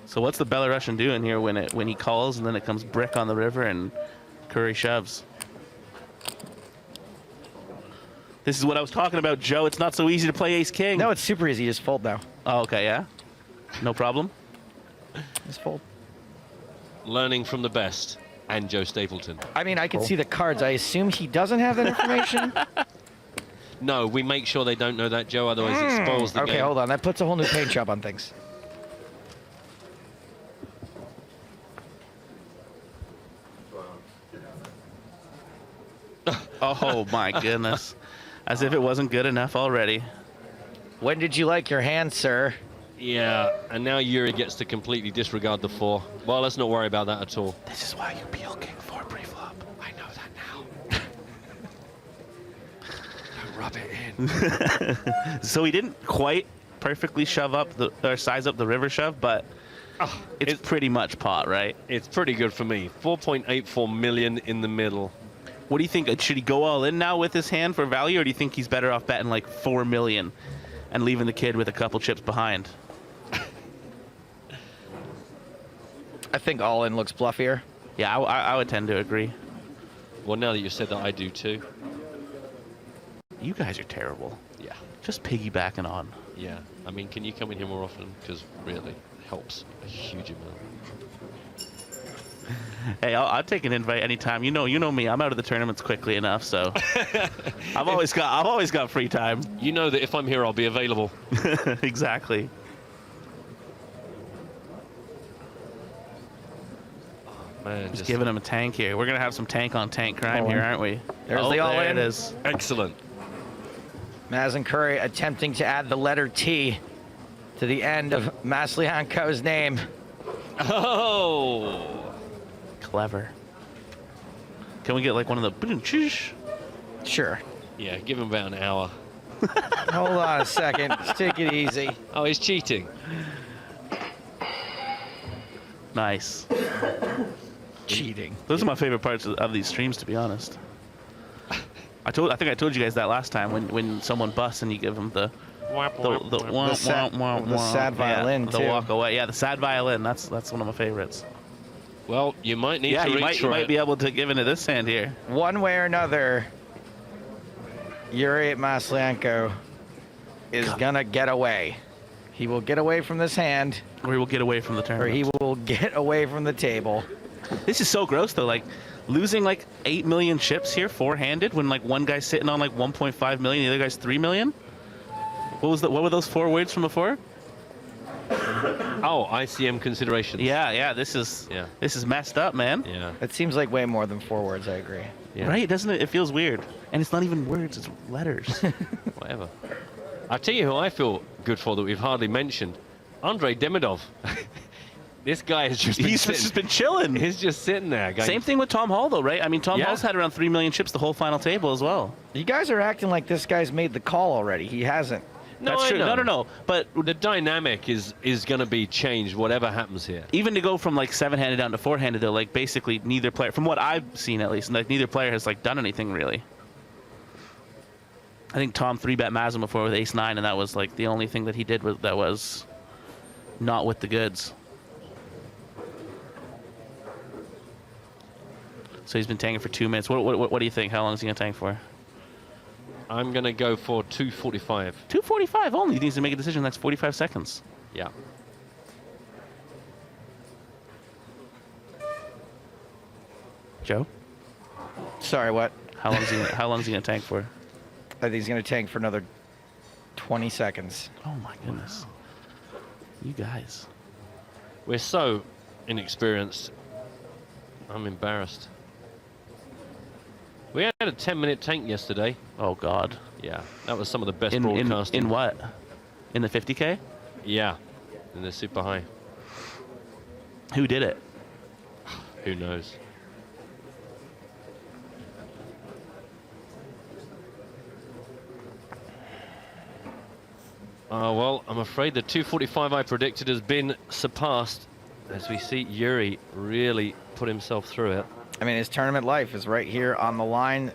So what's the Belarusian doing here when he calls and then it comes brick on the river and Curry shoves? This is what I was talking about, Joe. It's not so easy to play ace king. No, it's super easy. Just fold now. Oh, okay, yeah. No problem. Just fold. Learning from the best. And Joe Stapleton. I mean, I can see the cards. I assume he doesn't have that information. No, we make sure they don't know that, Joe. Otherwise, it spoils the game. Okay, hold on. That puts a whole new paint job on things. Oh, my goodness. As if it wasn't good enough already. When did you like your hand, sir? Yeah, and now Yuri gets to completely disregard the 4. Well, let's not worry about that at all. This is why you peel king 4 pre-flop. I know that now. Don't rub it in. So he didn't quite perfectly shove up or size up the river shove, but it's pretty much pot, right? It's pretty good for me. 4.84 million in the middle. What do you think? Should he go all in now with his hand for value, or do you think he's better off betting like 4 million and leaving the kid with a couple chips behind? I think all in looks bluffier. Yeah, I would tend to agree. Well, now that you said that, I do too. You guys are terrible. Yeah. Just piggybacking on. Yeah. I mean, can you come in here more often? Because really, it helps a huge amount. Hey, I'll take an invite anytime. You know me. I'm out of the tournaments quickly enough, so I've always got free time. You know that if I'm here, I'll be available. Exactly. Oh, man, just giving him a tank here. We're gonna have some tank on tank crime here, aren't we? There's the all-in. There it is. Excellent. Maz and Curry attempting to add the letter T to the end of Maslianko's name. Oh, clever. Can we get like one of the? Sure. Yeah, give him about an hour. Hold on a second. Just take it easy. Oh, he's cheating. Nice. Cheating. Those are my favorite parts of these streams, to be honest. I think I told you guys that last time when someone busts and you give them the sad violin, the too. walk away. Yeah, the sad violin. That's one of my favorites. Well, you might need to reach you might be able to give into this hand here. One way or another, Yuri Maslianko is gonna get away. He will get away from this hand. Or he will get away from the tournament. Or he will get away from the table. This is so gross, though. Like, losing like 8 million chips here, four-handed, when like one guy's sitting on like 1.5 million, the other guy's 3 million. What were those 4 words from before? Oh, ICM considerations. Yeah. This is messed up, man. Yeah. It seems like way more than 4 words. I agree. Yeah. Right? Doesn't it? It feels weird, and it's not even words; it's letters. Whatever. I'll tell you who I feel good for that we've hardly mentioned. Andrei Demidov. This guy has just been chilling. He's just sitting there. Going, Same thing with Tom Hall, though, right? I mean, Tom Yeah. Hall's had around 3 million chips the whole final table as well. You guys are acting like this guy's made the call already. He hasn't. No, That's I true. know. No. But the dynamic is going to be changed whatever happens here. even to go from like 7-handed down to 4-handed, though, like basically neither player, from what I've seen at least, like neither player has like done anything really. I think Tom 3-bet Mazem before with ace-9, and that was like the only thing that he did that was not with the goods. So he's been tanking for 2 minutes. What do you think? How long is he gonna tank for? I'm going to go for 2:45. 2:45 only. He needs to make a decision in the next 45 seconds. Yeah. Joe? Sorry, what? How long is he gonna tank for? I think he's going to tank for another 20 seconds. Oh my goodness. You guys. We're so inexperienced. I'm embarrassed. We had a 10-minute tank yesterday. Oh God. Yeah, that was some of the best broadcasting. In what? In the 50K? Yeah, in the super high. Who did it? Who knows? Well, I'm afraid the 2:45 I predicted has been surpassed as we see Yuri really put himself through it. I mean, his tournament life is right here on the line.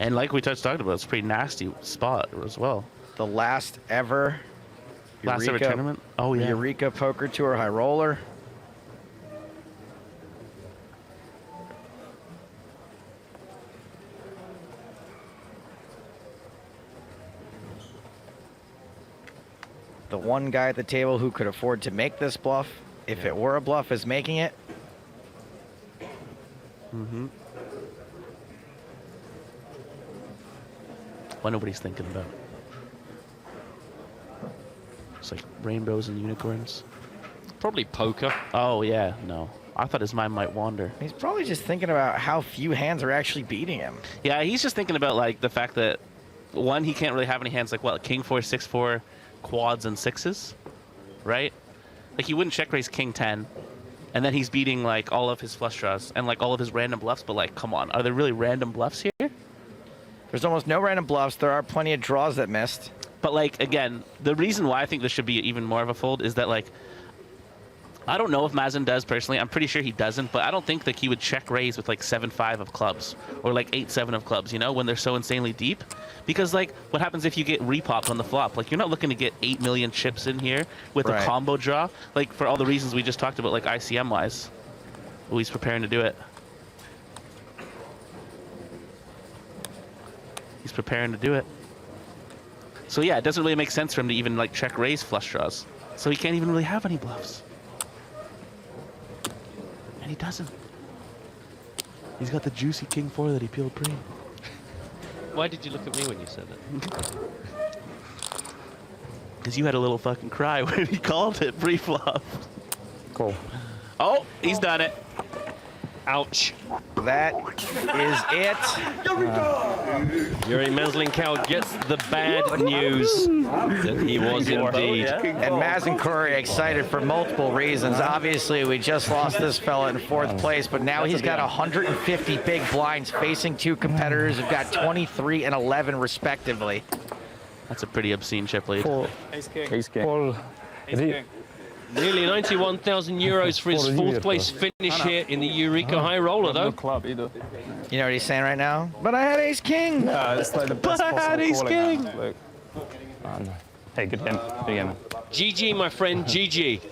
And like we talked about, it's a pretty nasty spot as well. The last ever tournament? Oh, yeah. Eureka Poker Tour High Roller. The one guy at the table who could afford to make this bluff, if it were a bluff, is making it. Mm-hmm. What nobody's thinking about. It's like rainbows and unicorns. Probably poker. Oh, yeah, no. I thought his mind might wander. He's probably just thinking about how few hands are actually beating him. Yeah, he's just thinking about like the fact that, one, he can't really have any hands like, what, King 4, 6, 4, quads, and 6s, right? Like, he wouldn't check raise King 10, and then he's beating like all of his flush draws and like all of his random bluffs, but like, come on, are there really random bluffs here? There's almost no random bluffs. There are plenty of draws that missed. But like, again, the reason why I think this should be even more of a fold is that like, I don't know if Mazen does personally. I'm pretty sure he doesn't, but I don't think that he would check raise with like 7-5 of clubs or like 8-7 of clubs, you know, when they're so insanely deep. Because like, what happens if you get repopped on the flop? Like, you're not looking to get 8 million chips in here with a combo draw, like for all the reasons we just talked about, like ICM wise. Oh, he's preparing to do it. He's preparing to do it. So yeah, it doesn't really make sense for him to even like check raise flush draws. So he can't even really have any bluffs. And he doesn't. He's got the juicy King 4 that he peeled pre. Why did you look at me when you said that? Because you had a little fucking cry when he called it pre-flop. Cool. Oh, he's done it. Ouch. That is it. Yuri Maslenkow gets the bad news that he was indeed. And Mazen Curry excited for multiple reasons. Obviously, we just lost this fella in fourth place, but now he's got 150 big blinds facing two competitors who've got 23 and 11 respectively. That's a pretty obscene chip lead. Ace king. Nearly 91,000 euros for his fourth place finish here in the Eureka High Roller, though. You know what he's saying right now? But I had ace king. Yeah, it's like the best But I had ace king. Hey, good game. Good game. GG, my friend, GG.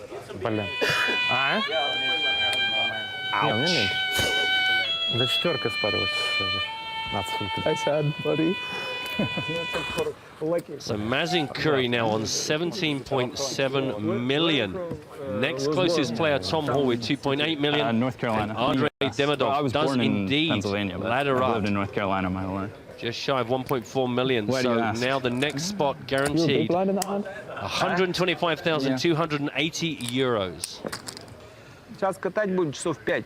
Ouch. Nice head, buddy. So Mazen Curry now on 17.7 million. Next closest player, Tom Hall, with 2.8 million. North Carolina. And Andrei Demidov I was does born in indeed Pennsylvania, but ladder I've up. lived in North Carolina my whole life. Just shy of 1.4 million. Why do you So ask? now the next spot guaranteed. 125,280 euros. Сейчас катать будет часов 5.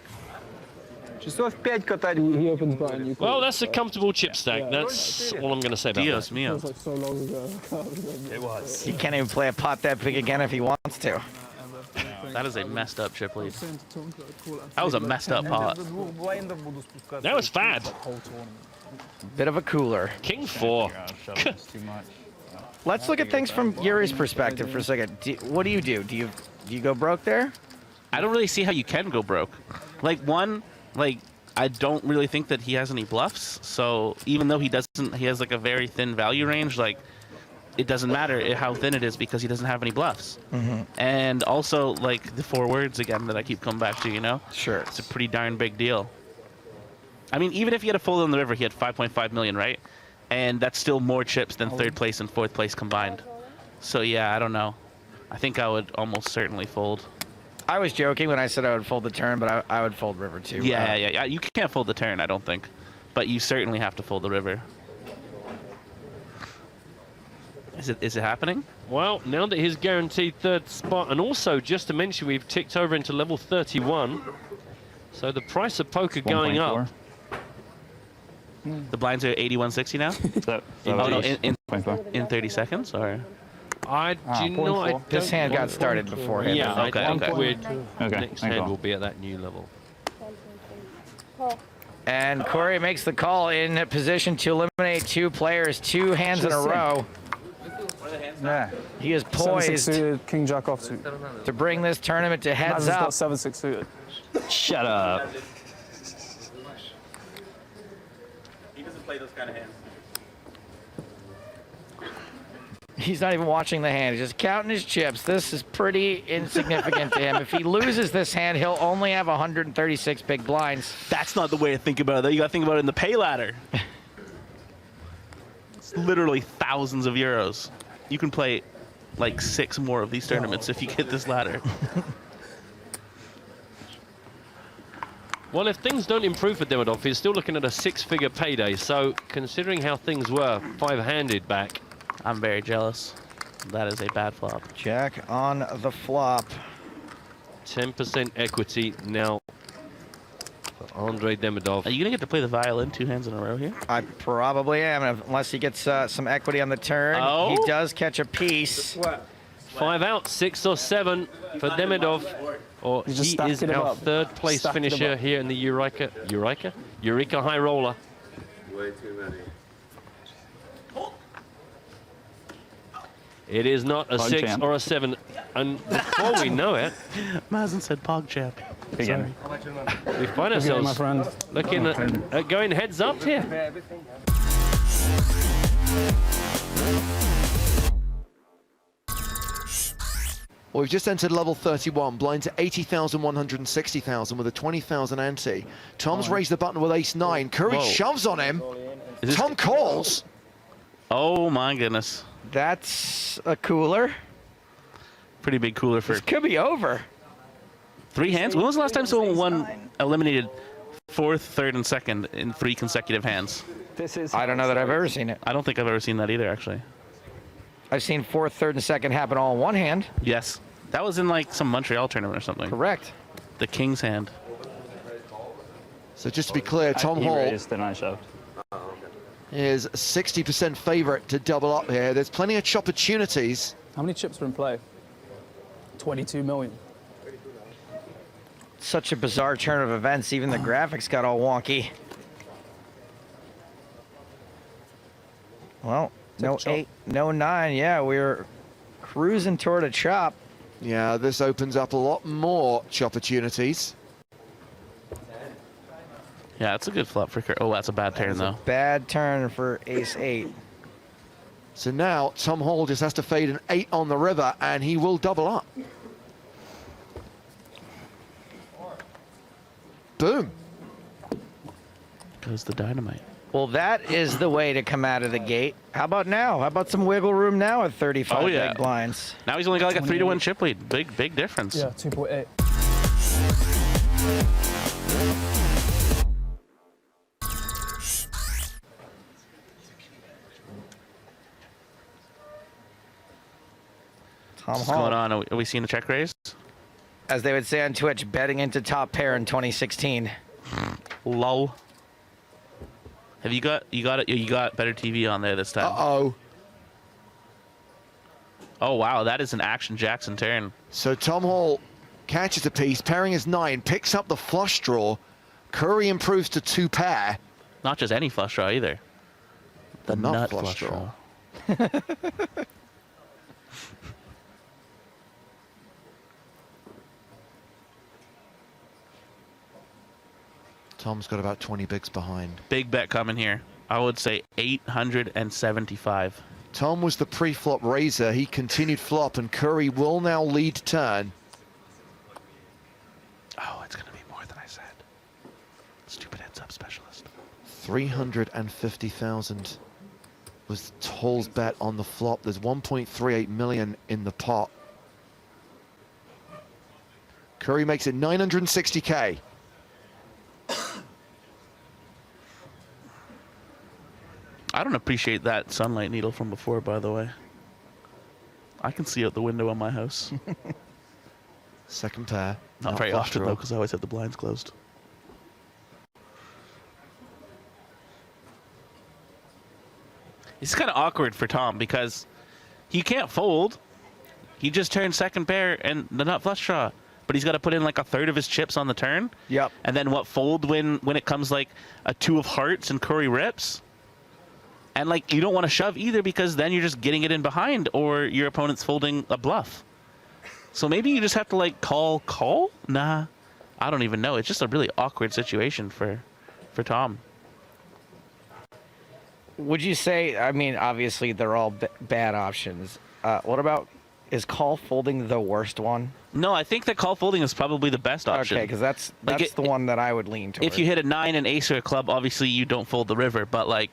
Часов 5 катать. He opens Brian. Well, that's a comfortable chip stack. That's all I'm going to say about Dios that. mío. Like so long ago. It was. He can't even play a pot that big again if he wants to. That is a messed up chip lead. That was a messed up pot. That was bad. Bit of a cooler. King 4. Let's look at things from Yuri's perspective for a second. What do? Do you go broke there? I don't really see how you can go broke. Like, one, like, I don't really think that he has any bluffs. So even though he has like a very thin value range, like, it doesn't matter how thin it is because he doesn't have any bluffs. And also, like, the 4 words again that I keep coming back to, you know? Sure. It's a pretty darn big deal. I mean, even if he had a fold on the river, he had 5.5 million, right? And that's still more chips than 3rd place and 4th place combined. So yeah, I don't know. I think I would almost certainly fold. I was joking when I said I would fold the turn, but I would fold river too. Yeah. You can't fold the turn, I don't think. But you certainly have to fold the river. Is it happening? Well, now that he's guaranteed 3rd spot, and also just to mention, we've ticked over into level 31. So the price of poker going up. The blinds are 81.60 now? In 30 seconds, or? I do not. This hand got started before him. Yeah, I think okay. next hand will be at that new level. And Corey makes the call in position to eliminate 2 players, 2 hands in a row. Yeah. He is 7-6 poised suited, king jack offsuit. to bring this tournament to heads up. 7-6 suited. Shut up. He doesn't play those kind of hands. He's not even watching the hand. He's just counting his chips. This is pretty insignificant to him. If he loses this hand, he'll only have 136 big blinds. That's not the way to think about it, though. You got to think about it in the pay ladder. It's literally thousands of euros. You can play like 6 more of these tournaments if you get this ladder. Well, if things don't improve for Demidov, he's still looking at a 6-figure payday. So, considering how things were 5-handed back, I'm very jealous. That is a bad flop. Jack on the flop. 10% equity now for Andrei Demidov. Are you going to get to play the violin 2 hands in a row here? I probably am, unless he gets some equity on the turn. Oh. He does catch a piece. 5 out, 6 or 7 for Demidov. Or You just he stacked is it our up. 3rd place Stacked it finisher up. here in the Eureka High Roller. Way too many. It is not a Pog 6 champ. or a 7. And before we know it, Mazen said Pog champ. Good game. we find Good game, my ourselves friend. looking at going heads up here. Well, we've just entered level 31, blinds at 80,000, 160,000 with a 20,000 ante. Tom's raised the button with ace-9. Curry Whoa. shoves on him. Is this- Tom calls. Oh my goodness. That's a cooler. Pretty big cooler for This could be over. 3 hands. When was the last time someone eliminated 4th, 3rd, and 2nd in 3 consecutive hands? I don't know that I've ever seen it. I don't think I've ever seen that either, actually. I've seen 4th, 3rd, and 2nd happen all in one hand. Yes. That was in like some Montreal tournament or something. Correct. The King's hand. So just to be clear, Tom Hall then I shoved. is 60% favorite to double up here. There's plenty of opportunities. How many chips are in play? 22 million. Such a bizarre turn of events. Even the graphics got all wonky. Well, no 8, no 9. Yeah, we're cruising toward a chop. Yeah, this opens up a lot more opportunities. Yeah, that's a good flop for Curry. Oh, that's a bad turn, though. Bad turn for ace-8. So now Tom Hall just has to fade an 8 on the river, and he will double up. Boom. Goes the dynamite. Well, that is the way to come out of the gate. How about now? How about some wiggle room now at 35 big blinds? Now he's only got like a 3-1 chip lead. Big difference. Yeah, 2.8. What's going on? Are we seeing the check raise? As they would say on Twitch, betting into top pair in 2016. Lol. Have you got better TV on there this time? Uh-oh. Oh wow, that is an Action Jackson turn. So Tom Hall catches a piece, pairing his 9, picks up the flush draw. Curry improves to 2 pair. Not just any flush draw either. The nut flush draw. Tom's got about 20 bigs behind. Big bet coming here. I would say 875. Tom was the pre-flop raiser. He continued flop, and Curry will now lead turn. Oh, it's going to be more than I said. Stupid heads-up specialist. 350,000 was Hall's bet on the flop. There's 1.38 million in the pot. Curry makes it 960K. I don't appreciate that sunlight needle from before, by the way. I can see out the window on my house. Second pair. Not very often, though, because I always have the blinds closed. It's kind of awkward for Tom because he can't fold. He just turned second pair and the nut flush draw. But he's got to put in like a third of his chips on the turn. Yep. And then what, fold when it comes like a 2 of hearts and Curry rips? And like you don't want to shove either because then you're just getting it in behind or your opponent's folding a bluff. So maybe you just have to like call? Nah, I don't even know. It's just a really awkward situation for Tom. Would you say, I mean, obviously they're all bad options. What about, is call folding the worst one? No, I think that call folding is probably the best option. Okay, because that's like the one that I would lean toward. If you hit a 9, an ace, or a club, obviously you don't fold the river. But like,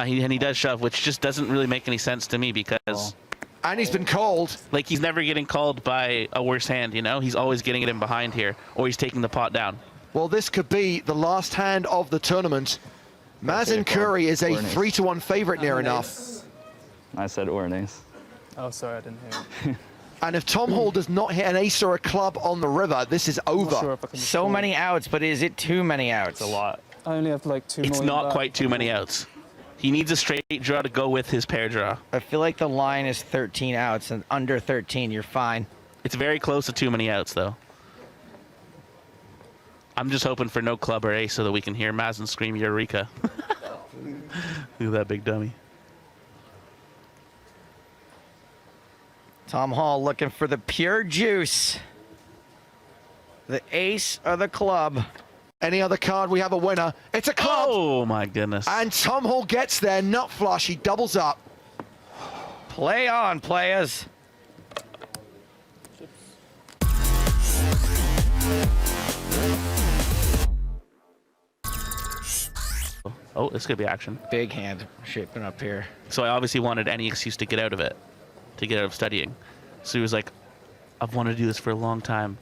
he does shove, which just doesn't really make any sense to me because. And he's been called. Like he's never getting called by a worse hand, you know? He's always getting it in behind here, or he's taking the pot down. Well, this could be the last hand of the tournament. Mazen Curry is a 3-1 favorite near enough. I said or an ace. Oh, sorry, I didn't hear it. And if Tom Hall does not hit an ace or a club on the river, this is over. Sure so many outs, but is it too many outs? It's a lot. I only have like 2 It's million not back. quite too many outs. He needs a straight draw to go with his pair draw. I feel like the line is 13 outs, and under 13, you're fine. It's very close to too many outs, though. I'm just hoping for no club or ace so that we can hear Mazen scream Eureka. Look at that big dummy. Tom Hall looking for the pure juice. The ace or the club. Any other card, we have a winner. It's a club. Oh, my goodness. And Tom Hall gets there. Nut flush. He doubles up. Play on, players. Oh, this could be action. Big hand shaping up here. So I obviously wanted any excuse to get out of it, to get out of studying. So he was like, I've wanted to do this for a long time.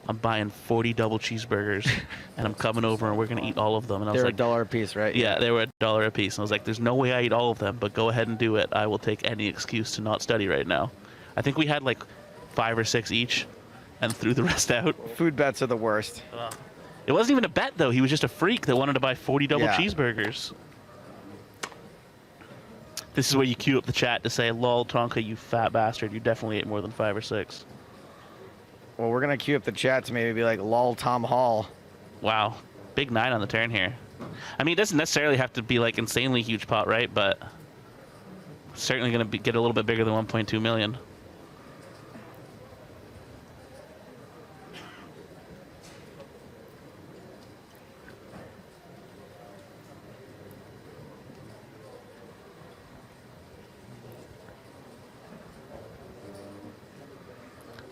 I'm buying 40 double cheeseburgers, and I'm coming over, and we're going to eat all of them. And I was like, They're $1 a piece, right? yeah, they were $1 a piece. And I was like, there's no way I eat all of them, but go ahead and do it. I will take any excuse to not study right now. I think we had like 5 or 6 each and threw the rest out. Food bets are the worst. It wasn't even a bet, though. He was just a freak that wanted to buy 40 double cheeseburgers. This is where you queue up the chat to say, lol, Tonka, you fat bastard. You definitely ate more than 5 or 6. Well, we're going to queue up the chat to maybe be like, lol, Tom Hall. Wow. Big 9 on the turn here. I mean, it doesn't necessarily have to be like insanely huge pot, right? But certainly going to get a little bit bigger than 1.2 million.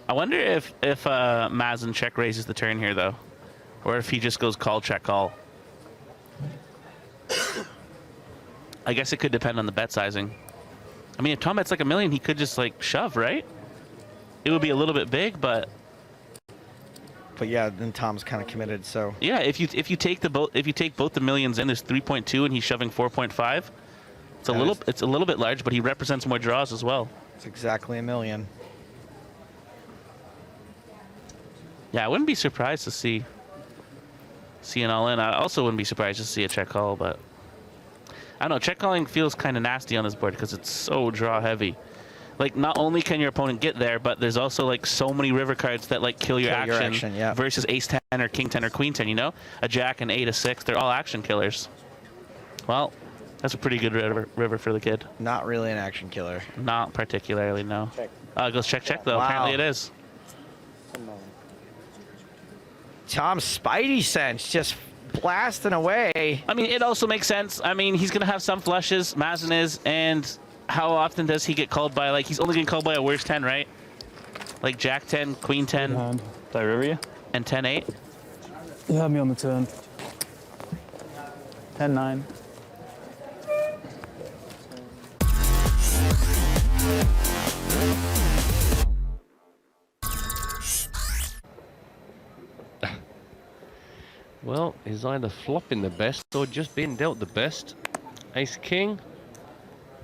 I wonder if Mazen check raises the turn here, though. Or if he just goes call, check, call. I guess it could depend on the bet sizing. I mean, if Tom bets like $1 million, he could just like shove, right? It would be a little bit big, but yeah, then Tom's kind of committed. So yeah, if you take both the millions in, there's 3.2, and he's shoving 4.5. It's a little bit large, but he represents more draws as well. It's exactly $1 million. Yeah, I wouldn't be surprised to see an all-in. I also wouldn't be surprised to see a check call, but I don't know. Check calling feels kind of nasty on this board because it's so draw heavy. Like, not only can your opponent get there, but there's also like so many river cards that like kill your action versus ace 10 or king 10 or queen 10. You know, a jack and 8, a 6. They're all action killers. Well, that's a pretty good river for the kid. Not really an action killer. Not particularly, no. Check. It goes check, check though. Wow. Apparently it is. Tom's spidey sense just blasting away. I mean, it also makes sense. I mean, he's going to have some flushes, Mazen is, and how often does he get called by, like, he's only getting called by a worse 10, right? Like Jack 10, Queen 10. Did I river you? And 10-8. You had me on the turn. 10-9. Well, he's either flopping the best or just being dealt the best. Ace-king.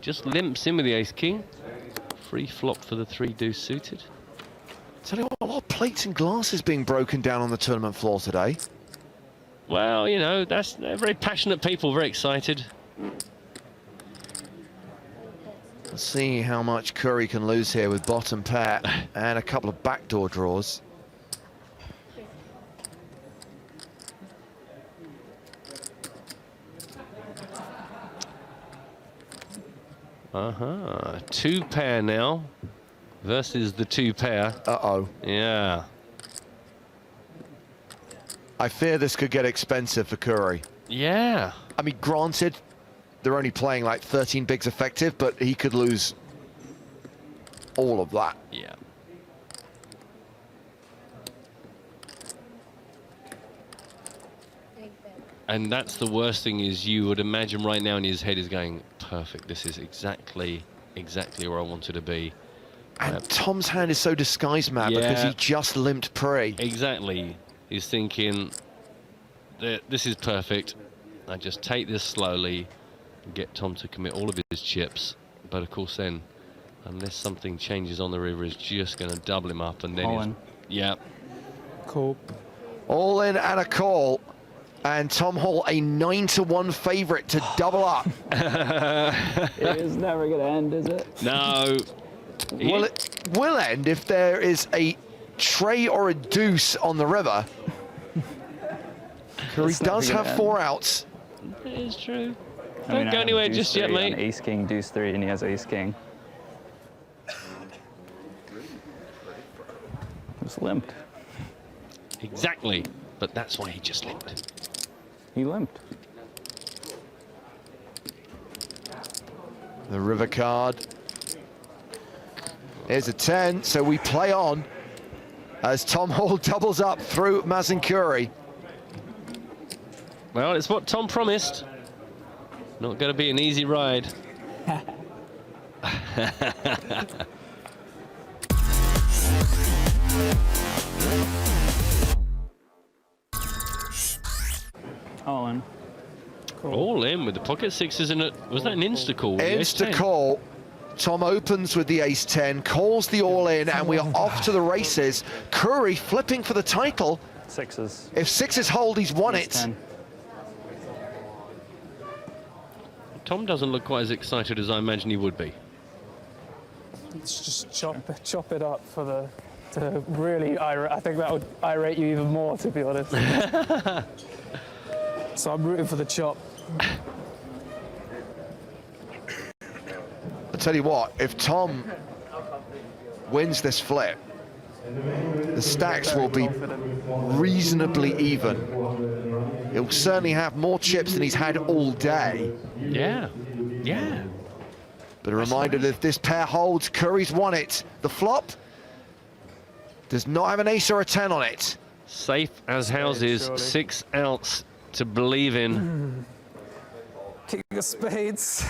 Just limps in with the ace-king. Free flop for the 3 deuce suited. Tell you what, a lot of plates and glasses being broken down on the tournament floor today. Well, you know, they're very passionate people, very excited. Let's see how much Curry can lose here with bottom pair and a couple of backdoor draws. Uh-huh. 2 pair now versus the 2 pair. Uh-oh. Yeah. I fear this could get expensive for Curry. Yeah. I mean, granted, they're only playing like 13 bigs effective, but he could lose all of that. Yeah. And that's the worst thing, is you would imagine right now in his head is going, perfect, this is exactly where I wanted to be. And Tom's hand is so disguised, Matt, because he just limped pre. Exactly. He's thinking, this is perfect. I just take this slowly and get Tom to commit all of his chips. But of course then, unless something changes on the river, is just going to double him up. And then All in. Yeah. Cool. All in and a call. And Tom Hall, a 9-1 favorite to double up. It is never going to end, is it? No. Well, it will end if there is a tray or a deuce on the river. Curry does have 4 outs. It is true. I mean, Don't go anywhere deuce just yet, 3 mate. on ace king, deuce 3, and he has ace king. Just limped. Exactly. But that's why he just limped. He limped. The river card. Here's a 10, so we play on as Tom Hall doubles up through Mazen Curry. Well, it's what Tom promised. Not going to be an easy ride. All in. Cool. All in with the pocket sixes in it. Was that an insta-call? Insta-call. Tom opens with the ace-10, calls the all-in, and we are off to the races. Curry flipping for the title Sixes. If sixes hold, he's won Ace it. 10. Tom doesn't look quite as excited as I imagine he would be. Let's just chop it up for the to really irate. I think that would irate you even more, to be honest. So I'm rooting for the chop. I'll tell you what, if Tom wins this flip, the stacks will be reasonably even. He'll certainly have more chips than he's had all day. Yeah, yeah. But a reminder that if this pair holds, Curry's won it. The flop does not have an ace or a 10 on it. Safe as houses, 6 outs to believe in. King of spades.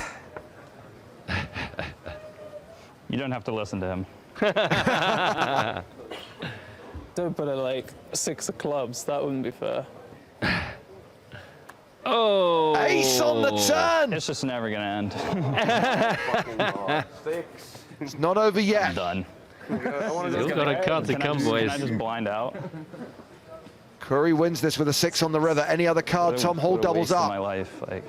You don't have to listen to him. Don't put it like 6 of clubs. That wouldn't be fair. Oh! Ace on the turn! It's just never gonna end. It's not over yet. I'm done. Still got a card to come, boys. Can I just blind out? Curry wins this with a 6 on the river. Any other card, Tom Hall doubles up. My life, like.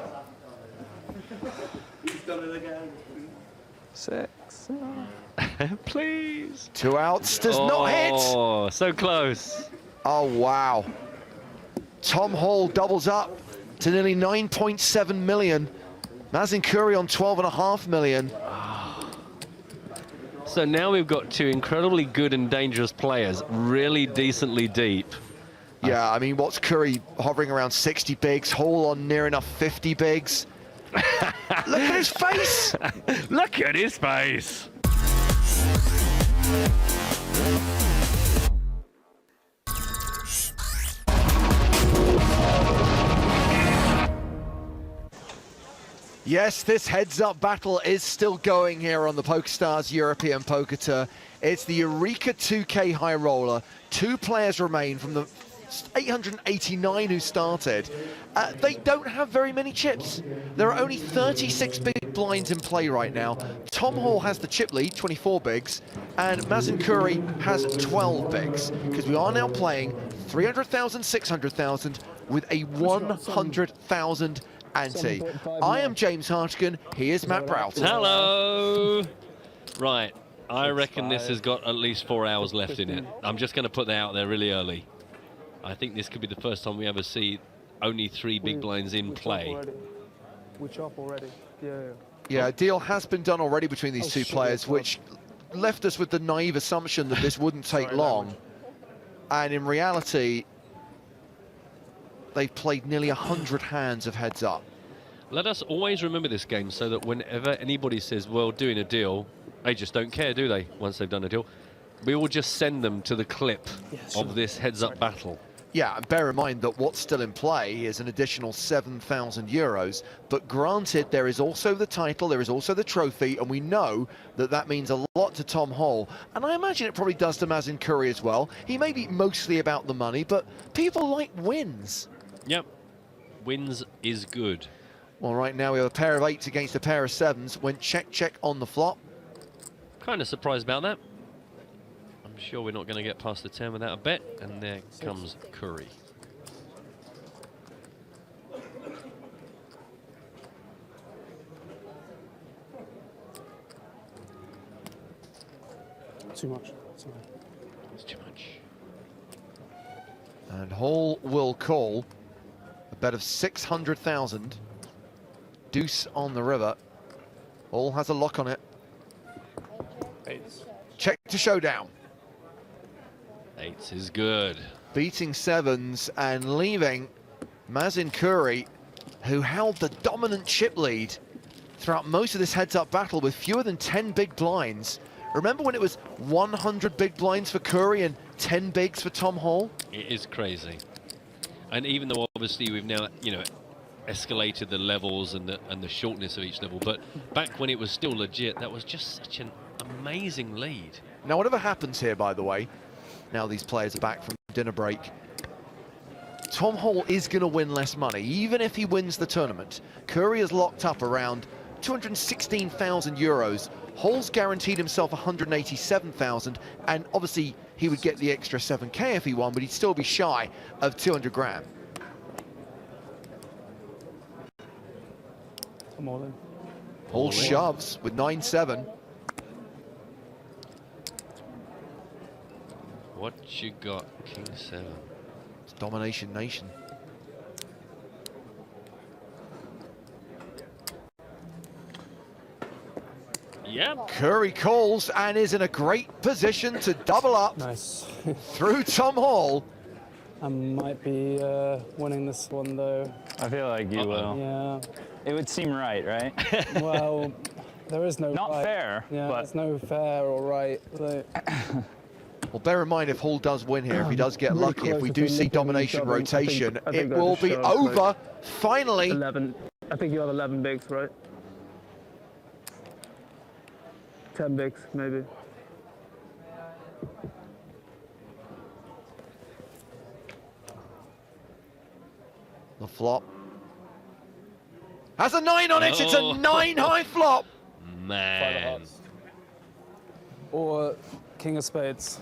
He's done it again. 6. Please. 2 outs does not hit. Oh, so close. Oh, wow. Tom Hall doubles up to nearly 9.7 million. Mazin Curry on 12.5 million. So now we've got 2 incredibly good and dangerous players, really decently deep. Yeah, I mean, what's Curry hovering around 60 bigs, Hall on near enough 50 bigs. Look at his face! Look at his face! Yes, this heads-up battle is still going here on the PokerStars European Poker Tour. It's the Eureka 2K High Roller. 2 players remain from the 889 who started. They don't have very many chips. There are only 36 big blinds in play right now. Tom Hall has the chip lead, 24 bigs, and Mazin Curry has 12 bigs, because we are now playing 300,000, 600,000 with a 100,000 ante. I am James Hartigan, he is Matt Broughton. Hello! Right, I reckon this has got at least 4 hours left in it. I'm just going to put that out there really early. I think this could be the first time we ever see only 3 big blinds in play. We chop already. Yeah, a deal has been done already between these 2 players, which left us with the naive assumption that this wouldn't take long. And in reality, they've played nearly 100 hands of heads up. Let us always remember this game so that whenever anybody says, well, doing a deal, they just don't care, do they, once they've done a deal? We will just send them to the clip of this heads-up battle. Yeah, and bear in mind that what's still in play is an additional 7,000 euros. But granted, there is also the title, there is also the trophy, and we know that that means a lot to Tom Hall. And I imagine it probably does to Mazin Curry as well. He may be mostly about the money, but people like wins. Yep, wins is good. Well, right now we have a pair of 8s against a pair of 7s. Went check, check on the flop. Kind of surprised about that. I'm sure we're not going to get past the 10 without a bet, and there comes Curry. Too much. It's too much. And Hall will call a bet of 600,000. Deuce on the river. Hall has a lock on it. 8s. Check to showdown. 8s is good. Beating 7s and leaving Mazin Curry, who held the dominant chip lead throughout most of this heads-up battle with fewer than 10 big blinds. Remember when it was 100 big blinds for Curry and 10 bigs for Tom Hall? It is crazy. And even though obviously we've now, you know, escalated the levels and the shortness of each level, but back when it was still legit, that was just such an amazing lead. Now, whatever happens here, by the way, now these players are back from dinner break, Tom Hall is going to win less money, even if he wins the tournament. Curry is locked up around 216,000 euros. Hall's guaranteed himself 187,000, and obviously he would get the extra 7K if he won, but he'd still be shy of 200 grand. I'm all in. Hall shoves with 9-7. What you got, King 7? It's Domination Nation. Yep. Curry calls and is in a great position to double up. Nice. Through Tom Hall. I might be winning this one though. I feel like you will. Yeah. It would seem right? Well, there is no Not right. fair, Yeah, but there's no fair or right. Like, Well, bear in mind if Hall does win here, if he does get lucky, if we do see domination rotation, I think it will be over. like Finally. 11. I think you have 11 bigs, right? 10 bigs, maybe. The flop. Has a 9 on it. It's a 9 high flop. Man. Or King of Spades.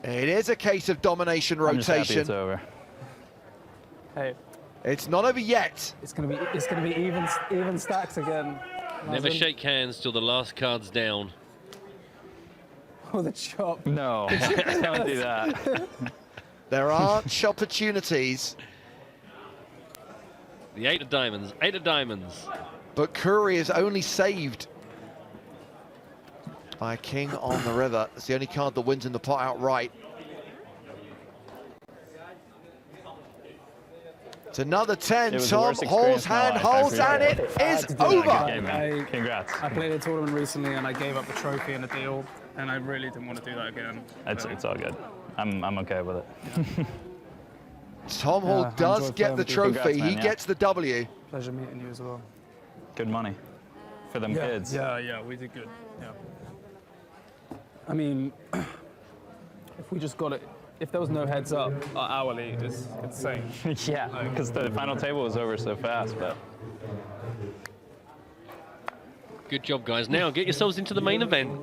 It is a case of domination I'm just happy rotation. it's over. Hey, it's not over yet. It's gonna be even stacks again. Never shake hands till the last card's down. Oh, the chop. No, don't do that. There are opportunities. The 8 of diamonds. 8 of diamonds. But Curry is only saved by a king on the river. It's the only card that wins in the pot outright. It's another 10. Tom Hall's hand holds, and it is over. Congrats. I played a tournament recently, and I gave up the trophy in a deal, and I really didn't want to do that again. It's all good. I'm okay with it. Yeah. Tom Hall does get the trophy. Congrats, man, he gets the W. Pleasure meeting you as well. Good money for them kids. Yeah, we did good. Yeah. I mean, if we just got it, if there was no heads up, our hourly is insane. Yeah, because the final table was over so fast, but. Good job, guys. Now get yourselves into the main event.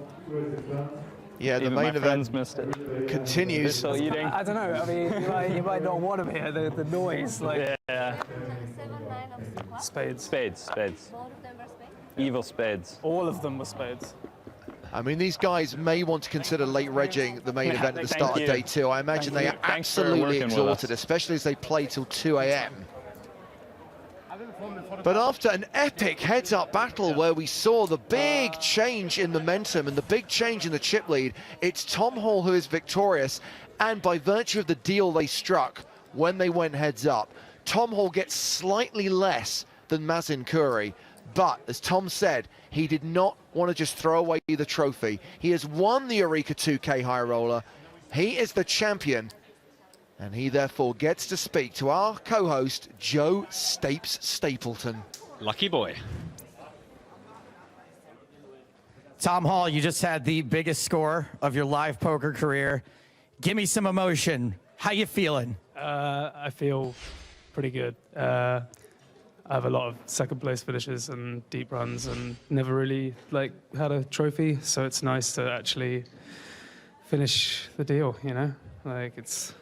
Yeah, the Even main my event friends missed it. continues. Still eating. I don't know. I mean, you might not want to hear the noise. Like Yeah. Spades. Spades. Evil spades. All of them were spades. I mean, these guys may want to consider late regging the main event at the start of day 2. I imagine they are absolutely exhausted, especially as they play till 2 a.m. But after an epic heads-up battle where we saw the big change in momentum and the big change in the chip lead, it's Tom Hall who is victorious, and by virtue of the deal they struck when they went heads-up, Tom Hall gets slightly less than Mazin Curry, but as Tom said, he did not want to just throw away the trophy. He has won the Eureka 2K High Roller. He is the champion, and he therefore gets to speak to our co-host, Joe Stapleton. Lucky boy. Tom Hall, you just had the biggest score of your live poker career. Give me some emotion. How you feeling? I feel pretty good. I have a lot of second place finishes and deep runs, and never really had a trophy. So it's nice to actually finish the deal. You know, it's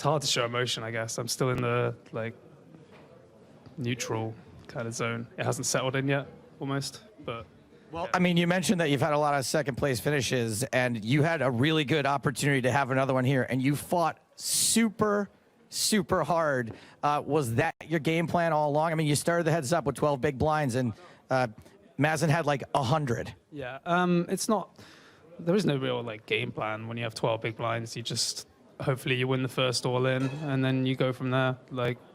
hard to show emotion. I guess I'm still in the neutral kind of zone. It hasn't settled in yet, almost, but. Well, I mean, you mentioned that you've had a lot of second place finishes, and you had a really good opportunity to have another one here, and you fought super hard. Was that your game plan all along? I mean, you started the heads up with 12 big blinds, and Mazin had 100. Yeah, it's not. There is no real game plan when you have 12 big blinds. You just hopefully you win the first all in, and then you go from there.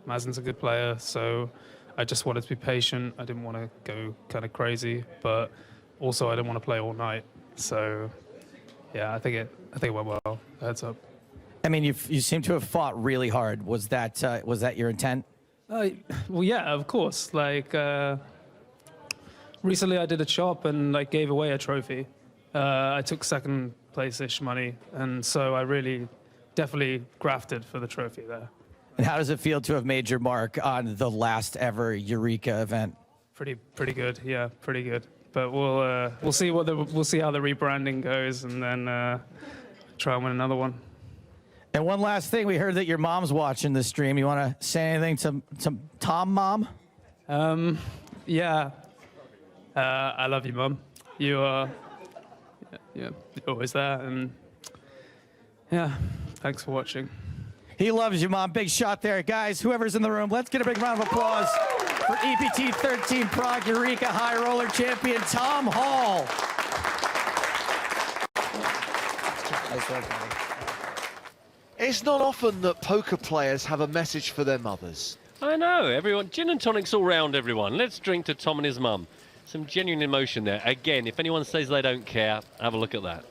Mazin's a good player, so I just wanted to be patient. I didn't want to go kind of crazy, but also I didn't want to play all night. So yeah, I think it went well. Heads up. I mean, you seem to have fought really hard. Was that your intent? Well, yeah, of course. Recently I did a chop and gave away a trophy. I took second place-ish money, and so I really definitely grafted for the trophy there. And how does it feel to have made your mark on the last ever Eureka event Pretty good. Yeah, pretty good. But we'll see we'll see how the rebranding goes, and then try and win another one. And one last thing, we heard that your mom's watching the stream. You want to say anything to Tom, Mom? Yeah. I love you, Mum. You are, you're always there, and yeah, thanks for watching. He loves you, Mom. Big shot there. Guys, whoever's in the room, let's get a big round of applause for EPT 13 Prague Eureka High Roller Champion Tom Hall. It's not often that poker players have a message for their mothers. I know, everyone. Gin and tonics all round, everyone. Let's drink to Tom and his mum. Some genuine emotion there. Again, if anyone says they don't care, have a look at that.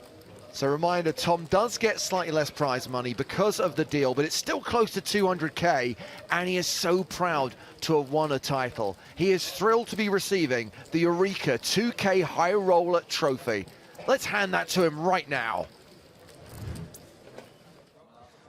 So reminder, Tom does get slightly less prize money because of the deal, but it's still close to 200k, and he is so proud to have won a title. He is thrilled to be receiving the Eureka 2K High Roller Trophy. Let's hand that to him right now.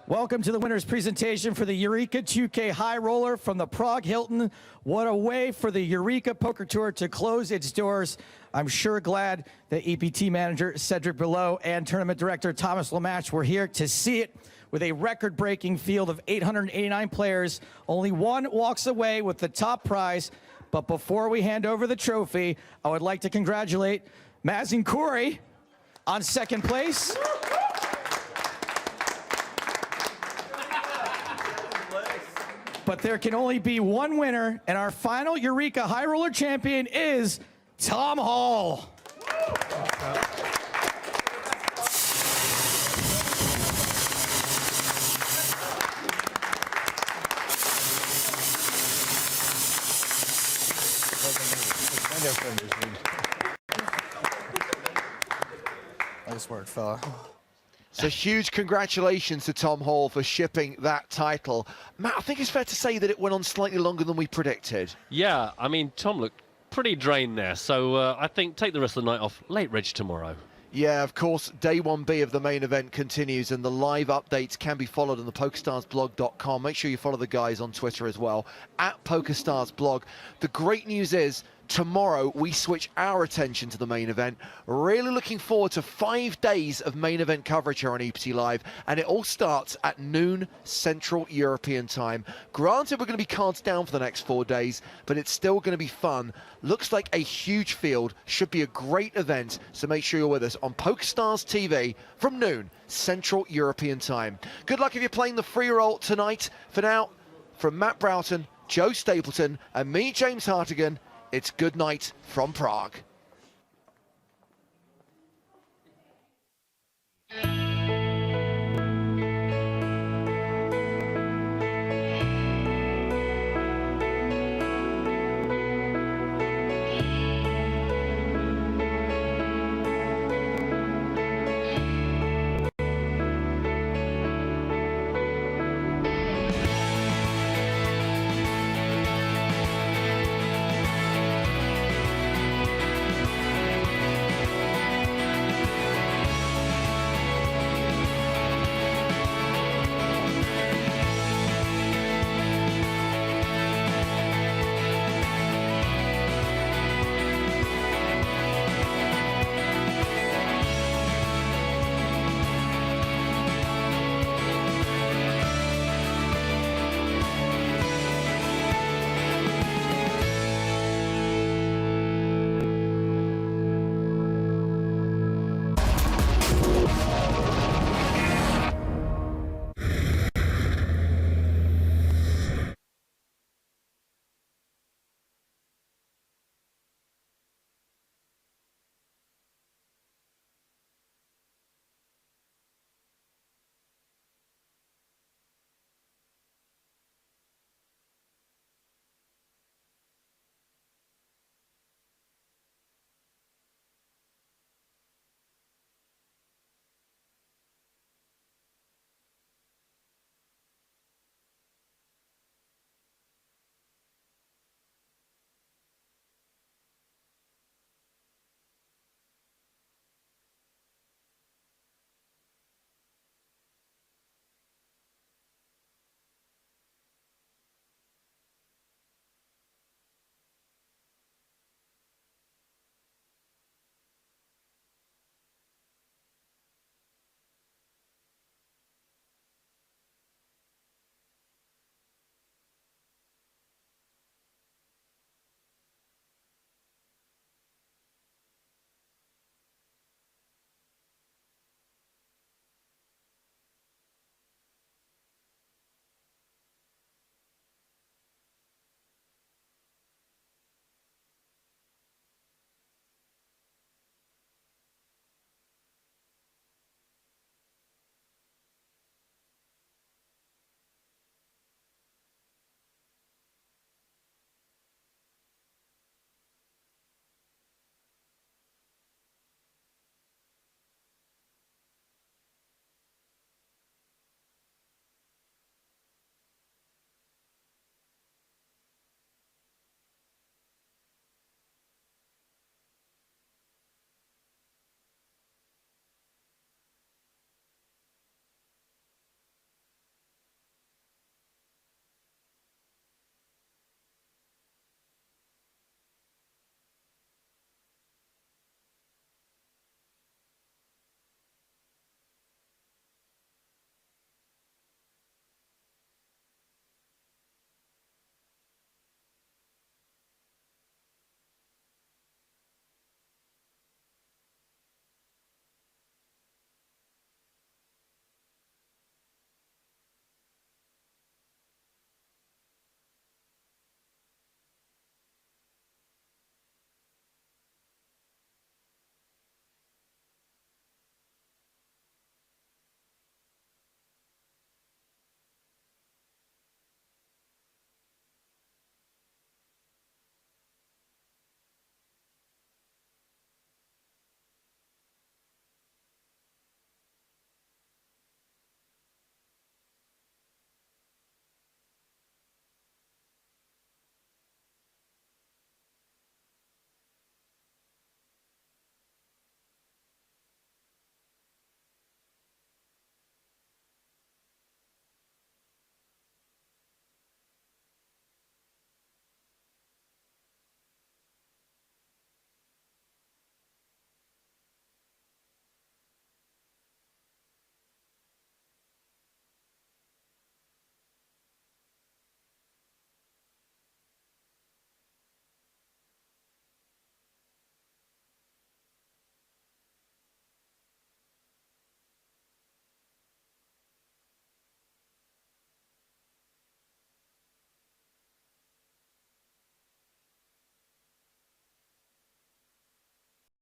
Welcome to the winner's presentation for the Eureka 2K High Roller from the Prague Hilton. What a way for the Eureka Poker Tour to close its doors. I'm sure glad that EPT manager Cedric Below and tournament director Thomas Lamatch were here to see it. With a record-breaking field of 889 players, only one walks away with the top prize. But before we hand over the trophy, I would like to congratulate Mazin Khoury on second place. But there can only be one winner, and our final Eureka High Roller champion is Tom Hall. Nice work, fella. So huge congratulations to Tom Hall for shipping that title. Matt, I think it's fair to say that it went on slightly longer than we predicted. Yeah, I mean, Tom looked pretty drained there, so I think take the rest of the night off. Late reg tomorrow. Yeah, of course, day 1B of the main event continues, and the live updates can be followed on the PokerStarsblog.com. Make sure you follow the guys on Twitter as well, at PokerStarsBlog. The great news is, tomorrow we switch our attention to the main event. Really looking forward to 5 days of main event coverage here on EPT Live, and it all starts at noon Central European time. Granted, we're going to be cards down for the next 4 days, but it's still going to be fun. Looks like a huge field, should be a great event, so make sure you're with us on PokerStars TV from noon Central European time. Good luck if you're playing the free roll tonight. For now, from Matt Broughton, Joe Stapleton, and me, James Hartigan, it's good night from Prague.